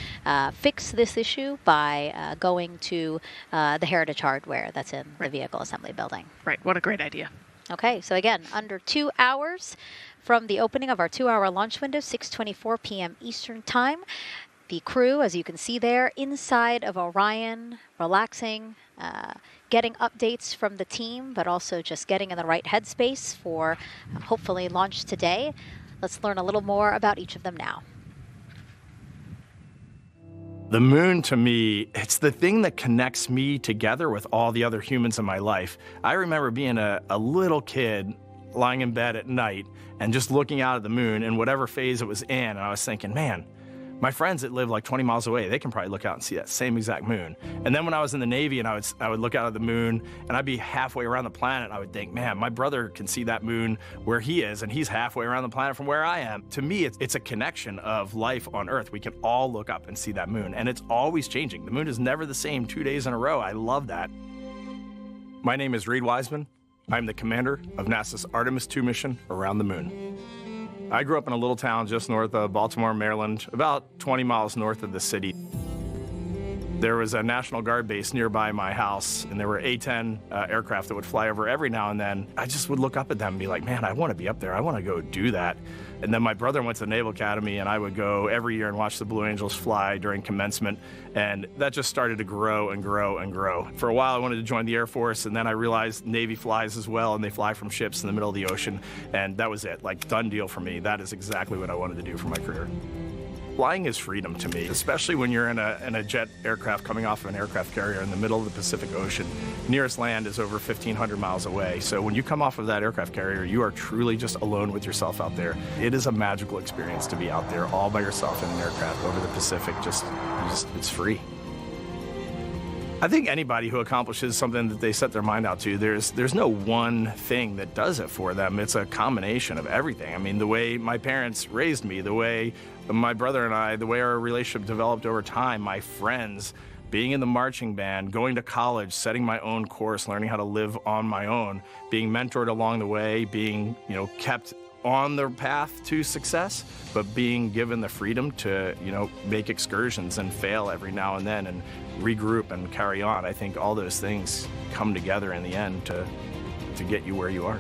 fix this issue by going to the Heritage hardware that's in the vehicle assembly building. Right, what a great idea. Okay, so again, under 2 hours from the opening of our 2-hour launch window, 6:24 p.m. Eastern Time. The crew, as you can see there, inside of Orion, relaxing, getting updates from the team, but also just getting in the right headspace for hopefully launch today. Let's learn a little more about each of them now. The moon, to me, it's the thing that connects me together with all the other humans in my life. I remember being a little kid lying in bed at night and just looking out at the moon in whatever phase it was in, and I was thinking, man, my friends that live like 20 miles away, they can probably look out and see that same exact moon. And then when I was in the Navy and I would look out at the moon and I'd be halfway around the planet, I would think, man, my brother can see that moon where he is and he's halfway around the planet from where I am. To me, it's a connection of life on Earth. We can all look up and see that moon, and it's always changing. The moon is never the same 2 days in a row. I love that. My name is Reed Wiseman. I'm the commander of NASA's Artemis II mission around the moon. I grew up in a little town just north of Baltimore, Maryland, about 20 miles north of the city. There was a National Guard base nearby my house, and there were A-10 aircraft that would fly over every now and then. I just would look up at them and be like, man, I want to be up there. I want to go do that. And then my brother went to the Naval Academy, and I would go every year and watch the Blue Angels fly during commencement, and that just started to grow and grow and grow. For a while, I wanted to join the Air Force, and then I realized Navy flies as well, and they fly from ships in the middle of the ocean, and that was it, like, done deal for me. That is exactly what I wanted to do for my career. Flying is freedom to me, especially when you're in a jet aircraft coming off of an aircraft carrier in the middle of the Pacific Ocean. Nearest land is over 1,500 miles away. So when you come off of that aircraft carrier, you are truly just alone with yourself out there. It is a magical experience to be out there all by yourself in an aircraft over the Pacific. It's free. I think anybody who accomplishes something that they set their mind out to, there's no one thing that does it for them. It's a combination of everything. I mean, the way my parents raised me, the way my brother and I, the way our relationship developed over time, my friends, being in the marching band, going to college, setting my own course, learning how to live on my own, being mentored along the way, being, kept on the path to success, but being given the freedom to, make excursions and fail every now and then and regroup and carry on. I think all those things come together in the end to get you where you are.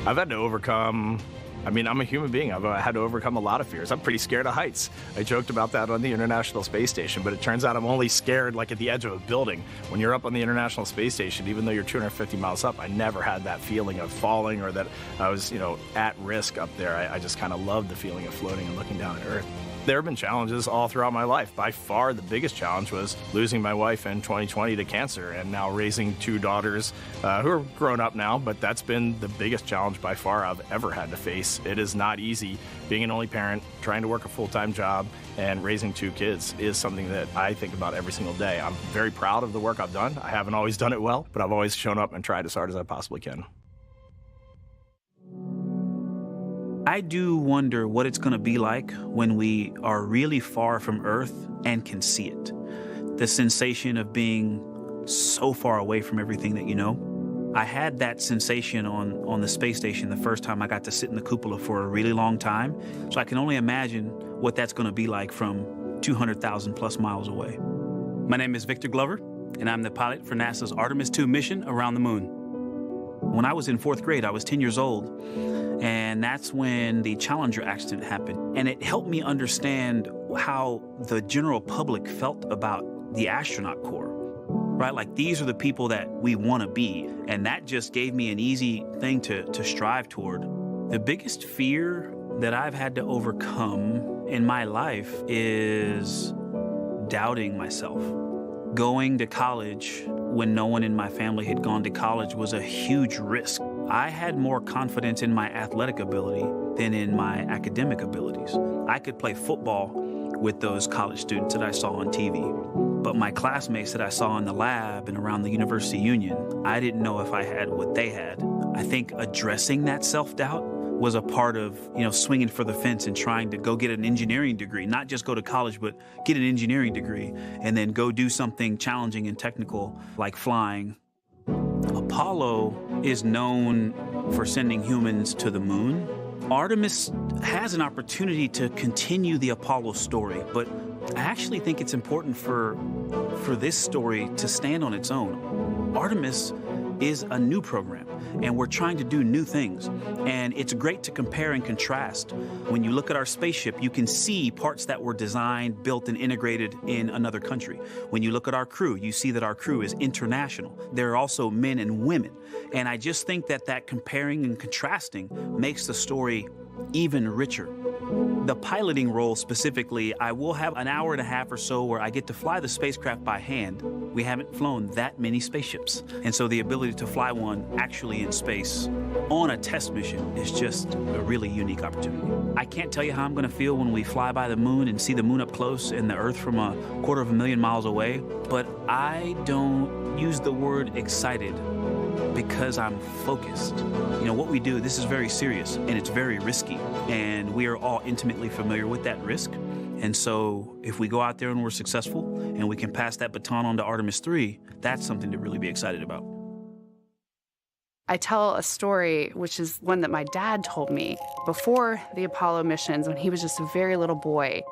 I've had to overcome I mean, I'm a human being. I've had to overcome a lot of fears. I'm pretty scared of heights. I joked about that on the International Space Station, but it turns out I'm only scared like at the edge of a building. When you're up on the International Space Station, even though you're 250 miles up, I never had that feeling of falling or that I was, at risk up there. I just kind of loved the feeling of floating and looking down at Earth. There have been challenges all throughout my life. By far, the biggest challenge was losing my wife in 2020 to cancer and now raising two daughters who are grown up now, but that's been the biggest challenge by far I've ever had to face. It is not easy. Being an only parent, trying to work a full-time job, and raising two kids is something that I think about every single day. I'm very proud of the work I've done. I haven't always done it well, but I've always shown up and tried as hard as I possibly can. I do wonder what it's going to be like when we are really far from Earth and can see it. The sensation of being so far away from everything that you know. I had that sensation on the space station the first time I got to sit in the cupola for a really long time. So I can only imagine what that's going to be like from 200,000 plus miles away. My name is Victor Glover, and I'm the pilot for NASA's Artemis II mission around the moon. When I was in 4th grade, I was 10 years old, and that's when the Challenger accident happened. And it helped me understand how the general public felt about the astronaut corps, right? Like, these are the people that we want to be, and that just gave me an easy thing to strive toward. The biggest fear that I've had to overcome in my life is doubting myself. Going to college when no one in my family had gone to college was a huge risk. I had more confidence in my athletic ability than in my academic abilities. I could play football with those college students that I saw on TV, but my classmates that I saw in the lab and around the University Union, I didn't know if I had what they had. I think addressing that self-doubt was a part of, swinging for the fence and trying to go get an engineering degree, not just go to college, but get an engineering degree and then go do something challenging and technical like flying. Apollo is known for sending humans to the moon. Artemis has an opportunity to continue the Apollo story, but I actually think it's important for this story to stand on its own. Artemis is a new program, and we're trying to do new things. And it's great to compare and contrast. When you look at our spaceship, you can see parts that were designed, built, and integrated in another country. When you look at our crew, you see that our crew is international. There are also men and women. And I just think that comparing and contrasting makes the story even richer. The piloting role specifically, I will have an hour and a half or so where I get to fly the spacecraft by hand. We haven't flown that many spaceships. And so the ability to fly one actually in space on a test mission is just a really unique opportunity. I can't tell you how I'm going to feel when we fly by the moon and see the moon up close and the Earth from 250,000 miles away, but I don't use the word excited because I'm focused. What we do, this is very serious and it's very risky, and we are all intimately familiar with that risk. And so if we go out there and we're successful and we can pass that baton on to Artemis III, that's something to really be excited about. I tell a story, which is one that my dad told me before the Apollo missions when he was just a very little boy.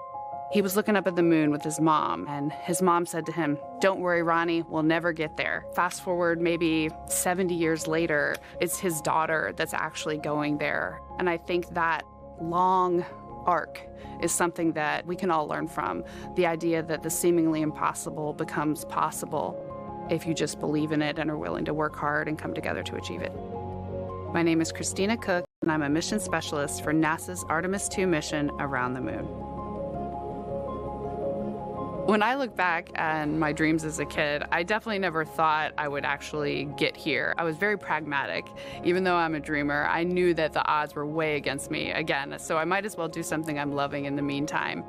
He was looking up at the moon with his mom, and his mom said to him, "Don't worry, Ronnie, we'll never get there." Fast forward maybe 70 years later, it's his daughter that's actually going there. And I think that long arc is something that we can all learn from. The idea that the seemingly impossible becomes possible if you just believe in it and are willing to work hard and come together to achieve it. My name is Christina Cook, and I'm a mission specialist for NASA's Artemis II mission around the moon. When I look back at my dreams as a kid, I definitely never thought I would actually get here. I was very pragmatic. Even though I'm a dreamer, I knew that the odds were way against me again, so I might as well do something I'm loving in the meantime.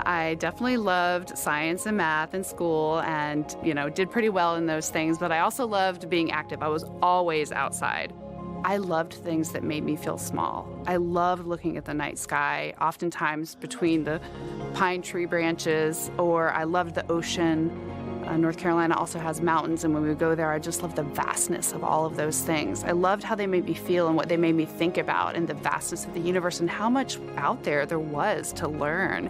I definitely loved science and math in school and, did pretty well in those things, but I also loved being active. I was always outside. I loved things that made me feel small. I loved looking at the night sky, oftentimes between the pine tree branches, or I loved the ocean. North Carolina also has mountains, and when we would go there, I just loved the vastness of all of those things. I loved how they made me feel and what they made me think about, and the vastness of the universe and how much out there was to learn.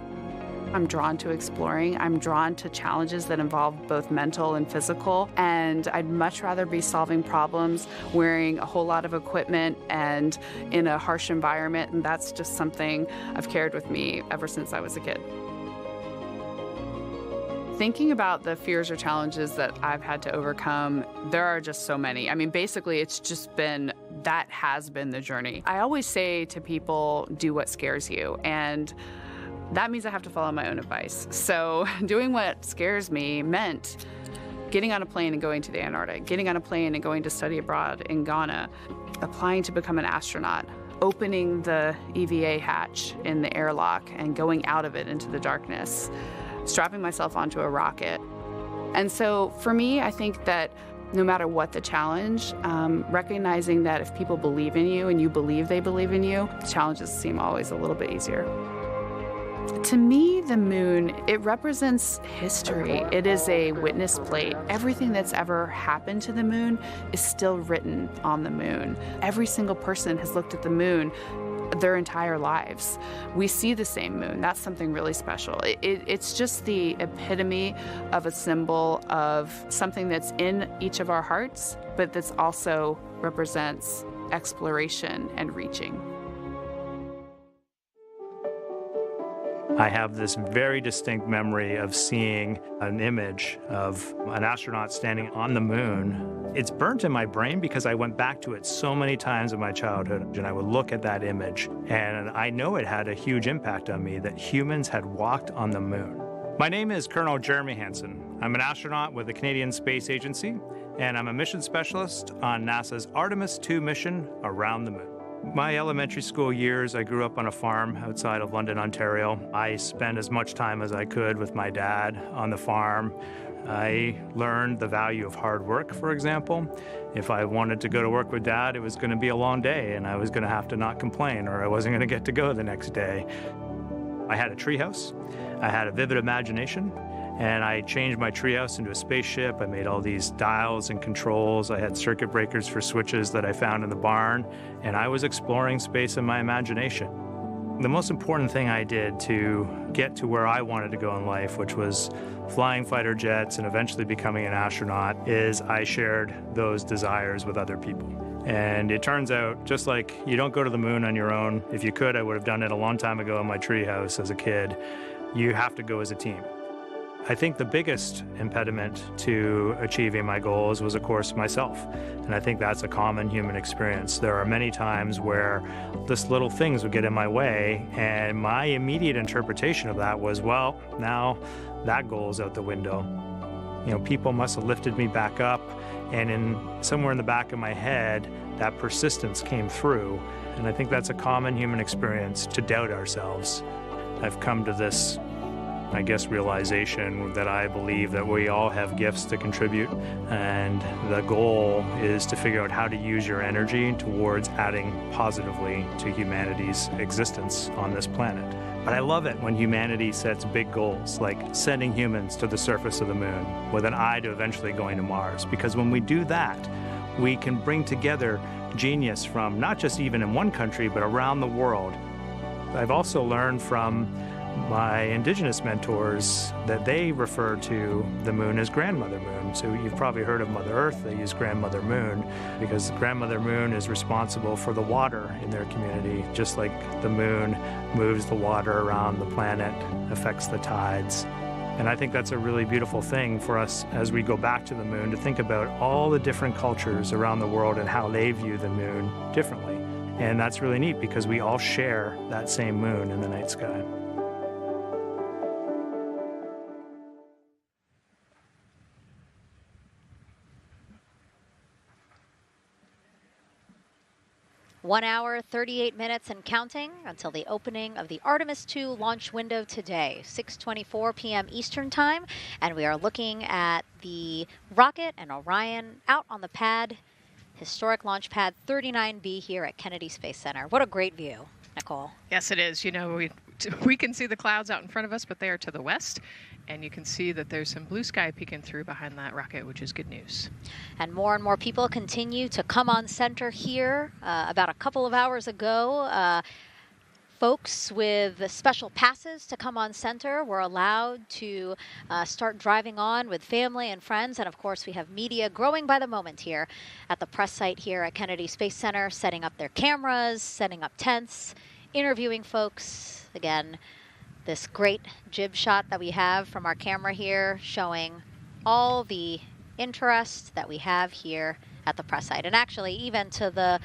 I'm drawn to exploring. I'm drawn to challenges that involve both mental and physical, and I'd much rather be solving problems wearing a whole lot of equipment and in a harsh environment, and that's just something I've carried with me ever since I was a kid. Thinking about the fears or challenges that I've had to overcome, there are just so many. I mean, basically, it's just been, that has been the journey. I always say to people, do what scares you, and that means I have to follow my own advice. So doing what scares me meant getting on a plane and going to the Antarctic, getting on a plane and going to study abroad in Ghana, applying to become an astronaut, opening the EVA hatch in the airlock and going out of it into the darkness, strapping myself onto a rocket. And so for me, I think that no matter what the challenge, recognizing that if people believe in you and you believe they believe in you, the challenges seem always a little bit easier. To me, the moon, it represents history. It is a witness plate. Everything that's ever happened to the moon is still written on the moon. Every single person has looked at the moon their entire lives. We see the same moon. That's something really special. It's just the epitome of a symbol of something that's in each of our hearts, but that's also represents exploration and reaching. I have this very distinct memory of seeing an image of an astronaut standing on the moon. It's burnt in my brain because I went back to it so many times in my childhood, and I would look at that image, and I know it had a huge impact on me that humans had walked on the moon. My name is Colonel Jeremy Hansen. I'm an astronaut with the Canadian Space Agency, and I'm a mission specialist on NASA's Artemis II mission around the moon. My elementary school years, I grew up on a farm outside of London, Ontario. I spent as much time as I could with my dad on the farm. I learned the value of hard work, for example. If I wanted to go to work with Dad, it was going to be a long day, and I was going to have to not complain, or I wasn't going to get to go the next day. I had a treehouse. I had a vivid imagination. And I changed my treehouse into a spaceship. I made all these dials and controls. I had circuit breakers for switches that I found in the barn. And I was exploring space in my imagination. The most important thing I did to get to where I wanted to go in life, which was flying fighter jets and eventually becoming an astronaut, is I shared those desires with other people. And it turns out, just like you don't go to the moon on your own, if you could, I would have done it a long time ago in my treehouse as a kid. You have to go as a team. I think the biggest impediment to achieving my goals was, of course, myself. And I think that's a common human experience. There are many times where just little things would get in my way, and my immediate interpretation of that was, well, now that goal's out the window. You know, people must have lifted me back up, and somewhere in the back of my head, that persistence came through. And I think that's a common human experience, to doubt ourselves. I've come to this, I guess, realization that I believe that we all have gifts to contribute, and the goal is to figure out how to use your energy towards adding positively to humanity's existence on this planet. But I love it when humanity sets big goals, like sending humans to the surface of the moon with an eye to eventually going to Mars, because when we do that, we can bring together genius from not just even in one country, but around the world. I've also learned from my indigenous mentors that they refer to the moon as Grandmother Moon. So you've probably heard of Mother Earth. They use Grandmother Moon because Grandmother Moon is responsible for the water in their community, just like the moon moves the water around the planet, affects the tides. And I think that's a really beautiful thing for us as we go back to the moon, to think about all the different cultures around the world and how they view the moon differently. And that's really neat because we all share that same moon in the night sky. One hour, 38 minutes and counting until the opening of the Artemis II launch window today, 6:24 p.m. Eastern Time. And we are looking at the rocket and Orion out on the pad, historic launch pad 39B here at Kennedy Space Center. What a great view, Nicole. Yes, it is. You know, we can see the clouds out in front of us, but they are to the west. And you can see that there's some blue sky peeking through behind that rocket, which is good news. And more people continue to come on center here. About a couple of hours ago, folks with special passes to come on center were allowed to start driving on with family and friends. And of course, we have media growing by the moment here at the press site here at Kennedy Space Center, setting up their cameras, setting up tents, interviewing folks. Again, this great jib shot that we have from our camera here showing all the interest that we have here at the press site. And actually, even to the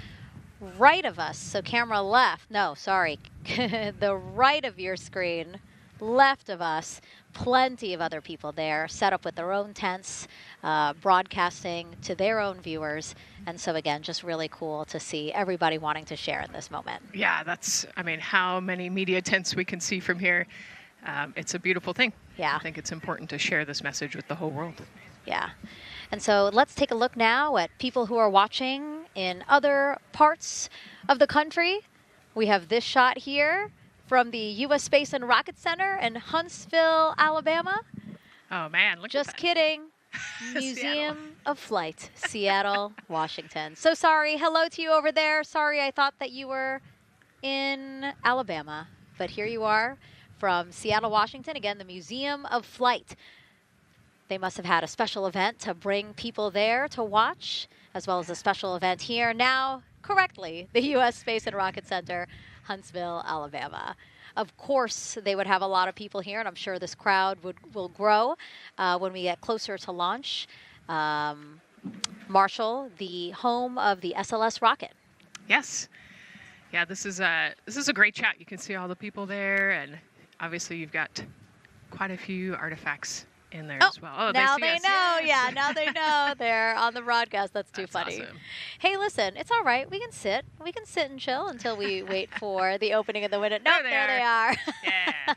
right of us, so camera left, no, sorry, the right of your screen, left of us, plenty of other people there, set up with their own tents, broadcasting to their own viewers. And so again, just really cool to see everybody wanting to share in this moment. Yeah, that's, I mean, how many media tents we can see from here. It's a beautiful thing. Yeah. I think it's important to share this message with the whole world. Yeah. And so let's take a look now at people who are watching in other parts of the country. We have this shot here from the U.S. Space and Rocket Center in Huntsville, Alabama. Oh, man, look Just at that. kidding. Museum of Flight, Seattle, Washington. So sorry. Hello to you over there. Sorry, I thought that you were in Alabama. But here you are from Seattle, Washington. Again, the Museum of Flight. They must have had a special event to bring people there to watch, as well as a special event here. Now, correctly, the U.S. Space and Rocket Center, Huntsville, Alabama. Of course, they would have a lot of people here, and I'm sure this crowd will grow when we get closer to launch. Marshall, the home of the SLS rocket. Yes. Yeah, this is a great shot. You can see all the people there, and obviously you've got quite a few artifacts in there as well. Oh, now they know. Yes. Yeah, now they know. They're on the broadcast. That's too funny. Awesome. Hey, listen, it's all right. We can sit. We can sit and chill until we wait for the opening of the window. No, there they are. Yeah.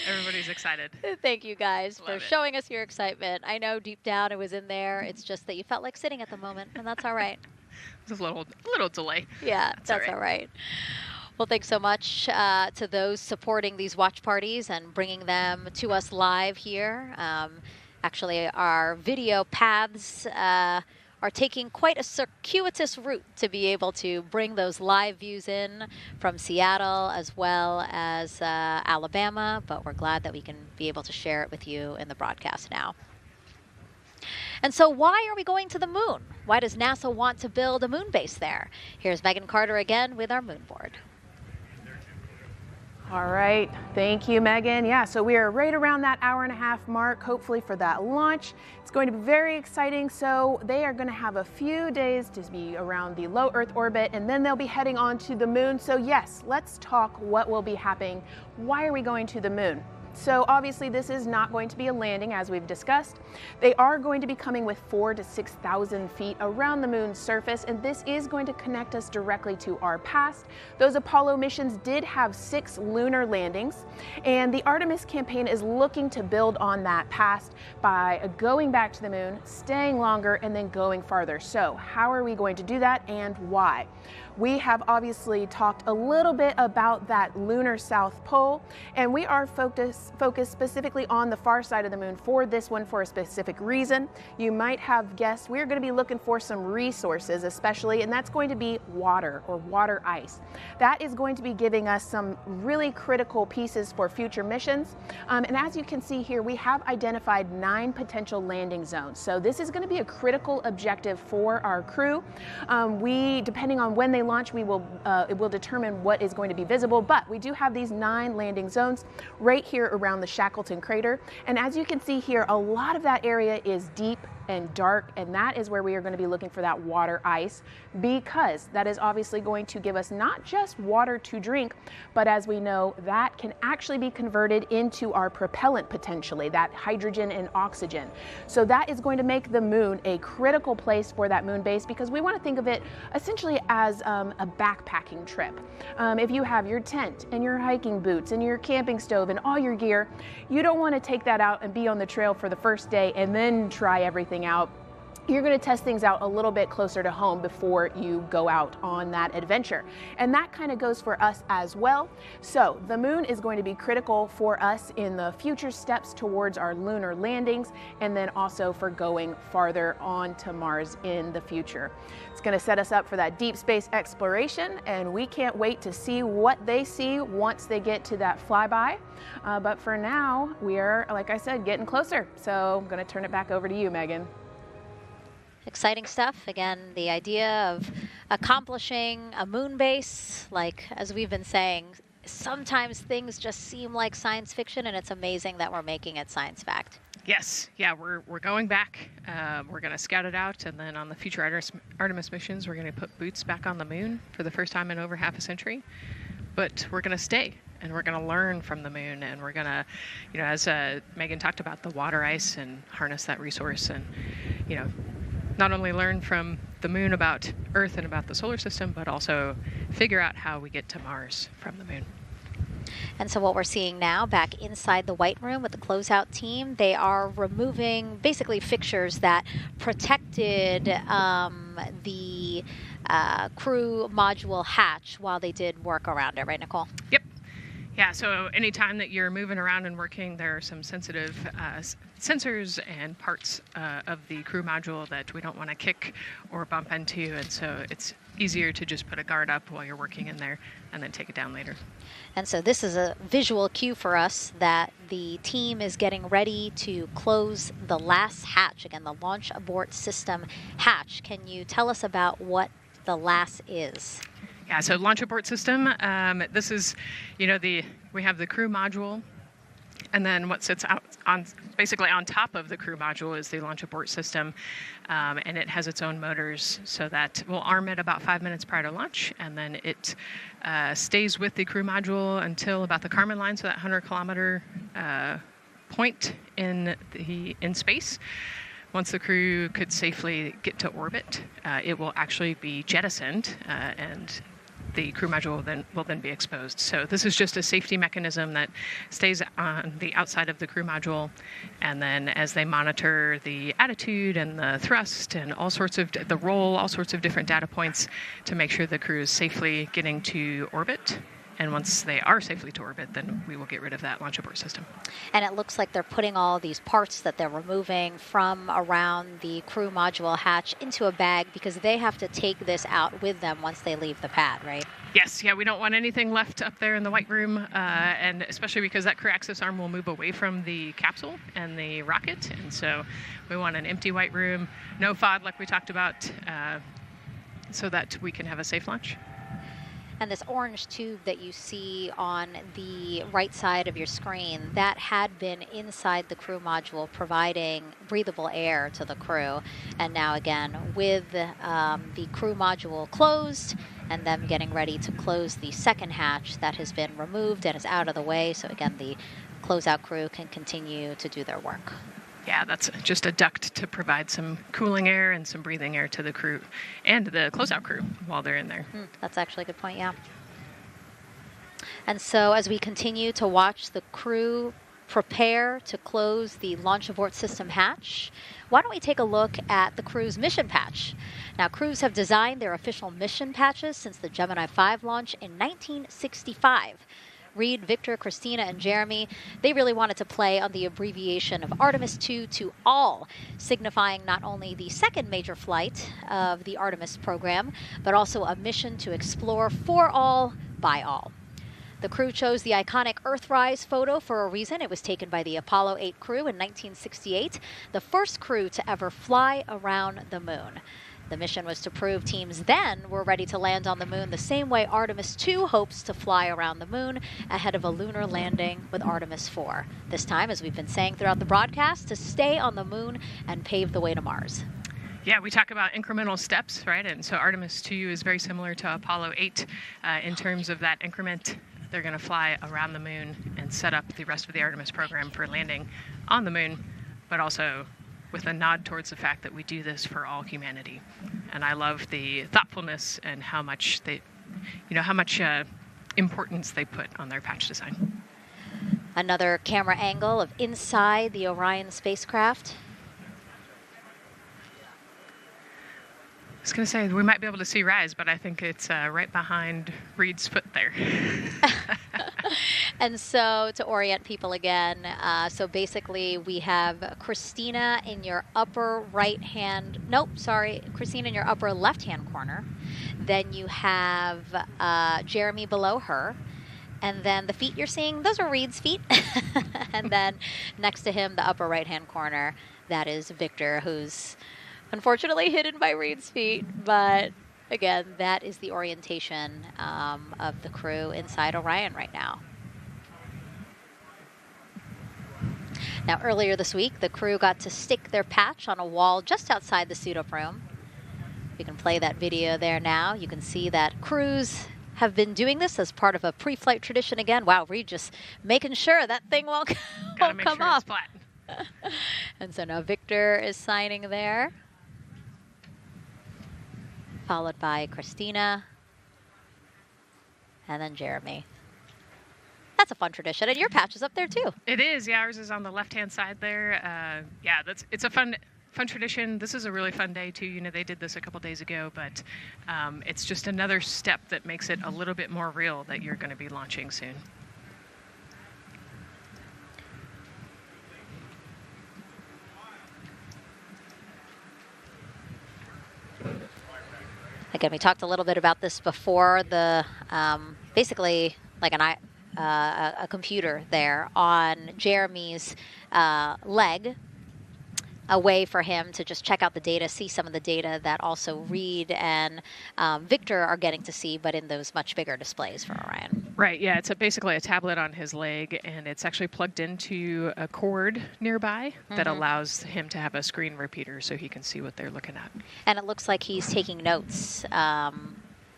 Everybody's excited. Thank you guys for Love it. showing us your excitement. I know deep down it was in there. It's just that you felt like sitting at the moment, and that's all right. There's a little delay. Yeah, that's all right. Well, thanks so much to those supporting these watch parties and bringing them to us live here. Actually, our video paths are taking quite a circuitous route to be able to bring those live views in from Seattle as well as Alabama, but we're glad that we can be able to share it with you in the broadcast now. And so why are we going to the moon? Why does NASA want to build a moon base there? Here's Megan Carter again with our moon board. All right, thank you, Megan. Yeah, so we are right around that hour-and-a-half mark, hopefully for that launch. It's going to be very exciting. So they are going to have a few days to be around the low Earth orbit, and then they'll be heading on to the moon. So yes, let's talk what will be happening. Why are we going to the moon? So obviously this is not going to be a landing, as we've discussed. They are going to be coming with 4,000 to 6,000 feet around the moon's surface, and this is going to connect us directly to our past. Those Apollo missions did have 6 lunar landings, and the Artemis campaign is looking to build on that past by going back to the moon, staying longer, and then going farther. So how are we going to do that, and why? We have obviously talked a little bit about that lunar South Pole, and we are focused specifically on the far side of the moon for this one for a specific reason. You might have guessed we're going to be looking for some resources especially, and that's going to be water or water ice. That is going to be giving us some really critical pieces for future missions. And as you can see here, we have identified 9 potential landing zones. So this is going to be a critical objective for our crew. Depending on when they launch, it will determine what is going to be visible, but we do have these 9 landing zones right here around the Shackleton crater. And as you can see here, a lot of that area is deep and dark, and that is where we are going to be looking for that water ice, because that is obviously going to give us not just water to drink, but as we know, that can actually be converted into our propellant potentially, that hydrogen and oxygen. So that is going to make the moon a critical place for that moon base, because we want to think of it essentially as a backpacking trip. If you have your tent and your hiking boots and your camping stove and all your gear, you don't want to take that out and be on the trail for the first day and then try everything out you're going to test things out a little bit closer to home before you go out on that adventure. And that kind of goes for us as well. So the moon is going to be critical for us in the future steps towards our lunar landings, and then also for going farther on to Mars in the future. It's going to set us up for that deep space exploration, and we can't wait to see what they see once they get to that flyby. But for now, we are, like I said, getting closer. So I'm going to turn it back over to you, Megan. Exciting stuff. Again, the idea of accomplishing a moon base, like as we've been saying, sometimes things just seem like science fiction, and it's amazing that we're making it science fact. Yes, yeah, we're going back. We're going to scout it out, and then on the future Artemis missions, we're going to put boots back on the moon for the first time in over half a century. But we're going to stay, and we're going to learn from the moon, and we're going to, you know, as Megan talked about, the water ice, and harness that resource, and, you know, not only learn from the moon about Earth and about the solar system, but also figure out how we get to Mars from the moon. And so what we're seeing now back inside the White Room with the closeout team, they are removing basically fixtures that protected the crew module hatch while they did work around it, right, Nicole? Yep. Yeah, so anytime that you're moving around and working, there are some sensitive sensors and parts of the crew module that we don't want to kick or bump into, and so it's easier to just put a guard up while you're working in there and then take it down later. And so this is a visual cue for us that the team is getting ready to close the last hatch, again, the launch abort system hatch. Can you tell us about what the LAS is? Yeah, so launch abort system, this is, you know, we have the crew module, and then what sits out on basically on top of the crew module is the launch abort system, and it has its own motors, so that we'll arm it about 5 minutes prior to launch, and then it stays with the crew module until about the Kármán line, so that 100-kilometer point in space. Once the crew could safely get to orbit, it will actually be jettisoned, and the crew module will then be exposed. So this is just a safety mechanism that stays on the outside of the crew module, and then as they monitor the attitude and the thrust and all sorts of the roll, all sorts of different data points to make sure the crew is safely getting to orbit. And once they are safely to orbit, then we will get rid of that launch abort system. And it looks like they're putting all these parts that they're removing from around the crew module hatch into a bag, because they have to take this out with them once they leave the pad, right? Yes, yeah, we don't want anything left up there in the White Room, and especially because that crew access arm will move away from the capsule and the rocket, and so we want an empty White Room, no FOD like we talked about, so that we can have a safe launch. And this orange tube that you see on the right side of your screen, that had been inside the crew module providing breathable air to the crew. And now again, with the crew module closed and them getting ready to close the second hatch that has been removed and is out of the way. So again, the closeout crew can continue to do their work. Yeah, that's just a duct to provide some cooling air and some breathing air to the crew and the closeout crew while they're in there. That's actually a good point, yeah. And so as we continue to watch the crew prepare to close the launch abort system hatch, why don't we take a look at the crew's mission patch? Now, crews have designed their official mission patches since the Gemini 5 launch in 1965. Reed, Victor, Christina, and Jeremy, they really wanted to play on the abbreviation of Artemis II to all, signifying not only the second major flight of the Artemis program, but also a mission to explore for all, by all. The crew chose the iconic Earthrise photo for a reason. It was taken by the Apollo 8 crew in 1968, the first crew to ever fly around the moon. The mission was to prove teams then were ready to land on the moon the same way Artemis II hopes to fly around the moon ahead of a lunar landing with Artemis IV. This time, as we've been saying throughout the broadcast, to stay on the moon and pave the way to Mars. Yeah, we talk about incremental steps, right? And so Artemis II is very similar to Apollo 8 in terms of that increment. They're going to fly around the moon and set up the rest of the Artemis program for landing on the moon, but also with a nod towards the fact that we do this for all humanity. And I love the thoughtfulness and how much importance they put on their patch design. Another camera angle of inside the Orion spacecraft. was going to say, we might be able to see Rise, but I think it's right behind Reed's foot there. And so to orient people again, so basically we have Christina in your upper right hand, nope, sorry, Christina in your upper left hand corner. Then you have Jeremy below her. And then the feet you're seeing, those are Reed's feet. And then next to him, the upper right hand corner, that is Victor, who's unfortunately hidden by Reed's feet. But again, that is the orientation of the crew inside Orion right now. Now, earlier this week, the crew got to stick their patch on a wall just outside the suit-up room. We can play that video there now. You can see that crews have been doing this as part of a pre-flight tradition again. Wow, Reed just making sure that thing won't come up. And so now Victor is signing there, followed by Christina, and then Jeremy. That's a fun tradition, and your patch is up there too. It is, yeah, ours is on the left-hand side there. Yeah, it's a fun tradition. This is a really fun day too. You know, they did this a couple days ago, but it's just another step that makes it a little bit more real that you're going to be launching soon. Again, we talked a little bit about this before. The basically like a computer there on Jeremy's leg, a way for him to just check out the data, see some of the data that also Reed and Victor are getting to see, but in those much bigger displays for Orion. Right, yeah, it's basically a tablet on his leg, and it's actually plugged into a cord nearby that allows him to have a screen repeater so he can see what they're looking at. And it looks like he's taking notes. Can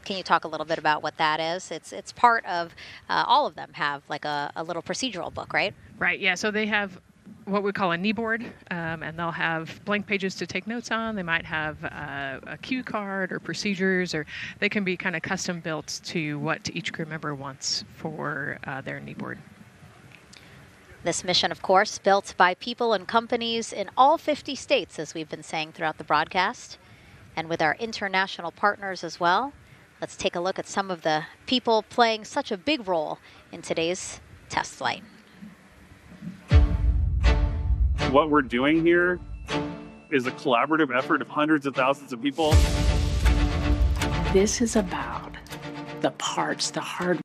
you talk a little bit about what that is? It's part of, all of them have like a little procedural book, right? Right, yeah, so they have what we call a knee board, and they'll have blank pages to take notes on. They might have a cue card or procedures, or they can be kind of custom built to what each crew member wants for their knee board. This mission, of course, built by people and companies in all 50 states, as we've been saying throughout the broadcast, and with our international partners as well. Let's take a look at some of the people playing such a big role in today's test flight. What we're doing here is a collaborative effort of hundreds of thousands of people. This is about the parts, the hard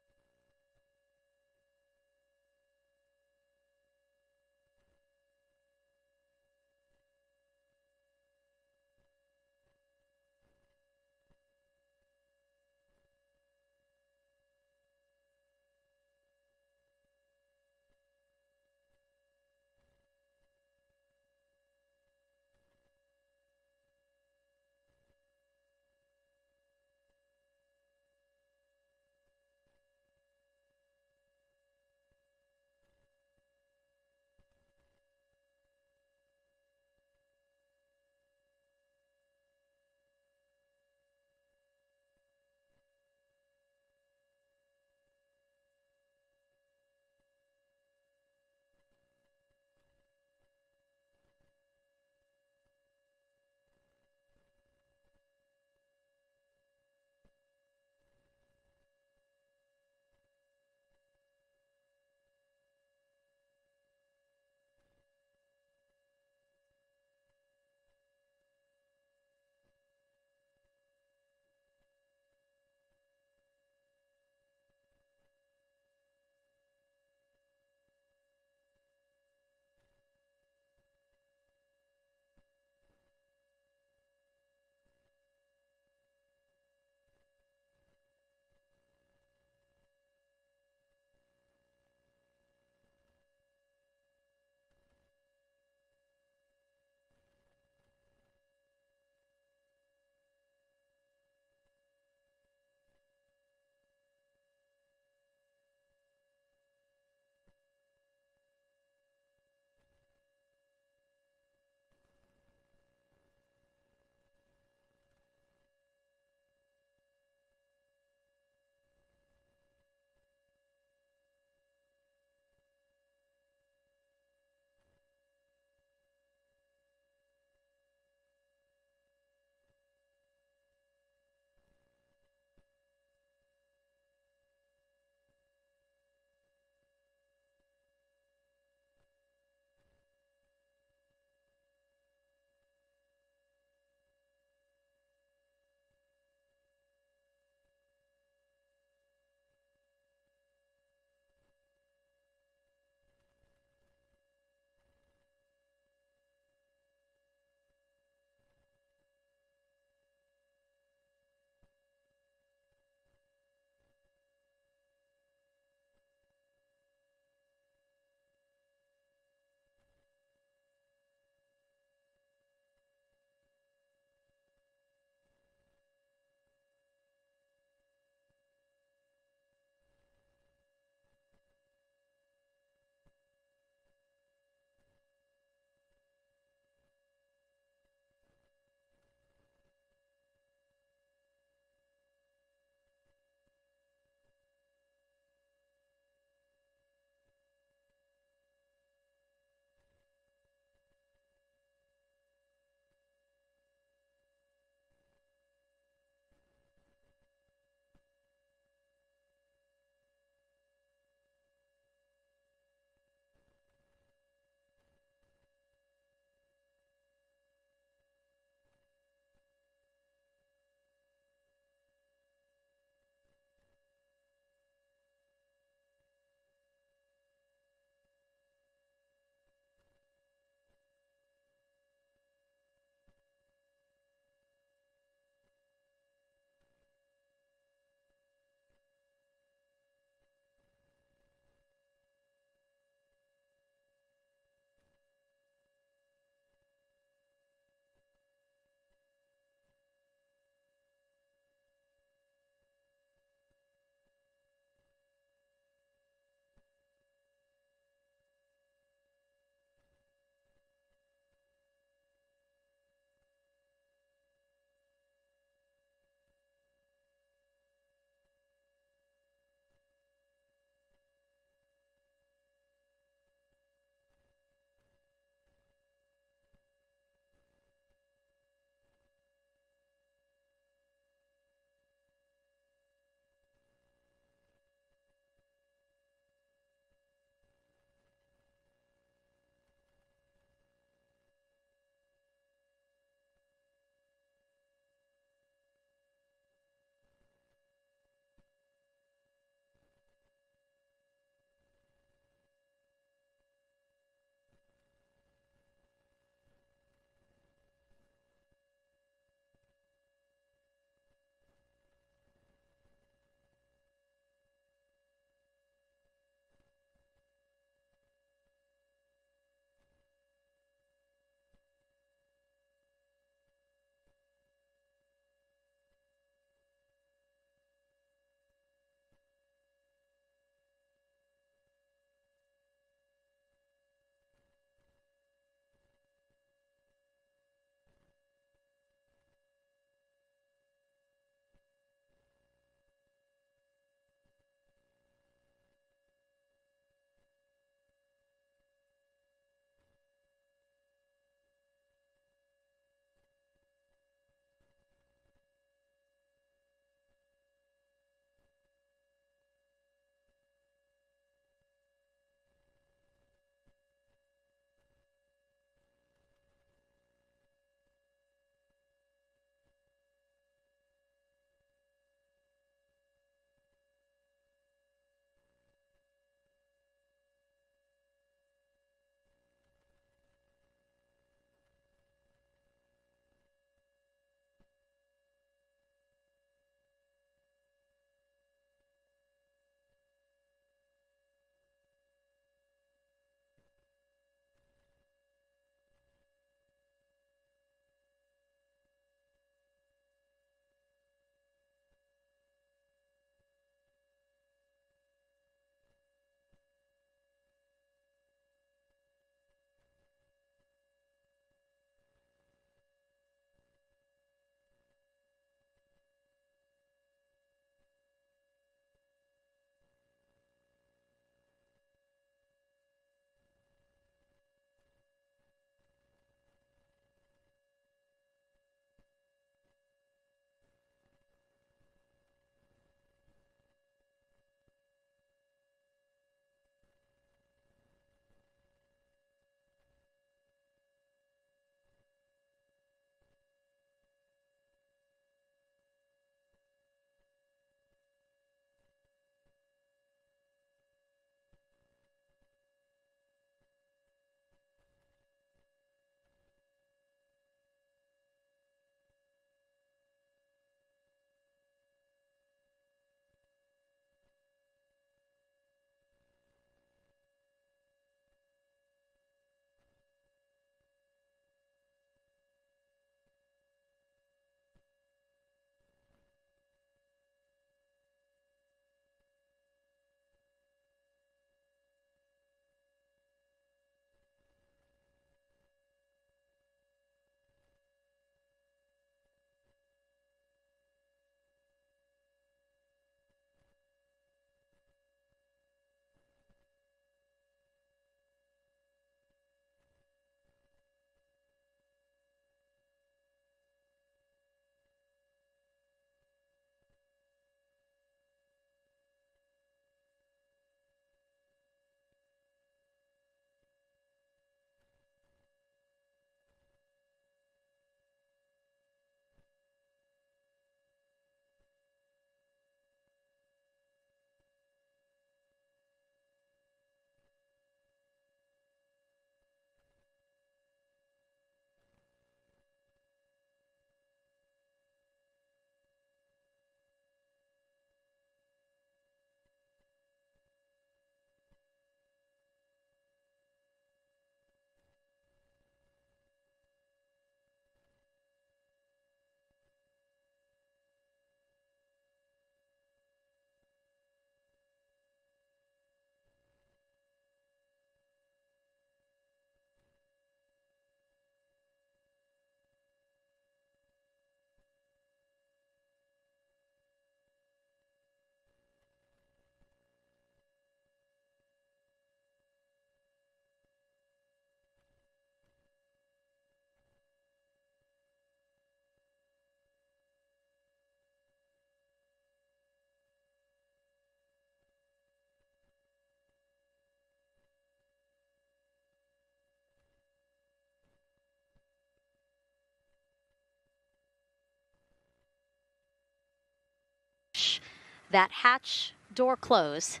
that hatch door close,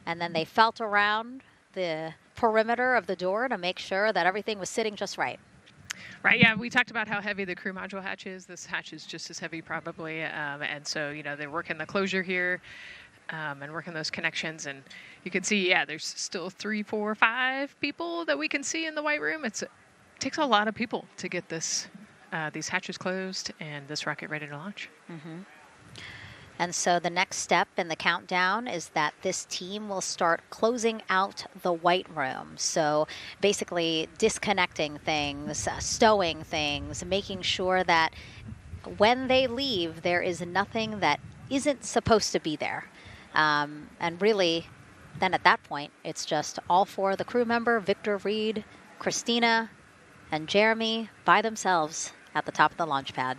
and then they felt around the perimeter of the door to make sure that everything was sitting just right. Right, yeah, we talked about how heavy the crew module hatch is. This hatch is just as heavy probably, and so, you know, they're working the closure here and working those connections, and you can see, yeah, there's still 3, 4, 5 people that we can see in the white room. It takes a lot of people to get this these hatches closed and this rocket ready to launch. Mm-hmm. And so the next step in the countdown is that this team will start closing out the white room. So basically disconnecting things, stowing things, making sure that when they leave, there is nothing that isn't supposed to be there. And really, then at that point, it's just all 4 of the crew member, Victor, Reed, Christina, and Jeremy by themselves at the top of the launch pad.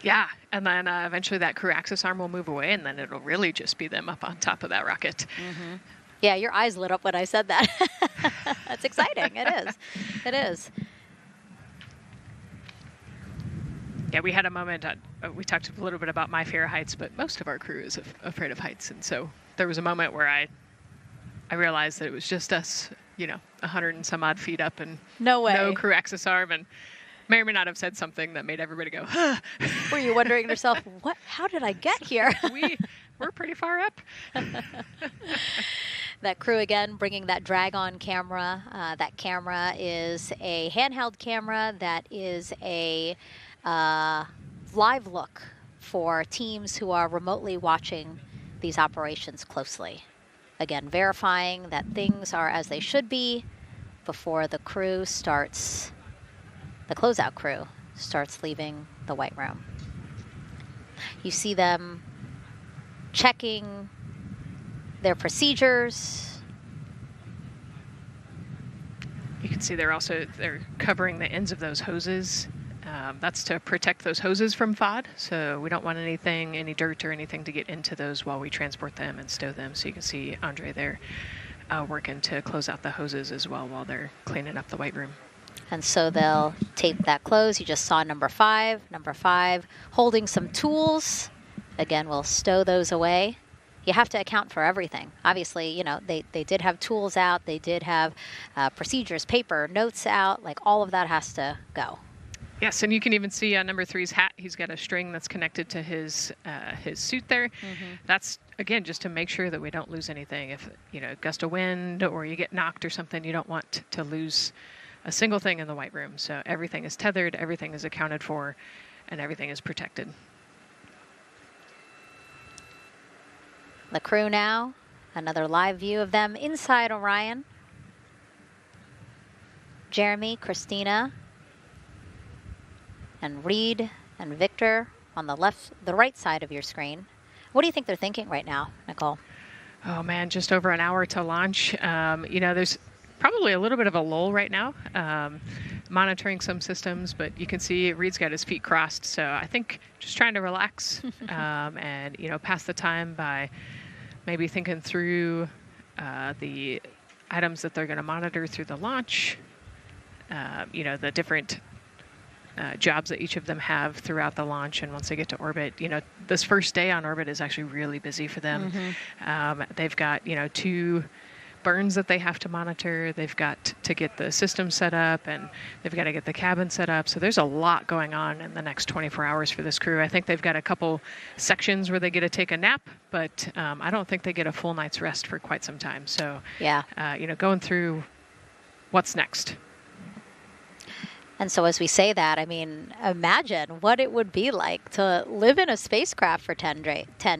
Yeah, and then eventually that crew access arm will move away, and then it'll really just be them up on top of that rocket. Mm-hmm. Yeah, your eyes lit up when I said that. That's exciting. It is. It is. Yeah, we had a moment, we talked a little bit about my fear of heights, but most of our crew is afraid of heights. And so there was a moment where I realized that it was just us, you know, 100 and some odd feet up and no way. No crew access arm, and may or may not have said something that made everybody go, huh. Were you wondering to yourself, what? How did I get here? We're pretty far up. That crew again bringing that drag-on camera. That camera is a handheld camera that is a live look for teams who are remotely watching these operations closely. Again, verifying that things are as they should be before the crew starts, the closeout crew starts leaving the white room. You see them checking their procedures. You can see they're covering the ends of those hoses. That's to protect those hoses from FOD, so we don't want any dirt or anything to get into those while we transport them and stow them. So you can see Andre there working to close out the hoses as well while they're cleaning up the white room. And so they'll tape that close. You just saw number 5. Number 5 holding some tools. Again, we'll stow those away. You have to account for everything. Obviously, you know, they did have tools out. They did have procedures, paper, notes out. Like all of that has to go. Yes, and you can even see on number 3's hat, he's got a string that's connected to his suit there. Mm-hmm. That's, again, just to make sure that we don't lose anything. If, you know, gust of wind or you get knocked or something, you don't want to lose a single thing in the white room. So everything is tethered, everything is accounted for, and everything is protected. The crew now, another live view of them inside Orion. Jeremy, Christina, and Reed and Victor on the right side of your screen. What do you think they're thinking right now, Nicole? Oh man, just over an hour to launch. You know, there's probably a little bit of a lull right now, monitoring some systems, but you can see Reed's got his feet crossed. So I think just trying to relax and, you know, pass the time by maybe thinking through the items that they're going to monitor through the launch, you know, the different jobs that each of them have throughout the launch. And once they get to orbit, you know, this first day on orbit is actually really busy for them. Mm-hmm. They've got, you know, 2 burns that they have to monitor. They've got to get the system set up, and they've got to get the cabin set up. So there's a lot going on in the next 24 hours for this crew. I think they've got a couple sections where they get to take a nap, but I don't think they get a full night's rest for quite some time. So, yeah, you know, going through what's next. And so as we say that, I mean, imagine what it would be like to live in a spacecraft for 10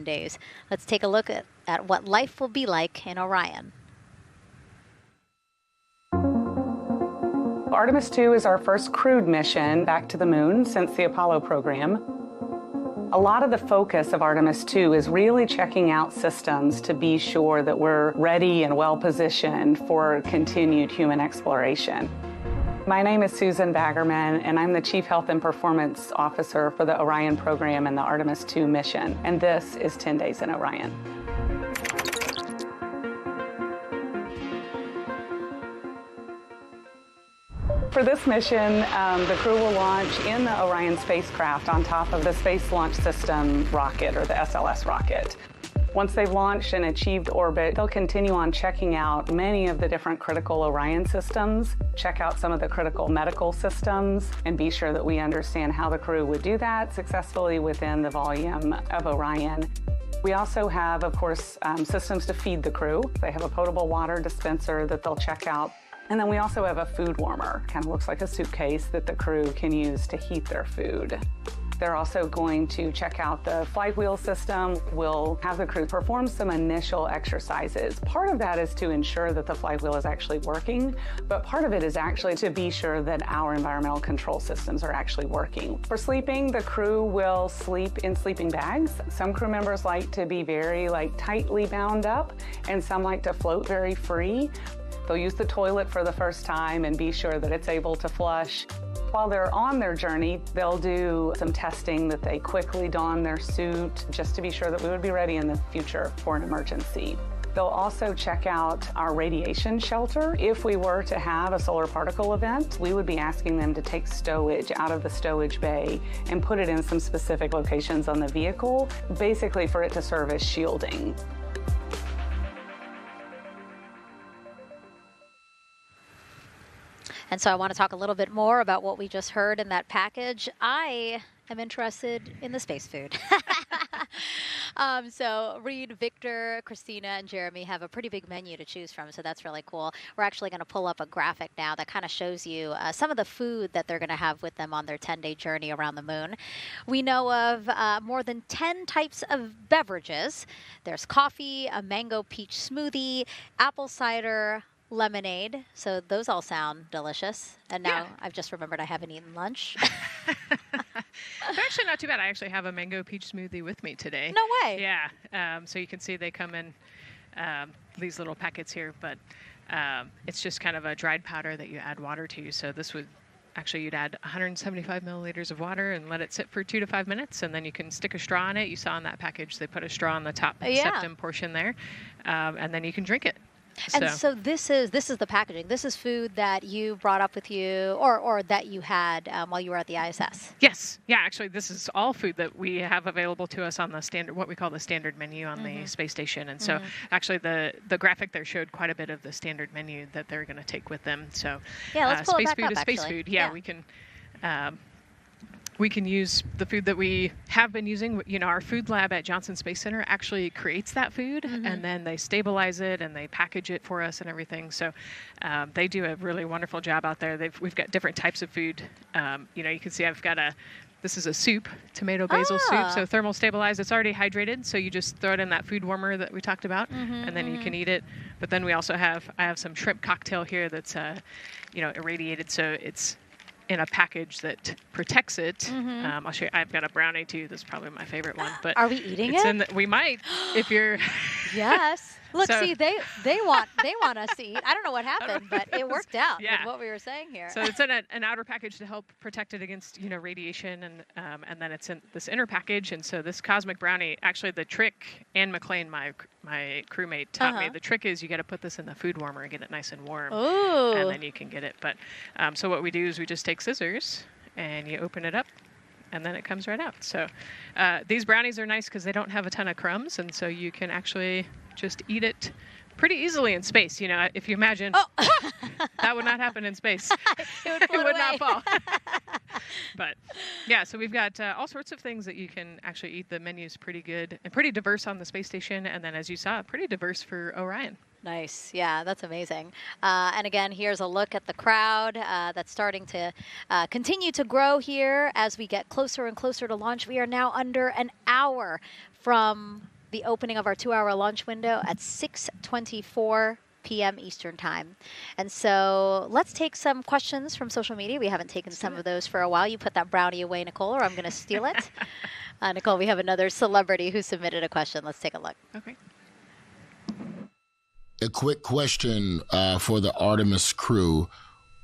days. Let's take a look at what life will be like in Orion. Artemis II is our first crewed mission back to the moon since the Apollo program. A lot of the focus of Artemis II is really checking out systems to be sure that we're ready and well positioned for continued human exploration. My name is Susan Baggerman, and I'm the Chief Health and Performance Officer for the Orion program and the Artemis II mission. And this is 10 Days in Orion. For this mission, the crew will launch in the Orion spacecraft on top of the Space Launch System rocket, or the SLS rocket. Once they've launched and achieved orbit, they'll continue on checking out many of the different critical Orion systems, check out some of the critical medical systems, and be sure that we understand how the crew would do that successfully within the volume of Orion. We also have, of course, systems to feed the crew. They have a potable water dispenser that they'll check out. And then we also have a food warmer. Kind of looks like a suitcase that the crew can use to heat their food. They're also going to check out the flywheel system. We'll have the crew perform some initial exercises. Part of that is to ensure that the flywheel is actually working, but part of it is actually to be sure that our environmental control systems are actually working. For sleeping, the crew will sleep in sleeping bags. Some crew members like to be very tightly bound up, and some like to float very free. They'll use the toilet for the first time and be sure that it's able to flush. While they're on their journey, they'll do some testing that they quickly don their suit just to be sure that we would be ready in the future for an emergency. They'll also check out our radiation shelter. If we were to have a solar particle event, we would be asking them to take stowage out of the stowage bay and put it in some specific locations on the vehicle, basically for it to serve as shielding. And so I want to talk a little bit more about what we just heard in that package. I am interested in the space food. So Reed, Victor, Christina, and Jeremy have a pretty big menu to choose from, so that's really cool. We're actually going to pull up a graphic now that kind of shows you some of the food that they're going to have with them on their 10-day journey around the moon. We know of more than 10 types of beverages. There's coffee, a mango peach smoothie, apple cider, lemonade. So those all sound delicious. And now I've just remembered I haven't eaten lunch. They're actually not too bad. I actually have a mango peach smoothie with me today. No way. Yeah. So you can see they come in these little packets here, but it's just kind of a dried powder that you add water to. So this would actually, you'd add 175 milliliters of water and let it sit for 2 to 5 minutes, and then you can stick a straw in it. You saw in that package they put a straw on the top septum portion there, and then you can drink it. And so this is the packaging. This is food that you brought up with you, or that you had while you were at the ISS. Yes. Yeah, actually, this is all food that we have available to us on the standard, what we call the standard menu on the space station. And so actually the graphic there showed quite a bit of the standard menu that they're going to take with them. So yeah, let's pull space it back food up, is space actually. food. Yeah, we can use the food that we have been using. You know, our food lab at Johnson Space Center actually creates that food, and then they stabilize it and they package it for us and everything. So they do a really wonderful job out there. We've got different types of food. You know, you can see I've got this is a soup, tomato basil soup, so thermal stabilized. It's already hydrated, so you just throw it in that food warmer that we talked about, and then you can eat it. But then we also I have some shrimp cocktail here that's, you know, irradiated, so it's in a package that protects it. I'll show you. I've got a brownie too. That's probably my favorite one. But are we eating it? We might, if you're. Yes. Look, see, they want us to eat. I don't know what happened, but it worked out with what we were saying here. So it's in an outer package to help protect it against, you know, radiation, and then it's in this inner package. And so this cosmic brownie, actually the trick, Anne McLean, my crewmate, taught me, the trick is you got to put this in the food warmer and get it nice and warm, and then you can get it. But so what we do is we just take scissors and you open it up, and then it comes right out. So these brownies are nice because they don't have a ton of crumbs, and so you can actually just eat it pretty easily in space. You know, if you imagine, that would not happen in space. It would not fall. But yeah, so we've got all sorts of things that you can actually eat. The menu's pretty good and pretty diverse on the space station, and then as you saw, pretty diverse for Orion. Nice. Yeah, that's amazing. And again, here's a look at the crowd that's starting to continue to grow here as we get closer and closer to launch. We are now under an hour from the opening of our 2-hour launch window at 6:24 p.m. Eastern Time. And so let's take some questions from social media. We haven't taken some of those for a while. You put that brownie away, Nicole, or I'm going to steal it. Nicole, we have another celebrity who submitted a question. Let's take a look. Okay. A quick question for the Artemis crew.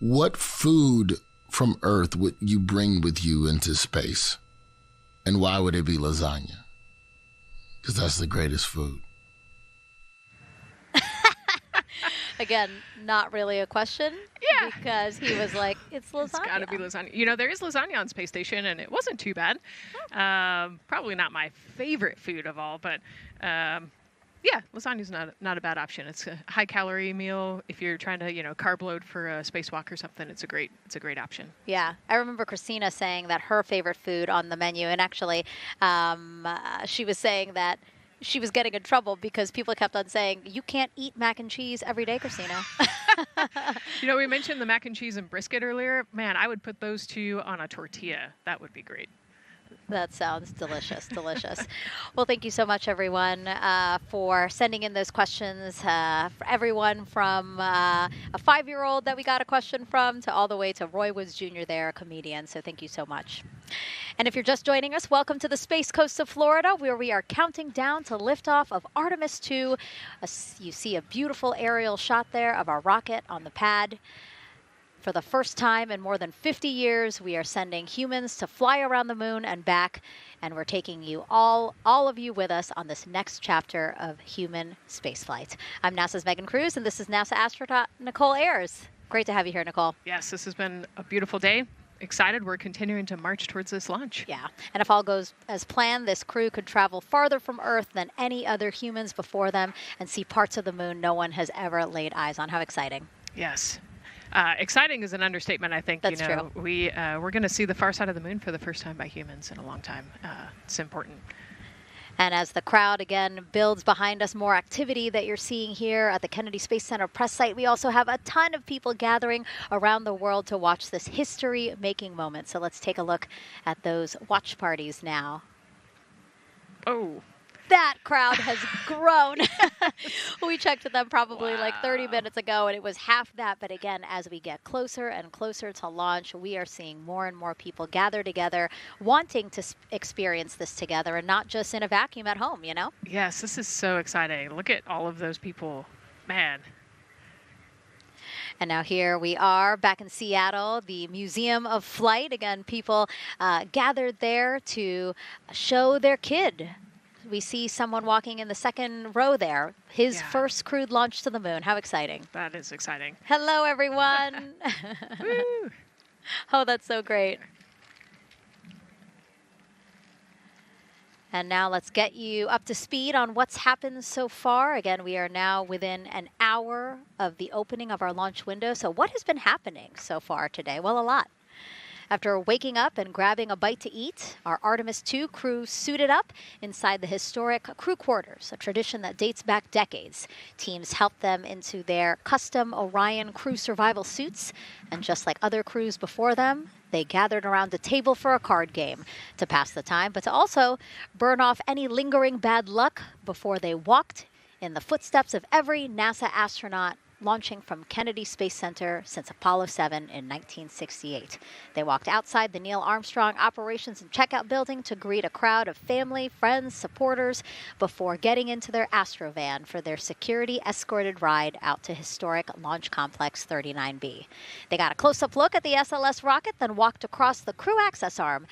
What food from Earth would you bring with you into space? And why would it be lasagna? Because that's the greatest food. Again, not really a question. Yeah. Because he was like, it's lasagna. It's got to be lasagna. You know, there is lasagna on Space Station, and it wasn't too bad. Probably not my favorite food of all, but yeah, lasagna's not a bad option. It's a high-calorie meal. If you're trying to, carb load for a spacewalk or something, it's a great option. Yeah, I remember Christina saying that her favorite food on the menu, and actually, she was saying that she was getting in trouble because people kept on saying, you can't eat mac and cheese every day, Christina. We mentioned the mac and cheese and brisket earlier. Man, I would put those two on a tortilla. That would be great. That sounds delicious, delicious. Well, thank you so much, everyone, for sending in those questions. For everyone from a 5-year-old that we got a question from to all the way to Roy Woods Jr. there, a comedian. So thank you so much. And if you're just joining us, welcome to the Space Coast of Florida, where we are counting down to liftoff of Artemis II. You see a beautiful aerial shot there of our rocket on the pad. For the first time in more than 50 years, we are sending humans to fly around the moon and back, and we're taking you all of you with us on this next chapter of human spaceflight. I'm NASA's Megan Cruz, and this is NASA astronaut Nicole Ayers. Great to have you here, Nicole. Yes, this has been a beautiful day. Excited. We're continuing to march towards this launch. Yeah, and if all goes as planned, this crew could travel farther from Earth than any other humans before them and see parts of the moon no one has ever laid eyes on. How exciting. Yes. Exciting is an understatement, I think. That's true. We're going to see the far side of the moon for the first time by humans in a long time. It's important. And as the crowd again builds behind us, more activity that you're seeing here at the Kennedy Space Center press site. We also have a ton of people gathering around the world to watch this history-making moment. So let's take a look at those watch parties now. Oh. That crowd has grown. We checked with them probably like 30 minutes ago, and it was half that. But again, as we get closer and closer to launch, we are seeing more and more people gather together, wanting to experience this together and not just in a vacuum at home, Yes, this is so exciting. Look at all of those people. Man. And now here we are back in Seattle, the Museum of Flight. Again, people gathered there to show their kid. We see someone walking in the second row there. His first crewed launch to the moon. How exciting. That is exciting. Hello, everyone. Oh, that's so great. And now let's get you up to speed on what's happened so far. Again, we are now within an hour of the opening of our launch window. So what has been happening so far today? Well, a lot. After waking up and grabbing a bite to eat, our Artemis II crew suited up inside the historic crew quarters, a tradition that dates back decades. Teams helped them into their custom Orion crew survival suits, and just like other crews before them, they gathered around a table for a card game to pass the time, but to also burn off any lingering bad luck before they walked in the footsteps of every NASA astronaut launching from Kennedy Space Center since Apollo 7 in 1968. They walked outside the Neil Armstrong Operations and Checkout Building to greet a crowd of family, friends, supporters before getting into their Astrovan for their security-escorted ride out to historic Launch Complex 39B. They got a close-up look at the SLS rocket, then walked across the crew access arm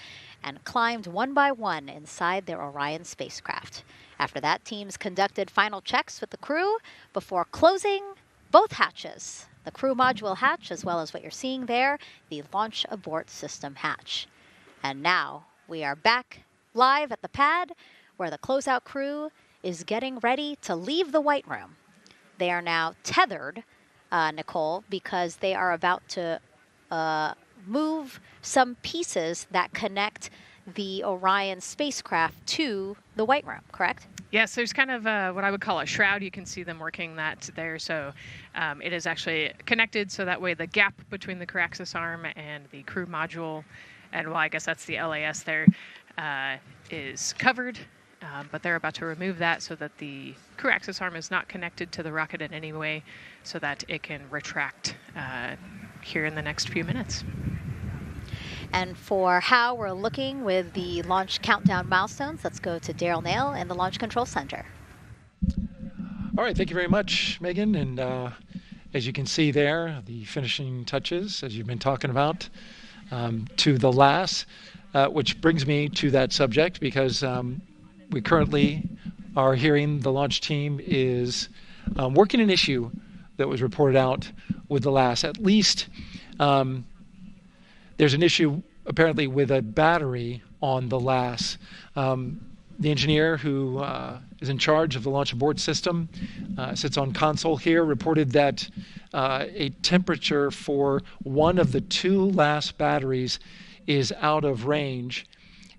and climbed one by one inside their Orion spacecraft. After that, teams conducted final checks with the crew before closing both hatches, the crew module hatch, as well as what you're seeing there, the launch abort system hatch. And now we are back live at the pad where the closeout crew is getting ready to leave the White Room. They are now tethered, Nicole, because they are about to move some pieces that connect the Orion spacecraft to the White Room, correct? Yes, there's kind of what I would call a shroud. You can see them working that there. So it is actually connected so that way the gap between the crew access arm and the crew module, and well, I guess that's the LAS there, is covered. But they're about to remove that so that the crew access arm is not connected to the rocket in any way so that it can retract here in the next few minutes. And for how we're looking with the launch countdown milestones, let's go to Daryl Nail in the Launch Control Center. All right, thank you very much, Megan. And as you can see there, the finishing touches, as you've been talking about, to the LAS, which brings me to that subject because we currently are hearing the launch team is working an issue that was reported out with the LAS. At least there's an issue apparently with a battery on the LAS. The engineer who is in charge of the launch abort system sits on console here, reported that a temperature for one of the 2 LAS batteries is out of range.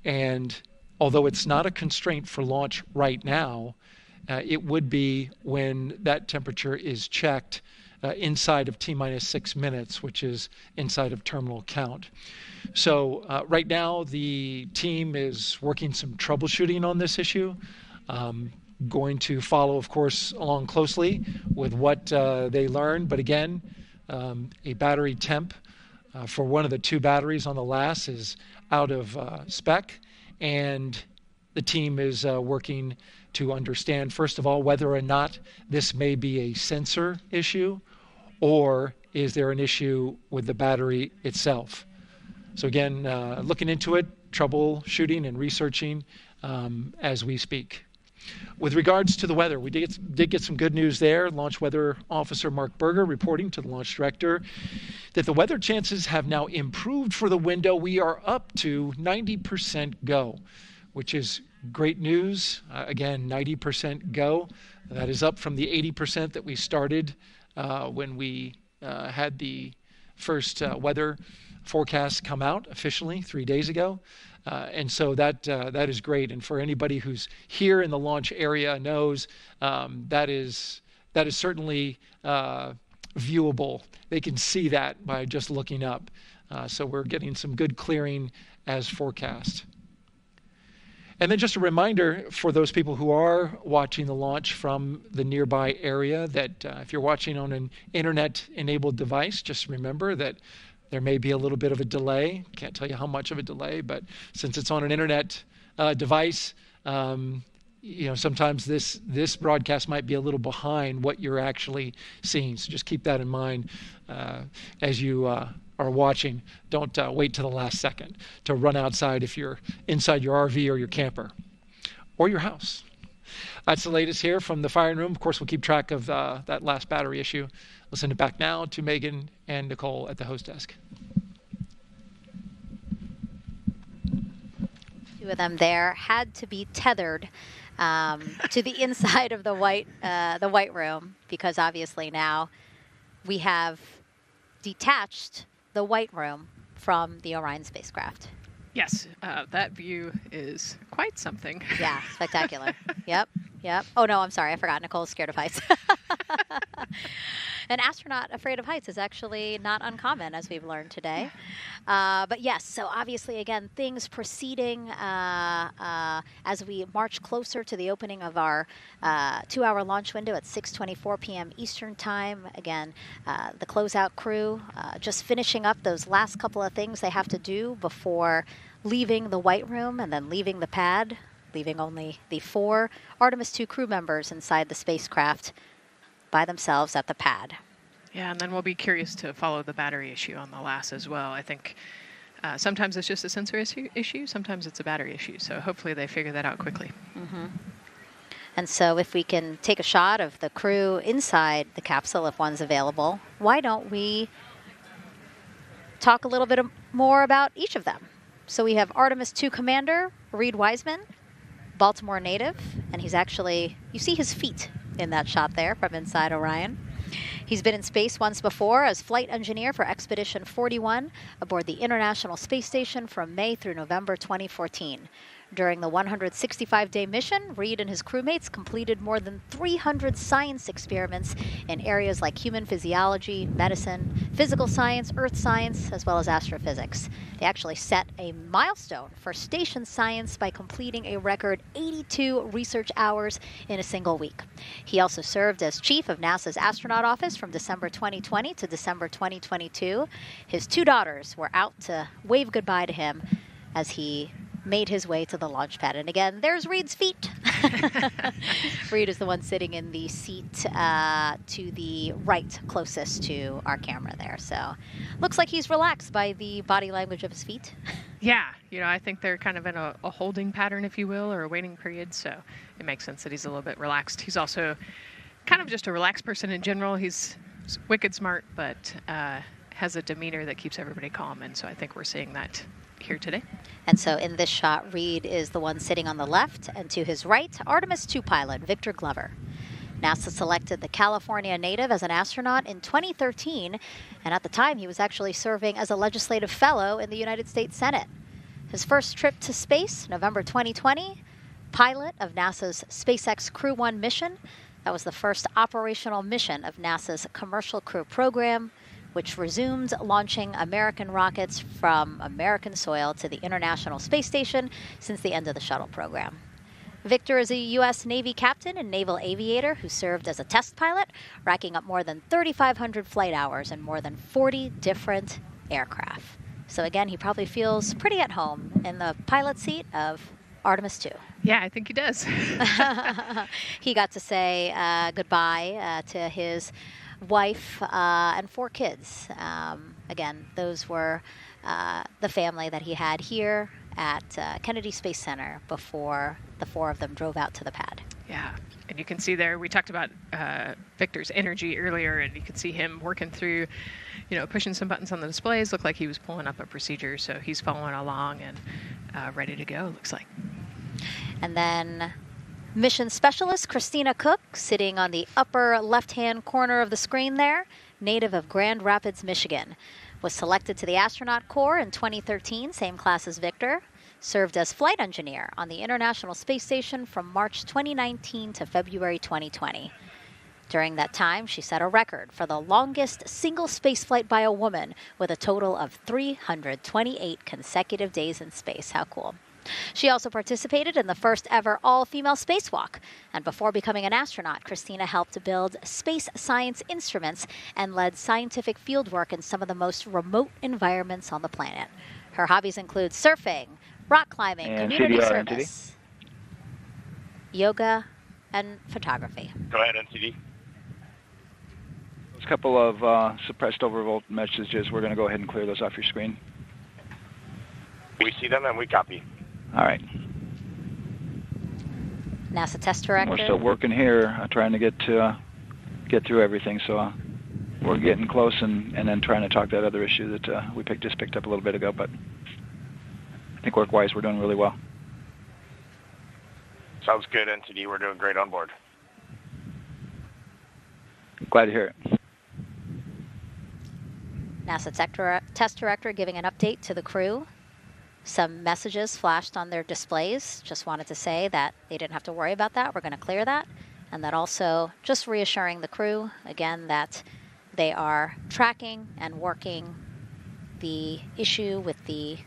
And although it's not a constraint for launch right now, it would be when that temperature is checked inside of T-minus 6 minutes, which is inside of terminal count. So right now, the team is working some troubleshooting on this issue. Going to follow, of course, along closely with what they learn. But again, a battery temp for one of the 2 batteries on the LAS is out of spec, and the team is working to understand, first of all, whether or not this may be a sensor issue, or is there an issue with the battery itself. So again, looking into it, troubleshooting and researching as we speak. With regards to the weather, we did get some good news there. Launch Weather Officer Mark Berger reporting to the launch director that the weather chances have now improved for the window. We are up to 90% go, which is great news. Again, 90% go. That is up from the 80% that we started when we had the first weather forecast come out officially 3 days ago. And so that is great. And for anybody who's here in the launch area knows that is certainly viewable. They can see that by just looking up. So we're getting some good clearing as forecast. And then just a reminder for those people who are watching the launch from the nearby area that if you're watching on an internet-enabled device, just remember that there may be a little bit of a delay. Can't tell you how much of a delay, but since it's on an internet device, sometimes this broadcast might be a little behind what you're actually seeing. So just keep that in mind as you are watching. Don't wait till the last second to run outside if you're inside your RV or your camper or your house. That's the latest here from the firing room. Of course, we'll keep track of that last battery issue. We'll send it back now to Megan and Nicole at the host desk. 2 of them there had to be tethered to the inside of the white room, because obviously now we have detached the white room from the Orion spacecraft. Yes, that view is quite something. Yeah, spectacular. Yep. Oh, no, I'm sorry. I forgot. Nicole's scared of heights. An astronaut afraid of heights is actually not uncommon, as we've learned today. But yes, so obviously, again, things proceeding as we march closer to the opening of our 2-hour launch window at 6:24 p.m. Eastern Time. Again, the closeout crew just finishing up those last couple of things they have to do before leaving the white room and then leaving the pad, leaving only the 4 Artemis II crew members inside the spacecraft by themselves at the pad. Yeah, and then we'll be curious to follow the battery issue on the LAS as well. I think sometimes it's just a sensor issue, sometimes it's a battery issue. So hopefully they figure that out quickly. Mm-hmm. And so if we can take a shot of the crew inside the capsule, if one's available, why don't we talk a little bit more about each of them? So we have Artemis II Commander Reed Wiseman, Baltimore native, and he's actually, you see his feet in that shot there from inside Orion. He's been in space once before as flight engineer for Expedition 41 aboard the International Space Station from May through November 2014. During the 165-day mission, Reed and his crewmates completed more than 300 science experiments in areas like human physiology, medicine, physical science, earth science, as well as astrophysics. They actually set a milestone for station science by completing a record 82 research hours in a single week. He also served as chief of NASA's astronaut office from December 2020 to December 2022. His 2 daughters were out to wave goodbye to him as he made his way to the launch pad. And again, there's Reed's feet. Reed is the one sitting in the seat to the right, closest to our camera there. So looks like he's relaxed by the body language of his feet. Yeah, I think they're kind of in a holding pattern, if you will, or a waiting period. So it makes sense that he's a little bit relaxed. He's also kind of just a relaxed person in general. He's wicked smart, but has a demeanor that keeps everybody calm. And so I think we're seeing that here today. And so in this shot, Reed is the one sitting on the left, and to his right, Artemis II pilot Victor Glover. NASA selected the California native as an astronaut in 2013, and at the time he was actually serving as a legislative fellow in the United States Senate. His first trip to space, November 2020, pilot of NASA's SpaceX Crew 1 mission. That was the first operational mission of NASA's Commercial Crew program, which resumed launching American rockets from American soil to the International Space Station since the end of the shuttle program. Victor is a U.S. Navy captain and naval aviator who served as a test pilot, racking up more than 3,500 flight hours in more than 40 different aircraft. So again, he probably feels pretty at home in the pilot seat of Artemis II. Yeah, I think he does. He got to say goodbye to his wife and 4 kids. Again, those were the family that he had here at Kennedy Space Center before the 4 of them drove out to the pad. Yeah, and you can see there, we talked about Victor's energy earlier, and you can see him working through, pushing some buttons on the displays. Looked like he was pulling up a procedure, so he's following along and ready to go, looks like. And then mission specialist Christina Cook, sitting on the upper left-hand corner of the screen there, native of Grand Rapids, Michigan, was selected to the Astronaut Corps in 2013, same class as Victor, served as flight engineer on the International Space Station from March 2019 to February 2020. During that time, she set a record for the longest single spaceflight by a woman with a total of 328 consecutive days in space. How cool. She also participated in the first ever all-female spacewalk. And before becoming an astronaut, Christina helped build space science instruments and led scientific fieldwork in some of the most remote environments on the planet. Her hobbies include surfing, rock climbing, and community CDR, service, yoga, and photography. Go ahead, NCD. There's a couple of suppressed overvolt messages. We're going to go ahead and clear those off your screen. We see them and we copy. All right. NASA test director. We're still working here, trying to get through everything. So we're getting close, and then trying to talk that other issue that we just picked up a little bit ago. But I think work-wise, we're doing really well. Sounds good, NTD. We're doing great on board. Glad to hear it. NASA test director giving an update to the crew. Some messages flashed on their displays. Just wanted to say that they didn't have to worry about that. We're going to clear that. And that also just reassuring the crew, again, that they are tracking and working the issue with the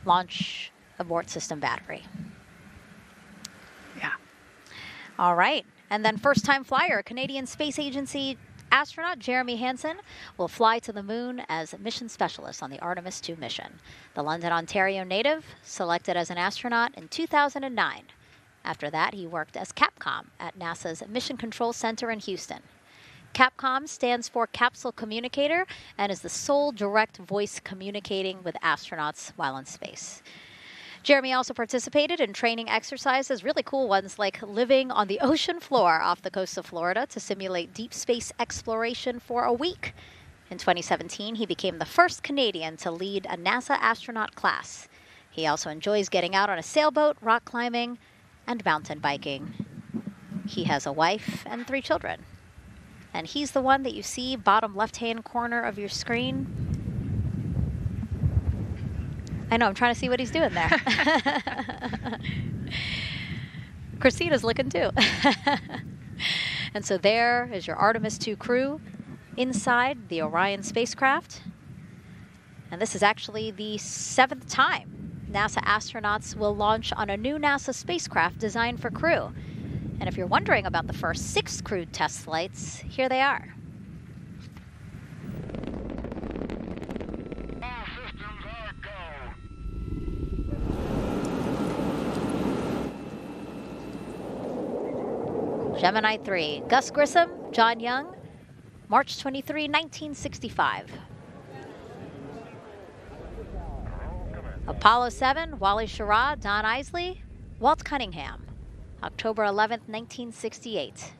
launch abort system battery. Yeah. All right. And then first-time flyer, Canadian Space Agency astronaut Jeremy Hansen will fly to the moon as mission specialist on the Artemis II mission. The London, Ontario native, selected as an astronaut in 2009. After that, he worked as Capcom at NASA's Mission Control Center in Houston. Capcom stands for Capsule Communicator and is the sole direct voice communicating with astronauts while in space. Jeremy also participated in training exercises, really cool ones like living on the ocean floor off the coast of Florida to simulate deep space exploration for a week. In 2017, he became the first Canadian to lead a NASA astronaut class. He also enjoys getting out on a sailboat, rock climbing, and mountain biking. He has a wife and 3 children. And he's the one that you see bottom left-hand corner of your screen. I know, I'm trying to see what he's doing there. Christina's looking too. And so there is your Artemis II crew inside the Orion spacecraft. And this is actually the 7th time NASA astronauts will launch on a new NASA spacecraft designed for crew. And if you're wondering about the first 6 crewed test flights, here they are. Gemini 3, Gus Grissom, John Young, March 23, 1965. Apollo 7, Wally Schirra, Don Isley, Walt Cunningham, October 11, 1968.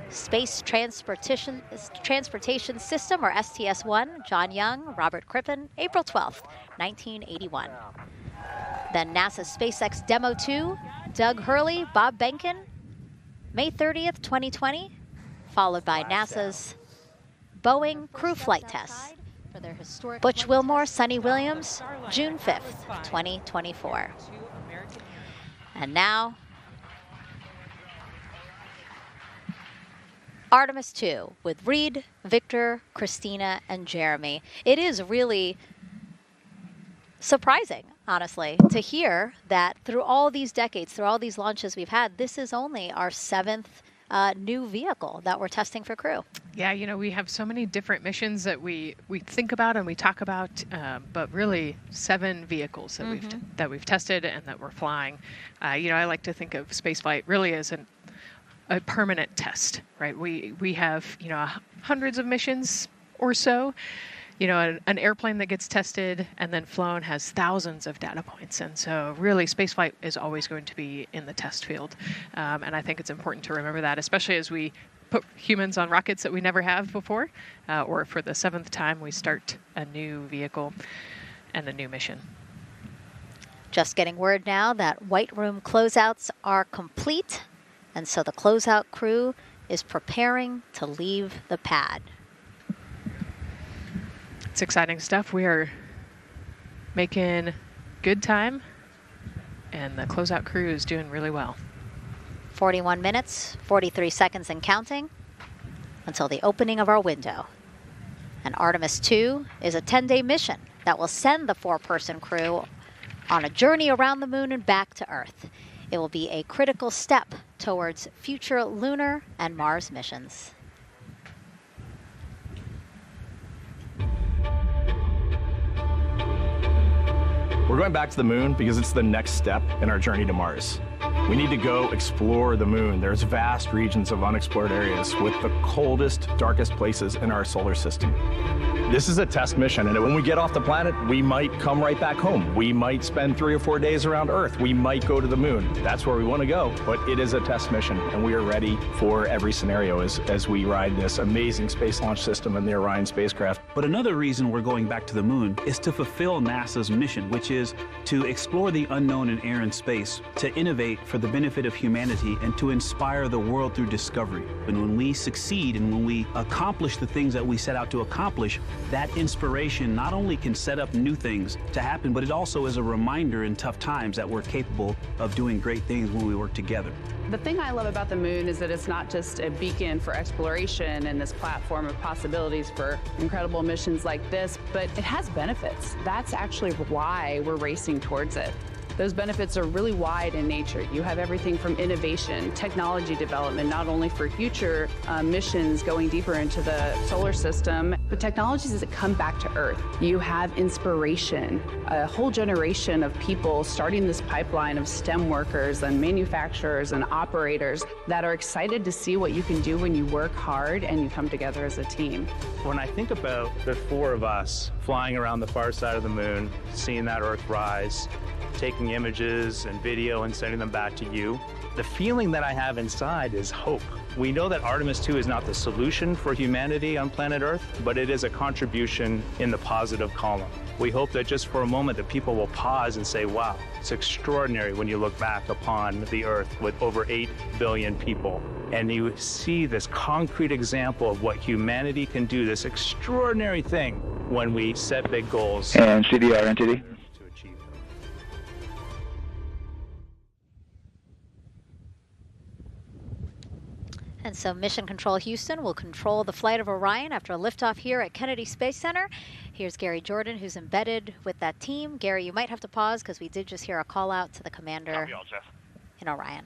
Space Transportation System, or STS-1, John Young, Robert Crippen, April 12th, 1981. Then NASA's SpaceX Demo 2, Doug Hurley, Bob Behnken, May 30th, 2020, followed by NASA's Boeing Crew Flight Tests. Butch Wilmore, Sonny Williams, June 5th, 2024. And now, Artemis II with Reed, Victor, Christina, and Jeremy. It is really surprising, honestly, to hear that through all these decades, through all these launches we've had, this is only our 7th new vehicle that we're testing for crew. Yeah, you know, we have so many different missions that we think about and we talk about, but really 7 vehicles that we've tested and that we're flying. You know, I like to think of spaceflight really as a permanent test, right? We have, you know, hundreds of missions or so. You know, an airplane that gets tested and then flown has thousands of data points. And so really spaceflight is always going to be in the test field. And I think it's important to remember that, especially as we put humans on rockets that we never have before, or for the 7th time we start a new vehicle and a new mission. Just getting word now that White Room closeouts are complete. And so the closeout crew is preparing to leave the pad. It's exciting stuff. We are making good time, and the closeout crew is doing really well. 41 minutes, 43 seconds and counting until the opening of our window. And Artemis II is a 10-day mission that will send the 4-person crew on a journey around the moon and back to Earth. It will be a critical step towards future lunar and Mars missions. We're going back to the moon because it's the next step in our journey to Mars. We need to go explore the moon. There's vast regions of unexplored areas with the coldest, darkest places in our solar system. This is a test mission, and when we get off the planet, we might come right back home. We might spend 3 or 4 days around Earth. We might go to the moon. That's where we want to go, but it is a test mission, and we are ready for every scenario as we ride this amazing space launch system and the Orion spacecraft. But another reason we're going back to the moon is to fulfill NASA's mission, which is to explore the unknown in air and space, to innovate for the benefit of humanity, and to inspire the world through discovery. And when we succeed and when we accomplish the things that we set out to accomplish, that inspiration not only can set up new things to happen, but it also is a reminder in tough times that we're capable of doing great things when we work together. The thing I love about the moon is that it's not just a beacon for exploration and this platform of possibilities for incredible missions like this, but it has benefits. That's actually why we're racing towards it. Those benefits are really wide in nature. You have everything from innovation, technology development, not only for future missions going deeper into the solar system, but technologies that come back to Earth. You have inspiration, a whole generation of people starting this pipeline of STEM workers and manufacturers and operators that are excited to see what you can do when you work hard and you come together as a team. When I think about the 4 of us flying around the far side of the moon, seeing that Earth rise, taking images and video and sending them back to you, the feeling that I have inside is hope. We know that Artemis II is not the solution for humanity on planet Earth, but it is a contribution in the positive column. We hope that just for a moment that people will pause and say, wow, it's extraordinary when you look back upon the Earth with over 8 billion people. And you see this concrete example of what humanity can do, this extraordinary thing when we set big goals. And CDR entity. And so Mission Control Houston will control the flight of Orion after a liftoff here at Kennedy Space Center. Here's Gary Jordan, who's embedded with that team. Gary, you might have to pause because we did just hear a call out to the commander in Orion.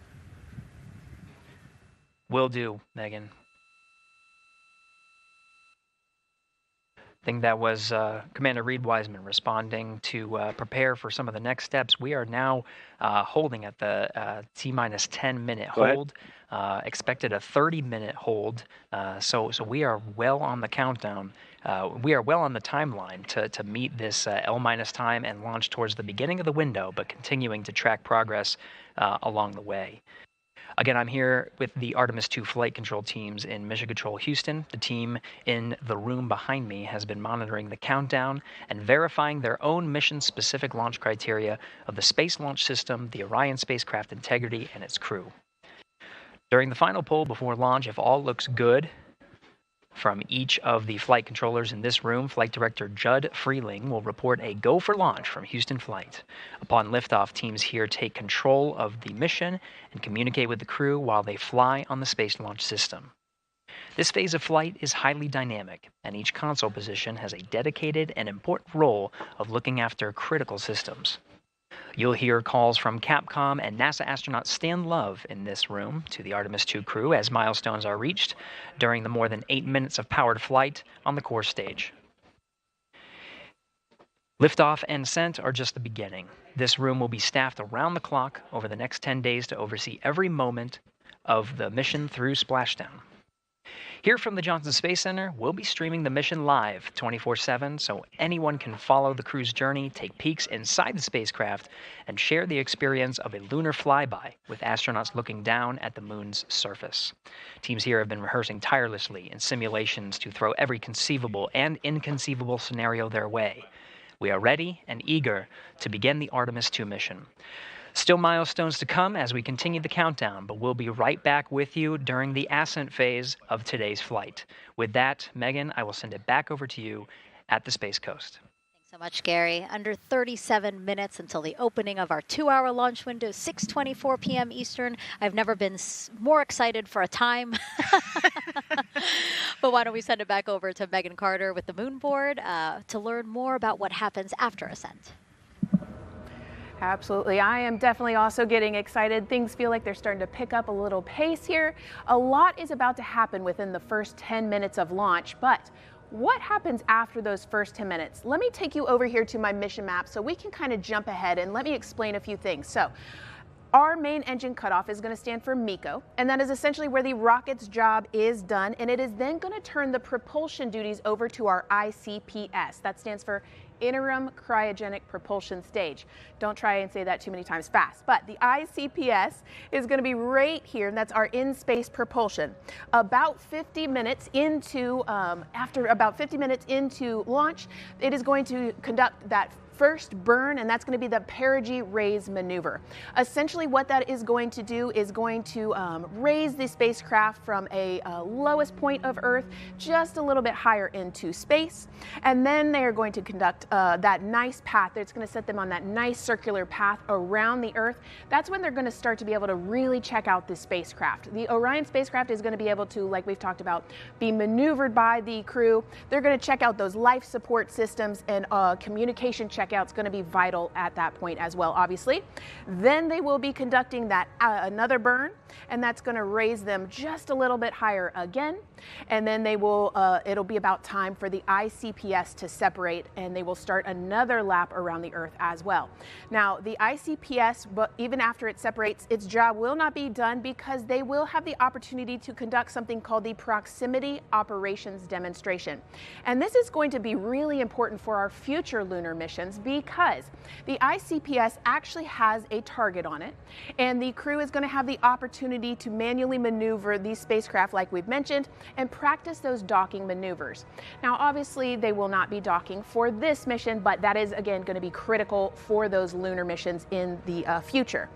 Will do, Megan. I think that was Commander Reed Wiseman responding to prepare for some of the next steps. We are now holding at the T-minus 10-minute hold. Expected a 30-minute hold. So we are well on the countdown. We are well on the timeline to meet this L- time and launch towards the beginning of the window, but continuing to track progress along the way. Again, I'm here with the Artemis II flight control teams in Mission Control Houston. The team in the room behind me has been monitoring the countdown and verifying their own mission-specific launch criteria of the Space Launch System, the Orion spacecraft integrity, and its crew. During the final poll before launch, if all looks good from each of the flight controllers in this room, Flight Director Judd Freeling will report a go for launch from Houston Flight. Upon liftoff, teams here take control of the mission and communicate with the crew while they fly on the Space Launch System. This phase of flight is highly dynamic, and each console position has a dedicated and important role of looking after critical systems. You'll hear calls from Capcom and NASA astronaut Stan Love in this room to the Artemis II crew as milestones are reached during the more than 8 minutes of powered flight on the core stage. Liftoff and Ascent are just the beginning. This room will be staffed around the clock over the next 10 days to oversee every moment of the mission through splashdown. Here from the Johnson Space Center, we'll be streaming the mission live 24/7 so anyone can follow the crew's journey, take peeks inside the spacecraft, and share the experience of a lunar flyby with astronauts looking down at the moon's surface. Teams here have been rehearsing tirelessly in simulations to throw every conceivable and inconceivable scenario their way. We are ready and eager to begin the Artemis II mission. Still milestones to come as we continue the countdown, but we'll be right back with you during the Ascent phase of today's flight. With that, Megan, I will send it back over to you at the Space Coast. Thanks so much, Gary. Under 37 minutes until the opening of our 2-hour launch window, 6:24 p.m. Eastern. I've never been more excited for a time. But why don't we send it back over to Megan Carter with the moon board to learn more about what happens after Ascent. Absolutely. I am definitely also getting excited. Things feel like they're starting to pick up a little pace here. A lot is about to happen within the first 10 minutes of launch, but what happens after those first 10 minutes? Let me take you over here to my mission map so we can kind of jump ahead and let me explain a few things. So, our main engine cutoff is going to stand for MECO, and that is essentially where the rocket's job is done, and it is then going to turn the propulsion duties over to our ICPS. That stands for Interim Cryogenic Propulsion Stage. Don't try and say that too many times fast, but the ICPS is going to be right here, and that's our in-space propulsion. About 50 minutes into, after about 50 minutes into launch, it is going to conduct that first burn, and that's going to be the perigee raise maneuver. Essentially what that is going to do is going to raise the spacecraft from a lowest point of Earth just a little bit higher into space, and then they are going to conduct that nice path that's going to set them on that nice circular path around the Earth. That's when they're going to start to be able to really check out the spacecraft. The Orion spacecraft is going to be able to, like we've talked about, be maneuvered by the crew. They're going to check out those life support systems, and communication checkout's going to be vital at that point as well, obviously. Then they will be conducting that another burn, and that's going to raise them just a little bit higher again. And then they will, it'll be about time for the ICPS to separate, and they will start another lap around the Earth as well. Now, the ICPS, but even after it separates, its job will not be done because they will have the opportunity to conduct something called the Proximity Operations Demonstration. And this is going to be really important for our future lunar missions because the ICPS actually has a target on it, and the crew is going to have the opportunity to manually maneuver these spacecraft like we've mentioned and practice those docking maneuvers. Now, obviously, they will not be docking for this mission, but that is, again, going to be critical for those lunar missions in the future.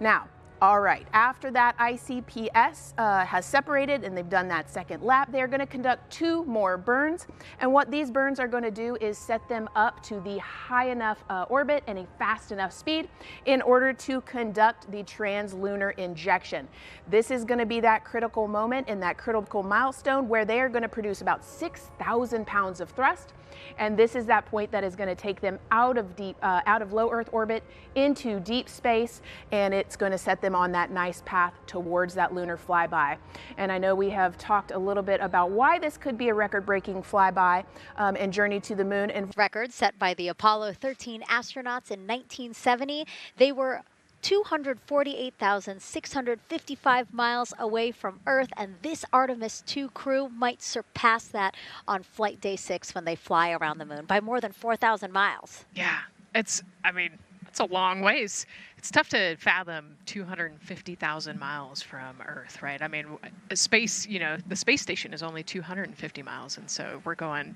Now, all right, after that ICPS has separated and they've done that second lap, they're going to conduct 2 more burns. And what these burns are going to do is set them up to the high enough orbit and a fast enough speed in order to conduct the translunar injection. This is going to be that critical moment and that critical milestone where they are going to produce about 6,000 pounds of thrust. And this is that point that is going to take them out of low Earth orbit into deep space, and it's going to set them on that nice path towards that lunar flyby. And I know we have talked a little bit about why this could be a record-breaking flyby and journey to the moon. And record set by the Apollo 13 astronauts in 1970. They were 248,655 miles away from Earth, and this Artemis II crew might surpass that on flight day 6 when they fly around the moon by more than 4,000 miles. Yeah, it's a long ways. It's tough to fathom 250,000 miles from Earth, right? I mean, space, the space station is only 250 miles. And so we're going,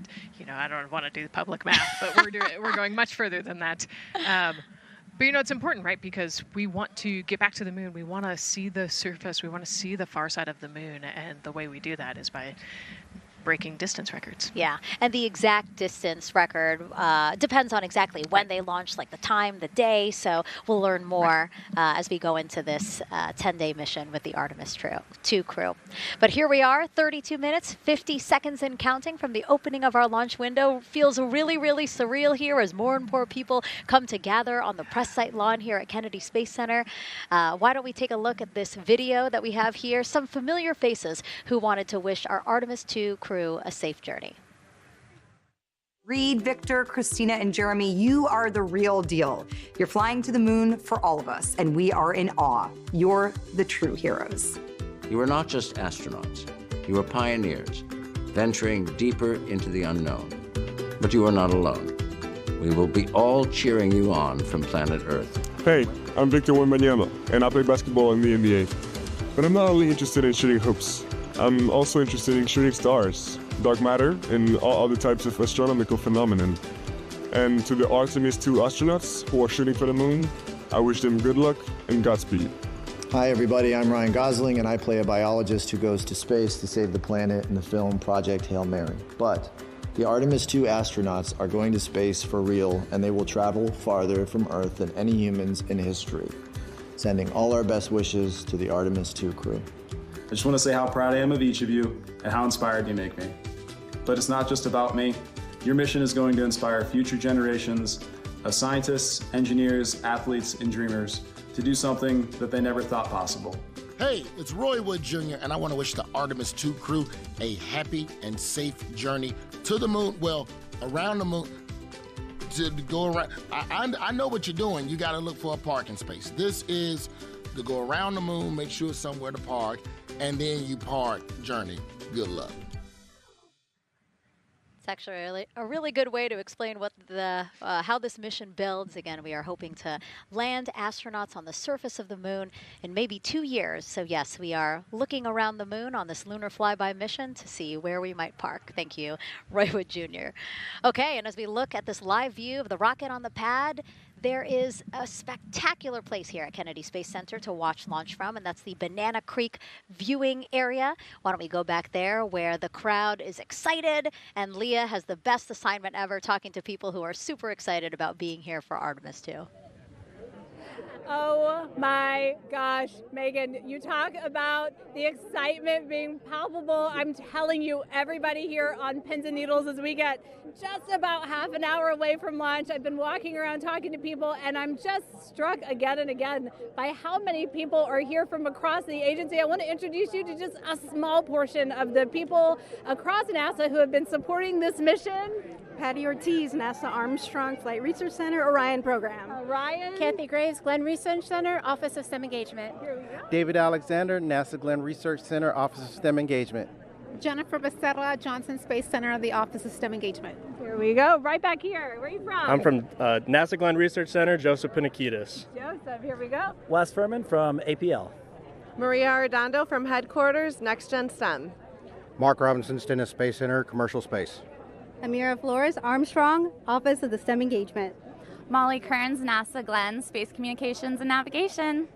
I don't want to do the public math, but we're going much further than that. But it's important, right? Because we want to get back to the moon. We want to see the surface. We want to see the far side of the moon. And the way we do that is by breaking distance records. Yeah, and the exact distance record depends on exactly when they launch, like the time, the day. So we'll learn more as we go into this 10-day mission with the Artemis II crew. But here we are, 32 minutes, 50 seconds and counting from the opening of our launch window. Feels really, really surreal here as more and more people come to gather on the press site lawn here at Kennedy Space Center. Why don't we take a look at this video that we have here? Some familiar faces who wanted to wish our Artemis II crew a safe journey. Reed, Victor, Christina, and Jeremy, you are the real deal. You're flying to the moon for all of us, and we are in awe. You're the true heroes. You are not just astronauts. You are pioneers, venturing deeper into the unknown. But you are not alone. We will be all cheering you on from planet Earth. Hey, I'm Victor Wembanyama, and I play basketball in the NBA. But I'm not only interested in shooting hoops. I'm also interested in shooting stars, dark matter, and all other types of astronomical phenomenon. And to the Artemis II astronauts who are shooting for the moon, I wish them good luck and Godspeed. Hi everybody, I'm Ryan Gosling and I play a biologist who goes to space to save the planet in the film Project Hail Mary. But the Artemis II astronauts are going to space for real, and they will travel farther from Earth than any humans in history. Sending all our best wishes to the Artemis II crew. I just want to say how proud I am of each of you and how inspired you make me. But it's not just about me. Your mission is going to inspire future generations of scientists, engineers, athletes, and dreamers to do something that they never thought possible. Hey, it's Roy Wood Jr., and I want to wish the Artemis II crew a happy and safe journey to the moon, well, around the moon, to go around. I know what you're doing. You got to look for a parking space. This is to go around the moon, make sure it's somewhere to park, and then you park journey. Good luck. It's actually a really good way to explain what how this mission builds. Again, we are hoping to land astronauts on the surface of the moon in maybe 2 years. So yes, we are looking around the moon on this lunar flyby mission to see where we might park. Thank you, Roy Wood Jr. Okay, and as we look at this live view of the rocket on the pad, there is a spectacular place here at Kennedy Space Center to watch launch from, and that's the Banana Creek viewing area. Why don't we go back there where the crowd is excited, and Leah has the best assignment ever talking to people who are super excited about being here for Artemis II. Oh my gosh, Megan, you talk about the excitement being palpable. I'm telling you, everybody here on pins and needles as we get just about half an hour away from launch. I've been walking around talking to people, and I'm just struck again and again by how many people are here from across the agency. I want to introduce you to just a small portion of the people across NASA who have been supporting this mission. Patty Ortiz, NASA Armstrong Flight Research Center, Orion Program. Orion. Kathy Graves, Glenn Research Center, Office of STEM Engagement. David Alexander, NASA Glenn Research Center, Office of STEM Engagement. Jennifer Becerra, Johnson Space Center, the Office of STEM Engagement. Here we go, right back here. Where are you from? I'm from NASA Glenn Research Center, Joseph Panakitis. Joseph, here we go. Wes Furman from APL. Maria Arredondo from Headquarters, Next Gen STEM. Mark Robinson, Stennis Space Center, Commercial Space. Amira Flores, Armstrong, Office of the STEM Engagement. Molly Kearns, NASA Glenn, Space Communications and Navigation.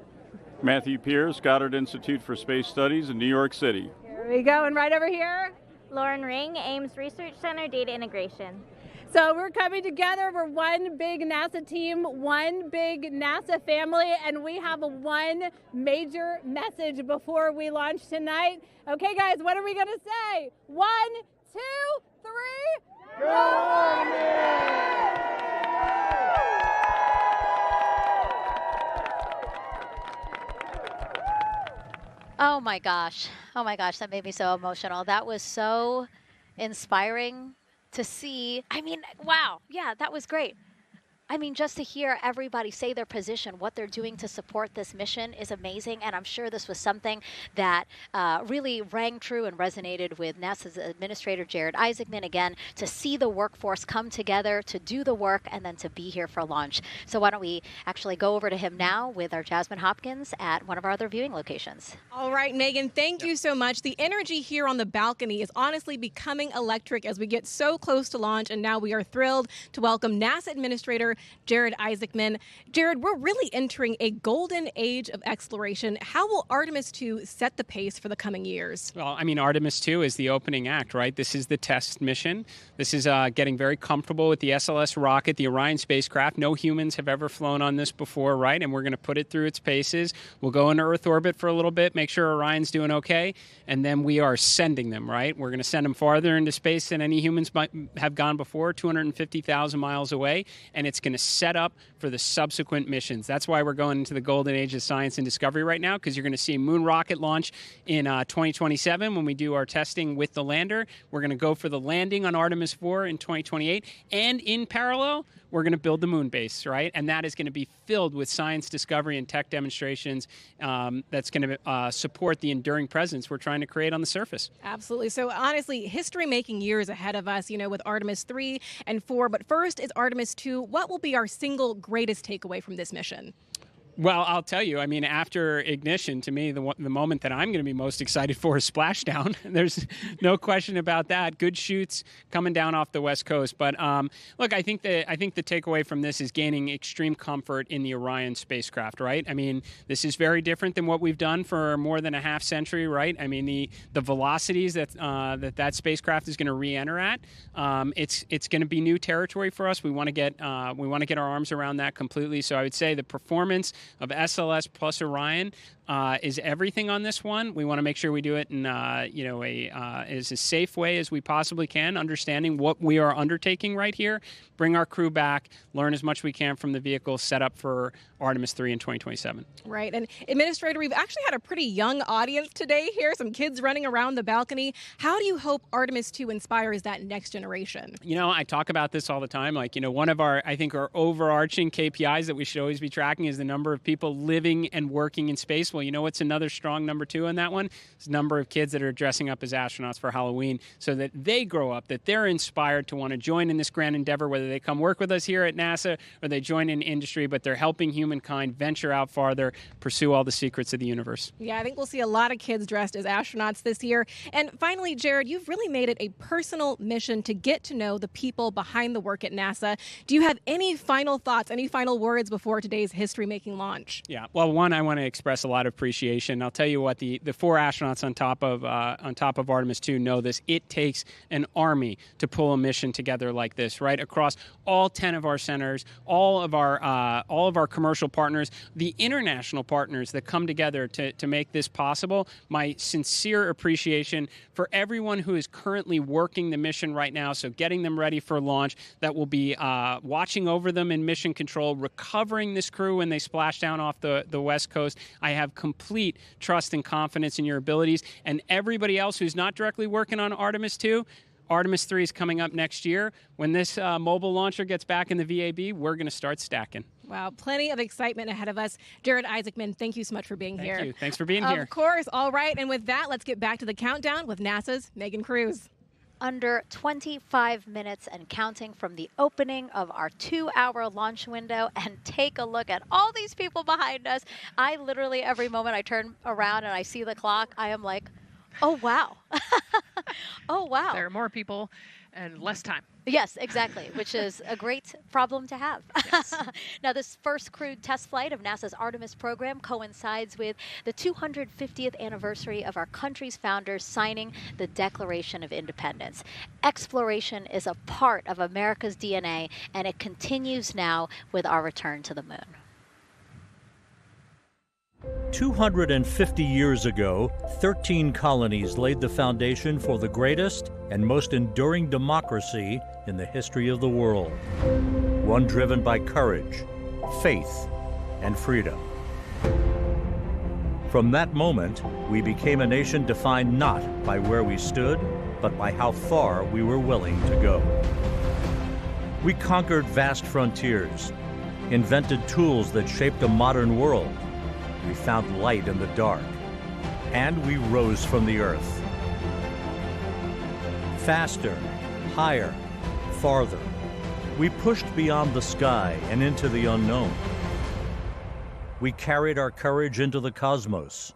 Matthew Pierce, Goddard Institute for Space Studies in New York City. Here we go, and right over here. Lauren Ring, Ames Research Center, Data Integration. So we're coming together. We're one big NASA team, one big NASA family, and we have one major message before we launch tonight. Okay, guys, what are we going to say? 1, 2, 3. Go Army! Oh my gosh, that made me so emotional. That was so inspiring to see. I mean, wow, yeah, that was great. I mean, just to hear everybody say their position, what they're doing to support this mission is amazing. And I'm sure this was something that really rang true and resonated with NASA's Administrator Jared Isaacman, again, to see the workforce come together to do the work and then to be here for launch. So why don't we actually go over to him now with our Jasmine Hopkins at one of our other viewing locations. All right, Megan, thank you so much. The energy here on the balcony is honestly becoming electric as we get so close to launch, and now we are thrilled to welcome NASA Administrator Jared Isaacman. Jared, we're really entering a golden age of exploration. How will Artemis II set the pace for the coming years? Well, I mean, Artemis II is the opening act, right? This is the test mission. This is getting very comfortable with the SLS rocket, the Orion spacecraft. No humans have ever flown on this before, right? And we're going to put it through its paces. We'll go into Earth orbit for a little bit, make sure Orion's doing okay, and then we are sending them, right? We're going to send them farther into space than any humans might have gone before, 250,000 miles away, and it's going to set up for the subsequent missions. That's why we're going into the golden age of science and discovery right now, because you're going to see a moon rocket launch in 2027 when we do our testing with the lander. We're going to go for the landing on Artemis IV in 2028, and in parallel, we're going to build the moon base, right? And that is going to be filled with science discovery and tech demonstrations that's going to support the enduring presence we're trying to create on the surface. Absolutely. So honestly, history-making years ahead of us, with Artemis 3 and 4. But first is Artemis 2. What will be our single greatest takeaway from this mission? Well, I'll tell you, I mean, after ignition, to me, the moment that I'm going to be most excited for is splashdown. There's no question about that. Good shoots coming down off the West Coast. But look, I think the takeaway from this is gaining extreme comfort in the Orion spacecraft, right? I mean, this is very different than what we've done for more than a half century, right? I mean, the velocities that spacecraft is going to re-enter at, it's going to be new territory for us. We want to get our arms around that completely. So I would say the performance of SLS plus Orion is everything on this one. We want to make sure we do it in as a safe way as we possibly can, understanding what we are undertaking right here, bring our crew back, learn as much we can from the vehicle, set up for Artemis 3 in 2027. Right. And Administrator, we've actually had a pretty young audience today here, some kids running around the balcony. How do you hope Artemis 2 inspires that next generation? I talk about this all the time. One of our overarching KPIs that we should always be tracking is the number of people living and working in space. Well, what's another strong number 2 on that one? It's the number of kids that are dressing up as astronauts for Halloween, so that they grow up, that they're inspired to want to join in this grand endeavor, whether they come work with us here at NASA or they join in industry, but they're helping humankind venture out farther, pursue all the secrets of the universe. Yeah, I think we'll see a lot of kids dressed as astronauts this year. And finally, Jared, you've really made it a personal mission to get to know the people behind the work at NASA. Do you have any final thoughts, any final words before today's history-making launch? Yeah, well, one, I want to express a lot of appreciation. I'll tell you what, the 4 astronauts on top of Artemis II know this. It takes an army to pull a mission together like this, right? Across all 10 of our centers, all of our commercial partners, the international partners that come together to make this possible. My sincere appreciation for everyone who is currently working the mission right now, so getting them ready for launch, that will be watching over them in mission control, recovering this crew when they splash down off the West Coast. I have complete trust and confidence in your abilities. And everybody else who's not directly working on Artemis 2, Artemis 3 is coming up next year. When this mobile launcher gets back in the VAB, we're going to start stacking. Wow, plenty of excitement ahead of us. Jared Isaacman, thank you so much for being here. Thank you. Thanks for being here. Of course. All right. And with that, let's get back to the countdown with NASA's Megan Cruz. Under 25 minutes and counting from the opening of our 2-hour launch window, and take a look at all these people behind us. I literally, every moment I turn around and I see the clock, I am like, oh, wow. Oh, wow. There are more people and less time. Yes, exactly, which is a great problem to have. Yes. Now, this first crewed test flight of NASA's Artemis program coincides with the 250th anniversary of our country's founders signing the Declaration of Independence. Exploration is a part of America's DNA, and it continues now with our return to the moon. 250 years ago, 13 colonies laid the foundation for the greatest and most enduring democracy in the history of the world. One driven by courage, faith, and freedom. From that moment, we became a nation defined not by where we stood, but by how far we were willing to go. We conquered vast frontiers, invented tools that shaped a modern world. We found light in the dark, and we rose from the Earth. Faster, higher, farther. We pushed beyond the sky and into the unknown. We carried our courage into the cosmos,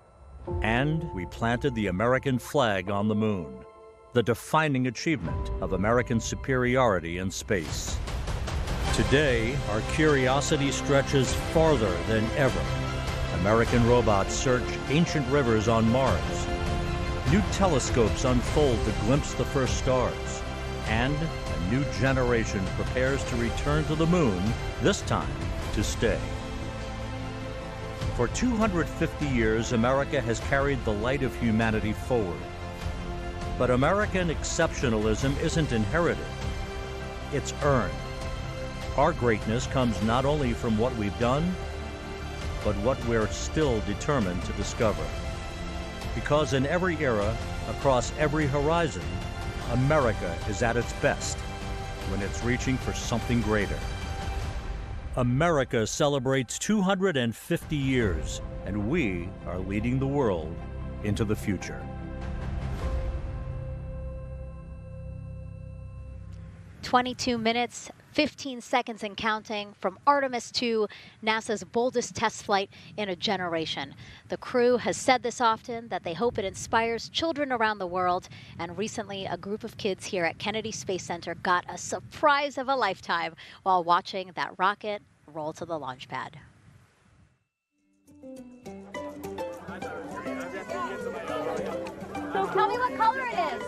and we planted the American flag on the moon, the defining achievement of American superiority in space. Today, our curiosity stretches farther than ever. American robots search ancient rivers on Mars. New telescopes unfold to glimpse the first stars. And a new generation prepares to return to the moon, this time to stay. For 250 years, America has carried the light of humanity forward. But American exceptionalism isn't inherited, it's earned. Our greatness comes not only from what we've done, but what we're still determined to discover. Because in every era, across every horizon, America is at its best when it's reaching for something greater. America celebrates 250 years, and we are leading the world into the future. 22 minutes, 15 seconds and counting from Artemis II, NASA's boldest test flight in a generation. The crew has said this often, that they hope it inspires children around the world. And recently, a group of kids here at Kennedy Space Center got a surprise of a lifetime while watching that rocket roll to the launch pad. So tell me what color it is.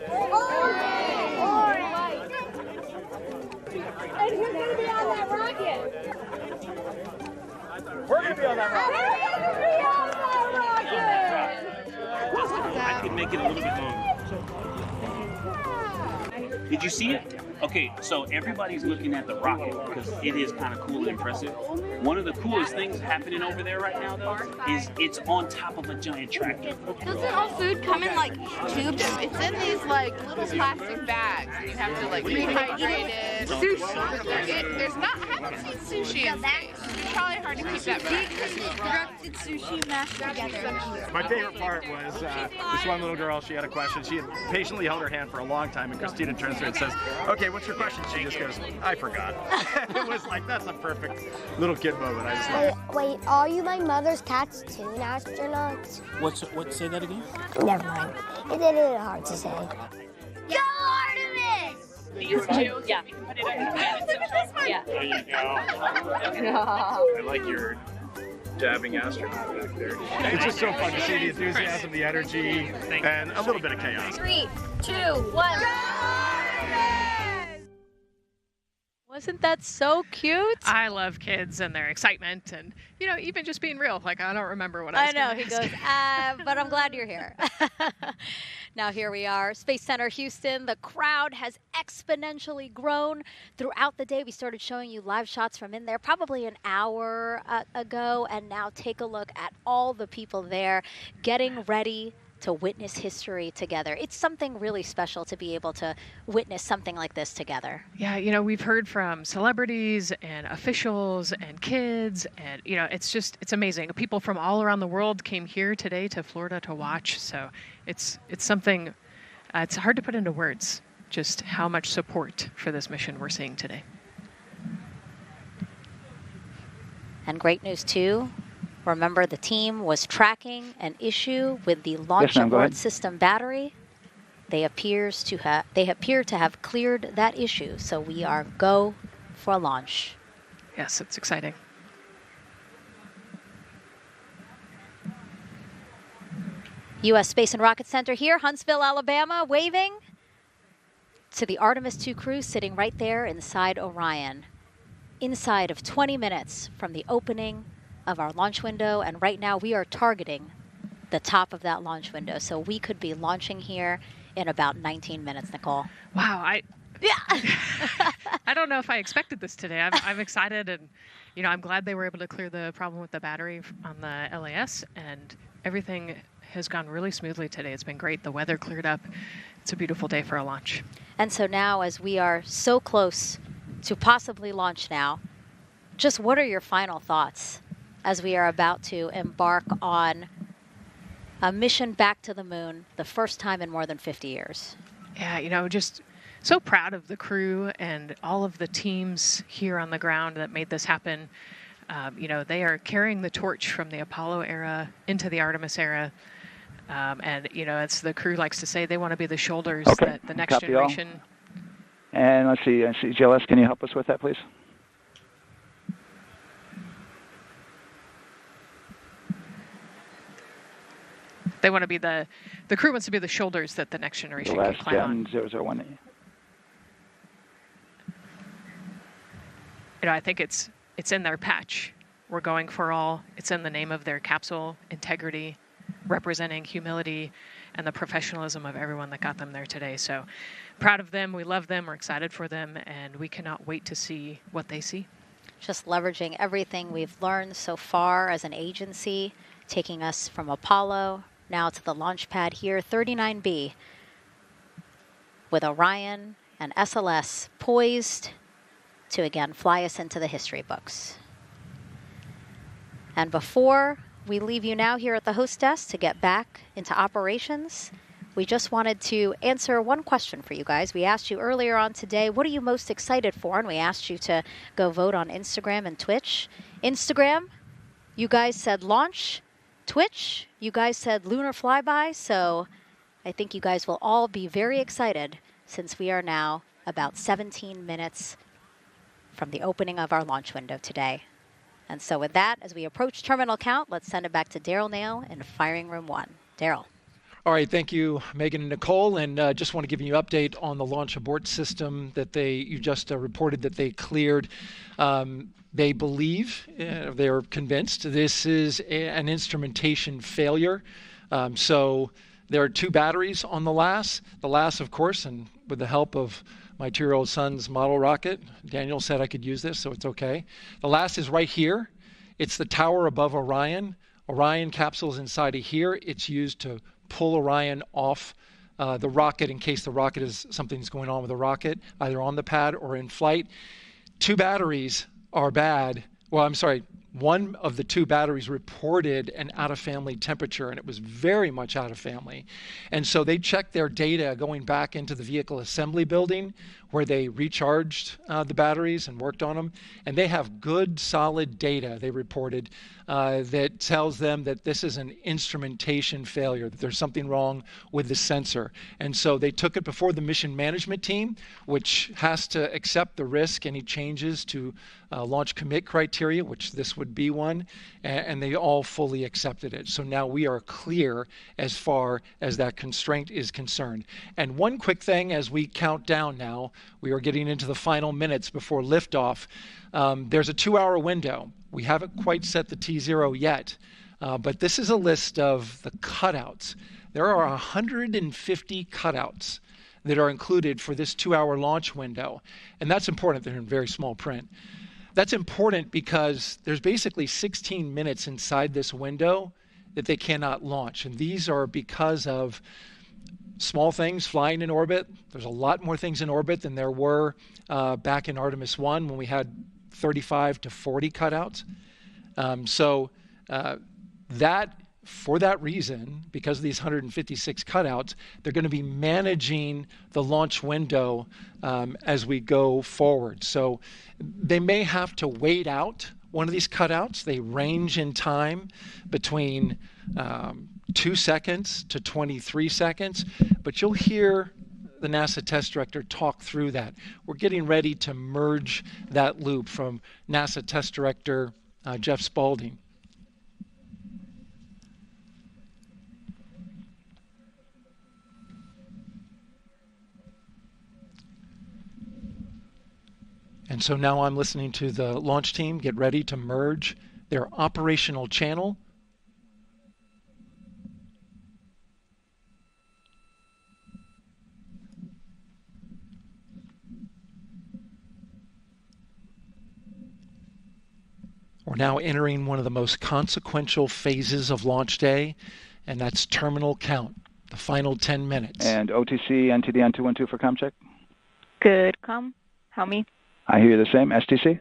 Orange! Orange! And who's going to be on that rocket? We're going to be on that rocket. We're going to be on that rocket! I could make it a little bit longer. Did you see it? Okay, so everybody's looking at the rocket because it is kind of cool and impressive. One of the coolest things happening over there right now, though, is it's on top of a giant tractor. Doesn't all food come in like tubes? It's in these like little plastic bags. You have to like rehydrate it. Sushi. There's not. I haven't seen sushi in space. It's probably hard to keep that back. Constructed sushi mashed together. My favorite part was this one little girl. She had a question. She had patiently held her hand for a long time, and Christina turns to her and says, "Okay, what's your question?" She just goes, "I forgot." It was like, that's a perfect little kid moment. I just love it. Wait, are you my mother's cartoon astronauts? What? Say that again? Never mind. It's a little hard to say. Go Artemis! These two? Yeah. Look at this one! Yeah. There you go. I like your dabbing astronaut back there. It's just so fun to see the enthusiasm, the energy, and a little bit of chaos. 3, 2, 1. Wasn't that so cute? I love kids and their excitement and, you know, even just being real. Like, I don't remember what I I was know, gonna he ask. goes, but I'm glad you're here. Now here we are, Space Center Houston. The crowd has exponentially grown throughout the day. We started showing you live shots from in there probably an hour ago, and now take a look at all the people there getting ready to witness history together. It's something really special to be able to witness something like this together. Yeah, you know, we've heard from celebrities and officials and kids, and, you know, it's amazing. People from all around the world came here today to Florida to watch, so it's something, it's hard to put into words, just how much support for this mission we're seeing today. And great news, too. Remember, the team was tracking an issue with the launch abort system battery. They appear to have cleared that issue, so we are go for launch. Yes, it's exciting. U.S. Space and Rocket Center here, Huntsville, Alabama, waving to the Artemis II crew sitting right there inside Orion. Inside of 20 minutes from the opening of our launch window, and right now we are targeting the top of that launch window, so we could be launching here in about 19 minutes, Nicole. Wow, I don't know if I expected this today. I'm excited, and, you know, I'm glad they were able to clear the problem with the battery on the LAS, and everything has gone really smoothly today. It's been great. The weather cleared up. It's a beautiful day for a launch. And so now, as we are so close to possibly launch now, just what are your final thoughts as we are about to embark on a mission back to the moon, the first time in more than 50 years? Yeah, just so proud of the crew and all of the teams here on the ground that made this happen. They are carrying the torch from the Apollo era into the Artemis era. And it's the crew likes to say they want to be the shoulders that the next Copy generation. All. And let's see, JLS, can you help us with that, please? They want to be the crew wants to be the shoulders that the next generation can climb on. 001. I think it's in their patch. We're going for all. It's in the name of their capsule, integrity, representing humility and the professionalism of everyone that got them there today. So proud of them. We love them. We're excited for them. And we cannot wait to see what they see. Just leveraging everything we've learned so far as an agency, taking us from Apollo now to the launch pad here, 39B, with Orion and SLS poised to again fly us into the history books. And before we leave you now here at the host desk to get back into operations, we just wanted to answer one question for you guys. We asked you earlier on today, what are you most excited for? And we asked you to go vote on Instagram and Twitch. Instagram, you guys said launch. Twitch, you guys said lunar flyby. So I think you guys will all be very excited since we are now about 17 minutes from the opening of our launch window today. And so with that, as we approach terminal count, let's send it back to Daryl Nail in firing room 1. Daryl. All right, thank you, Megan and Nicole. And just want to give you an update on the launch abort system that you just reported that they cleared. They believe, they're convinced, this is an instrumentation failure. So there are 2 batteries on the LAS. The LAS, of course, and with the help of my 2-year-old son's model rocket, Daniel said I could use this, so it's okay. The LAS is right here. It's the tower above Orion. Orion capsule's inside of here. It's used to pull Orion off the rocket in case the rocket is something's going on with the rocket, either on the pad or in flight. 2 batteries are bad. Well, I'm sorry. One of the 2 batteries reported an out-of-family temperature, and it was very much out of family. And so they checked their data going back into the vehicle assembly building where they recharged the batteries and worked on them. And they have good, solid data, they reported, that tells them that this is an instrumentation failure, that there's something wrong with the sensor. And so they took it before the mission management team, which has to accept the risk, any changes to launch commit criteria, which this would be one, and they all fully accepted it. So now we are clear as far as that constraint is concerned. And one quick thing as we count down now, we are getting into the final minutes before liftoff. There's a 2-hour window. We haven't quite set the T0 yet, but this is a list of the cutouts. There are 150 cutouts that are included for this 2-hour launch window. And that's important. They're in very small print. That's important because there's basically 16 minutes inside this window that they cannot launch. And these are because of small things flying in orbit. There's a lot more things in orbit than there were back in Artemis I when we had 35 to 40 cutouts. For that reason, because of these 156 cutouts, they're going to be managing the launch window as we go forward. So they may have to wait out one of these cutouts. They range in time between 2 seconds to 23 seconds, but you'll hear the NASA test director talk through that. We're getting ready to merge that loop from NASA test director Jeff Spaulding. And so now I'm listening to the launch team get ready to merge their operational channel. We're now entering one of the most consequential phases of launch day, and that's terminal count, the final 10 minutes. And OTC, NTD, N212 for comm check? Good, comm. How me? I hear you the same. STC?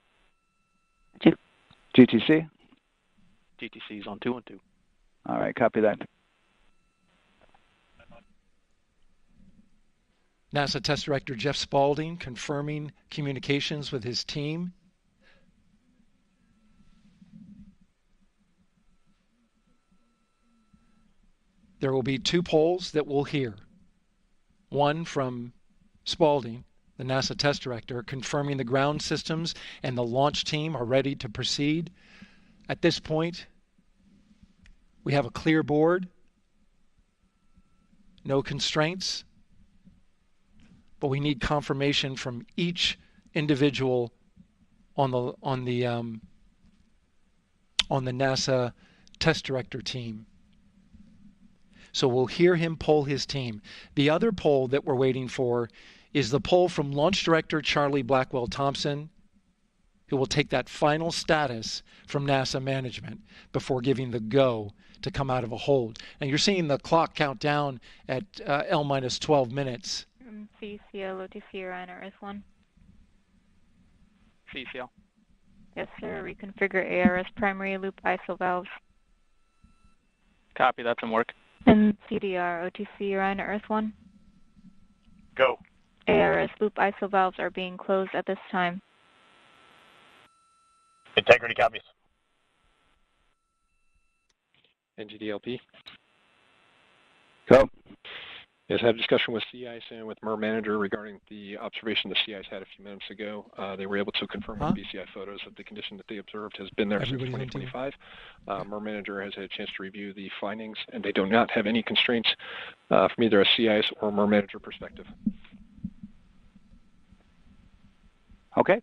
2 GTC? GTC is on 212. All right, copy that. NASA Test Director Jeff Spaulding confirming communications with his team. There will be 2 polls that we'll hear. One from Spaulding, the NASA Test Director, confirming the ground systems and the launch team are ready to proceed. At this point, we have a clear board, no constraints, but we need confirmation from each individual on the NASA Test Director team. So we'll hear him poll his team. The other poll that we're waiting for is the poll from Launch Director Charlie Blackwell Thompson, who will take that final status from NASA management before giving the go to come out of a hold. And you're seeing the clock count down at L minus 12 minutes. CCL, OTC, Orion, RS1. CCL. Yes, sir. Reconfigure ARS primary loop ISO valves. Copy, that's in work. And CDR, OTC, Orion, RS1. Go. ARS loop ISO valves are being closed at this time. Integrity copies. NGDLP. Go. Yes, I had a discussion with sea ice and with MER manager regarding the observation the sea ice had a few minutes ago. They were able to confirm with BCI photos that the condition that they observed has been there since 2025. MER manager has had a chance to review the findings, and they do not have any constraints from either a sea ice or MER manager perspective. Okay.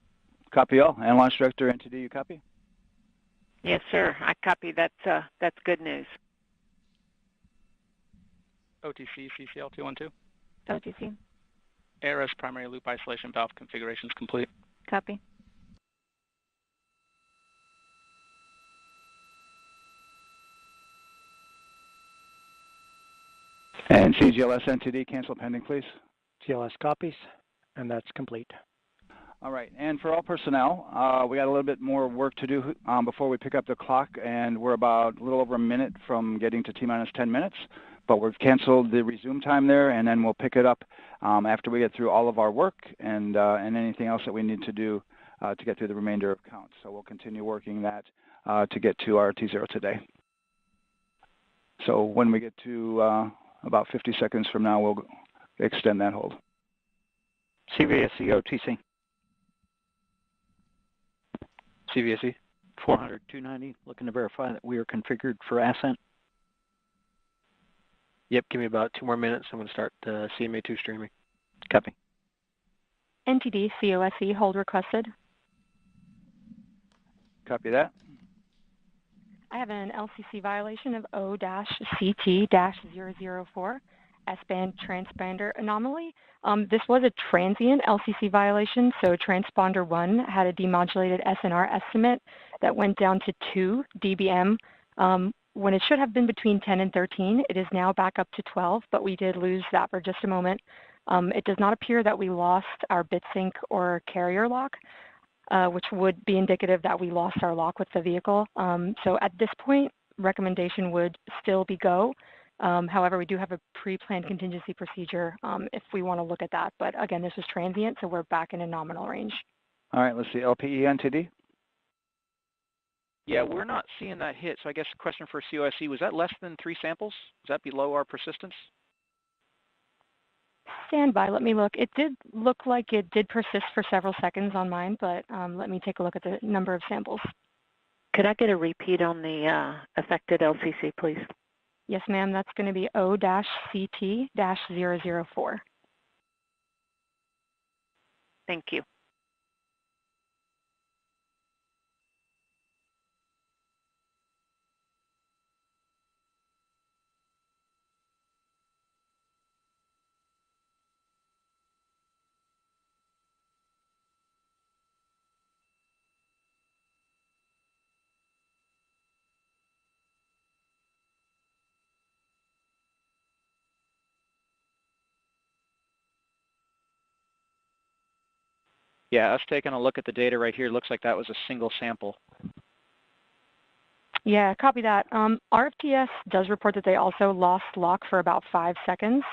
Copy all. And Launch Director, NTD, you copy? Yes, sir. I copy. That's good news. OTC, CCL 212. OTC. ARS primary loop isolation valve configuration is complete. Copy. And CGLS NTD, cancel pending, please. GLS copies, and that's complete. All right, and for all personnel, we got a little bit more work to do before we pick up the clock, and we're about a little over a minute from getting to T-minus 10 minutes. But we've canceled the resume time there, and then we'll pick it up after we get through all of our work and anything else that we need to do to get through the remainder of counts. So we'll continue working that to get to our T0 today. So when we get to about 50 seconds from now, we'll extend that hold. CVSE OTC. CVSE 400-290, looking to verify that we are configured for Ascent. Yep, give me about 2 more minutes. I'm going to start CMA2 streaming. Copy. NTD, COSE, hold requested. Copy that. I have an LCC violation of O-CT-004, S-band transponder anomaly. This was a transient LCC violation, so transponder 1 had a demodulated SNR estimate that went down to 2 dBm. When it should have been between 10 and 13, it is now back up to 12, but we did lose that for just a moment. It does not appear that we lost our bit sync or carrier lock, which would be indicative that we lost our lock with the vehicle. So at this point, recommendation would still be go. However, we do have a pre-planned contingency procedure if we want to look at that. But again, this is transient, so we're back in a nominal range. All right, let's see, LPE NTD. Yeah, we're not seeing that hit. So I guess the question for COSE, was that less than 3 samples? Was that below our persistence? Stand by, let me look. It did look like it did persist for several seconds on mine, but let me take a look at the number of samples. Could I get a repeat on the affected LCC, please? Yes, ma'am, that's going to be O-CT-004. Thank you. Yeah, us taking a look at the data right here, looks like that was a single sample. Yeah, copy that. RFTS does report that they also lost lock for about 5 seconds.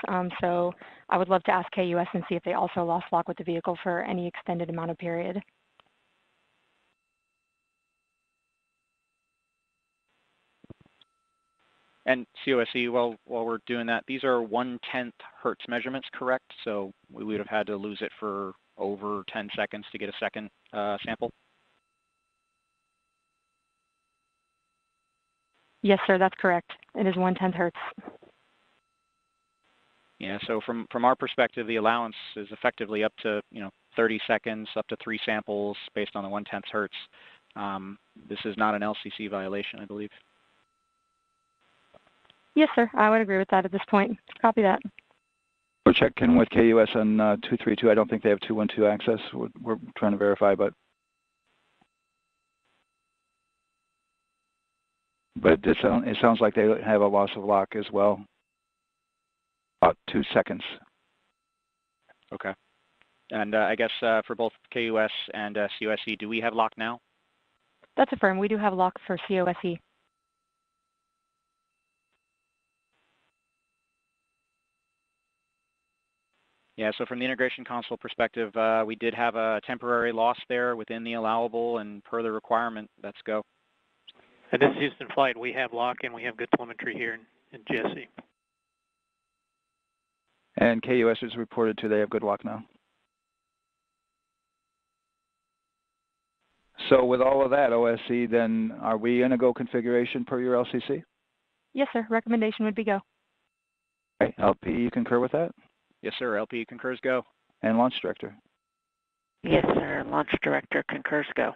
So I would love to ask KUS and see if they also lost lock with the vehicle for any extended amount of period. And COSE, while we're doing that, these are 1/10 hertz measurements, correct? So we would have had to lose it for over 10 seconds to get a second sample? Yes, sir, that's correct. It is 1/10 hertz. Yeah, so from our perspective, the allowance is effectively up to 30 seconds, up to 3 samples based on the 1/10 hertz. This is not an LCC violation, I believe. Yes, sir, I would agree with that at this point. Copy that. We're checking with KUS on 232. I don't think they have 212 access. We're trying to verify, but it sounds like they have a loss of lock as well. About 2 seconds. Okay. And I guess for both KUS and COSE, do we have lock now? That's affirmed. We do have lock for COSE. Yeah, so from the integration console perspective, we did have a temporary loss there within the allowable, and per the requirement, let's go. And this is Houston Flight. We have lock and we have good telemetry here in GSE. And KUS is reported to they have good lock now. So with all of that, OSC, then are we in a go configuration per your LCC? Yes, sir. Recommendation would be go. Okay. LP, you concur with that? Yes, sir. LP concurs go. And Launch Director? Yes, sir. Launch Director concurs go.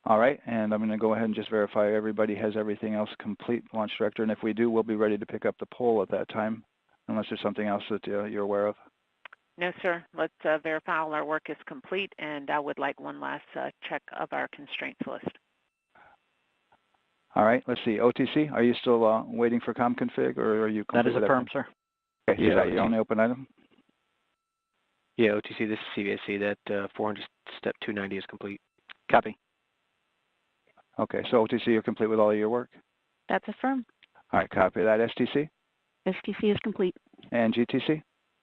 All right, and I'm going to go ahead and just verify everybody has everything else complete, Launch Director, and if we do, we'll be ready to pick up the poll at that time, unless there's something else that you're aware of. No, sir. Let's verify all our work is complete, and I would like one last check of our constraints list. All right, let's see. OTC, are you still waiting for ComConfig, or are you complete? That is affirmed, sir. Okay, is that your only open item? Yeah, OTC, this is CVSC. That 400 step 290 is complete. Copy. Okay, so OTC, you're complete with all of your work? That's affirmed. All right, copy that. STC? STC is complete. And GTC?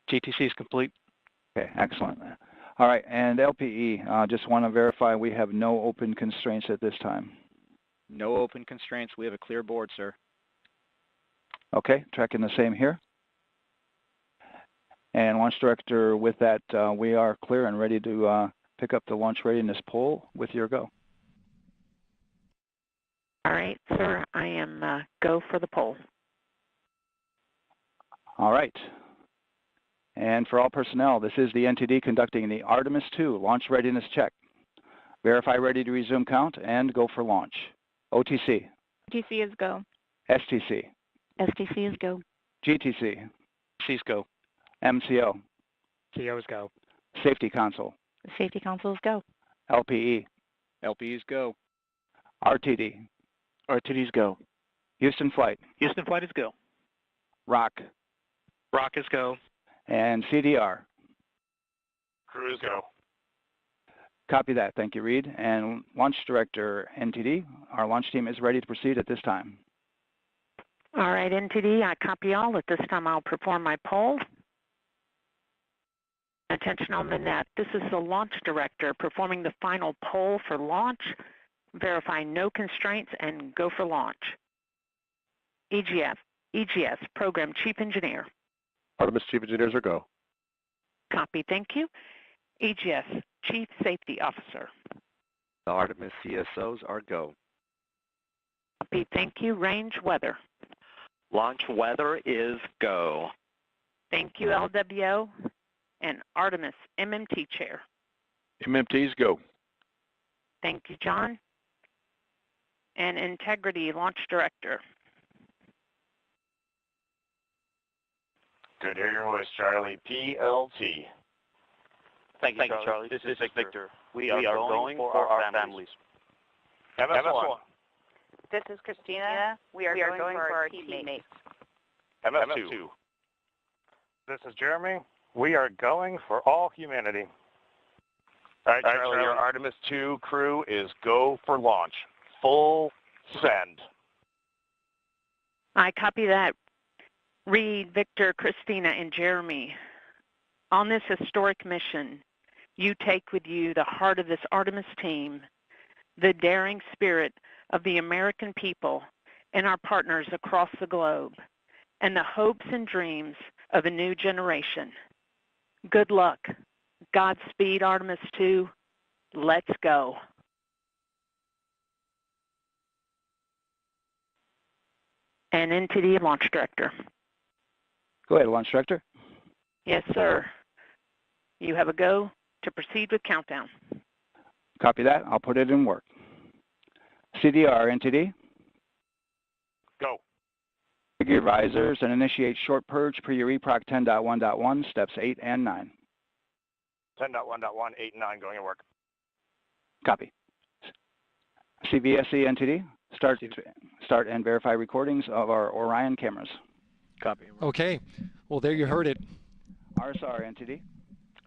GTC is complete. Okay, excellent. All right, and LPE, just want to verify we have no open constraints at this time. No open constraints. We have a clear board, sir. Okay, tracking the same here. And Launch Director, with that, we are clear and ready to pick up the launch readiness poll with your go. All right, sir. I am go for the poll. All right. And for all personnel, this is the NTD conducting the Artemis II launch readiness check. Verify ready to resume count and go for launch. OTC. OTC is go. STC. STC is go. GTC. C's go. MCO. CO's go. Safety Console. The safety console is go. LPE. LPE's go. RTD. RTD's go. Houston Flight. Houston Flight is go. ROC. ROC is go. And CDR. Crew is go. Copy that. Thank you, Reed. And Launch Director, NTD, our launch team is ready to proceed at this time. All right, NTD, I copy all. At this time, I'll perform my poll. Attention on the net. This is the Launch Director performing the final poll for launch. Verify no constraints and go for launch. EGS, Program Chief Engineer. Artemis Chief Engineers are go. Copy, thank you. EGS, Chief Safety Officer. The Artemis CSOs are go. Copy, thank you. Range Weather. Launch weather is go. Thank you, LWO. And Artemis MMT Chair. MMTs go. Thank you, John. And Integrity Launch Director. Good to hear your voice, Charlie. PLT. Thank you, Charlie. This is Victor. We are going for our families. MS1. This is Christina. We are going for our teammates. MS2. This is Jeremy. We are going for all humanity. All right, Charlie, your Artemis II crew is go for launch. Full Send. I copy that. Reed, Victor, Christina, and Jeremy, on this historic mission, you take with you the heart of this Artemis team, the daring spirit of the American people and our partners across the globe, and the hopes and dreams of a new generation. Good luck. Godspeed, Artemis II. Let's go. And NTD Launch Director. Go ahead, Launch Director. Yes, sir. You have a go to proceed with countdown. Copy that. I'll put it in work. CDR, NTD. Go. Your visors and initiate short purge per your EPROC 10.1.1, steps 8 and 9. 10.1.1, 8 and 9 going to work. Copy. CVSE, NTD. Start and verify recordings of our Orion cameras. Copy. Okay. Well, there you heard it. RSR, NTD.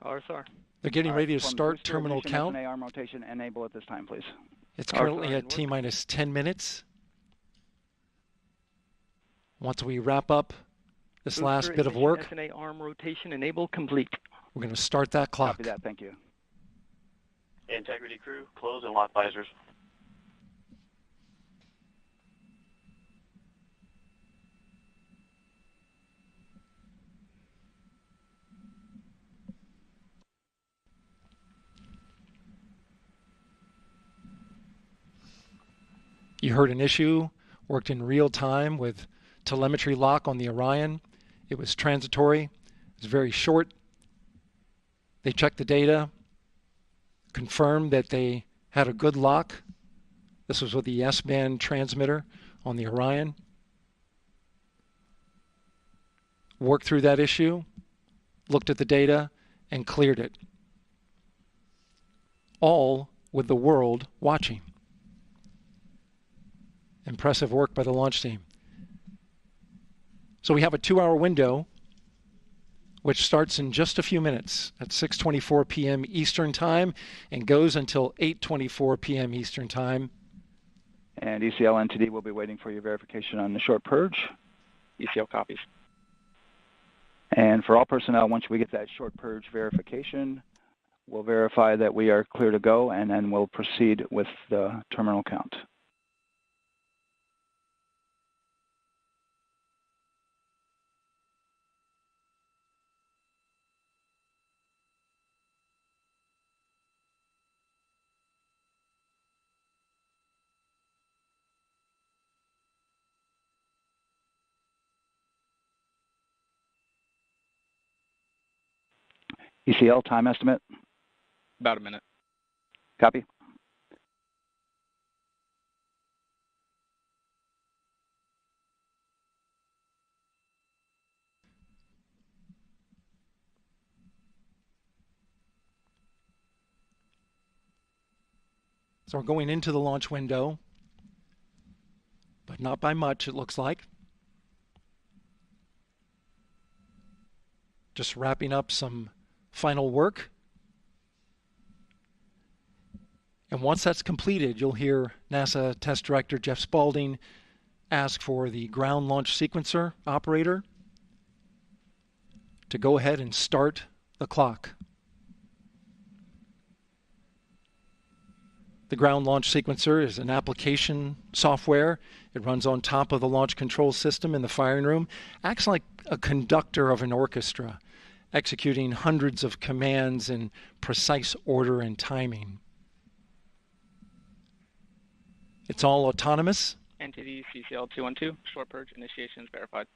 RSR. They're getting ready to start terminal count. arm rotation enable at this time, please. It's currently at T-minus 10 minutes. Once we wrap up this last bit of work, SNA arm rotation enable complete. we're going to start that clock. Copy that. Thank you. Integrity crew, close and lock visors. You heard an issue, worked in real time with telemetry lock on the Orion. It was transitory. It was very short. They checked the data, confirmed that they had a good lock. This was with the S-band transmitter on the Orion. Worked through that issue, looked at the data, and cleared it. All with the world watching. Impressive work by the launch team. So we have a 2-hour window, which starts in just a few minutes at 6:24 p.m. Eastern Time and goes until 8:24 p.m. Eastern Time. And ECL NTD will be waiting for your verification on the short purge. ECL copies. And for all personnel, once we get that short purge verification, we'll verify that we are clear to go, and then we'll proceed with the terminal count. ECL time estimate? About a minute. Copy. So we're going into the launch window, but not by much, it looks like. Just wrapping up some final work. And once that's completed, you'll hear NASA Test Director Jeff Spaulding ask for the ground launch sequencer operator to go ahead and start the clock. The ground launch sequencer is an application software. It runs on top of the launch control system in the firing room, acts like a conductor of an orchestra, executing hundreds of commands in precise order and timing. It's all autonomous. NTD CCL 212, short purge initiation is verified.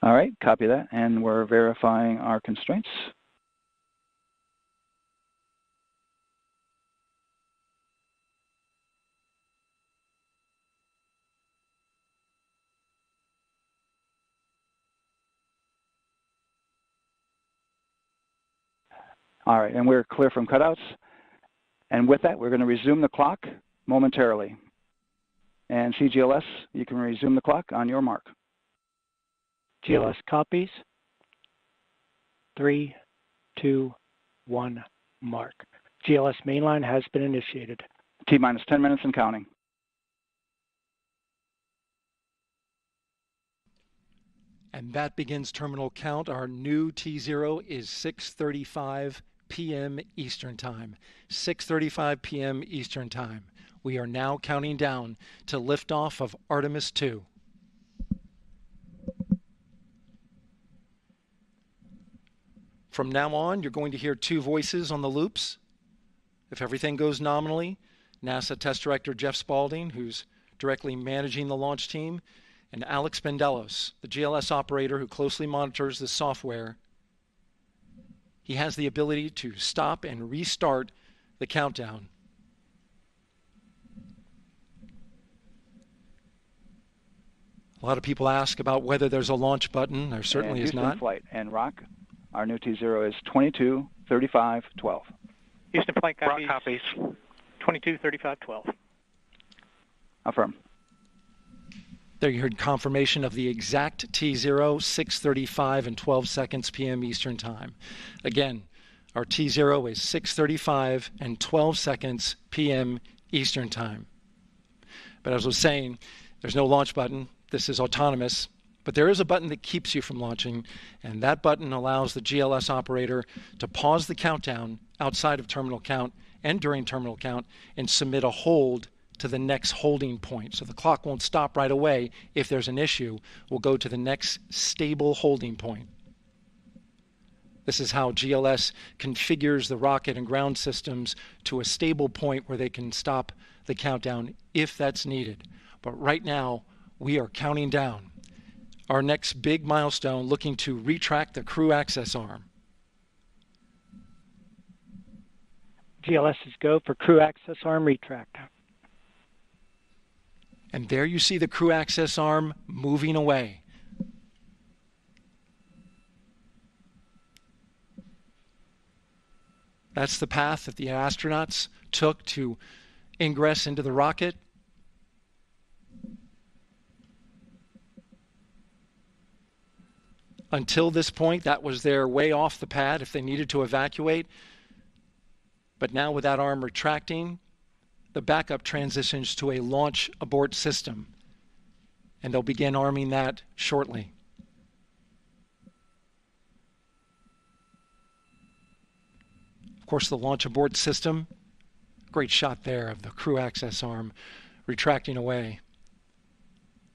All right, copy that, and we're verifying our constraints. All right, and we're clear from cutouts. And with that, we're going to resume the clock momentarily. And CGLS, you can resume the clock on your mark. GLS copies. 3, 2, 1, mark. GLS mainline has been initiated. T-minus 10 minutes and counting. And that begins terminal count. Our new T0 is 6:35 p.m. Eastern Time. 6:35 p.m. Eastern Time. We are now counting down to liftoff of Artemis II. From now on, you're going to hear two voices on the loops. If everything goes nominally, NASA Test Director Jeff Spaulding, who's directly managing the launch team, and Alex Bendelos, the GLS operator who closely monitors the software. He has the ability to stop and restart the countdown. A lot of people ask about whether there's a launch button. There certainly is not. Flight and Rock, our new T0 is 22:35:12. Houston flight copies. Rock copies. 22:35:12. Affirm. There you heard confirmation of the exact T0, 6:35 and 12 seconds p.m. Eastern Time. Again, our T0 is 6:35 and 12 seconds p.m. Eastern Time. But as I was saying, there's no launch button. This is autonomous. But there is a button that keeps you from launching, and that button allows the GLS operator to pause the countdown outside of terminal count and during terminal count and submit a hold to the next holding point. So the clock won't stop right away. If there's an issue, we'll go to the next stable holding point. This is how GLS configures the rocket and ground systems to a stable point where they can stop the countdown if that's needed. But right now, we are counting down. Our next big milestone, looking to retract the crew access arm. GLS is go for crew access arm retract. And there you see the crew access arm moving away. That's the path that the astronauts took to ingress into the rocket. Until this point, that was their way off the pad if they needed to evacuate. But now with that arm retracting, the backup transitions to a launch abort system. And they'll begin arming that shortly. Of course, the launch abort system, great shot there of the crew access arm retracting away.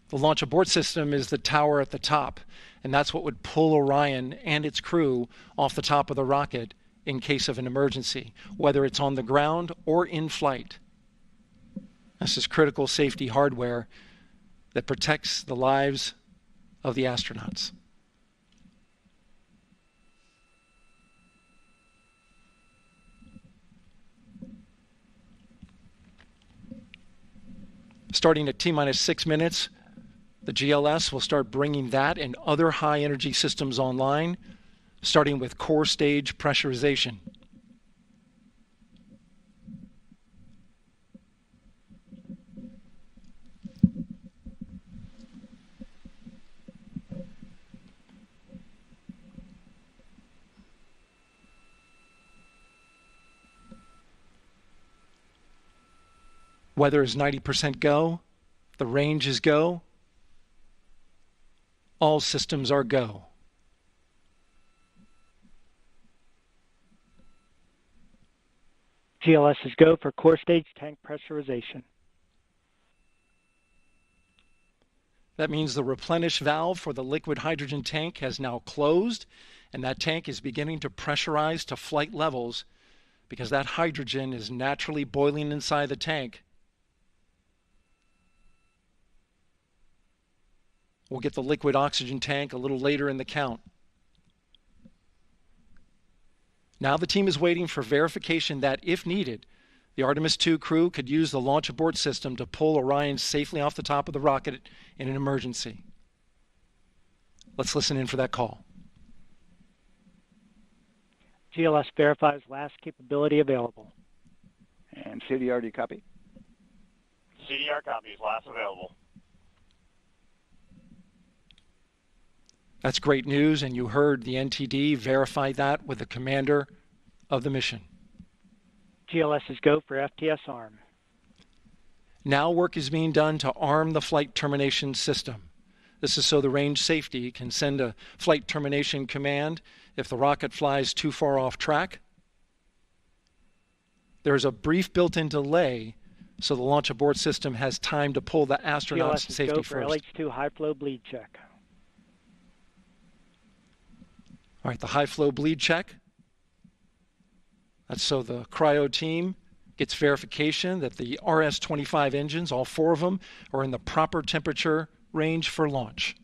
The launch abort system is the tower at the top, and that's what would pull Orion and its crew off the top of the rocket in case of an emergency, whether it's on the ground or in flight. This is critical safety hardware that protects the lives of the astronauts. Starting at T-minus 6 minutes, the GLS will start bringing that and other high-energy systems online, starting with core stage pressurization. Weather is 90% go. The range is go. All systems are go. GLS is go for core stage tank pressurization. That means the replenish valve for the liquid hydrogen tank has now closed, and that tank is beginning to pressurize to flight levels because that hydrogen is naturally boiling inside the tank. We'll get the liquid oxygen tank a little later in the count. Now the team is waiting for verification that, if needed, the Artemis II crew could use the launch abort system to pull Orion safely off the top of the rocket in an emergency. Let's listen in for that call. GLS verifies last capability available. And CDR, do you copy? CDR copies, last available. That's great news, and you heard the NTD verify that with the commander of the mission. GLS is go for FTS arm. Now work is being done to arm the flight termination system. This is so the range safety can send a flight termination command if the rocket flies too far off track. There's a brief built-in delay so the launch abort system has time to pull the astronauts to safety go for first. LH2 high flow bleed check. All right, the high flow bleed check. That's so the cryo team gets verification that the RS-25 engines, all 4 of them, are in the proper temperature range for launch.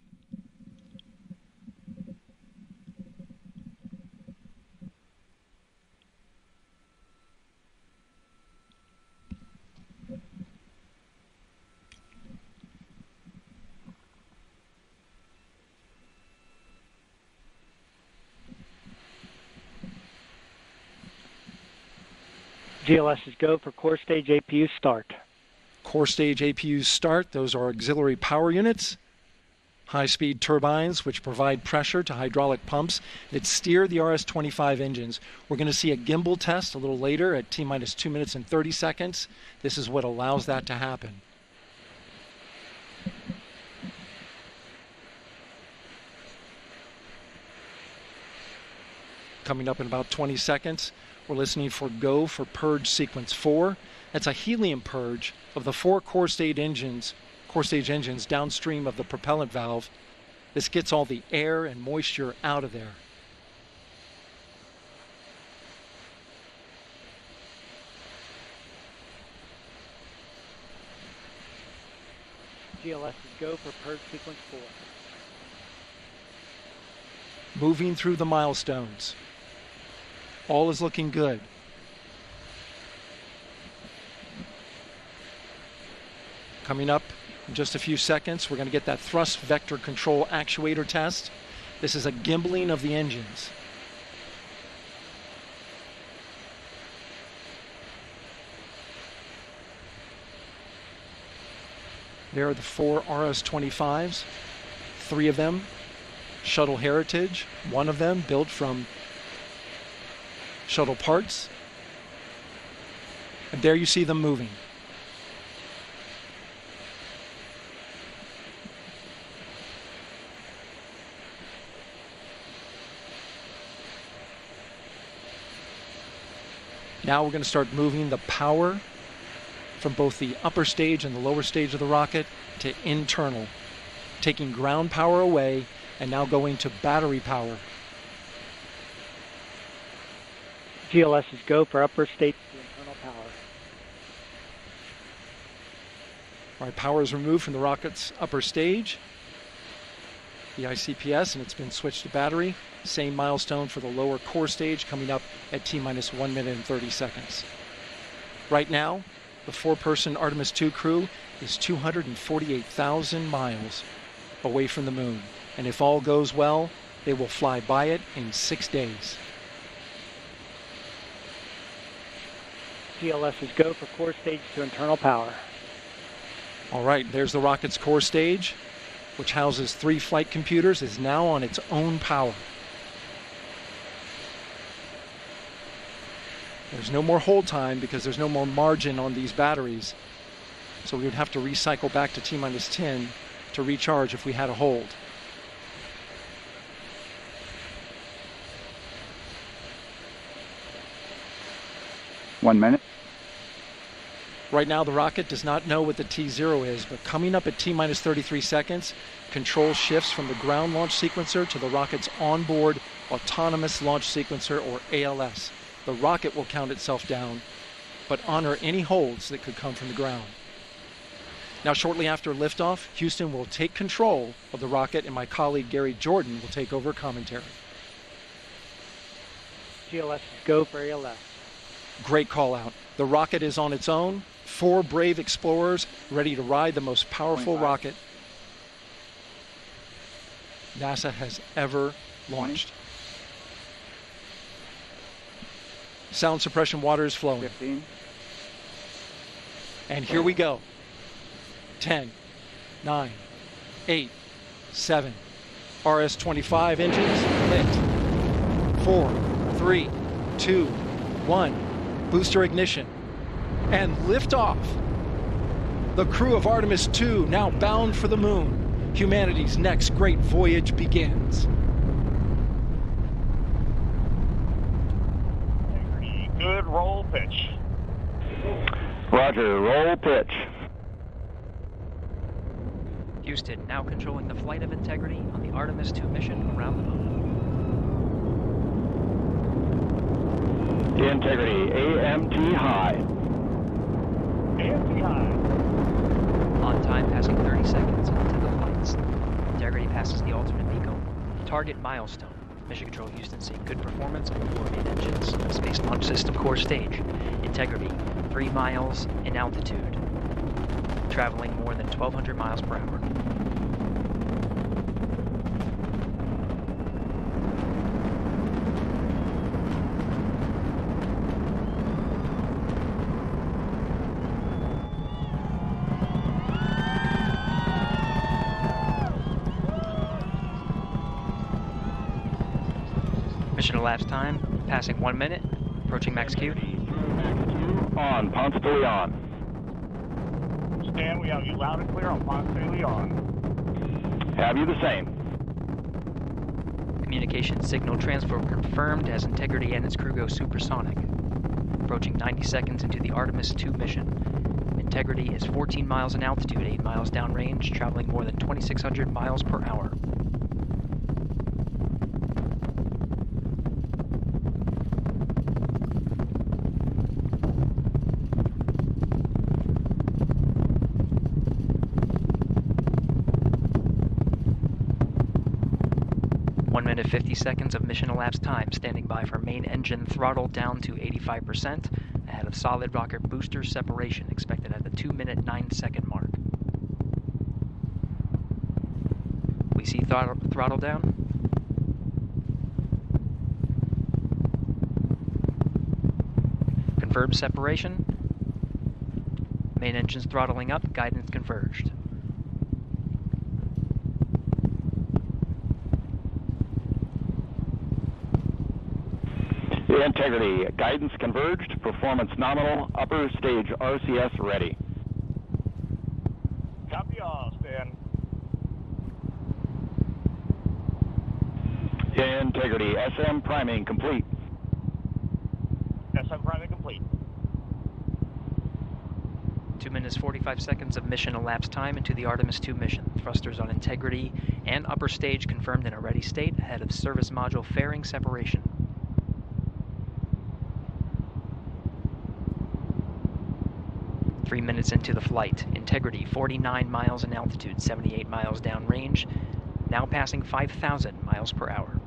GLS is go for core stage APU start. Core stage APUs start. Those are auxiliary power units, high-speed turbines which provide pressure to hydraulic pumps that steer the RS-25 engines. We're going to see a gimbal test a little later at T-minus 2 minutes and 30 seconds. This is what allows that to happen. Coming up in about 20 seconds, we're listening for go for purge sequence 4. That's a helium purge of the 4 core stage engines downstream of the propellant valve. This gets all the air and moisture out of there. GLS is go for purge sequence 4. Moving through the milestones. All is looking good. Coming up in just a few seconds, we're going to get that thrust vector control actuator test. This is a gimbaling of the engines. There are the 4 RS-25s, 3 of them shuttle heritage, 1 of them built from shuttle parts. And there you see them moving. Now we're going to start moving the power from both the upper stage and the lower stage of the rocket to internal, taking ground power away and now going to battery power. GLS is go for upper stage to internal power. All right, power is removed from the rocket's upper stage, the ICPS, and it's been switched to battery. Same milestone for the lower core stage coming up at T-minus 1 minute and 30 seconds. Right now, the 4-person Artemis II crew is 248,000 miles away from the moon. And if all goes well, they will fly by it in 6 days. GLS is go for core stage to internal power. All right, there's the rocket's core stage, which houses 3 flight computers, is now on its own power. There's no more hold time because there's no more margin on these batteries. So we would have to recycle back to T-minus 10 to recharge if we had a hold. One minute. Right now the rocket does not know what the T0 is, but coming up at T-minus 33 seconds, control shifts from the ground launch sequencer to the rocket's onboard autonomous launch sequencer, or ALS. The rocket will count itself down, but honor any holds that could come from the ground. Now, shortly after liftoff, Houston will take control of the rocket, and my colleague Gary Jordan will take over commentary. GLS is go for ALS. Great call out. The rocket is on its own. 4 brave explorers ready to ride the most powerful rocket NASA has ever launched. Sound suppression water is flowing. 15. And here we go. 10, 9, 8, 7. RS-25 engines lit. 4, 3, 2, 1. Booster ignition. And liftoff. The crew of Artemis II now bound for the moon. Humanity's next great voyage begins. Good roll pitch. Roger, roll pitch. Houston now controlling the flight of Integrity on the Artemis II mission around the moon. Integrity, AMT high. AMT high. On time, passing 30 seconds into the flights. Integrity passes the ultimate MECO. Target milestone. Mission Control Houston seeing good performance on the 4 main engines. Space Launch System core stage. Integrity, 3 miles in altitude. Traveling more than 1,200 miles per hour. Mission elapsed time, passing 1 minute, approaching max Q. On, Ponce de Leon. Stan, we have you loud and clear on Ponce de Leon. Have you the same. Communication signal transfer confirmed as Integrity and its crew go supersonic. Approaching 90 seconds into the Artemis II mission. Integrity is 14 miles in altitude, 8 miles downrange, traveling more than 2,600 miles per hour. Minute 50 seconds of mission elapsed time, standing by for main engine throttle down to 85%, ahead of solid rocket booster separation, expected at the 2-minute 9-second mark. We see throttle down. Confirmed separation. Main engines throttling up, guidance converged. Integrity, guidance converged, performance nominal, upper stage RCS ready. Copy all, Stan. Integrity, SM priming complete. SM priming complete. 2 minutes 45 seconds of mission elapsed time into the Artemis II mission. Thrusters on Integrity and upper stage confirmed in a ready state, ahead of service module fairing separation. 3 minutes into the flight. Integrity, 49 miles in altitude, 78 miles downrange, now passing 5,000 miles per hour.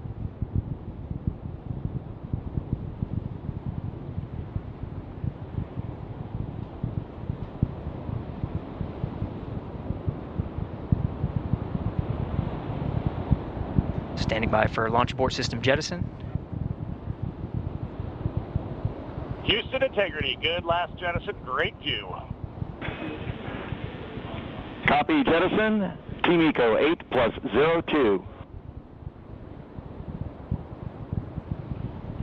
Standing by for launch abort system jettison. Houston Integrity, good last jettison, great view. Copy jettison, Team Eco 8+02.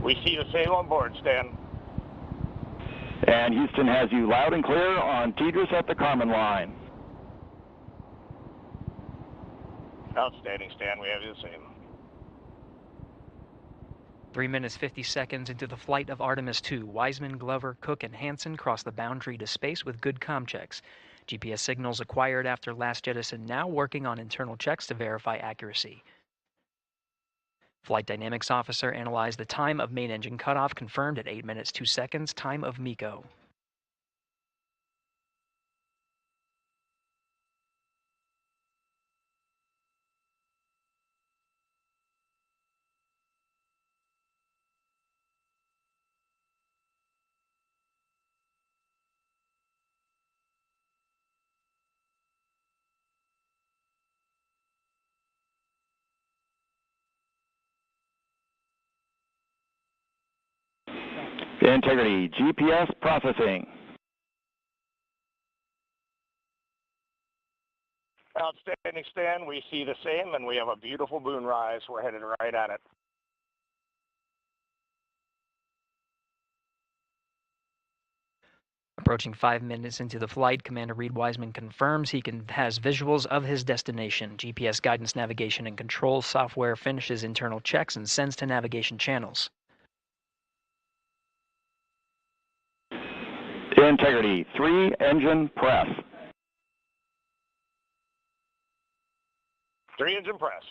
We see the same on board, Stan. And Houston has you loud and clear on TDRS at the Kármán line. Outstanding, Stan, we have you the same. 3 minutes 50 seconds into the flight of Artemis II, Wiseman, Glover, Cook, and Hansen cross the boundary to space with good comm checks. GPS signals acquired after last jettison now working on internal checks to verify accuracy. Flight Dynamics Officer analyzed the time of main engine cutoff, confirmed at 8 minutes 2 seconds, time of MECO. Integrity, GPS processing. Outstanding, Stan. We see the same, and we have a beautiful moonrise. We're headed right at it. Approaching 5 minutes into the flight, Commander Reed Wiseman confirms he has visuals of his destination. GPS guidance, navigation, and control software finishes internal checks and sends to navigation channels. Integrity, 3 engine press. 3 engine press.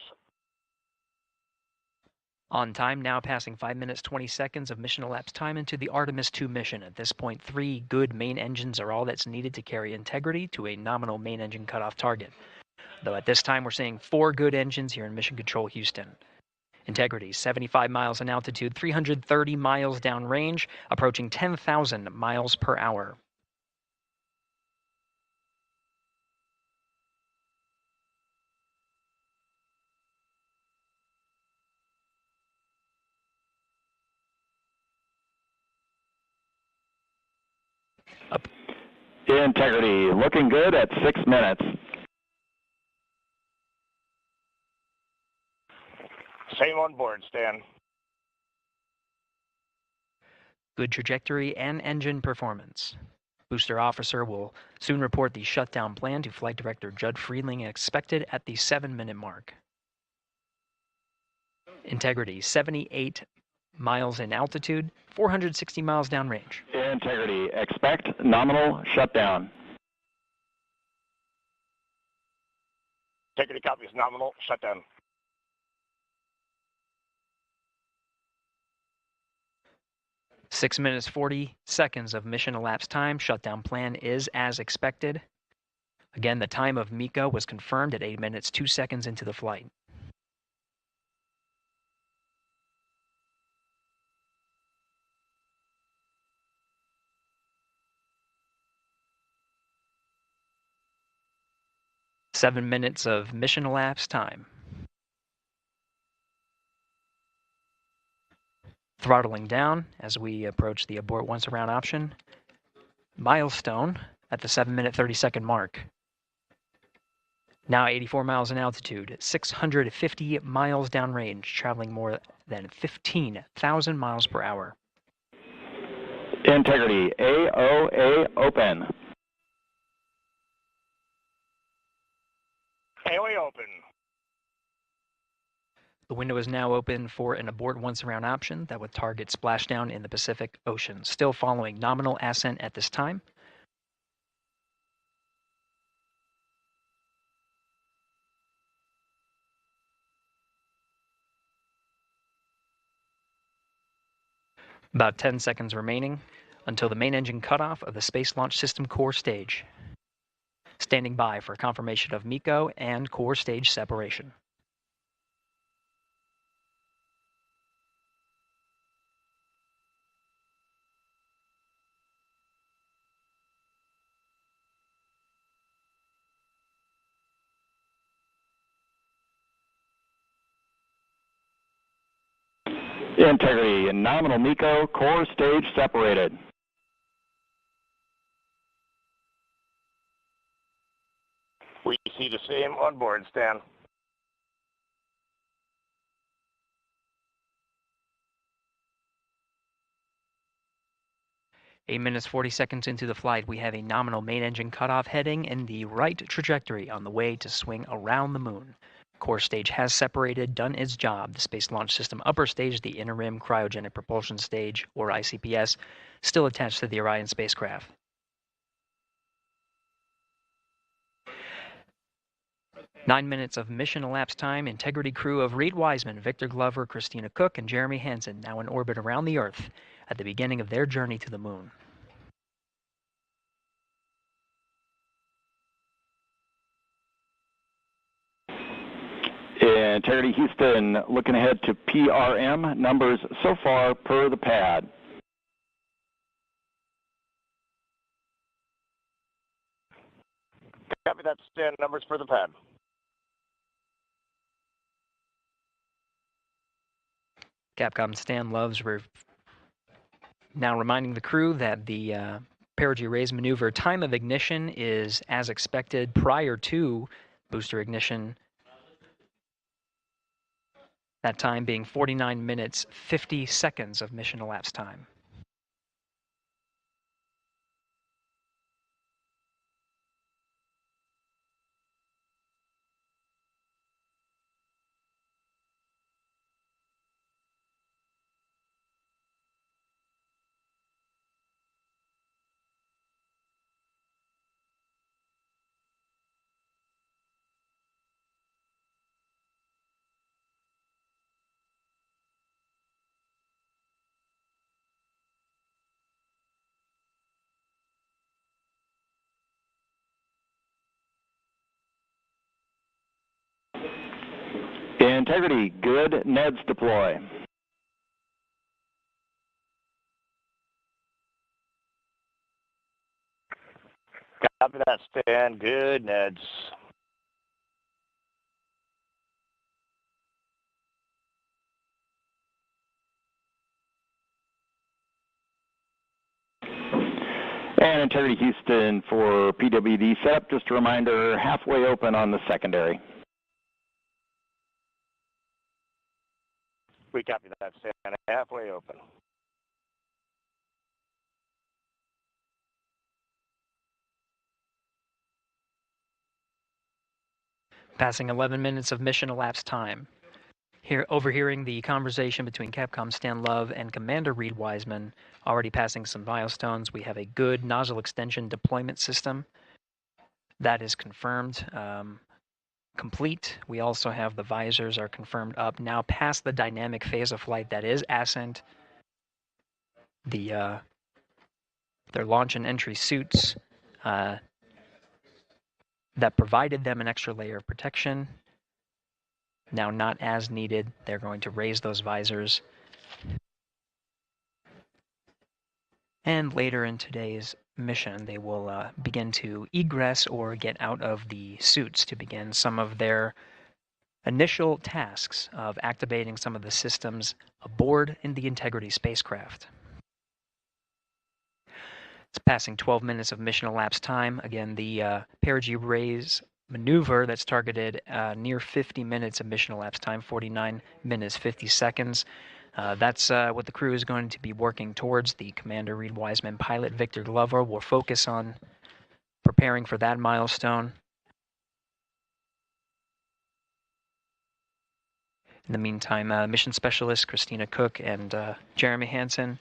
On time, now passing 5 minutes 20 seconds of mission elapsed time into the Artemis II mission. At this point, 3 good main engines are all that's needed to carry Integrity to a nominal main engine cutoff target. Though at this time, we're seeing 4 good engines here in Mission Control Houston. Integrity, 75 miles in altitude, 330 miles downrange, approaching 10,000 miles per hour. Integrity, looking good at 6 minutes. Same on board, Stan. Good trajectory and engine performance. Booster officer will soon report the shutdown plan to Flight Director Judd Friedling, expected at the 7-minute mark. Integrity, 78 miles in altitude, 460 miles downrange. Integrity, expect nominal shutdown. Integrity copies nominal shutdown. Six minutes 40 seconds of mission elapsed time. Shutdown plan is as expected. Again, the time of MECO was confirmed at 8 minutes 2 seconds into the flight. Seven minutes of mission elapsed time. Throttling down as we approach the abort once around option. Milestone at the 7-minute 30-second mark. Now 84 miles in altitude, 650 miles downrange, traveling more than 15,000 miles per hour. Integrity, AOA open. AOA open. The window is now open for an abort once around option that would target splashdown in the Pacific Ocean. Still following nominal ascent at this time. About 10 seconds remaining until the main engine cutoff of the Space Launch System core stage. Standing by for confirmation of MECO and core stage separation. Integrity, nominal MECO, core stage separated. We see the same on board, Stan. Eight minutes 40 seconds into the flight, we have a nominal main engine cutoff heading in the right trajectory on the way to swing around the moon. Core stage has separated, done its job. The Space Launch System upper stage, the Inner Rim Cryogenic Propulsion Stage, or ICPS, still attached to the Orion spacecraft. Nine minutes of mission elapsed time. Integrity crew of Reed Wiseman, Victor Glover, Christina Cook, and Jeremy Hansen now in orbit around the Earth at the beginning of their journey to the moon. Integrity Houston, looking ahead to PRM numbers so far per the pad. Copy that, Stan. Numbers for the pad. Capcom Stan Loves now reminding the crew that the perigee raise maneuver time of ignition is as expected prior to booster ignition. That time being 49 minutes, 50 seconds of mission elapsed time. Integrity, good. NEDS deploy. Copy that, Stan. Good, Neds. And Integrity Houston for PWD setup. Just a reminder, halfway open on the secondary. We copy that, Stan. Halfway open. Passing 11 minutes of mission elapsed time. Here, overhearing the conversation between Capcom Stan Love and Commander Reed Wiseman, already passing some milestones. We have a good nozzle extension deployment system. That is confirmed, complete. We also have the visors are confirmed up. Now past the dynamic phase of flight, that is Ascent. Their launch and entry suits that provided them an extra layer of protection. Now not as needed. They're going to raise those visors. And later in today's mission, they will begin to egress or get out of the suits to begin some of their initial tasks of activating some of the systems aboard in the Integrity spacecraft. It's passing 12 minutes of mission elapsed time. Again, the perigee raise maneuver that's targeted near 50 minutes of mission elapsed time, 49 minutes, 50 seconds. That's what the crew is going to be working towards. The Commander Reed Wiseman, pilot Victor Glover will focus on preparing for that milestone. In the meantime, mission specialist Christina Cook and Jeremy Hansen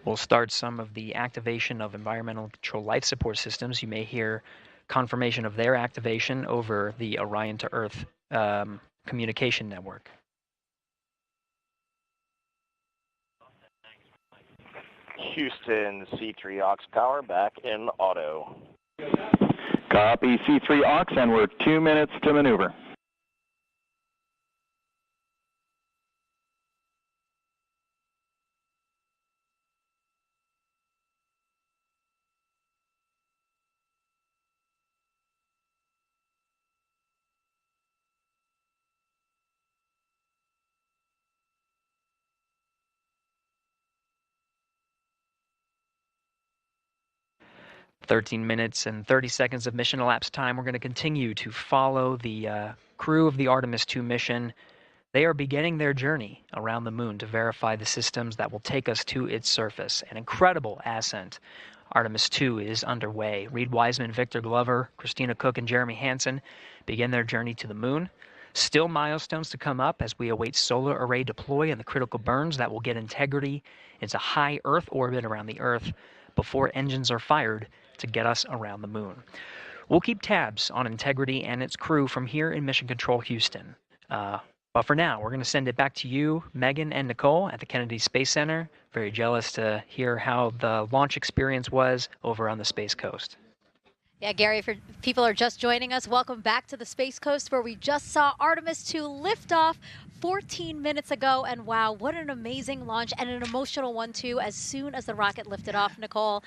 will start some of the activation of environmental control life support systems. You may hear confirmation of their activation over the Orion to Earth communication network. Houston, C3 aux power back in auto. Copy C3 aux, and we're 2 minutes to maneuver. "13 minutes and 30 seconds of mission elapsed time. We're going to continue to follow the crew of the Artemis II mission. They are beginning their journey around the moon to verify the systems that will take us to its surface. An incredible ascent. Artemis II is underway. Reed Wiseman, Victor Glover, Christina Cook, and Jeremy Hansen begin their journey to the moon. Still milestones to come up as we await solar array deploy and the critical burns that will get Integrity into high Earth orbit around the Earth before engines are fired to get us around the moon. We'll keep tabs on Integrity and its crew from here in Mission Control Houston. But for now, we're going to send it back to you, Megan and Nicole at the Kennedy Space Center. Very jealous to hear how the launch experience was over on the Space Coast. Yeah, Gary, if people are just joining us, welcome back to the Space Coast, where we just saw Artemis II lift off 14 minutes ago. And wow, what an amazing launch, and an emotional one too. As soon as the rocket lifted off, Nicole,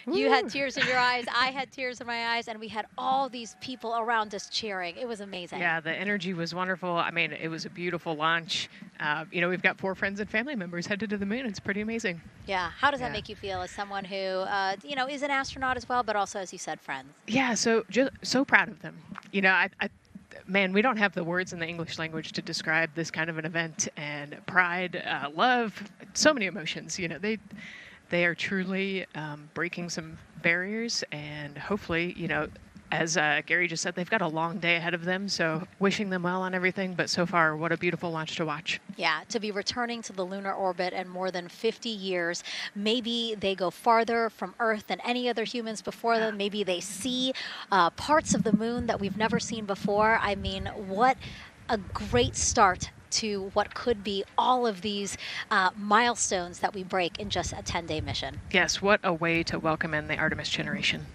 you had tears in your eyes, I had tears in my eyes, and we had all these people around us cheering. It was amazing. Yeah, the energy was wonderful. I mean, it was a beautiful launch. You know, we've got 4 friends and family members headed to the moon. It's pretty amazing. Yeah, how does that make you feel as someone who, you know, is an astronaut as well, but also, as you said, friends? Yeah, so proud of them. You know, man, we don't have the words in the English language to describe this kind of an event, and pride, love, so many emotions. You know, they are truly breaking some barriers, and hopefully, you know, as Gary just said, they've got a long day ahead of them, so wishing them well on everything. But so far, what a beautiful launch to watch. Yeah, to be returning to the lunar orbit in more than 50 years. Maybe they go farther from Earth than any other humans before them. Maybe they see parts of the moon that we've never seen before. I mean, what a great start to what could be all of these milestones that we break in just a 10-day mission. Yes, what a way to welcome in the Artemis generation.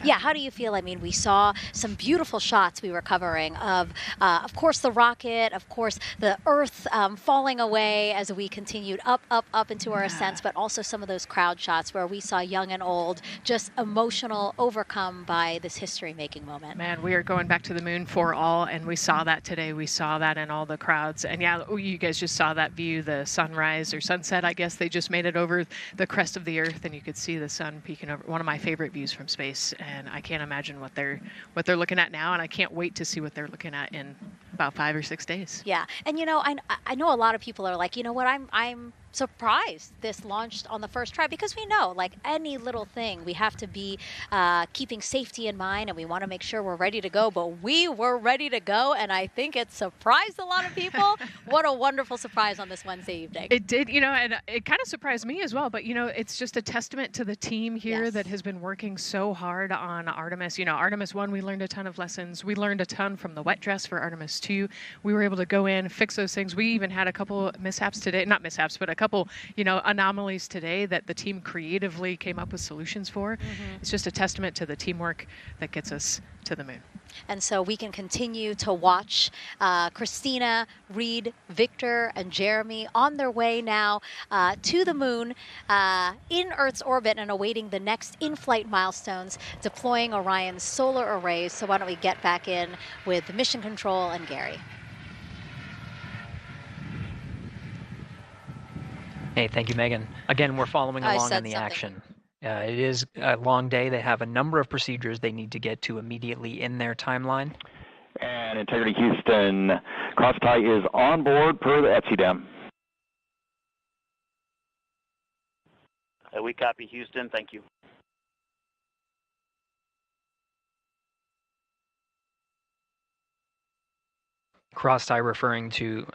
Yeah, how do you feel? I mean, we saw some beautiful shots we were covering of course, the rocket, of course, the Earth falling away as we continued up into our ascents, but also some of those crowd shots where we saw young and old just emotional, overcome by this history-making moment. Man, we are going back to the moon for all, and we saw that today. We saw that in all the crowds. And yeah, you guys just saw that view, the sunrise or sunset, I guess. They just made it over the crest of the Earth, and you could see the sun peeking over. One of my favorite views from space, and I can't imagine what they're looking at now, and I can't wait to see what they're looking at in about 5 or 6 days. Yeah, and you know, I know a lot of people are like, you know what, I'm surprised this launched on the first try, because we know, like any little thing, we have to be keeping safety in mind, and we want to make sure we're ready to go. But we were ready to go, and I think it surprised a lot of people. What a wonderful surprise on this Wednesday evening. It did, you know, and it kind of surprised me as well. But, you know, it's just a testament to the team here that has been working so hard on Artemis. You know, Artemis 1, we learned a ton of lessons. We learned a ton from the wet dress for Artemis 2. We were able to go in, fix those things. We even had a couple mishaps today, not mishaps, but a couple, you know, anomalies today that the team creatively came up with solutions for. It's just a testament to the teamwork that gets us to the moon. And so we can continue to watch Christina, Reed, Victor, and Jeremy on their way now to the moon in Earth's orbit and awaiting the next in-flight milestones, deploying Orion's solar arrays. So why don't we get back in with Mission Control and Gary. Hey, thank you, Megan. Again, we're following along in the action. It is a long day. They have a number of procedures they need to get to immediately in their timeline. And Integrity Houston, cross-tie is on board per the ETSI-DEM. We copy, Houston. Thank you. Cross-tie referring to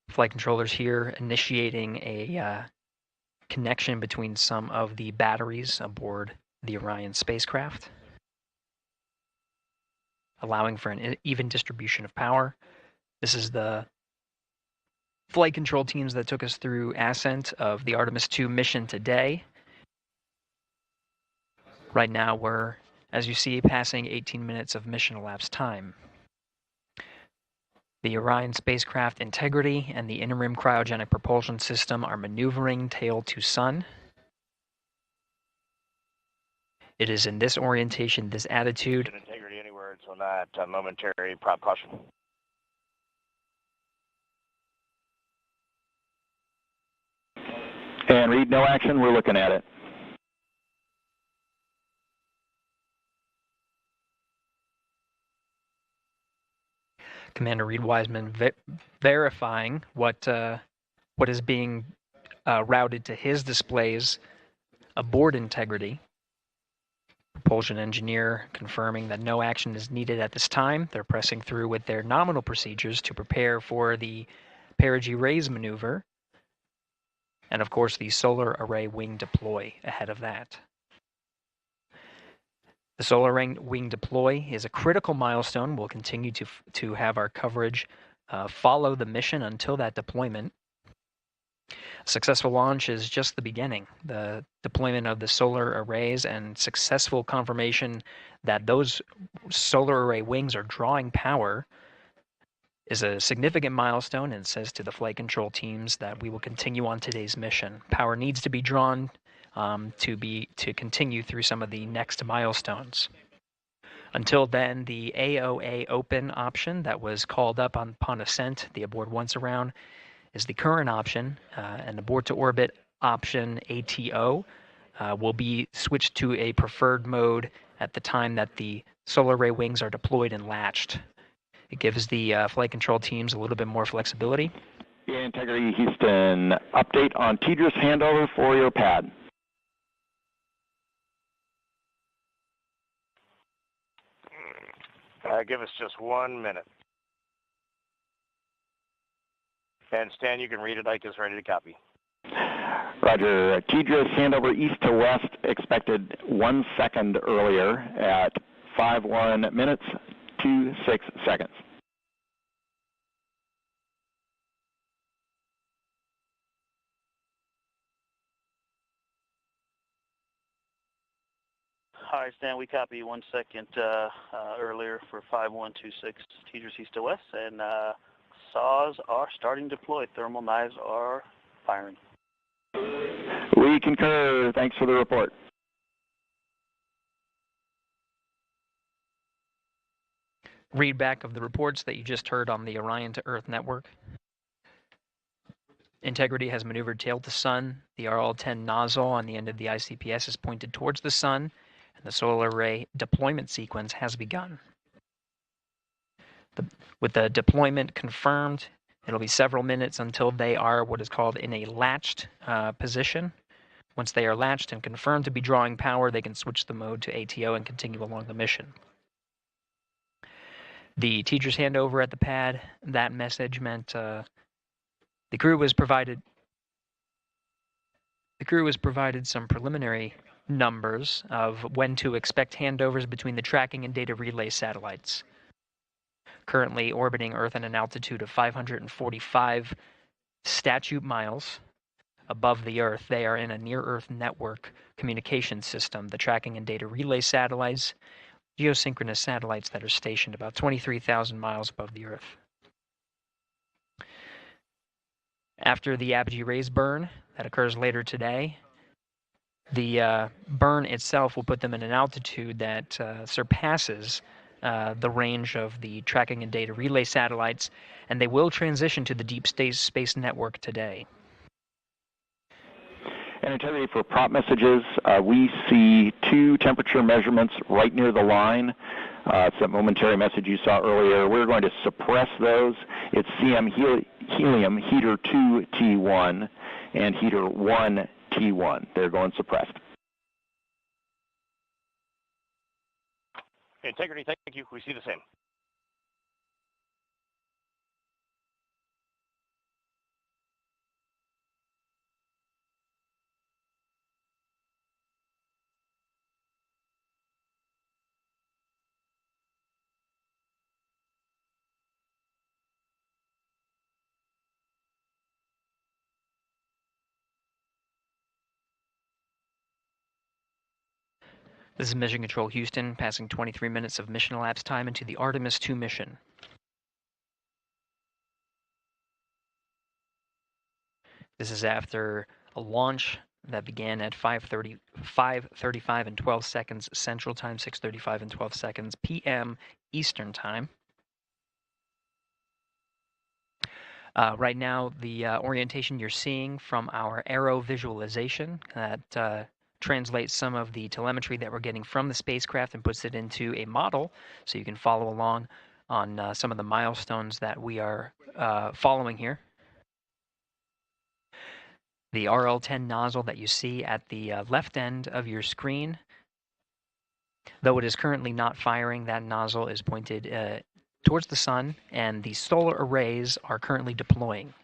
flight controllers here initiating a connection between some of the batteries aboard the Orion spacecraft, allowing for an even distribution of power. This is the flight control teams that took us through Ascent of the Artemis II mission today. Right now we're, as you see, passing 18 minutes of mission elapsed time. The Orion spacecraft integrity and the interim cryogenic propulsion system are maneuvering tail to sun. It is in this orientation, this attitude. Integrity anywhere until that momentary prop caution. And Reed, no action. We're looking at it. Commander Reed Wiseman verifying what is being routed to his displays aboard Integrity. Propulsion engineer confirming that no action is needed at this time. They're pressing through with their nominal procedures to prepare for the perigee raise maneuver. And of course, the solar array wing deploy ahead of that. The solar wing deploy is a critical milestone. We'll continue to have our coverage follow the mission until that deployment. A successful launch is just the beginning. The deployment of the solar arrays and successful confirmation that those solar array wings are drawing power is a significant milestone, and says to the flight control teams that we will continue on today's mission. Power needs to be drawn to continue through some of the next milestones. Until then, the AOA open option that was called up upon Ascent, the aboard once around, is the current option, and abort to orbit option ATO will be switched to a preferred mode at the time that the solar array wings are deployed and latched. It gives the flight control teams a little bit more flexibility. Integrity Houston, update on TDRS handover for your pad. Give us just 1 minute. And Stan, you can read it. Ike is ready to copy. Roger. TDRS handover east to west expected 1 second earlier at 5:1 minutes 26 seconds. Hi, Stan. We copy 1 second earlier for 5126 Tejas east to west, and saws are starting to deploy. Thermal knives are firing. We concur. Thanks for the report. Read back of the reports that you just heard on the Orion to Earth network. Integrity has maneuvered tail to sun. The RL-10 nozzle on the end of the ICPS is pointed towards the sun, and the solar array deployment sequence has begun. With the deployment confirmed, it'll be several minutes until they are what is called in a latched position. Once they are latched and confirmed to be drawing power, they can switch the mode to ATO and continue along the mission. The teacher's handover at the pad, that message meant the crew was provided some preliminary numbers of when to expect handovers between the tracking and data relay satellites. Currently orbiting Earth at an altitude of 545 statute miles above the Earth, they are in a near-Earth network communication system. The tracking and data relay satellites, geosynchronous satellites that are stationed about 23,000 miles above the Earth. After the apogee rays burn, that occurs later today, the burn itself will put them in an altitude that surpasses the range of the tracking and data relay satellites, and they will transition to the deep space network today. And Integrity, for prop messages, we see 2 temperature measurements right near the line. It's that momentary message you saw earlier. We're going to suppress those. It's CM helium heater 2 T1 and heater 1 T1. They're going suppressed. Integrity, thank you. We see the same. This is Mission Control Houston, passing 23 minutes of mission elapsed time into the Artemis II mission. This is after a launch that began at 5:35 and 12 seconds Central Time, 6:35 and 12 seconds p.m. Eastern Time. Right now, the orientation you're seeing from our arrow visualization that translates some of the telemetry that we're getting from the spacecraft and puts it into a model so you can follow along on some of the milestones that we are following here. The RL-10 nozzle that you see at the left end of your screen, though it is currently not firing, that nozzle is pointed towards the sun, and the solar arrays are currently deploying.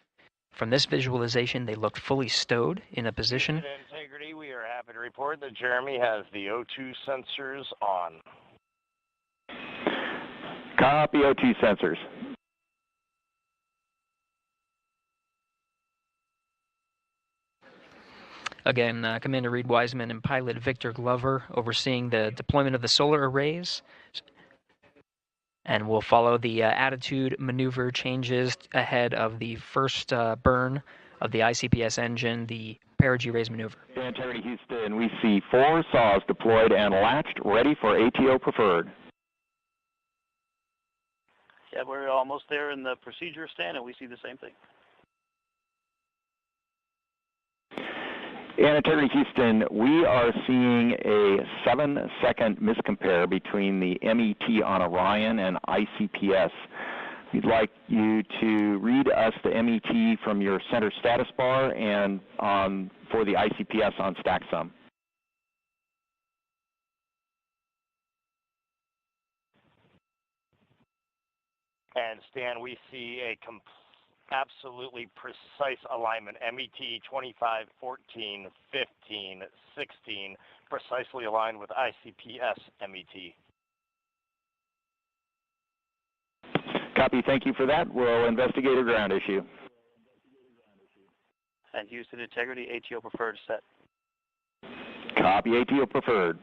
From this visualization, they looked fully stowed in a position. Integrity, we are happy to report that Jeremy has the O2 sensors on. Copy O2 sensors. Again, Commander Reed Wiseman and pilot Victor Glover overseeing the deployment of the solar arrays. And we'll follow the attitude maneuver changes ahead of the first burn of the ICPS engine, the perigee raise maneuver. Integrity Houston, we see 4 saws deployed and latched, ready for ATO preferred. Yeah, we're almost there in the procedure stand, and we see the same thing. And Integrity Houston, we are seeing a 7-second miscompare between the MET on Orion and ICPS. We'd like you to read us the MET from your center status bar and for the ICPS on StackSum. And Stan, we see a absolutely precise alignment. MET 25, 14, 15, 16, precisely aligned with ICPS MET. Copy. Thank you for that. We'll investigate a ground issue. And Houston Integrity, ATO preferred set. Copy. ATO preferred.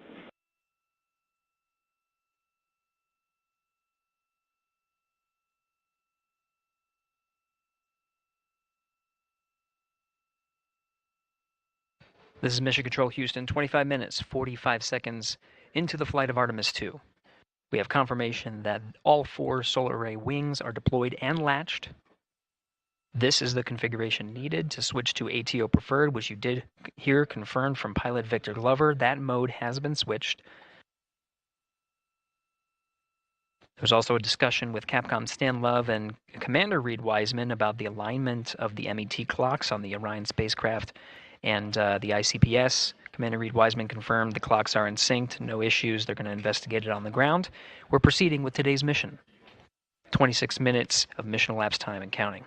This is Mission Control Houston, 25 minutes, 45 seconds into the flight of Artemis II. We have confirmation that all 4 solar array wings are deployed and latched. This is the configuration needed to switch to ATO preferred, which you did hear confirmed from pilot Victor Glover. That mode has been switched. There's also a discussion with Capcom Stan Love and Commander Reed Wiseman about the alignment of the MET clocks on the Orion spacecraft and the ICPS. Commander Reed Wiseman confirmed the clocks are in sync, no issues, they're going to investigate it on the ground. We're proceeding with today's mission. 26 minutes of mission elapsed time and counting.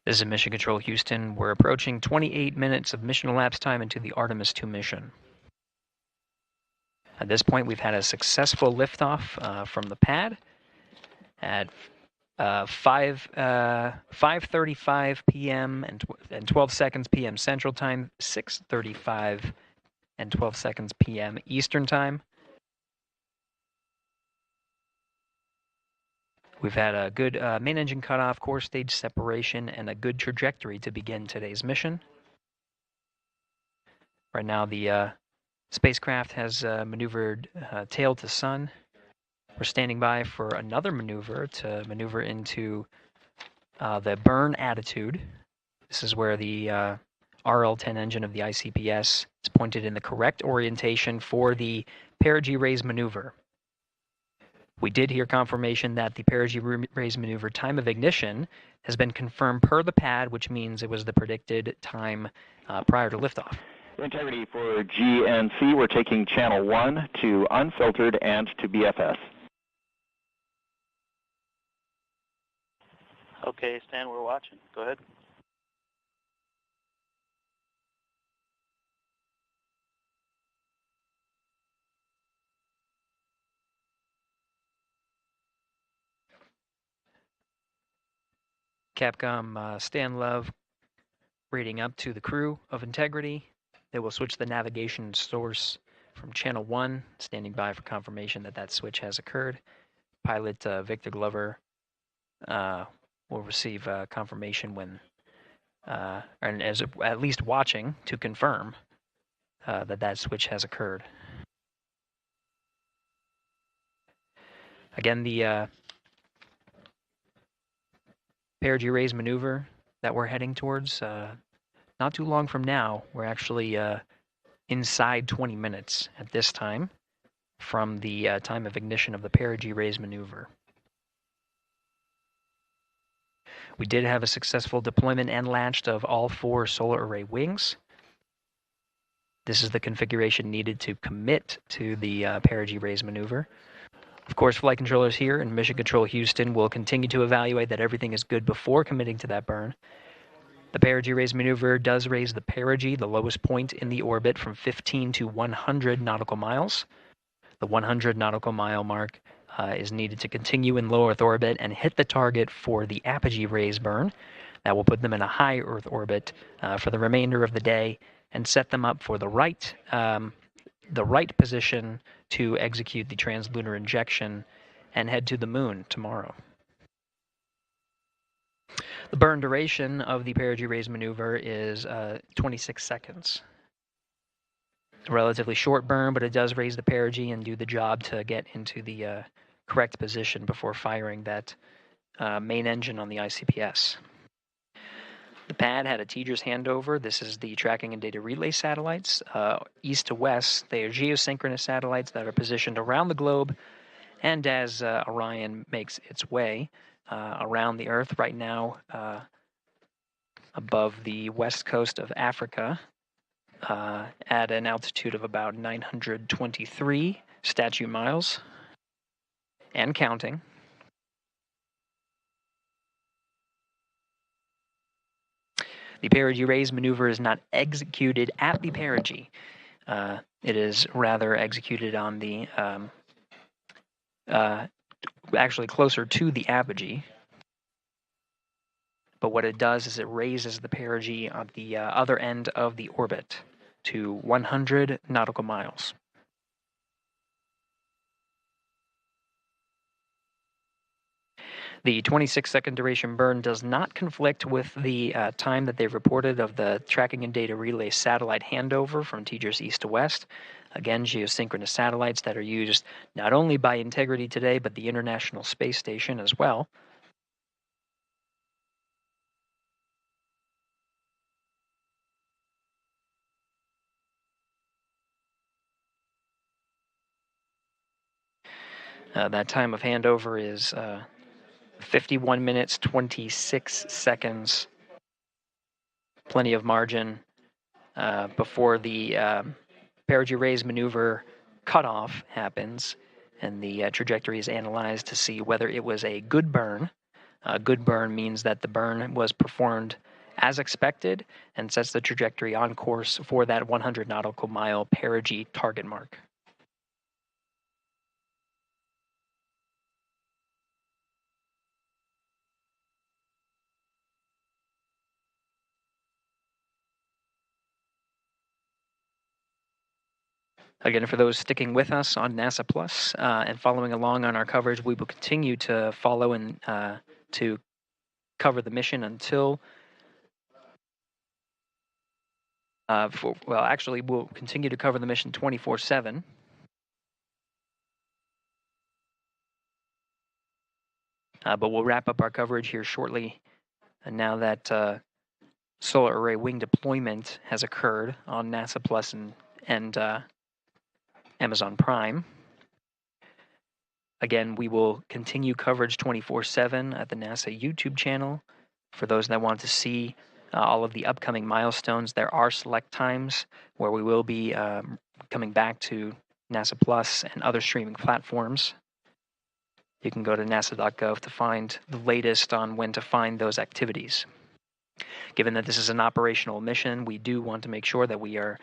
This is Mission Control Houston. We're approaching 28 minutes of mission elapsed time into the Artemis II mission. At this point, we've had a successful liftoff from the pad at 5:35 p.m. and 12 seconds p.m. Central Time, 6:35 and 12 seconds p.m. Eastern Time. We've had a good main engine cutoff, core stage separation, and a good trajectory to begin today's mission. Right now, the spacecraft has maneuvered tail to sun. We're standing by for another maneuver to maneuver into the burn attitude. This is where the RL-10 engine of the ICPS is pointed in the correct orientation for the perigee raise maneuver. We did hear confirmation that the perigee raise maneuver time of ignition has been confirmed per the pad, which means it was the predicted time prior to liftoff. Integrity for GNC, we're taking channel 1 to unfiltered and to BFS. Okay, Stan, we're watching. Go ahead. Capcom Stan Love reading up to the crew of Integrity. They will switch the navigation source from channel 1, standing by for confirmation that that switch has occurred. Pilot Victor Glover will receive confirmation when, and as at least watching to confirm that that switch has occurred. Again, the perigee raise maneuver that we're heading towards, not too long from now, we're actually inside 20 minutes at this time from the time of ignition of the perigee raise maneuver. We did have a successful deployment and latched of all 4 solar array wings. This is the configuration needed to commit to the perigee raise maneuver. Of course, flight controllers here in Mission Control Houston will continue to evaluate that everything is good before committing to that burn. The perigee raise maneuver does raise the perigee, the lowest point in the orbit, from 15 to 100 nautical miles. The 100 nautical mile mark is needed to continue in low Earth orbit and hit the target for the apogee raise burn. That will put them in a high Earth orbit for the remainder of the day and set them up for the right position to execute the translunar injection and head to the moon tomorrow. The burn duration of the perigee raise maneuver is 26 seconds. A relatively short burn, but it does raise the perigee and do the job to get into the correct position before firing that main engine on the ICPS. The pad had a TDRS handover. This is the tracking and data relay satellites. East to west, they are geosynchronous satellites that are positioned around the globe. And as Orion makes its way around the Earth right now, above the west coast of Africa, at an altitude of about 923 statute miles, and counting. The perigee raise maneuver is not executed at the perigee. It is rather executed on the, actually closer to the apogee. But what it does is it raises the perigee on the other end of the orbit to 100 nautical miles. The 26-second duration burn does not conflict with the time that they've reported of the tracking and data relay satellite handover from TDRS east to west. Again, geosynchronous satellites that are used not only by Integrity today, but the International Space Station as well. That time of handover is 51 minutes, 26 seconds. Plenty of margin before the perigee raise maneuver cutoff happens, and the trajectory is analyzed to see whether it was a good burn. A good burn means that the burn was performed as expected and sets the trajectory on course for that 100 nautical mile perigee target mark. Again, for those sticking with us on NASA Plus and following along on our coverage, we will continue to follow and to cover the mission until, actually, we'll continue to cover the mission 24/7. But we'll wrap up our coverage here shortly. And now that solar array wing deployment has occurred on NASA Plus and Amazon Prime. Again, we will continue coverage 24/7 at the NASA YouTube channel. For those that want to see all of the upcoming milestones, there are select times where we will be coming back to NASA Plus and other streaming platforms. You can go to nasa.gov to find the latest on when to find those activities. Given that this is an operational mission, we do want to make sure that we are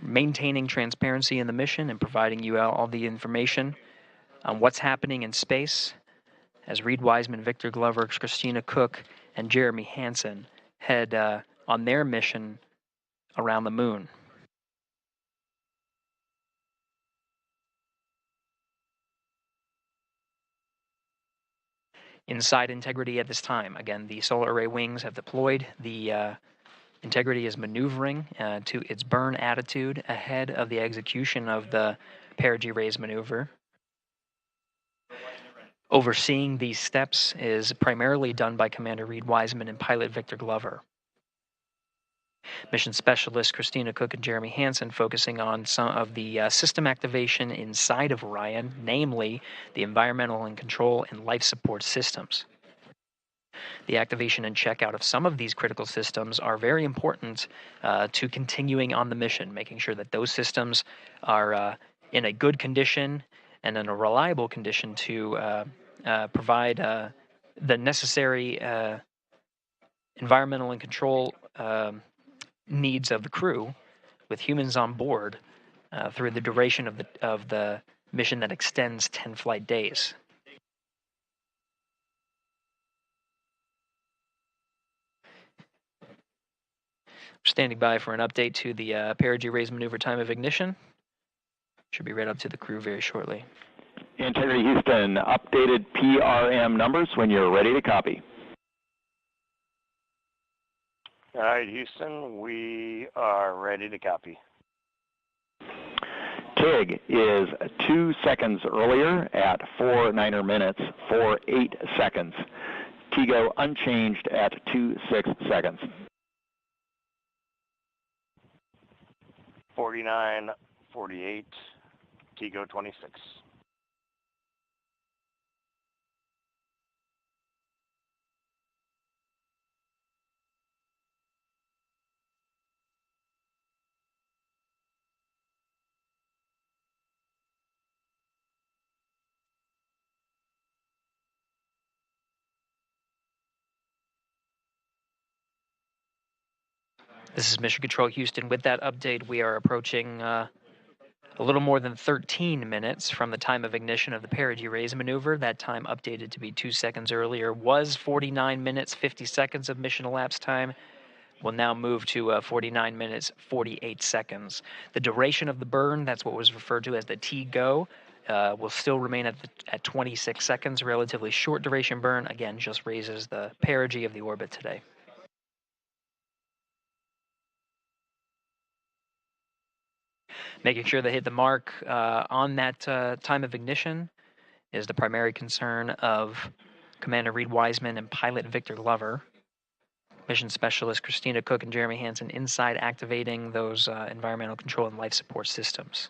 maintaining transparency in the mission and providing you all the information on what's happening in space as Reed Wiseman, Victor Glover, Christina Cook, and Jeremy Hansen head on their mission around the moon. Inside Integrity at this time, again, the solar array wings have deployed. The Integrity is maneuvering to its burn attitude ahead of the execution of the perigee raise maneuver. Overseeing these steps is primarily done by Commander Reed Wiseman and pilot Victor Glover. Mission specialists Christina Cook and Jeremy Hansen focusing on some of the system activation inside of Orion, namely the environmental and control and life support systems. The activation and checkout of some of these critical systems are very important to continuing on the mission, making sure that those systems are in a good condition and in a reliable condition to provide the necessary environmental and control needs of the crew, with humans on board through the duration of the mission that extends 10 flight days. Standing by for an update to the perigee raise maneuver time of ignition. Should be read up to the crew very shortly. Integrity Houston, updated PRM numbers when you're ready to copy. All right, Houston, we are ready to copy. TIG is 2 seconds earlier at 4 minutes, 48 seconds. TIGO unchanged at 26 seconds. 49, 48, TIGO 26. This is Mission Control Houston. With that update, we are approaching a little more than 13 minutes from the time of ignition of the perigee raise maneuver. That time updated to be 2 seconds earlier was 49 minutes, 50 seconds of mission elapsed time. We'll now move to 49 minutes, 48 seconds. The duration of the burn, that's what was referred to as the TGO, will still remain at 26 seconds. Relatively short duration burn, again, just raises the perigee of the orbit today. Making sure they hit the mark on that time of ignition is the primary concern of Commander Reed Wiseman and pilot Victor Glover. Mission Specialist Christina Cook and Jeremy Hansen inside activating those environmental control and life support systems.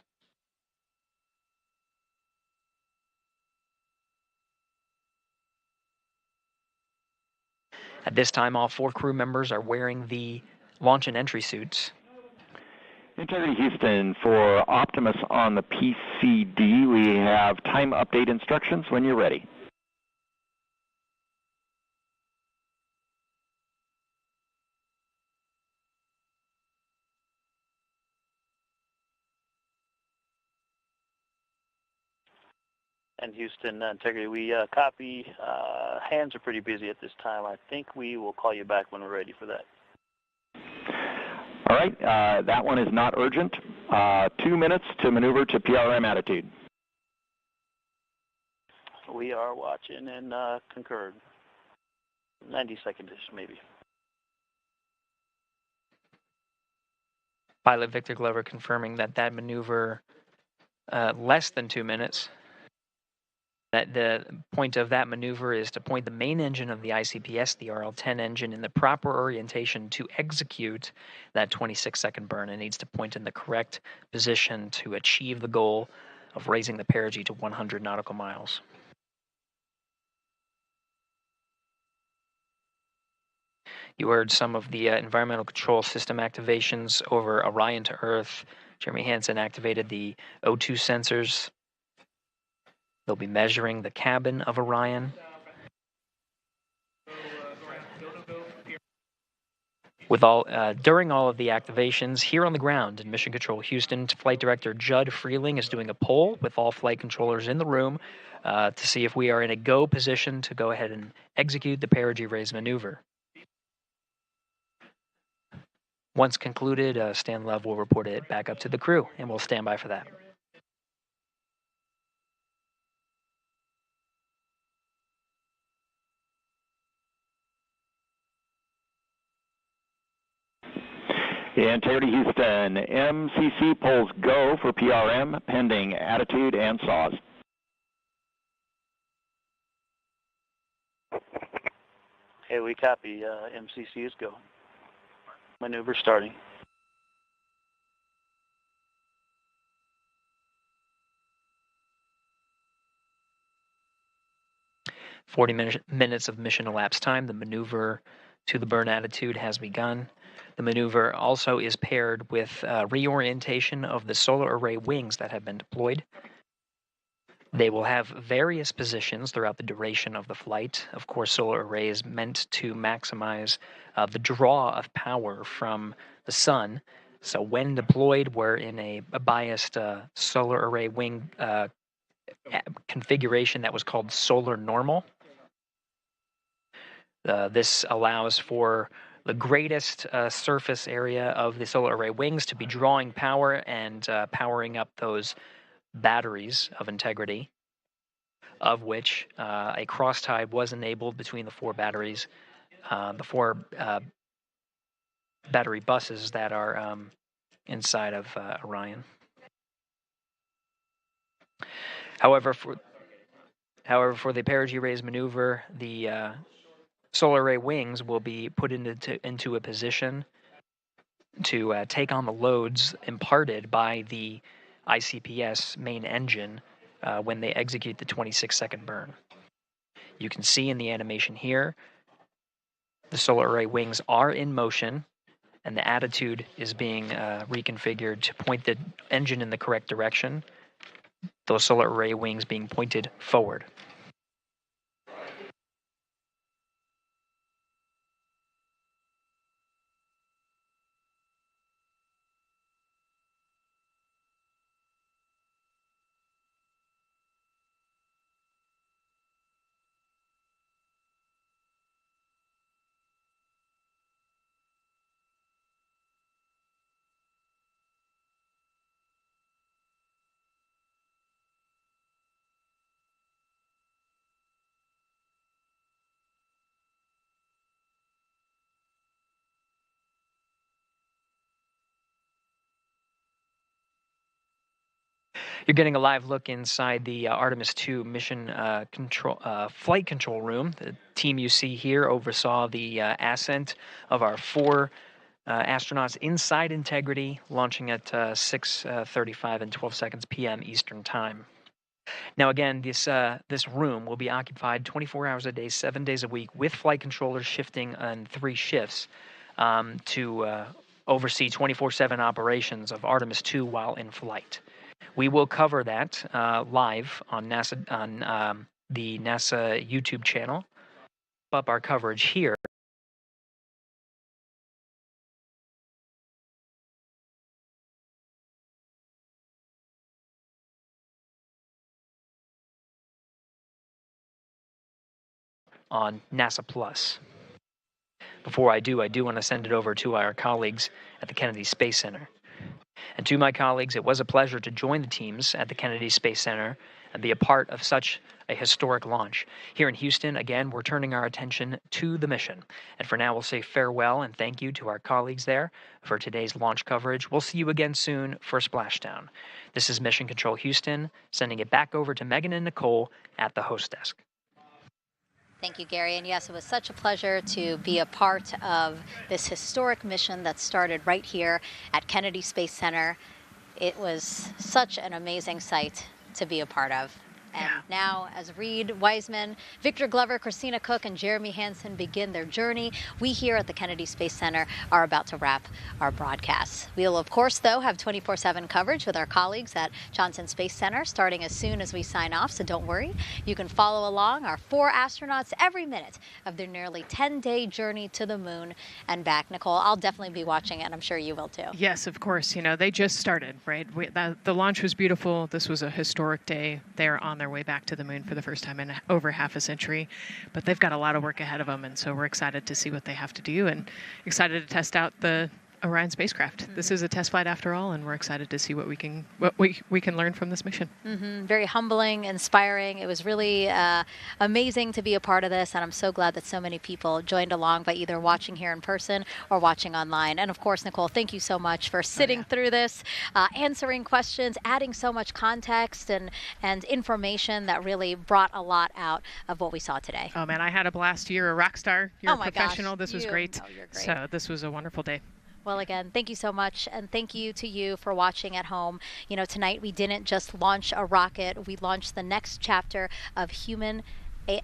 At this time, all 4 crew members are wearing the launch and entry suits. Integrity Houston, for Optimus on the PCD, we have time update instructions when you're ready. And Houston, Integrity, we copy. Hands are pretty busy at this time. I think we will call you back when we're ready for that. All right, that one is not urgent. 2 minutes to maneuver to PRM attitude. We are watching and concurred. 90 seconds-ish, maybe. Pilot Victor Glover confirming that maneuver less than 2 minutes. That the point of that maneuver is to point the main engine of the ICPS, the RL-10 engine, in the proper orientation to execute that 26-second burn. It needs to point in the correct position to achieve the goal of raising the perigee to 100 nautical miles. You heard some of the environmental control system activations over Orion to Earth. Jeremy Hansen activated the O2 sensors. They'll be measuring the cabin of Orion. During all of the activations here on the ground in Mission Control Houston, Flight Director Judd Freeling is doing a poll with all flight controllers in the room to see if we are in a go position to go ahead and execute the perigee raise maneuver. Once concluded, Stan Love will report it back up to the crew, and we'll stand by for that. Integrity Houston, MCC polls go for PRM, pending attitude and saws. Okay, we copy. MCC is go. Maneuver starting. Minutes of mission elapsed time. The maneuver to the burn attitude has begun. The maneuver also is paired with reorientation of the solar array wings that have been deployed. They will have various positions throughout the duration of the flight. Of course, solar array is meant to maximize the draw of power from the sun. So when deployed, we're in a biased solar array wing configuration that was called solar normal. This allows for the greatest surface area of the solar array wings to be drawing power and powering up those batteries of integrity. of which a cross tie was enabled between the 4 batteries, the 4 battery buses that are inside of Orion. However, for the perigee raise maneuver, the solar array wings will be put into a position to take on the loads imparted by the ICPS main engine when they execute the 26-second burn. You can see in the animation here, the solar array wings are in motion, and the attitude is being reconfigured to point the engine in the correct direction, those solar array wings being pointed forward. You're getting a live look inside the Artemis II mission flight control room. The team you see here oversaw the ascent of our 4 astronauts inside Integrity, launching at 6:35 and 12 seconds p.m. Eastern Time. Now again, this room will be occupied 24 hours a day, 7 days a week, with flight controllers shifting on 3 shifts to oversee 24/7 operations of Artemis II while in flight. We will cover that live on the NASA YouTube channel. Up our coverage here. On NASA Plus. Before I do want to send it over to our colleagues at the Kennedy Space Center. And to my colleagues, it was a pleasure to join the teams at the Kennedy Space Center and be a part of such a historic launch. Here in Houston, again, we're turning our attention to the mission. And for now, we'll say farewell and thank you to our colleagues there for today's launch coverage. We'll see you again soon for Splashdown. This is Mission Control Houston, sending it back over to Megan and Nicole at the host desk. Thank you, Gary. And yes, it was such a pleasure to be a part of this historic mission that started right here at Kennedy Space Center. It was such an amazing sight to be a part of. And now, as Reed Wiseman, Victor Glover, Christina Cook, and Jeremy Hansen begin their journey, we here at the Kennedy Space Center are about to wrap our broadcasts. We'll, of course, though, have 24/7 coverage with our colleagues at Johnson Space Center starting as soon as we sign off, so don't worry. You can follow along our 4 astronauts every minute of their nearly 10-day journey to the moon and back. Nicole, I'll definitely be watching it, and I'm sure you will, too. Yes, of course. You know, they just started, right? The launch was beautiful. This was a historic day. They're on their way back to the moon for the first time in over half a century, but they've got a lot of work ahead of them, and so we're excited to see what they have to do and excited to test out the Orion spacecraft. Mm-hmm. This is a test flight after all, and we're excited to see what we can learn from this mission. Mm-hmm. Very humbling, inspiring. It was really amazing to be a part of this, and I'm so glad that so many people joined along by either watching here in person or watching online. And of course, Nicole, thank you so much for sitting through this, answering questions, adding so much context and information that really brought a lot out of what we saw today. Oh man, I had a blast. You're a rock star. You're a professional. Gosh, this was great. You're great. So this was a wonderful day. Well, again, thank you so much, and thank you to you for watching at home. You know, tonight we didn't just launch a rocket, we launched the next chapter of human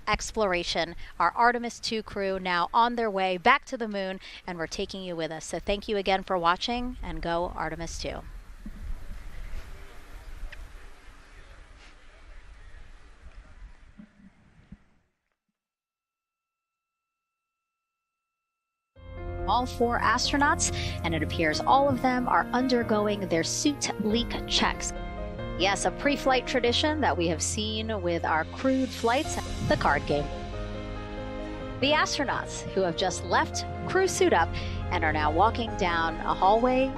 exploration. Our Artemis II crew now on their way back to the moon, and we're taking you with us. So thank you again for watching, and go Artemis II. All 4 astronauts, and it appears all of them are undergoing their suit leak checks. Yes, a pre-flight tradition that we have seen with our crewed flights, the card game. The astronauts who have just left crew suit up and are now walking down a hallway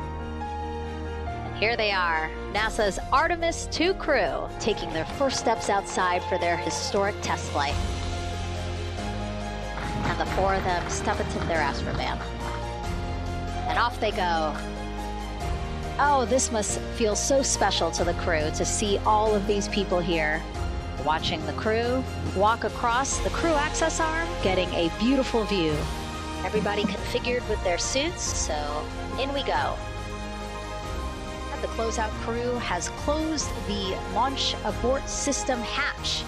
Here they are, NASA's Artemis II crew, taking their first steps outside for their historic test flight. And the four of them step into their astrovan. And off they go. Oh, this must feel so special to the crew to see all of these people here. Watching the crew walk across the crew access arm, getting a beautiful view. Everybody configured with their suits, so in we go. The closeout crew has closed the launch abort system hatch.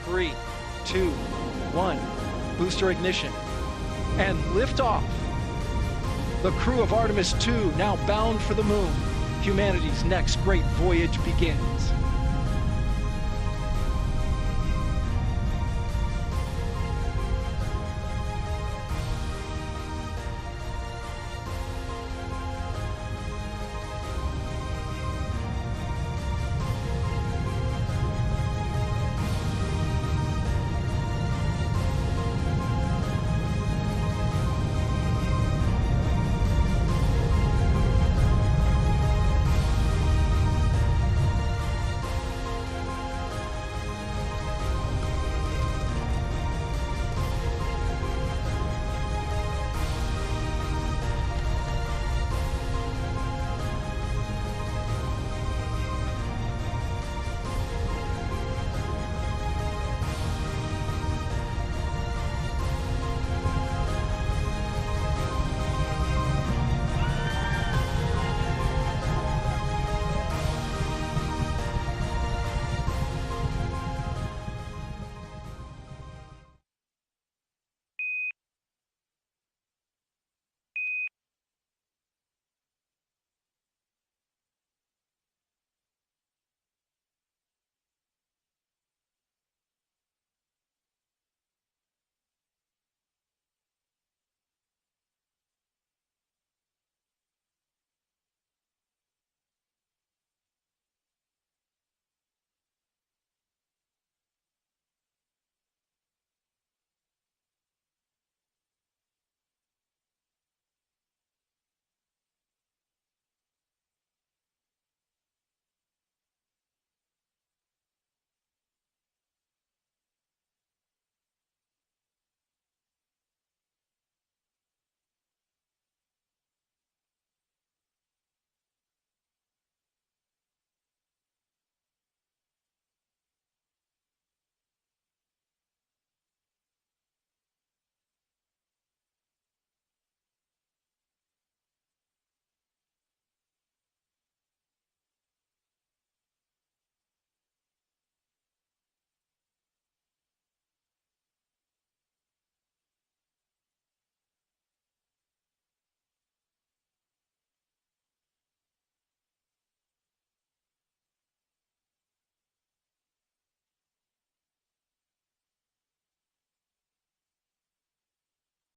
3, 2, 1, booster ignition, and liftoff. The crew of Artemis II now bound for the moon. Humanity's next great voyage begins.